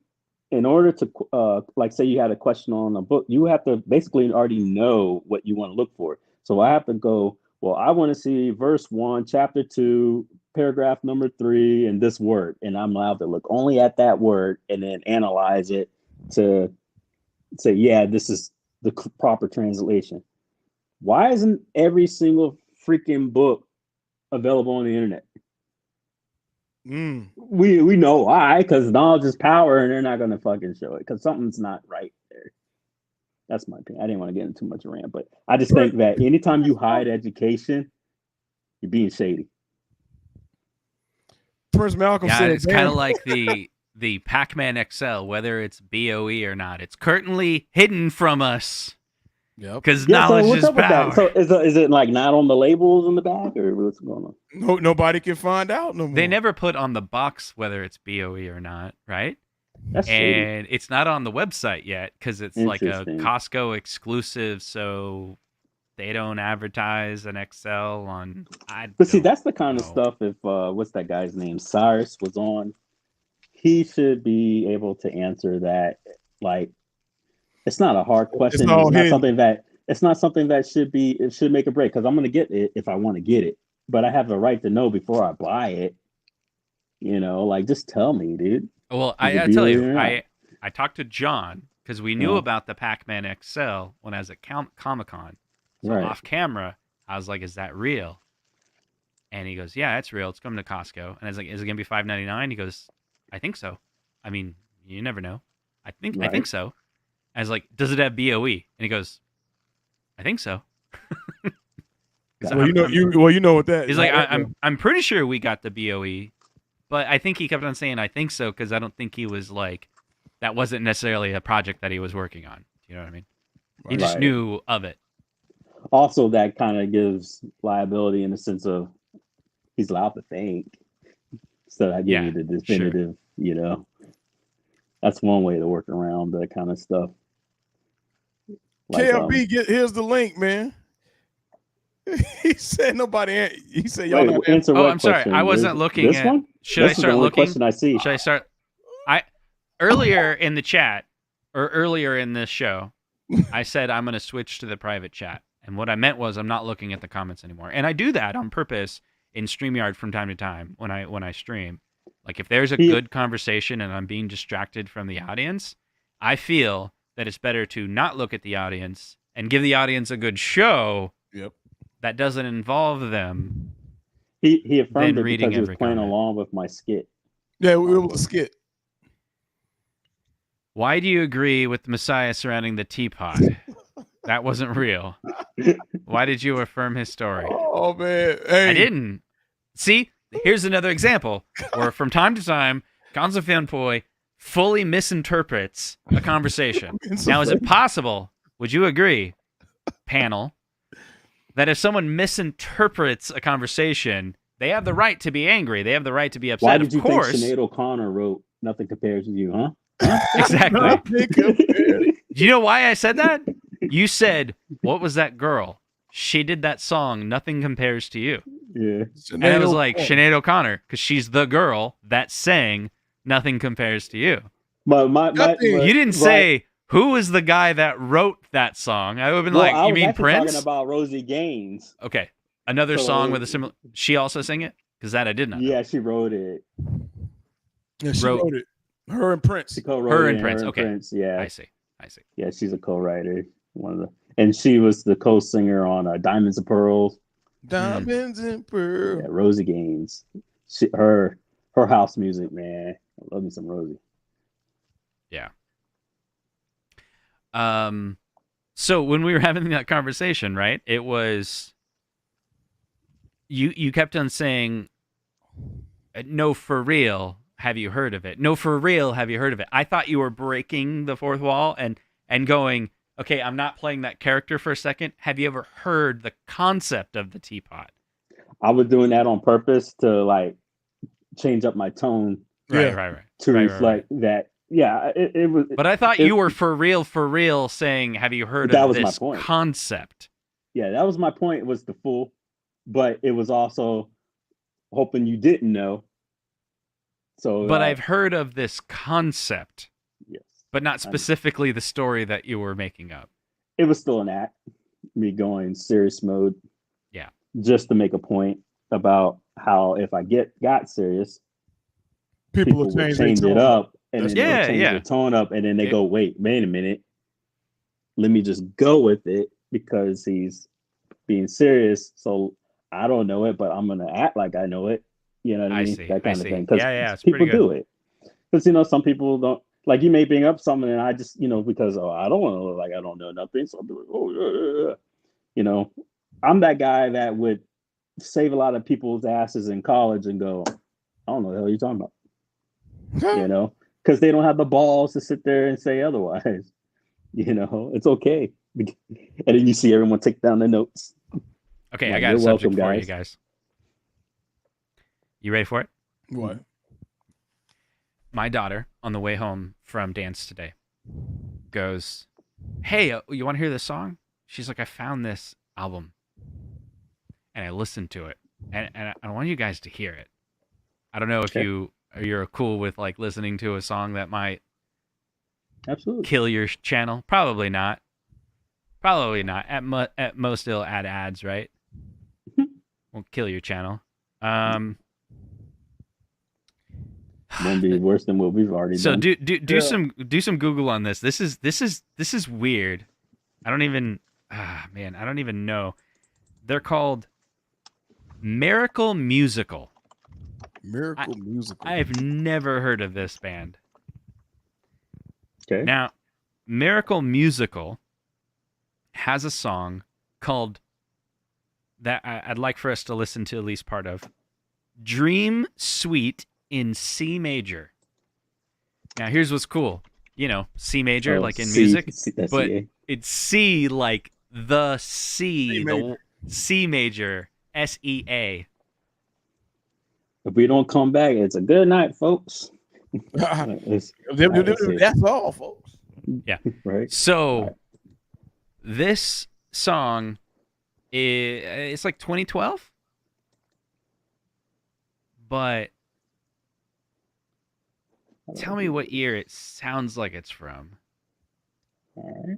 like say you had a question on a book, you have to basically already know what you want to look for. So I have to go, well, I want to see verse 1, chapter 2, paragraph number 3, and this word. And I'm allowed to look only at that word and then analyze it to say, yeah, this is the proper translation. Why isn't every single freaking book available on the internet? We know why, because knowledge is power, and they're not going to fucking show it because something's not right there. That's my opinion. I didn't want to get into too much rant, but I just think that anytime you hide education, you're being shady. Prince Malcolm said, it's kind of like the Pac-Man XL, whether it's BOE or not. It's currently hidden from us. Yep. Because knowledge so what's is up with power. that? So is it like not on the labels in the back, or what's going on? No, nobody can find out no more. They never put on the box whether it's BOE or not, right? That's shady. And it's not on the website yet because it's like a Costco exclusive, so they don't advertise an XL on. But see, that's the kind of stuff. If what's that guy's name? Cyrus was on. He should be able to answer that. Like, it's not a hard question. It's not something that should make a break, because I'm going to get it if I want to get it. But I have the right to know before I buy it. You know, like, just tell me, dude. Well, I tell you, I talked to John because we knew about the Pac-Man XL when I was at Comic-Con. So off camera, I was like, "Is that real?" And he goes, "Yeah, it's real. It's coming to Costco." And I was like, "Is it gonna be $5.99?" He goes, "I think so. I mean, you never know. I think so." I was like, "Does it have BOE?" And he goes, "I think so." You know what that is. He's like, I'm pretty sure we got the BOE, but I think he kept on saying I think so because I don't think he was like, that wasn't necessarily a project that he was working on. You know what I mean? He just knew of it. Also, that kind of gives liability in the sense of he's allowed to think. So I give you the definitive, you know. That's one way to work around that kind of stuff. Like, KLB, here's the link, man. He said nobody. He said y'all don't answer. Oh, I'm sorry. I wasn't looking at. One? Should I start looking? Question I see. Should I start? Earlier in the chat or earlier in this show, I said I'm going to switch to the private chat, and what I meant was I'm not looking at the comments anymore, and I do that on purpose in StreamYard from time to time when I stream. Like if there's a good conversation and I'm being distracted from the audience, I feel that it's better to not look at the audience and give the audience a good show. Yep. That doesn't involve them. He affirmed it because he was playing along with my skit. Yeah, it was a skit. Why do you agree with the Messiah surrounding the teapot? That wasn't real. Why did you affirm his story? Oh, man. Hey. I didn't. See, here's another example where from time to time, Gonzo Fanboy fully misinterprets a conversation. Now, is it possible, would you agree, panel, that if someone misinterprets a conversation, they have the right to be angry. They have the right to be upset. Why did you think Sinead O'Connor wrote "Nothing Compares to You"? Huh? Exactly. Do you know why I said that? You said, "What was that girl? She did that song, Nothing Compares to You." Yeah. And I was like, Sinead O'Connor, because she's the girl that sang "Nothing Compares to You." But you didn't say. Who is the guy that wrote that song? I would have been like, you mean Prince? Talking about Rosie Gaines. Okay. Another song with a similar... She also sang it? Because that I did not know. Yeah, she wrote it. Yeah, she wrote it. Her and Prince. She co-wrote her it. And Prince. Okay. Prince, yeah. I see. Yeah, she's a co-writer. And she was the co-singer on Diamonds and Pearls. Diamonds and Pearls. Yeah, Rosie Gaines. Her house music, man. I love me some Rosie. Yeah. So when we were having that conversation, right, it was you kept on saying, "No, for real, have you heard of it? No, for real, have you heard of it?" I thought you were breaking the fourth wall and going, okay, I'm not playing that character for a second. Have you ever heard the concept of the teapot? I was doing that on purpose to like change up my tone. Right. To reflect that. Yeah, it was. But I thought you were for real saying, have you heard of this concept? Yeah, that was my point, was the fool. But it was also hoping you didn't know. So, but I've heard of this concept. Yes. But not specifically the story that you were making up. It was still an act. Me going serious mode. Yeah. Just to make a point about how if I got serious, people will change it up. And then they'll change the tone up, and then they go, wait a minute. Let me just go with it because he's being serious. So I don't know it, but I'm going to act like I know it. You know what I mean? That kind of thing. Because people do it. Because, some people don't, like you may bring up something and I just, because, I don't want to look like I don't know nothing. So I'll be like, I'm that guy that would save a lot of people's asses in college and go, I don't know the hell you're talking about. You know, because they don't have the balls to sit there and say otherwise. You know, it's okay. And then you see everyone take down the notes. Okay, Like, I got a you're subject welcome, for you guys. guys. You ready for it? What? My daughter, on the way home from dance today, goes, "Hey, you want to hear this song?" She's like, "I found this album, and I listened to it, and I want you guys to hear it. I don't know if Okay. you're cool with like listening to a song that might Absolutely. kill your channel. Probably not. Probably not. At most, it'll add ads, right? Won't kill your channel. Won't be worse than what we've already So done. do some Google on this. This is weird. I don't even I don't even know. They're called Miracle Musical. Miracle Musical. I've never heard of this band. Okay. Now, Miracle Musical has a song called that I'd like for us to listen to at least part of. Dream Suite in C major. Now, here's what's cool. You know, C major, like in music, but it's C like the C, the C major, SEA. If we don't come back, it's a good night, folks. That's all, folks. Yeah. Right. So, this song it's like 2012, but tell me what year it sounds like it's from. All right.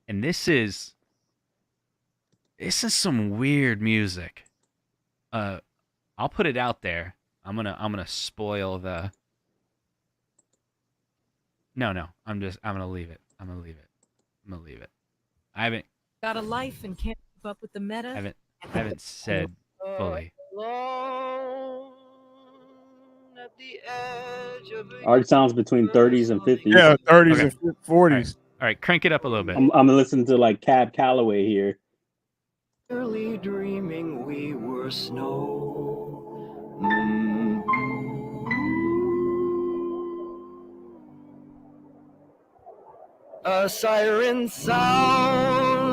And this is some weird music. I'll put it out there. I'm gonna spoil the. No, I'm gonna leave it. I'm gonna leave it. I haven't got a life and can't keep up with the meta. I haven't said fully. Art sounds between 30s and 50s. Yeah, 30s and 40s. All right, crank it up a little bit. I'm listening to like Cab Calloway here. Early dreaming we were snow. A siren sounds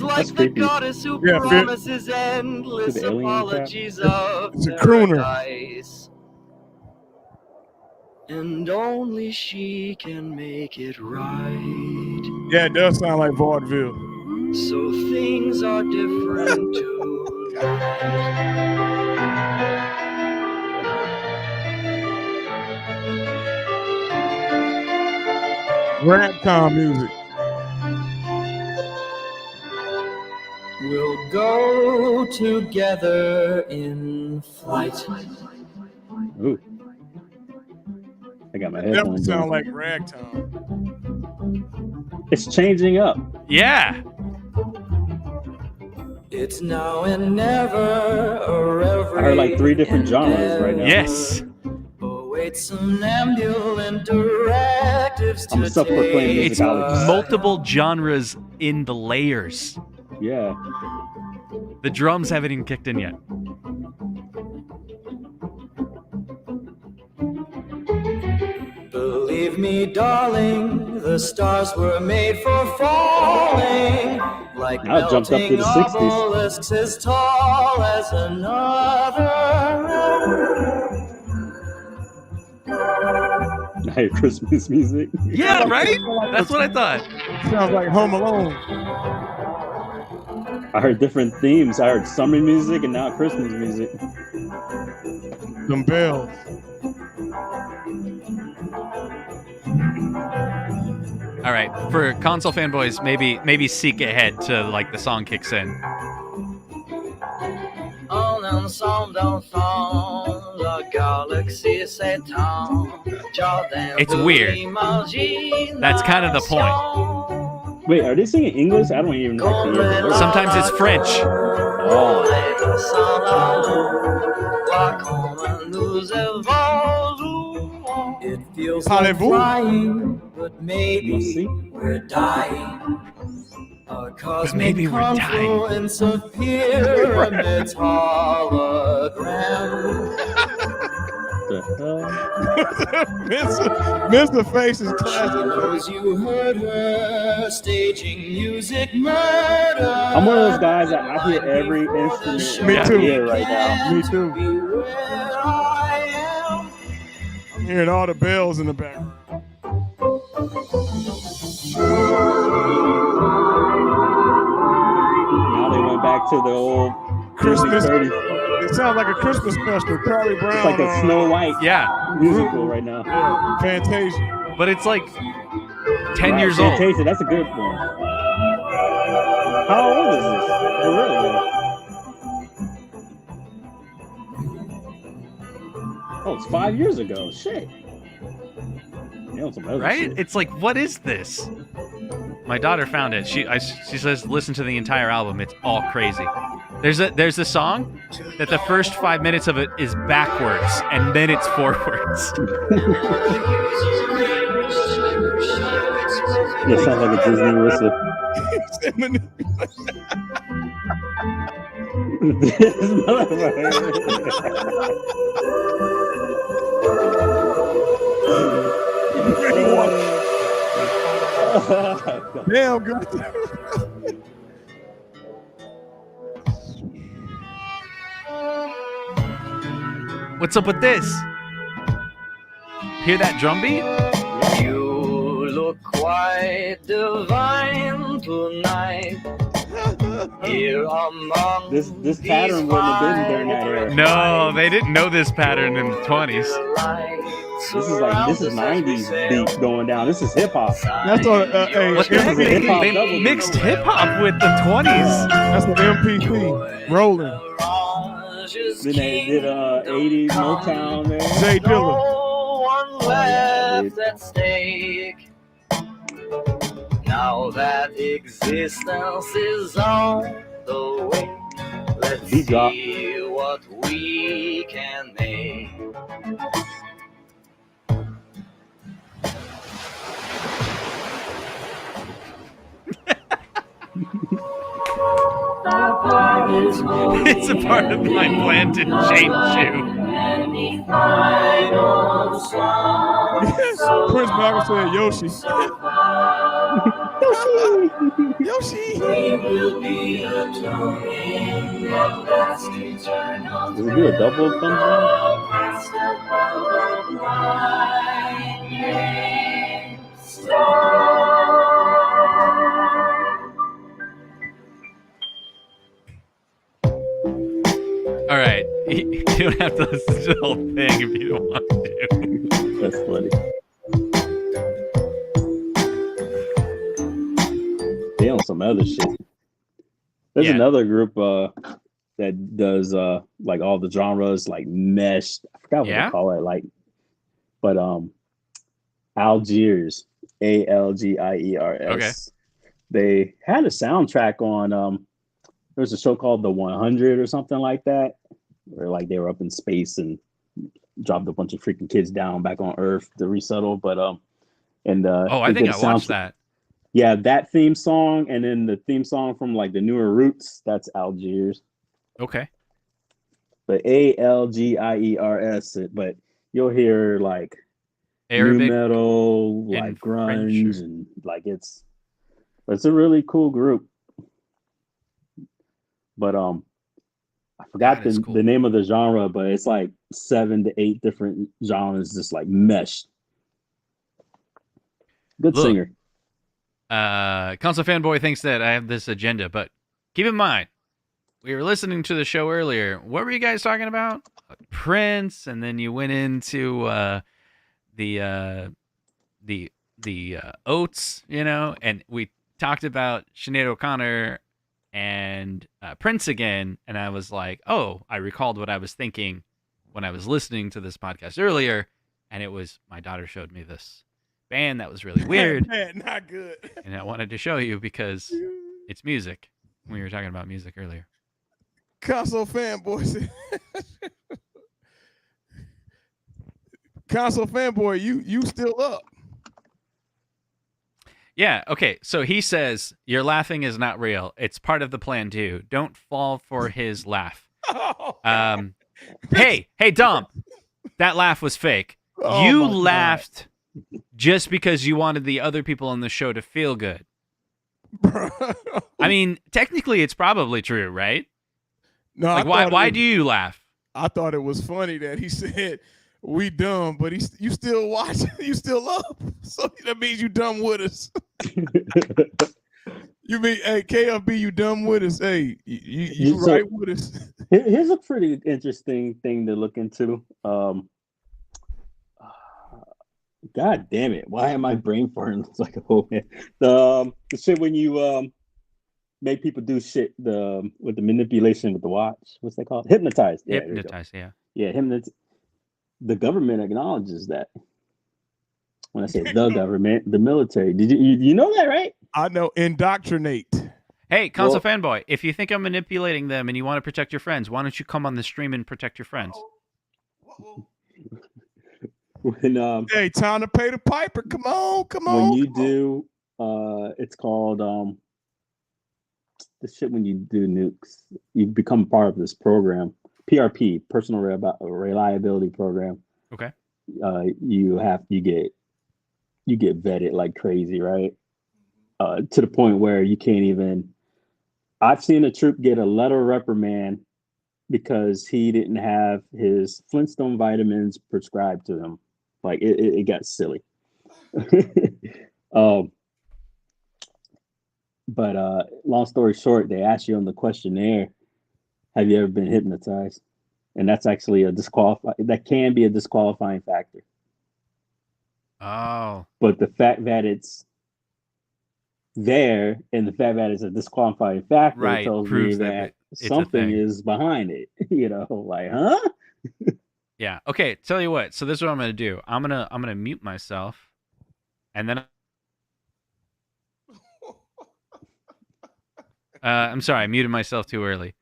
like the goddess who promises endless apologies of paradise. And only she can make it right. Yeah, it does sound like vaudeville. So things are different tonight. Ragtime music. We'll go together in flight. Ooh. I got my That headphones on. sound like ragtime. It's changing up. Yeah. It's now and never, or every I heard like 3 different genres right now. Yes. Await some ambulant directives I'm a self-proclaimed It's musicologist. multiple genres in the layers. Yeah. The drums haven't even kicked in yet. Believe me, darling, the stars were made for falling. Like Now it jumped up to the 60s. obelisks as tall as another. I hear Christmas music. Yeah, right? That's what I thought. Sounds like Home Alone. I heard different themes. I heard summer music and now Christmas music. Them bells. All right, for console fanboys, maybe seek ahead to like the song kicks in. It's weird. That's kind of the point. Wait, are they singing English? I don't even actually hear the words. Sometimes it's French. Oh. It feels like flying, but maybe we're dying. A cosmic confluence of pyramids hologram. the hell? Mr. Face is classic. Knows you heard her staging music murder. I'm one of those guys that I hear every instrument Me in too. my ear right now. Me too. I'm hearing all the bells in the background. Now they went back to the old Christmas. 30s. It sounds like a Christmas special. Charlie Brown. It's like a Snow White musical right now. Yeah, Fantasia. But it's like 10 years old. Fantasia, that's a good one. How old is this? For real, though? Oh, it's 5 years ago. Shit. Right? Shit. It's like, what is this? My daughter found it. She says, listen to the entire album. It's all crazy. There's a song that the first 5 minutes of it is backwards and then it's forwards. Yeah, sounds like a Disney whistle. Damn good. What's up with this? Hear that drum beat? You look quite divine tonight. Here among this pattern wouldn't have been during that era. No, they didn't know this pattern in the 20s. This is 90s beat going down. This is hip hop. That's what. What the heck? They mixed hip hop with the 20s. That's an MPC rolling. Then they did 80s Motown there. Jay Dilla. No one left at stake. Now that existence is on the way, let's see what we can make. It's a part of my plan to change you. Prince Michael said Yoshi. Yoshi. Does it do a double thumbs All right. You don't have to listen to the whole thing if you don't want to. That's funny. They on some other shit. There's another group that does like all the genres, like meshed. I forgot what they call it, like, but Algiers, Algiers. Okay. They had a soundtrack on there's a show called The 100 or something like that, where like they were up in space and dropped a bunch of freaking kids down back on Earth to resettle. But I think I watched that. Yeah, that theme song, and then the theme song from like the newer Roots, that's Algiers. Okay. But Algiers, but you'll hear like Arabic, new metal, like grunge, and like it's a really cool group. But I forgot the name of the genre, but it's like 7 to 8 different genres just like meshed. Good singer. Console Fanboy thinks that I have this agenda, but keep in mind, we were listening to the show earlier. What were you guys talking about? Prince, and then you went into the Oats, and we talked about Sinead O'Connor and Prince again, and I was like, oh, I recalled what I was thinking when I was listening to this podcast earlier, and it was my daughter showed me this band that was really weird. Not good. And I wanted to show you because it's music. We were talking about music earlier. Console Fanboy. Console Fanboy, you still up? Yeah, okay. So he says, your laughing is not real. It's part of the plan too. Don't fall for his laugh. Hey, Dom. That laugh was fake. Oh, You my God. laughed just because you wanted the other people on the show to feel good. I mean, technically, it's probably true, right? No, Like, why do you laugh? I thought it was funny that he said we dumb, but you still watch, you still up. So that means you dumb with us. You mean, hey, KFB, you dumb with us? Hey, you So- right with us? Here's a pretty interesting thing to look into. God damn it! Why am I brain farting? It's like, oh man, the shit when you make people do shit with the manipulation with the watch. What's that called? Hypnotized. Yeah, there you go. Hypnotized, yeah. Yeah, the government acknowledges that. When I say the government, the military. Did you know that, right? I know. Indoctrinate. Hey, console fanboy, if you think I'm manipulating them and you want to protect your friends, why don't you come on the stream and protect your friends? When Hey, time to pay the piper. Come on. when you do it's called the shit when you do nukes, you become part of this program, PRP, personal reliability program. Okay. You get vetted like crazy, right? To the point where you can't even. I've seen a troop get a letter of reprimand because he didn't have his Flintstone vitamins prescribed to him. Like it got silly. But long story short, they asked you on the questionnaire, have you ever been hypnotized? And that's actually that can be a disqualifying factor. Oh. But the fact that it's there and the fact that it's a disqualifying factor tells me that something is behind it. Like, huh? Yeah. Okay. Tell you what. So this is what I'm gonna do. I'm gonna mute myself, and then. I'm sorry. I muted myself too early.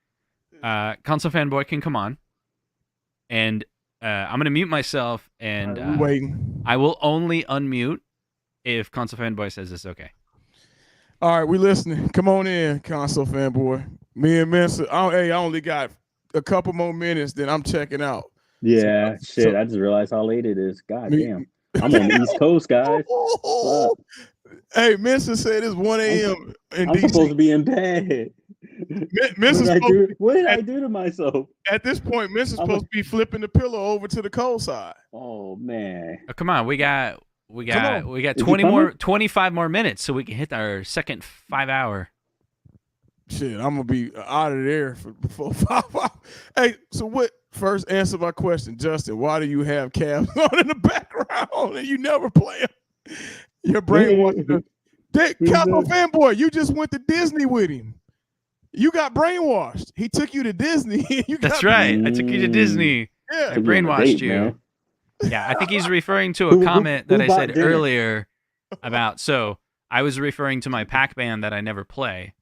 Console fanboy can come on, and I'm gonna mute myself, and Right, we're waiting. I will only unmute if console fanboy says it's okay. All right, we listening. Come on in, console fanboy. Me and Mensa. I only got a couple more minutes, then I'm checking out. Yeah, shit. I just realized how late it is. God damn. I'm on the East Coast, guys. Hey, Mensa said it's 1 a.m. in I'm DC. supposed to be in bed. What did I do to myself? At this point, Mensa's supposed to be flipping the pillow over to the cold side. Oh man. Oh, come on, we got Is he 25 more minutes so we can hit our second 5 hour. Shit, I'm gonna be out of there before 5 hours. Hey, so what? First, answer my question, Justin. Why do you have Cavs on in the background and you never play them? Your brainwashed. Console fanboy, you just went to Disney with him. You got brainwashed. He took you to Disney. That's right. I took you to Disney. Yeah. I brainwashed you. Man. Yeah, I think he's referring to a comment that I said earlier about. So I was referring to my Pac-Man that I never play.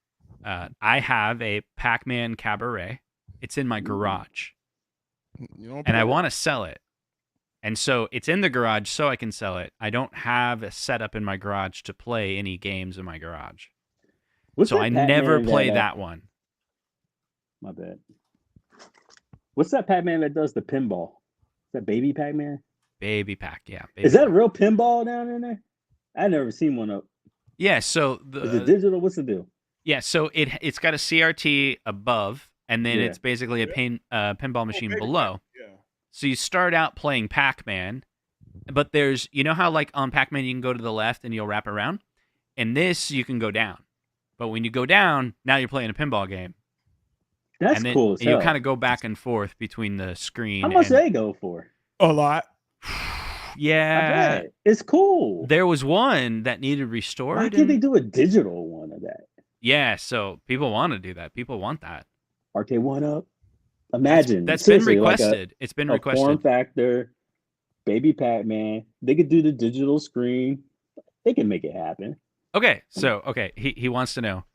I have a Pac-Man Cabaret. It's in my garage, and I want to sell it. And so it's in the garage so I can sell it. I don't have a setup in my garage to play any games in my garage. So I never play that one. My bad. What's that Pac-Man that does the pinball? Is that Baby Pac-Man? Baby Pac, yeah. Is that a real pinball down in there? I've never seen one up. Yeah, so is it digital? What's the deal? Yeah, so it's got a CRT above, and then it's basically a pinball machine below. Yeah. So you start out playing Pac-Man, but there's, you know how like on Pac-Man you can go to the left and you'll wrap around? In this, you can go down. But when you go down, now you're playing a pinball game. That's cool. And you kind of go back and forth between the screen. How much do they go for? A lot. Yeah. It's cool. There was one that needed restored. Why can't they do a digital one of that? Yeah, so people want to do that. People want that. Arcade one up. Imagine that's been requested. It's been requested. Form factor, Baby Pac-Man. They could do the digital screen. They can make it happen. Okay, so he wants to know.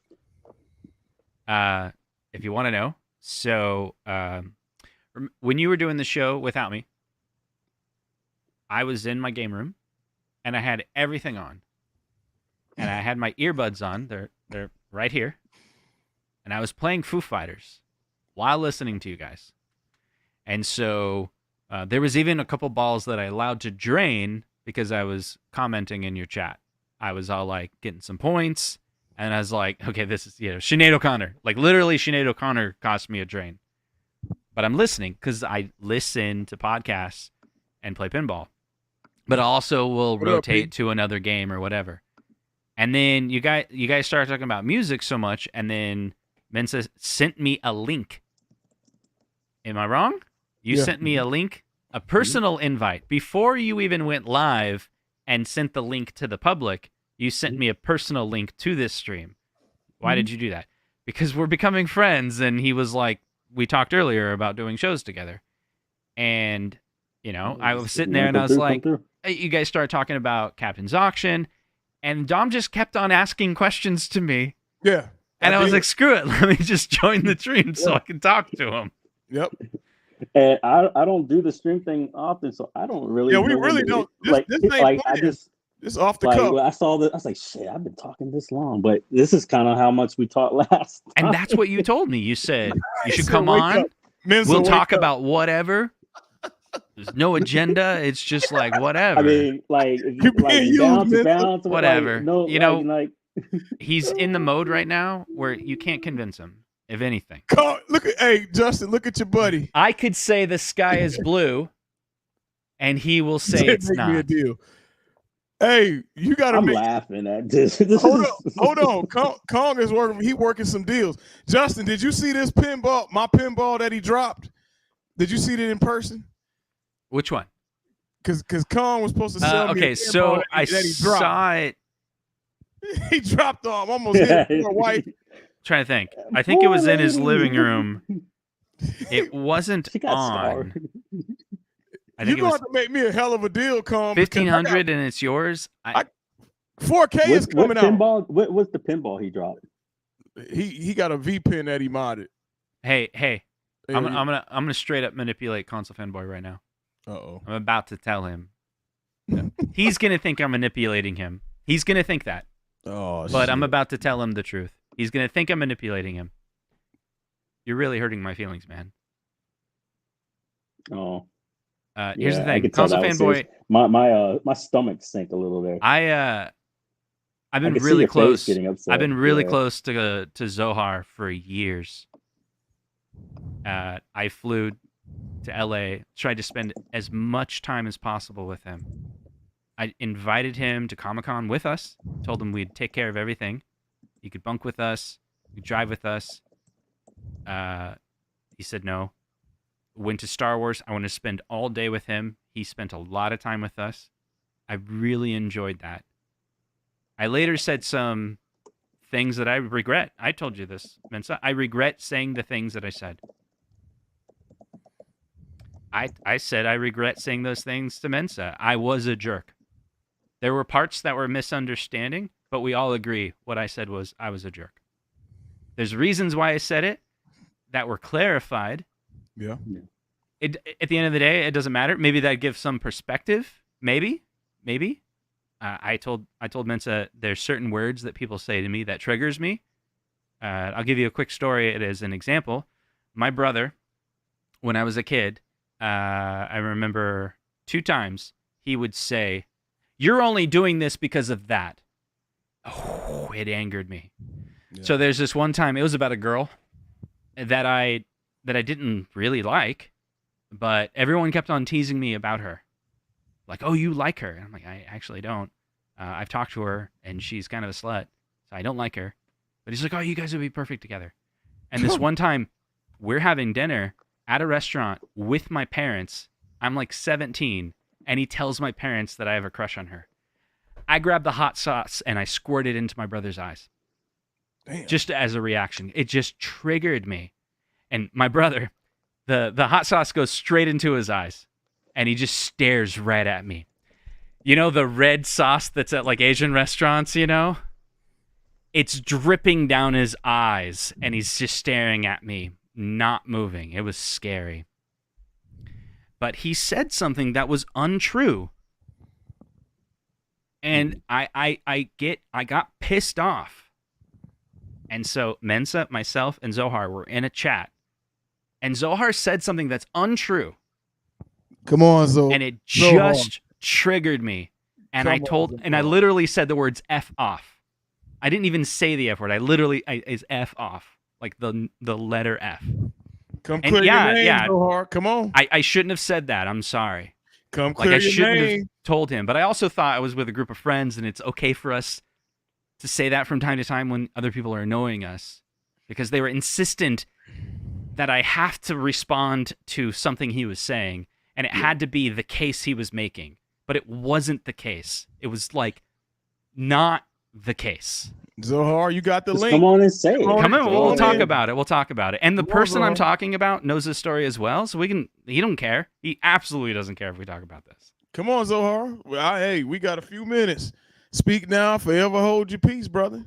If you want to know, so when you were doing the show without me, I was in my game room, and I had everything on, and I had my earbuds on. They're right here, and I was playing Foo Fighters while listening to you guys. And so There was even a couple balls that I allowed to drain because I was commenting in your chat. I was all like getting some points, and I was like, okay, this is, Sinead O'Connor. Like literally Sinead O'Connor cost me a drain. But I'm listening because I listen to podcasts and play pinball. But also will rotate to another game or whatever. And then you guys started talking about music so much, and then Mensa sent me a link. Am I wrong? You sent me a link, a personal invite. Before you even went live and sent the link to the public, you sent me a personal link to this stream. Why did you do that? Because we're becoming friends, and he was like, we talked earlier about doing shows together. And, I was sitting there and I was like, you guys started talking about Captain's Auction, and Dom just kept on asking questions to me. Yeah. And I was like, screw it. Let me just join the stream so I can talk to him. Yep. And I don't do the stream thing often, so I don't really. Yeah, we really don't. It's off the cuff. I saw that. I was like, shit, I've been talking this long, but this is kind of how much we talked last time. And that's what you told me. You said you should come on. We'll talk about whatever. There's no agenda. It's just like whatever. I mean, like bounce, whatever. Like, he's in the mode right now where you can't convince him of anything. Hey, Justin, look at your buddy. I could say the sky is blue, and he will say it's not. Me a deal. Hey, you got to. I'm laughing at this. Hold on. Kong is working. He working some deals. Justin, did you see this pinball? My pinball that he dropped. Did you see it in person? Which one? Because Kong was supposed to sell me. Okay, so I saw it. He dropped off. Almost hit poor wife. Trying to think. I think it was in his living room. It wasn't on. I think you're going to make me a hell of a deal, Kong. 1,500 and it's yours. 4K is coming out. What's the pinball he dropped? He got a V pin that he modded. Hey. I'm gonna straight up manipulate Console Fanboy right now. Uh-oh. I'm about to tell him. He's gonna think I'm manipulating him. He's gonna think that. Oh, but I'm about to tell him the truth. He's gonna think I'm manipulating him. You're really hurting my feelings, man. Oh. Here's the thing, Console Fanboy. My stomach sank a little there. I've been really close. I've been really close to Zohar for years. I flew to LA, tried to spend as much time as possible with him. I invited him to Comic-Con with us, told him we'd take care of everything. He could bunk with us, he could drive with us. He said no. Went to Star Wars. I want to spend all day with him. He spent a lot of time with us. I really enjoyed that. I later said some things that I regret. I told you this, Mensa. I regret saying the things that I said. I said I regret saying those things to Mensa. I was a jerk. There were parts that were misunderstanding, but we all agree what I said was I was a jerk. There's reasons why I said it that were clarified. Yeah. At the end of the day, it doesn't matter. Maybe that gives some perspective. Maybe. I told Mensa there's certain words that people say to me that triggers me. I'll give you a quick story as an example. My brother, when I was a kid, I remember 2 times he would say, "You're only doing this because of that." Oh, it angered me. Yeah. So there's this one time, it was about a girl that I didn't really like, but everyone kept on teasing me about her. Like, oh, you like her. And I'm like, I actually don't. I've talked to her, and she's kind of a slut, so I don't like her. But he's like, oh, you guys would be perfect together. And this one time, we're having dinner at a restaurant with my parents. I'm like 17, and he tells my parents that I have a crush on her. I grabbed the hot sauce, and I squirted it into my brother's eyes. Damn. Just as a reaction. It just triggered me. And my brother, the hot sauce goes straight into his eyes, and he just stares right at me. You know the red sauce that's at like Asian restaurants, you know? It's dripping down his eyes, and he's just staring at me, not moving. It was scary. But he said something that was untrue. And I got pissed off. And so Mensa, myself, and Zohar were in a chat. And Zohar said something that's untrue. Come on, Zoe. And it Zohar. just triggered me. And Come on, I literally said the words F off. I didn't even say the F word. Is F off. Like the letter F. Come And clear your name, Zohar. Come on. I shouldn't have said that. I'm sorry. Come clear your name. I shouldn't have told him. But I also thought I was with a group of friends, and it's okay for us to say that from time to time when other people are annoying us. Because they were insistent that I have to respond to something he was saying, and it had to be the case he was making. But it wasn't the case. It was like not the case. Zohar, you got the link. Come on and say it. Come on, we'll talk about it. We'll talk about it. And the person I'm talking about knows this story as well, so he don't care. He absolutely doesn't care if we talk about this. Come on, Zohar. Well, hey, we got a few minutes. Speak now, forever hold your peace, brother.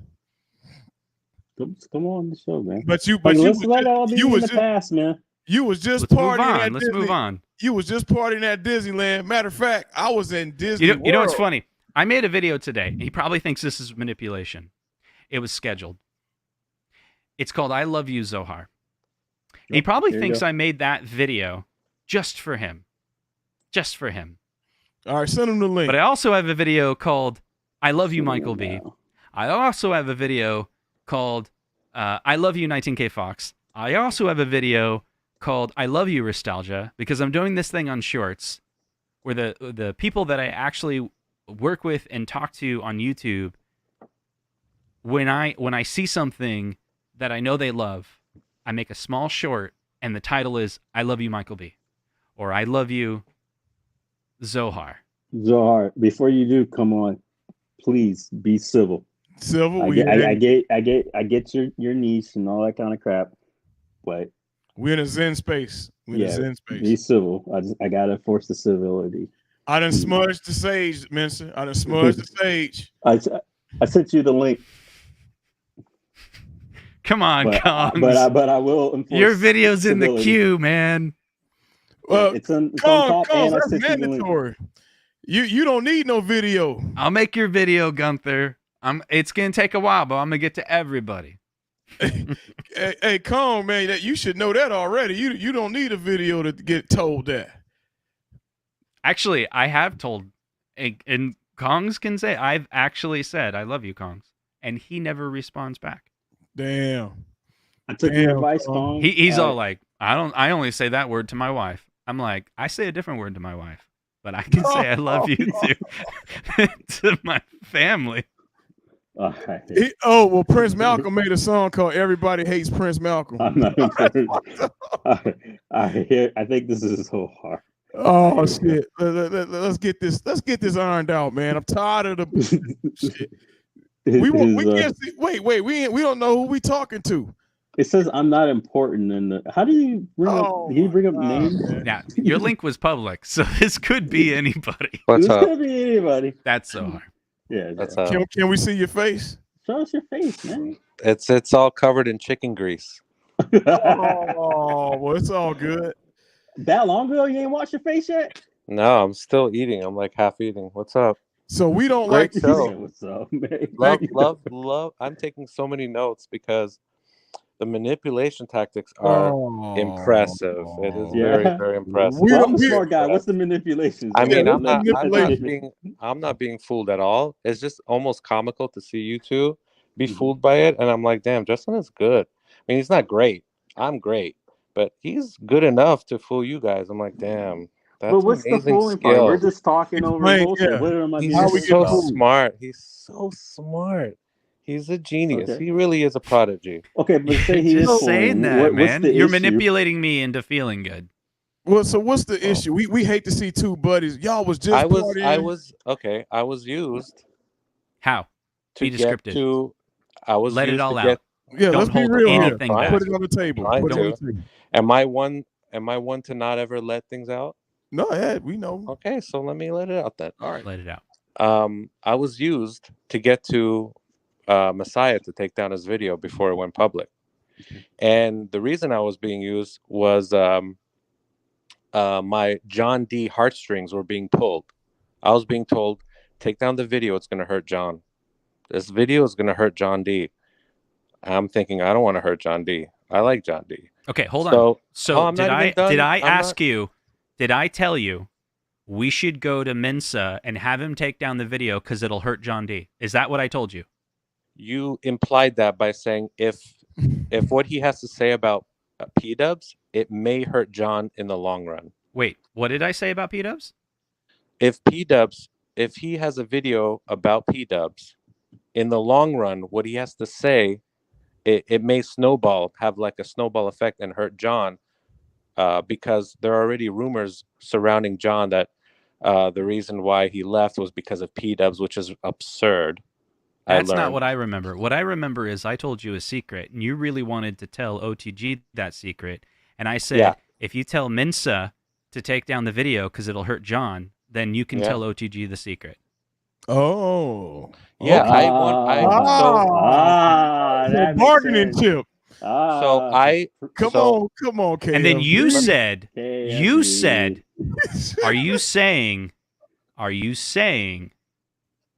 Come on the show, man. But you let's let it all be in the past, man. You was just partying. Let's move on. You was just partying at Disneyland. Matter of fact, I was in Disney World. You know what's funny? I made a video today. He probably thinks this is manipulation. It was scheduled. It's called I Love You, Zohar. He probably thinks I made that video just for him. Just for him. All right, send him the link. But I also have a video called I Love You, Michael B. I also have a video called I Love You, 19K Fox. I also have a video called I Love You, Nostalgia, because I'm doing this thing on Shorts where the people that I actually work with and talk to on YouTube, when I see something that I know they love, I make a small short and the title is I Love You, Michael B. Or I Love You, Zohar. Zohar, before you do, come on, please be civil. Civil. I get your niece and all that kind of crap, but we're in a Zen space. Be civil. I gotta force the civility. I done smudged the sage, Minister. I done smudged the sage. I sent you the link. Come on, Combs. But I will enforce your video's in the queue, man. Well, it's on top, and that's mandatory. You don't need no video. I'll make your video, Gunther. It's gonna take a while, but I'm gonna get to everybody. hey, Cone, man, that you should know that already. You don't need a video to get told that. Actually, I have told, and Kongs can say I've actually said I love you, Kongs, and he never responds back. Damn. I took your advice, Kong. He's all like, I only say that word to my wife. I'm like, I say a different word to my wife, but I can say I love you to my family. Well, Prince Malcolm made a song called "Everybody Hates Prince Malcolm." I'm not I think this is so hard. Oh shit! Let's get this ironed out, man. I'm tired of the shit. We can't see. Wait. We don't know who we talking to. It says I'm not important, and how do you bring up? Can you bring up names? Now your link was public, so this could be anybody. This could be anybody. That's so hard. Yeah. Can we see your face? Show us your face, man. It's all covered in chicken grease. Oh, well, it's all good. That long ago, you ain't washed your face yet? No, I'm still eating. I'm like half eating. What's up? So we don't Great like show. What's up, man? Love. I'm taking so many notes because the manipulation tactics are impressive. It is very, very impressive. Well, I'm a smart guy. What's the manipulation? I mean, I'm not being fooled at all. It's just almost comical to see you two be fooled by it, and I'm like, damn, Justin is good. I mean, he's not great. I'm great, but he's good enough to fool you guys. I'm like, damn. That's but what's the fooling part? We're just talking over bullshit. Yeah. What am I He's so smart. He's so smart. He's a genius. Okay. He really is a prodigy. Okay, but say he is saying that, man. You're manipulating me into feeling good. Well, so what's the issue? We hate to see two buddies. Y'all was just I was used. How? Be descriptive. Let it all out. Yeah, let's be real here. Put it on the table. Am I one to not ever let things out? No, yeah, we know. Okay, so let me let it out then. All right, let it out. I was used to get to Messiah to take down his video before it went public. And the reason I was being used was my John D heartstrings were being pulled. I was being told, take down the video, it's going to hurt John. This video is going to hurt John D. I'm thinking, I don't want to hurt John D. I like John D. Okay, hold on. So did I ask you Did I tell you we should go to Mensa and have him take down the video because it'll hurt John D? Is that what I told you? You implied that by saying if what he has to say about P-dubs, it may hurt John in the long run. Wait, what did I say about P-dubs? If he has a video about P-dubs, in the long run, what he has to say, it may have like a snowball effect and hurt John, because there are already rumors surrounding John that the reason why he left was because of P-dubs, which is absurd. That's not what I remember. What I remember is I told you a secret, and you really wanted to tell OTG that secret. And I said, if you tell Mensa to take down the video because it'll hurt John, then you can tell OTG the secret. Oh. Yeah, okay. that bargaining chip. Come on, KM. And then you said, are you saying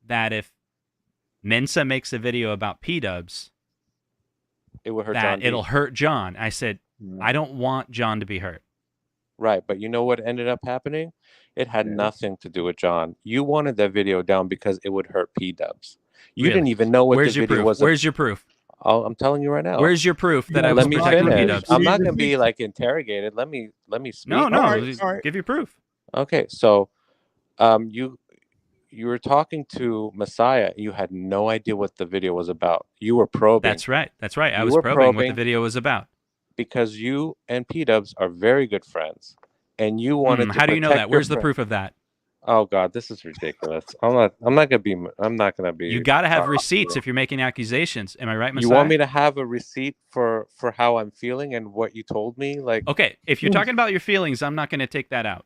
that if Mensa makes a video about P-dubs, it will hurt that John it'll hurt John? I said, I don't want John to be hurt. Right, but you know what ended up happening? It had nothing to do with John. You wanted that video down because it would hurt P-dubs. You didn't even know what the video was. Where's your proof? I'm telling you right now. Where's your proof that I was protecting P-dubs? I'm not going to be like interrogated. Let me speak. No, all right. Give your proof. Okay, so you were talking to Messiah. You had no idea what the video was about. You were probing. That's right. I was probing what the video was about. Because you and P-dubs are very good friends, and you wanted to how do you know that? Where's the proof of that? Oh God, this is ridiculous. I'm not gonna be. You got to have receipts if you're making accusations. Am I right, Messiah? You want me to have a receipt for how I'm feeling and what you told me? Like, okay, if you're talking about your feelings, I'm not going to take that out.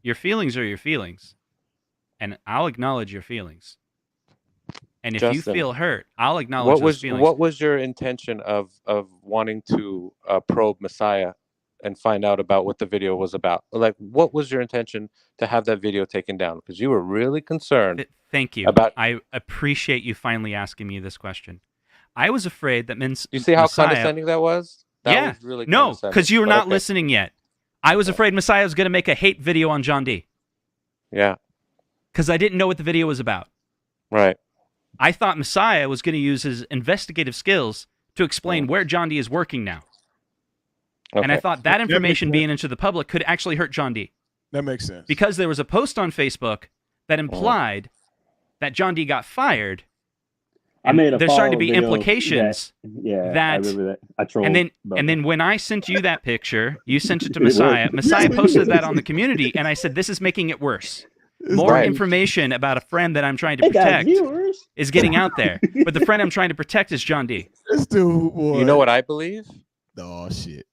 Your feelings are your feelings, and I'll acknowledge your feelings. And if you feel hurt, I'll acknowledge those feelings. What was your intention of wanting to probe Messiah and find out about what the video was about? Like, what was your intention to have that video taken down? Because you were really concerned. Thank you. I appreciate you finally asking me this question. I was afraid that You see how condescending that was? That was really no, because you were not listening yet. I was afraid Messiah was going to make a hate video on John D. Yeah. Because I didn't know what the video was about. Right. I thought Messiah was going to use his investigative skills to explain where John D is working now. Okay. And I thought that information being into the public could actually hurt John D. That makes sense. Because there was a post on Facebook that implied that John D got fired. There's starting to be implications that I remember that. I trolled. And then when I sent you that picture, you sent it to Messiah. Messiah posted that on the community, and I said, this is making it worse. More information about a friend that I'm trying to protect is getting out there. But the friend I'm trying to protect is John D. This dude, boy. You know what I believe? Oh, shit.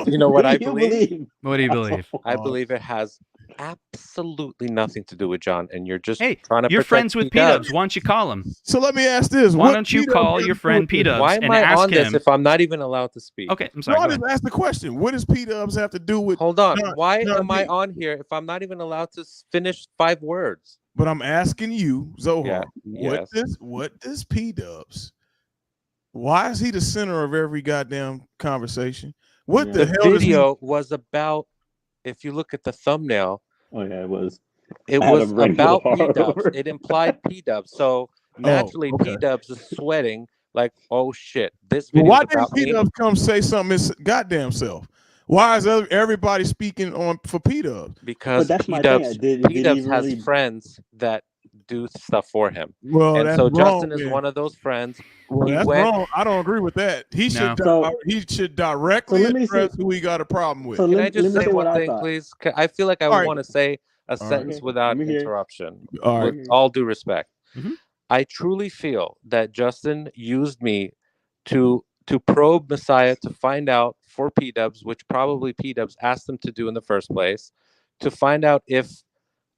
You know what I believe? What do you believe? I believe it has absolutely nothing to do with John, and you're just trying to you're protect friends with P-dubs. Why don't you call him? So let me ask this. Why don't you call your friend P-dubs Why am and I ask on this him if I'm not even allowed to speak? Okay, I'm sorry. No, I just asked the question. What does P-dubs have to do with... Hold on. Why am I on here if I'm not even allowed to finish 5 words? But I'm asking you, Zohar, yes. what does P-dubs... Why is he the center of every goddamn conversation? What the hell? The video was about, if you look at the thumbnail. Oh yeah, it was. It was about P-dubs. It implied P-dubs. So naturally, P-dubs is sweating like, oh shit, this video. Why didn't P-dubs come say something his goddamn self? Why is everybody speaking on for P-dubs? Because P-dubs has friends that do stuff for him. Well, and so Justin is one of those friends. Well, that's wrong. I don't agree with that. He should directly address who he got a problem with. Can I just say one thing, please? I feel like I want to say a sentence without interruption. With all due respect. I truly feel that Justin used me to probe Messiah to find out for P-dubs, which probably P-dubs asked him to do in the first place, to find out if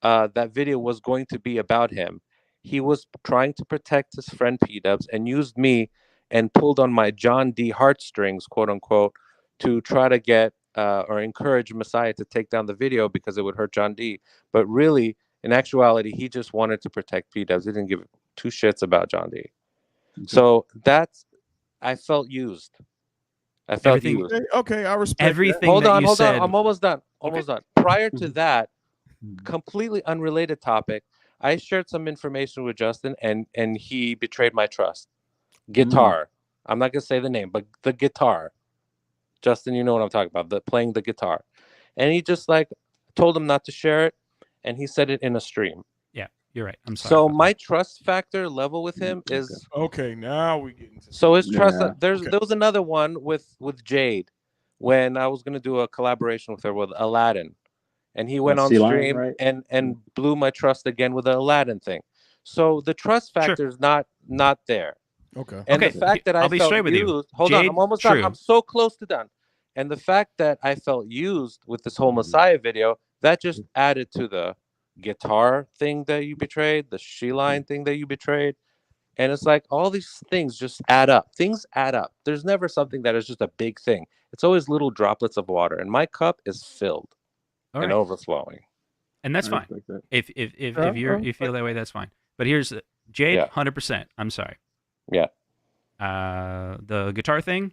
that video was going to be about him. He was trying to protect his friend P-dubs and used me and pulled on my John D heartstrings, quote unquote, to try to get or encourage Messiah to take down the video because it would hurt John D. But really, in actuality, he just wanted to protect P-dubs. He didn't give 2 shits about John D. So I felt used. I felt Everything- used. Okay, I respect Everything Hold that on, you hold said. on. I'm almost done. Almost done. Prior to that, completely unrelated topic, I shared some information with Justin, and he betrayed my trust. Guitar. I'm not gonna say the name, but the guitar. Justin, you know what I'm talking about. Playing the guitar, and he just like told him not to share it, and he said it in a stream. Yeah, you're right. I'm sorry. So my trust factor level with him is Okay, now we get into so his trust. Yeah. There was another one with Jade when I was gonna do a collaboration with her with Aladdin, and he went on Sea Lion, stream right? and blew my trust again with the Aladdin thing. So the trust factor is not there. Okay. And Okay, the fact that I I'll be felt straight with you. used. Hold on, Jade, I'm almost true. done. I'm so close to done. And the fact that I felt used with this whole Messiah video, that just added to the guitar thing that you betrayed, the She-Line thing that you betrayed. And it's like all these things just add up. Things add up. There's never something that is just a big thing. It's always little droplets of water. And my cup is filled All and right. overflowing. And that's I fine. respect that. If you feel that way, that's fine. But here's Jade, Yeah. 100%. I'm sorry. Yeah. The guitar thing,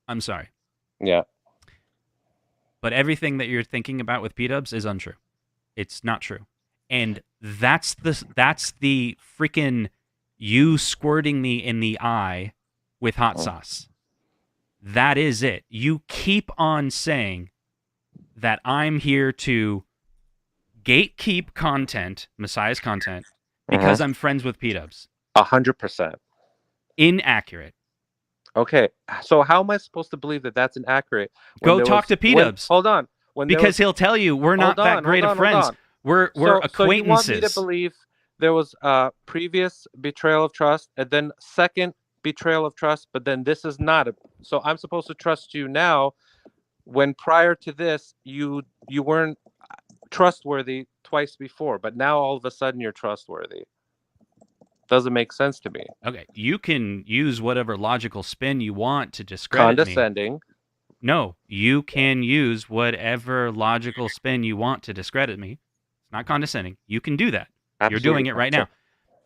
I'm sorry. Yeah. But everything that you're thinking about with P-dubs is untrue. It's not true. And that's the freaking you squirting me in the eye with hot sauce. That is it. You keep on saying that I'm here to gatekeep content, Messiah's content, because I'm friends with P-dubs. 100%. Inaccurate. Okay, so how am I supposed to believe that that's inaccurate? Go talk to P-dubs. Hold on. Because he'll tell you we're not that great of friends. We're acquaintances. So you want me to believe there was previous betrayal of trust, and then second betrayal of trust, but then this is not so I'm supposed to trust you now when prior to this you weren't trustworthy twice before, but now all of a sudden you're trustworthy. Doesn't make sense to me. Okay, you can use whatever logical spin you want to discredit Condescending. me. No, you can use whatever logical spin you want to discredit me. It's not condescending. You can do that. Absolutely. You're doing it right now.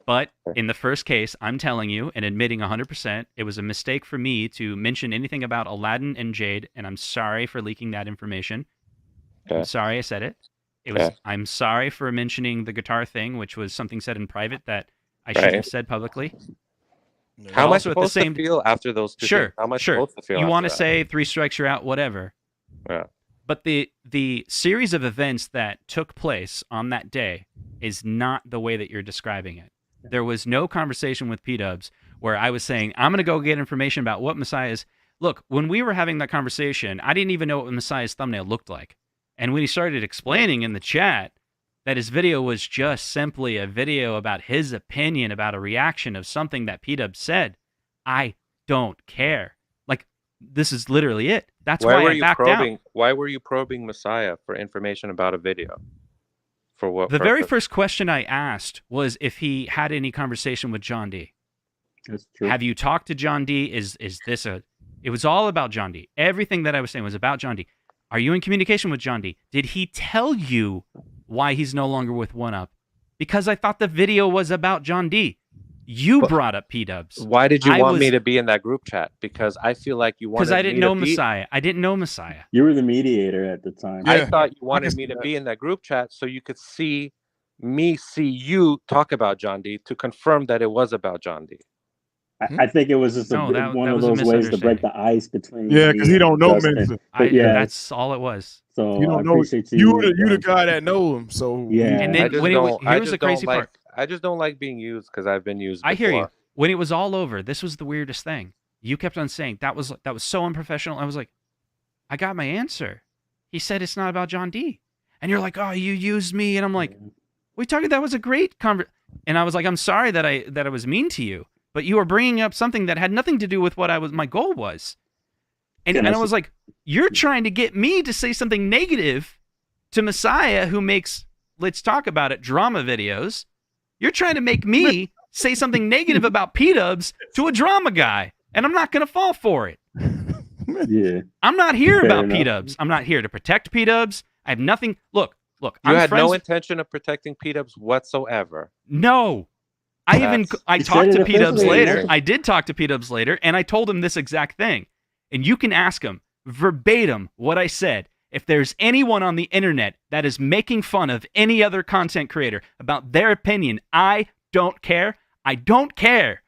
But in the first case, I'm telling you and admitting 100%, it was a mistake for me to mention anything about Aladdin and Jade, and I'm sorry for leaking that information. Okay. I'm sorry I said it. I'm sorry for mentioning the guitar thing, which was something said in private that I shouldn't have said publicly. How am I Also at the supposed same to feel after those two things? How am I supposed to feel You after want to that? say 3 strikes you're out, whatever. Yeah. But the series of events that took place on that day is not the way that you're describing it. There was no conversation with P-dubs where I was saying, I'm going to go get information about what Messiah is. Look, when we were having that conversation, I didn't even know what Messiah's thumbnail looked like. And when he started explaining in the chat that his video was just simply a video about his opinion about a reaction of something that P-dubs said, I don't care. Like, this is literally it. That's why I backed out. Why were you probing Messiah for information about a video? For what The purpose? very first question I asked was if he had any conversation with John D. That's true. Have you talked to John D? Is this a... It was all about John D. Everything that I was saying was about John D. Are you in communication with John D? Did he tell you why he's no longer with 1UP? Because I thought the video was about John D. You brought up P-dubs. Why did you want me to be in that group chat? Because I feel like you wanted Because I didn't me know to be... Messiah. I didn't know Messiah. You were the mediator at the time. I thought you wanted me to be in that group chat so you could see you talk about John D to confirm that it was about John D. I think it was just one of those ways to break the ice between. Yeah, because he don't know Memphis. That's all it was. So you don't know. You the guy that know him. So yeah. And then here's the crazy part. I just don't like being used because I've been used. I hear you. When it was all over, this was the weirdest thing. You kept on saying that was so unprofessional. I was like, I got my answer. He said it's not about John D. And you're like, oh, you used me. And I'm like, we talked. That was a great conversation. And I was like, I'm sorry that I was mean to you, but you were bringing up something that had nothing to do with what my goal was. And I was like, you're trying to get me to say something negative to Messiah, who makes, let's talk about it, drama videos. You're trying to make me say something negative about P-dubs to a drama guy, and I'm not going to fall for it. Yeah. I'm not here about P-dubs. I'm not here to protect P-dubs. I have nothing. Look. You had no intention of protecting P-dubs whatsoever. No. I talked to P-dubs later. I did talk to P-dubs later, and I told him this exact thing. and you can ask them verbatim what I said. If there's anyone on the internet that is making fun of any other content creator about their opinion, I don't care. I don't care.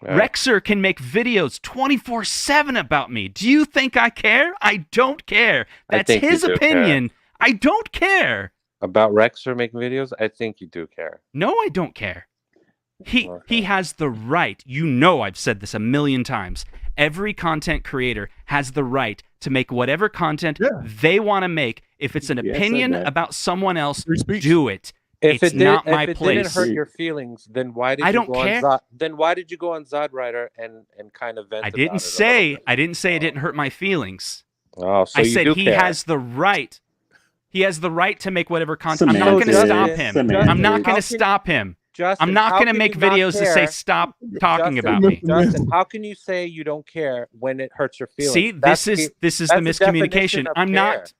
Yeah. Rexer can make videos 24/7 about me. Do you think I care? I don't care. That's his opinion. Care. I don't care. About Rexer making videos? I think you do care. No, I don't care. He has the right. You know I've said this a million times. Every content creator has the right to make whatever content they want to make. If it's an opinion about someone else, do it. If it's not my place. If it didn't hurt your feelings, then why did then why did you go on Zodwriter and kind of vent? I didn't say it didn't hurt my feelings. Oh, so I said he has the right. He has the right to make whatever content. I'm not going to stop him. I'm not going to stop him. Justin, I'm not going to make videos to say stop talking about me. Justin, how can you say you don't care when it hurts your feelings? See, this is the miscommunication. I'm not.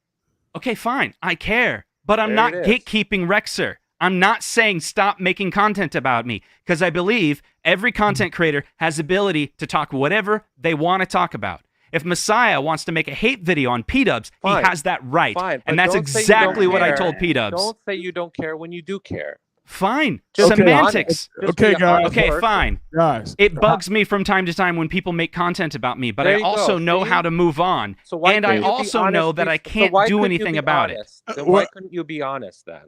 Okay, fine. I care, but I'm not gatekeeping Rexer. I'm not saying stop making content about me, because I believe every content creator has the ability to talk whatever they want to talk about. If Messiah wants to make a hate video on P-Dubs, he has that right. Fine, and that's exactly what I told P-Dubs. Don't say you don't care when you do care. Fine. Semantics. Okay, guys. Okay, fine. Guys. It bugs me from time to time when people make content about me, but I also know how to move on. And I also know that I can't do anything about it. Then why couldn't you be honest then?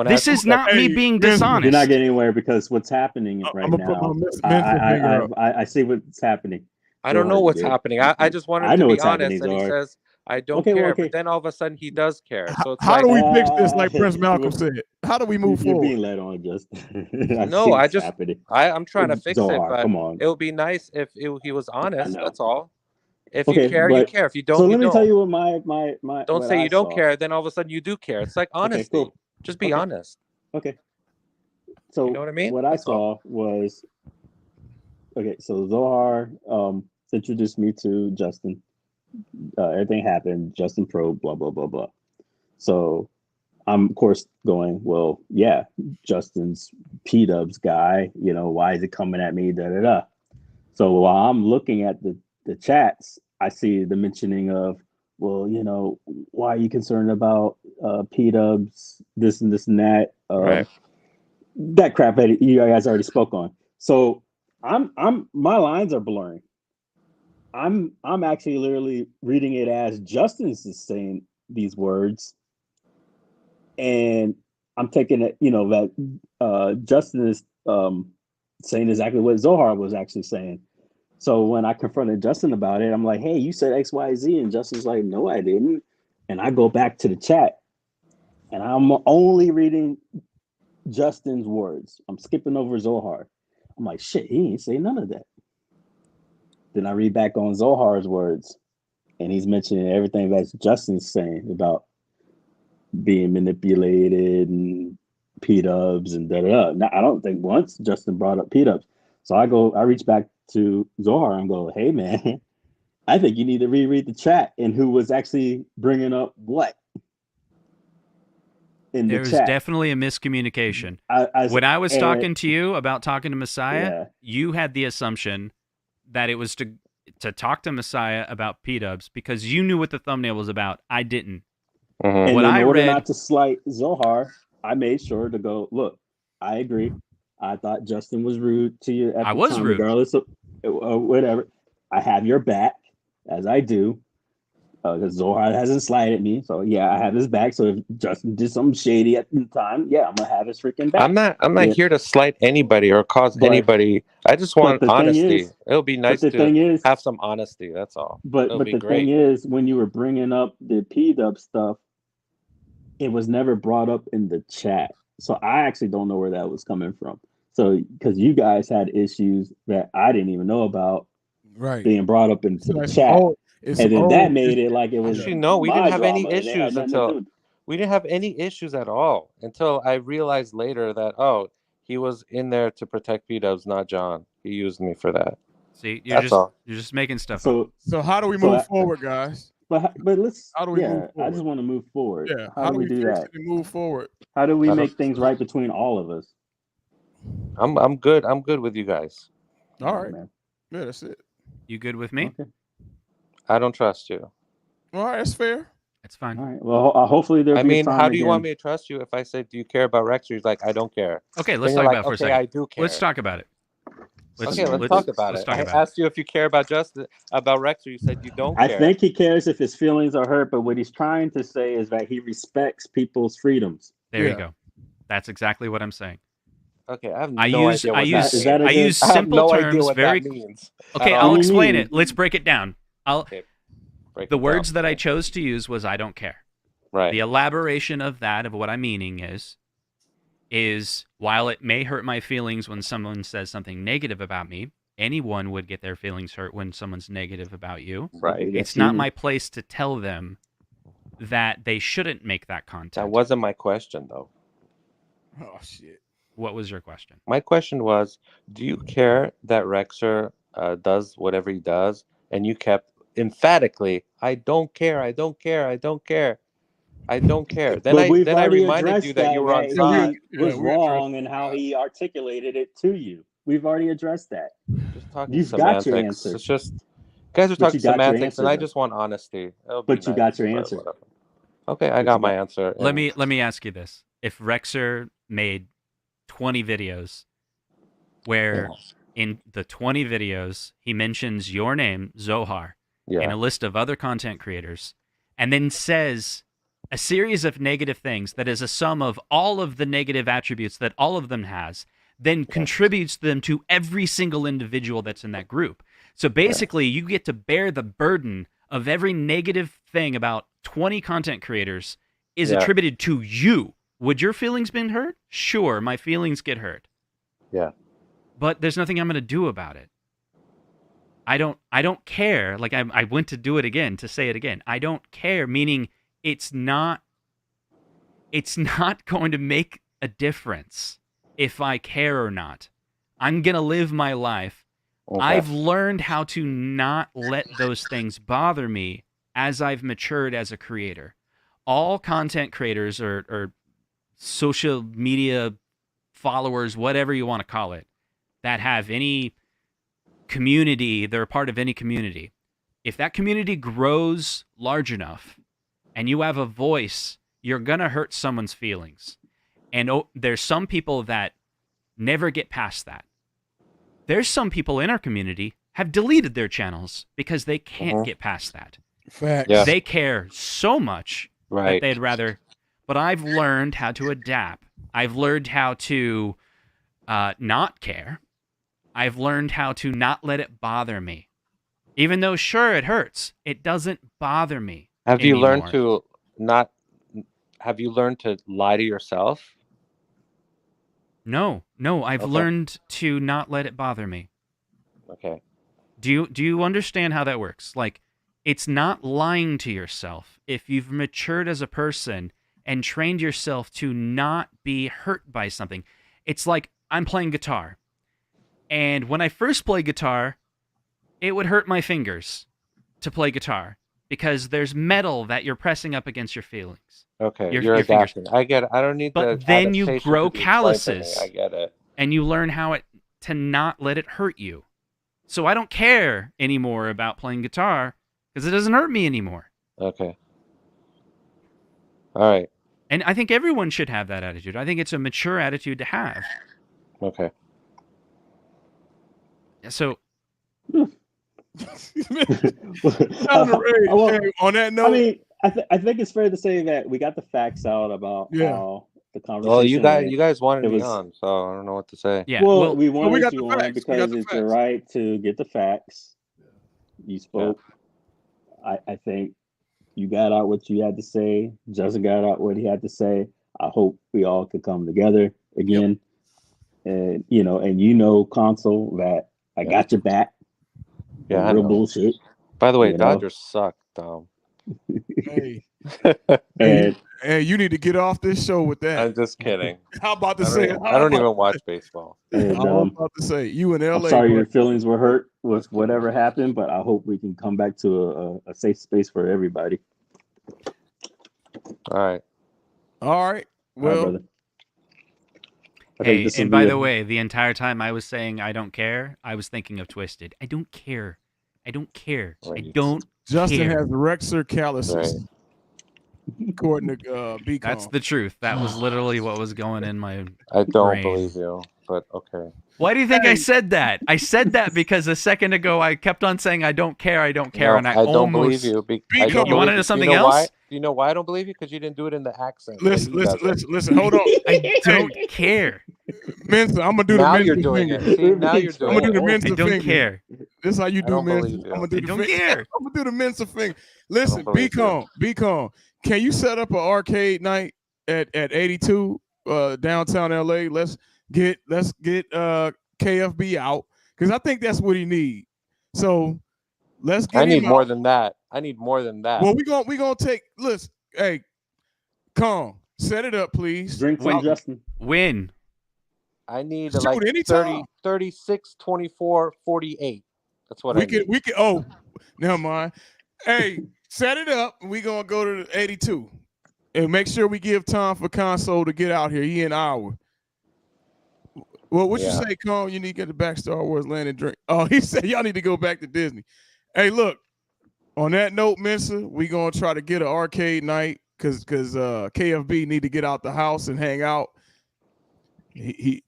This is not me being dishonest. You're not getting anywhere, because what's happening right now, I see what's happening. I don't know what's happening. I just wanted to be honest, and he says, I don't care, but then all of a sudden he does care. So it's how do we fix this, like Prince Malcolm said? How do we move forward? You're being led on, Justin. No, I'm trying to fix it, but it would be nice if he was honest, that's all. If you care, you care. If you don't, so you let me don't. tell you what my don't say you don't care, then all of a sudden you do care. It's like honesty. Cool. Just be honest. Okay. So you know what I mean? What I saw was so Zohar introduced me to Justin. Everything happened. Justin Pro, blah blah blah blah. So I'm of course going, well, yeah, Justin's P-Dubs guy. You know, why is it coming at me? Da da da. So while I'm looking at the chats, I see the mentioning of, well, you know, why are you concerned about P-Dubs, this and that? Right. That crap that you guys already spoke on. So my lines are blurring. I'm actually literally reading it as Justin's is saying these words, and I'm taking it, you know, that Justin is saying exactly what Zohar was actually saying. So when I confronted Justin about it, I'm like, hey, you said X, Y, Z. And Justin's like, no, I didn't. And I go back to the chat, and I'm only reading Justin's words. I'm skipping over Zohar. I'm like, shit, he ain't say none of that. Then I read back on Zohar's words, and he's mentioning everything that Justin's saying about being manipulated and P-Dubs and da-da-da. Now, I don't think once Justin brought up P-Dubs. So I reach back to Zohar and go, hey, man, I think you need to reread the chat and who was actually bringing up what in the chat. There's definitely a miscommunication. When I was talking to you about talking to Messiah, you had the assumption that it was to talk to Messiah about P-Dubs because you knew what the thumbnail was about. I didn't. And in order not to slight Zohar, I made sure to go, look, I agree. I thought Justin was rude to you at the time, rude. Regardless of whatever. I have your back, as I do, because Zohar hasn't slighted me. So yeah, I have his back. So if Justin did something shady at the time, yeah, I'm gonna have his freaking back. I'm not here to slight anybody or cause anybody. I just want honesty. It'll be nice to have some honesty. That's all. But the thing is, when you were bringing up the P-Dub stuff, it was never brought up in the chat. So I actually don't know where that was coming from. So because you guys had issues that I didn't even know about, being brought up into the chat, and then that made it like it was. Actually, no, we didn't have any issues until we didn't have any issues at all until I realized later that he was in there to protect P-Dubs, not John. He used me for that. See, you're just making stuff up. So how do we move forward, guys? But let's. How do we move forward? I just want to move forward. Yeah. How do we do that? Move forward. How do we make things right between all of us? I'm good. I'm good with you guys. All right, man. Yeah, that's it. You good with me? Okay. I don't trust you. All right, that's fair. It's fine. All right. Well, hopefully there'll I be a mean, time how do you again. want me to trust you if I say, "Do you care about Rexer?" He's like, "I don't care." Okay, Then let's you're talk like, about it for a "Okay, second. I do care." Let's talk about it. Okay, let's talk about it. I asked you if you care about Rexer. You said you don't care. I think he cares if his feelings are hurt, but what he's trying to say is that he respects people's freedoms. There you go. That's exactly what I'm saying. Okay, I have no idea what that means. I use simple terms. Very. That means. Okay, I'll explain it. Let's break it down. The words that I chose to use was "I don't care." Right. The elaboration of that, of what I'm meaning is while it may hurt my feelings when someone says something negative about me, anyone would get their feelings hurt when someone's negative about you. Right. It's not my place to tell them that they shouldn't make that content. That wasn't my question, though. Oh, shit. What was your question? My question was, do you care that Rexer does whatever he does? And you kept emphatically, I don't care, I don't care, I don't care. I don't care. Then I reminded you that you were on side. He was wrong in how he articulated it to you. We've already addressed that. Just talking You've semantics. got your answer. It's just guys are talking semantics, and I just want honesty. But you got your answer. Okay, I got my answer. Let me ask you this: if Rexer made 20 videos where in the 20 videos he mentions your name, Zohar, and a list of other content creators, and then says a series of negative things that is a sum of all of the negative attributes that all of them has, then contributes them to every single individual that's in that group. So basically, you get to bear the burden of every negative thing about 20 content creators is attributed to you. Would your feelings been hurt? Sure, my feelings get hurt. Yeah. But there's nothing I'm going to do about it. I don't care. Like I went to do it again, to say it again. I don't care, meaning it's not going to make a difference if I care or not. I'm going to live my life. Okay. I've learned how to not let those things bother me as I've matured as a creator. All content creators or social media followers, whatever you want to call it, that have any community, they're a part of any community. If that community grows large enough and you have a voice, you're going to hurt someone's feelings. And there's some people that never get past that. There's some people in our community have deleted their channels because they can't get past that. Facts. Yeah. They care so much that they'd rather... But I've learned how to adapt. I've learned how to not care. I've learned how to not let it bother me. Even though, sure, it hurts, it doesn't bother me Have anymore. you learned to not... Have you learned to lie to yourself? No, I've learned to not let it bother me. Okay. Do you understand how that works? Like, it's not lying to yourself. If you've matured as a person and trained yourself to not be hurt by something, it's like I'm playing guitar. And when I first played guitar, it would hurt my fingers to play guitar because there's metal that you're pressing up against your feelings. Okay, you're adapting. I get it. I don't need But then you grow calluses. I get it. And you learn to not let it hurt you. So I don't care anymore about playing guitar because it doesn't hurt me anymore. Okay. All right. And I think everyone should have that attitude. I think it's a mature attitude to have. Okay. So... on that note, I mean, I think it's fair to say that we got the facts out about how the conversation. Well, you guys wanted me on, so I don't know what to say. Yeah. Well, we wanted you on because it's your right to get the facts. You spoke. Yeah. I think you got out what you had to say. Justin got out what he had to say. I hope we all could come together again. Yep. And Console, that I got your back. Yeah, real bullshit. By the way, Dodgers suck, Dom. Hey. Hey, you need to get off this show with that. I'm just kidding. How about to say? I don't even watch baseball. And, I'm about to say you in LA. I'm sorry your feelings were hurt with whatever happened, but I hope we can come back to a safe space for everybody. All right. Well. Brother. Hey, and by the way, the entire time I was saying I don't care, I was thinking of Twisted. I don't care. I don't care. Right. I don't Justin care. has Rexer calluses, Right. according to Beacon. That's the truth. That was literally what was going in my I don't brain. believe you, but okay. Why do you think I said that? I said that because a second ago I kept on saying I don't care, No, and I don't almost. believe you. You I don't You want to believe know you. something You know else? why? You know why I don't believe you? Because you didn't do it in the accent. that he does it. Listen. Hold on. I don't care. Mensa, I'm gonna do Now the you're Mensa doing finger. it. See, now you're I'm doing gonna do the it. Mensa I don't finger. care. This is how you I do don't Mensa. believe you. I'm gonna do I the don't finger. care. I'm gonna do the Mensa finger. Listen, believe you. Be calm. Can you set up an arcade night at 82 downtown LA? Let's get KFB out because I think that's what he needs. So let's get I him need out. more than that. I need more than that. Well, we gonna take. Listen, hey, calm. Set it up, please. Drinks on Justin. Win. I need Shoot, like anytime. 30, 36, 24, 48. That's what I need. We can. Oh, never mind. Hey, set it up. We gonna go to the 82, and make sure we give time for Console to get out here. He an hour. Well, what you say, Con? You need to get the back Star Wars land and drink. Oh, he said y'all need to go back to Disney. Hey, look. On that note, Mensa, we gonna try to get an arcade night because KFB need to get out the house and hang out. He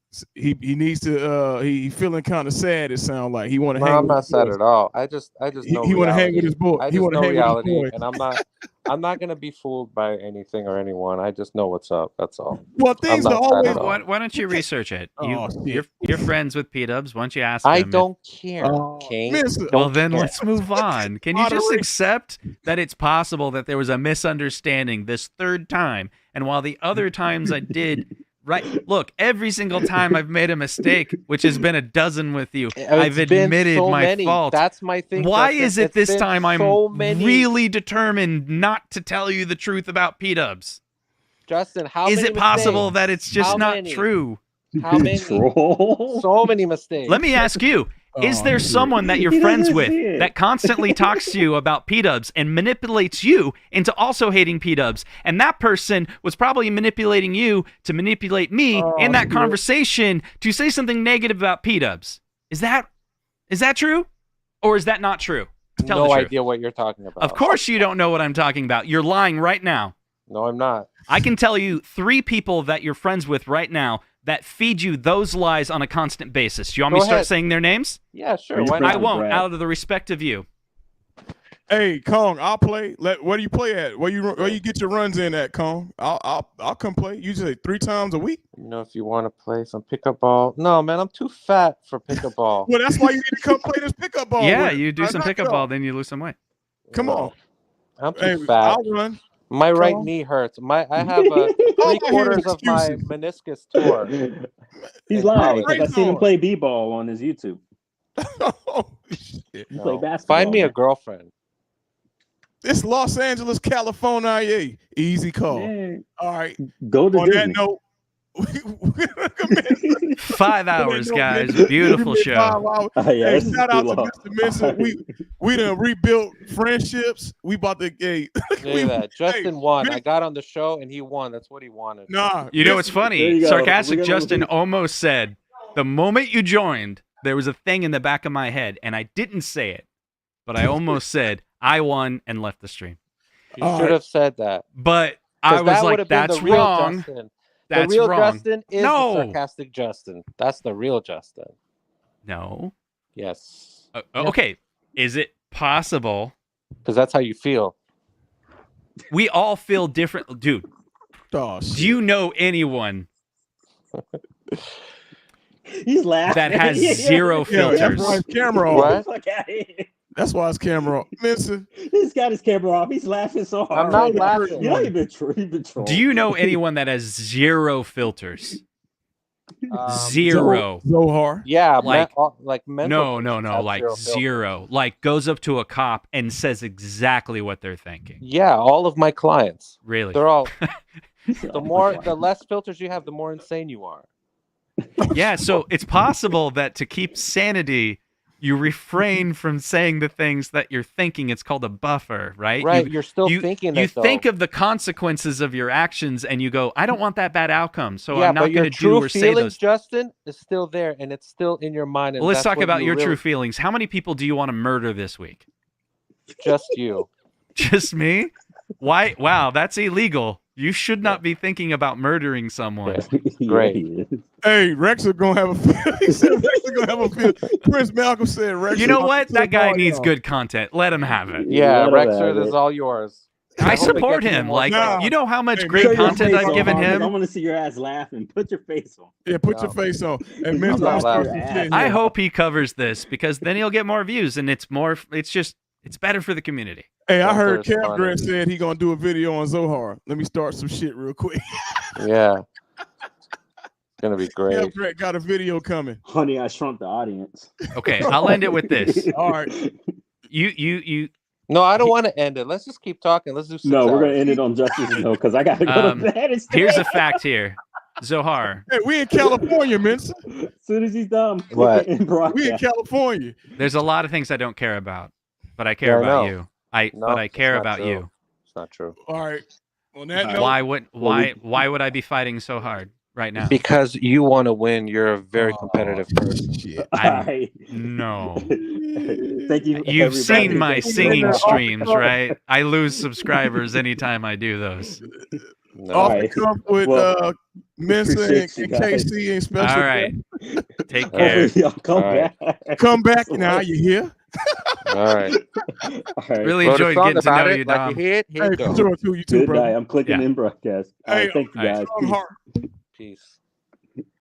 needs to. He feeling kind of sad. It sounds like he want to hang. I'm with not his sad boys. at all. I just know he want to hang with his boy. I He just want to know hang with his reality, boy. and I'm not gonna be fooled by anything or anyone. I just know what's up. That's all. Well, things I'm are not sad always. at all. Why don't you research it? Oh, You're friends with P-Dubs. Why don't you ask I him? don't care. King. Mensa. Well, Don't then care. let's move on. Can you just Moderate. accept that it's possible that there was a misunderstanding this third time, and while the other times I did right, look, every single time I've made a mistake, which has been a dozen with you, I've It's been admitted so my many. fault. That's my thing. Why Justin. is it It's this been time so I'm many. really determined not to tell you the truth about P-Dubs? Justin, how Is many it possible mistakes? that it's just How not many? true? How many? Troll. So many mistakes. Let me ask you, is Oh, there shit. someone that you're He friends doesn't with see it. that constantly talks to you about P-Dubs and manipulates you into also hating P-Dubs? And that person was probably manipulating you to manipulate me in that shit. conversation to say something negative about P-Dubs. Is that true? Or is that not true? Tell no the truth. idea what you're talking about. Of course you don't know what I'm talking about. You're lying right now. No, I'm not. I can tell you 3 people that you're friends with right now that feed you those lies on a constant basis. You want me Go to start ahead. saying their names? Yeah, sure. Are you Why friends I not? with won't, Brad? out of the respect of you. Hey, Kong, I'll play. Where do you play at? Where you get your runs in at, Kong? I'll come play. You say 3 times a week. You know, if you want to play some pickup ball. No, man, I'm too fat for pickup ball. Well, that's why you need to come play this pickup ball. Yeah, with us. you do some Knock it pickup ball, off. then you lose some weight. Come on. I'm too Hey, fat. I'll run. My right Come on. knee hurts. I have three-quarters of my excuses. meniscus tore. He's in lying college. because I seen him play b-ball on his YouTube. Oh, shit. He played No. basketball. Find me a man. girlfriend. It's Los Angeles, California. Easy call. Yeah. All right. Go to On Disney. that note, 5 hours, guys. Beautiful show. Yeah, Hey, this is shout out too to long. Mr. Mensa. We done rebuilt friendships. We about to Look at that. Justin won. I got on the show and he won. That's what he wanted. Nah. You know what's There funny? you go. Sarcastic We're gonna Justin lose. almost said, the moment you joined, there was a thing in the back of my head, and I didn't say it, but I almost said, I won and left the stream. You should have said that. But I 'Cause was that like, would've been that's the real wrong. Justin. That's the real wrong. Justin is No. the sarcastic Justin. That's the real Justin. No. Yes. Okay. Is it possible? Because that's how you feel. We all feel different. Dude, Oh, do you know anyone He's laughing. that has zero Yeah, that's filters? why his camera off. What? Fuck outta here. That's why his camera off. Mensa, He's got his camera off. He's laughing so hard. I'm not right now. laughing. You know you've been trolling. Do you know anyone that has zero filters? Um, Zero. Zohar. Yeah, Like- like mental. No, patients have like zero filter. zero. Like goes up to a cop and says exactly what they're thinking. Yeah, all of my clients. Really? They're all. The less filters you have, the more insane you are. Yeah, so it's possible that to keep sanity, you refrain from saying the things that you're thinking. It's called a buffer, right? Right. You're still thinking that, you think of the consequences of your actions, and you go, "I don't want that bad outcome, so yeah, I'm not going to do or say those." Justin, is still there, and it's still in your mind. And Well, let's that's talk what about you your really... true feelings. How many people do you want to murder this week? Just you. Just me? Why? Wow, that's illegal. You should not be thinking about murdering someone. Great. Hey, Rex is gonna have a. He said Rex is gonna have a field. Prince Malcolm said Rex. You know what? That guy needs good content. Let him have it. Yeah, Rexford is all yours. I support him. Like, you know how much great content I've given him? I want to see your ass laughing. Put your face on. Yeah, put your face on. And I hope he covers this because then he'll get more views and it's better for the community. Hey, I heard Cam Grant said he gonna do a video on Zohar. Let me start some shit real quick. Yeah. It's gonna be great. Cam Grant got a video coming. Honey, I Shrunk the Audience. Okay, I'll end it with this. All right. You No, I don't want to end it. Let's just keep talking. Let's do 6 No, hours. we're gonna end it on Justice No, because I gotta go to bed. Here's a fact here. Zohar. Hey, we in California, man. As soon as he's done, what? We in California. There's a lot of things I don't care about, but I care about you. But I care about you. It's not true. All right. On that note, why would I be fighting so hard right now? Because you want to win. You're a very competitive person. No. Thank you. You've seen my singing streams, right? I lose subscribers anytime I do those. Off the cuff with Mensa and KC and special. All right. Take care. Come back now. You hear? All right. Really enjoyed getting to know you, Dom. Hey, Good night. I'm clicking in broadcast. All right, thank you guys. Peace.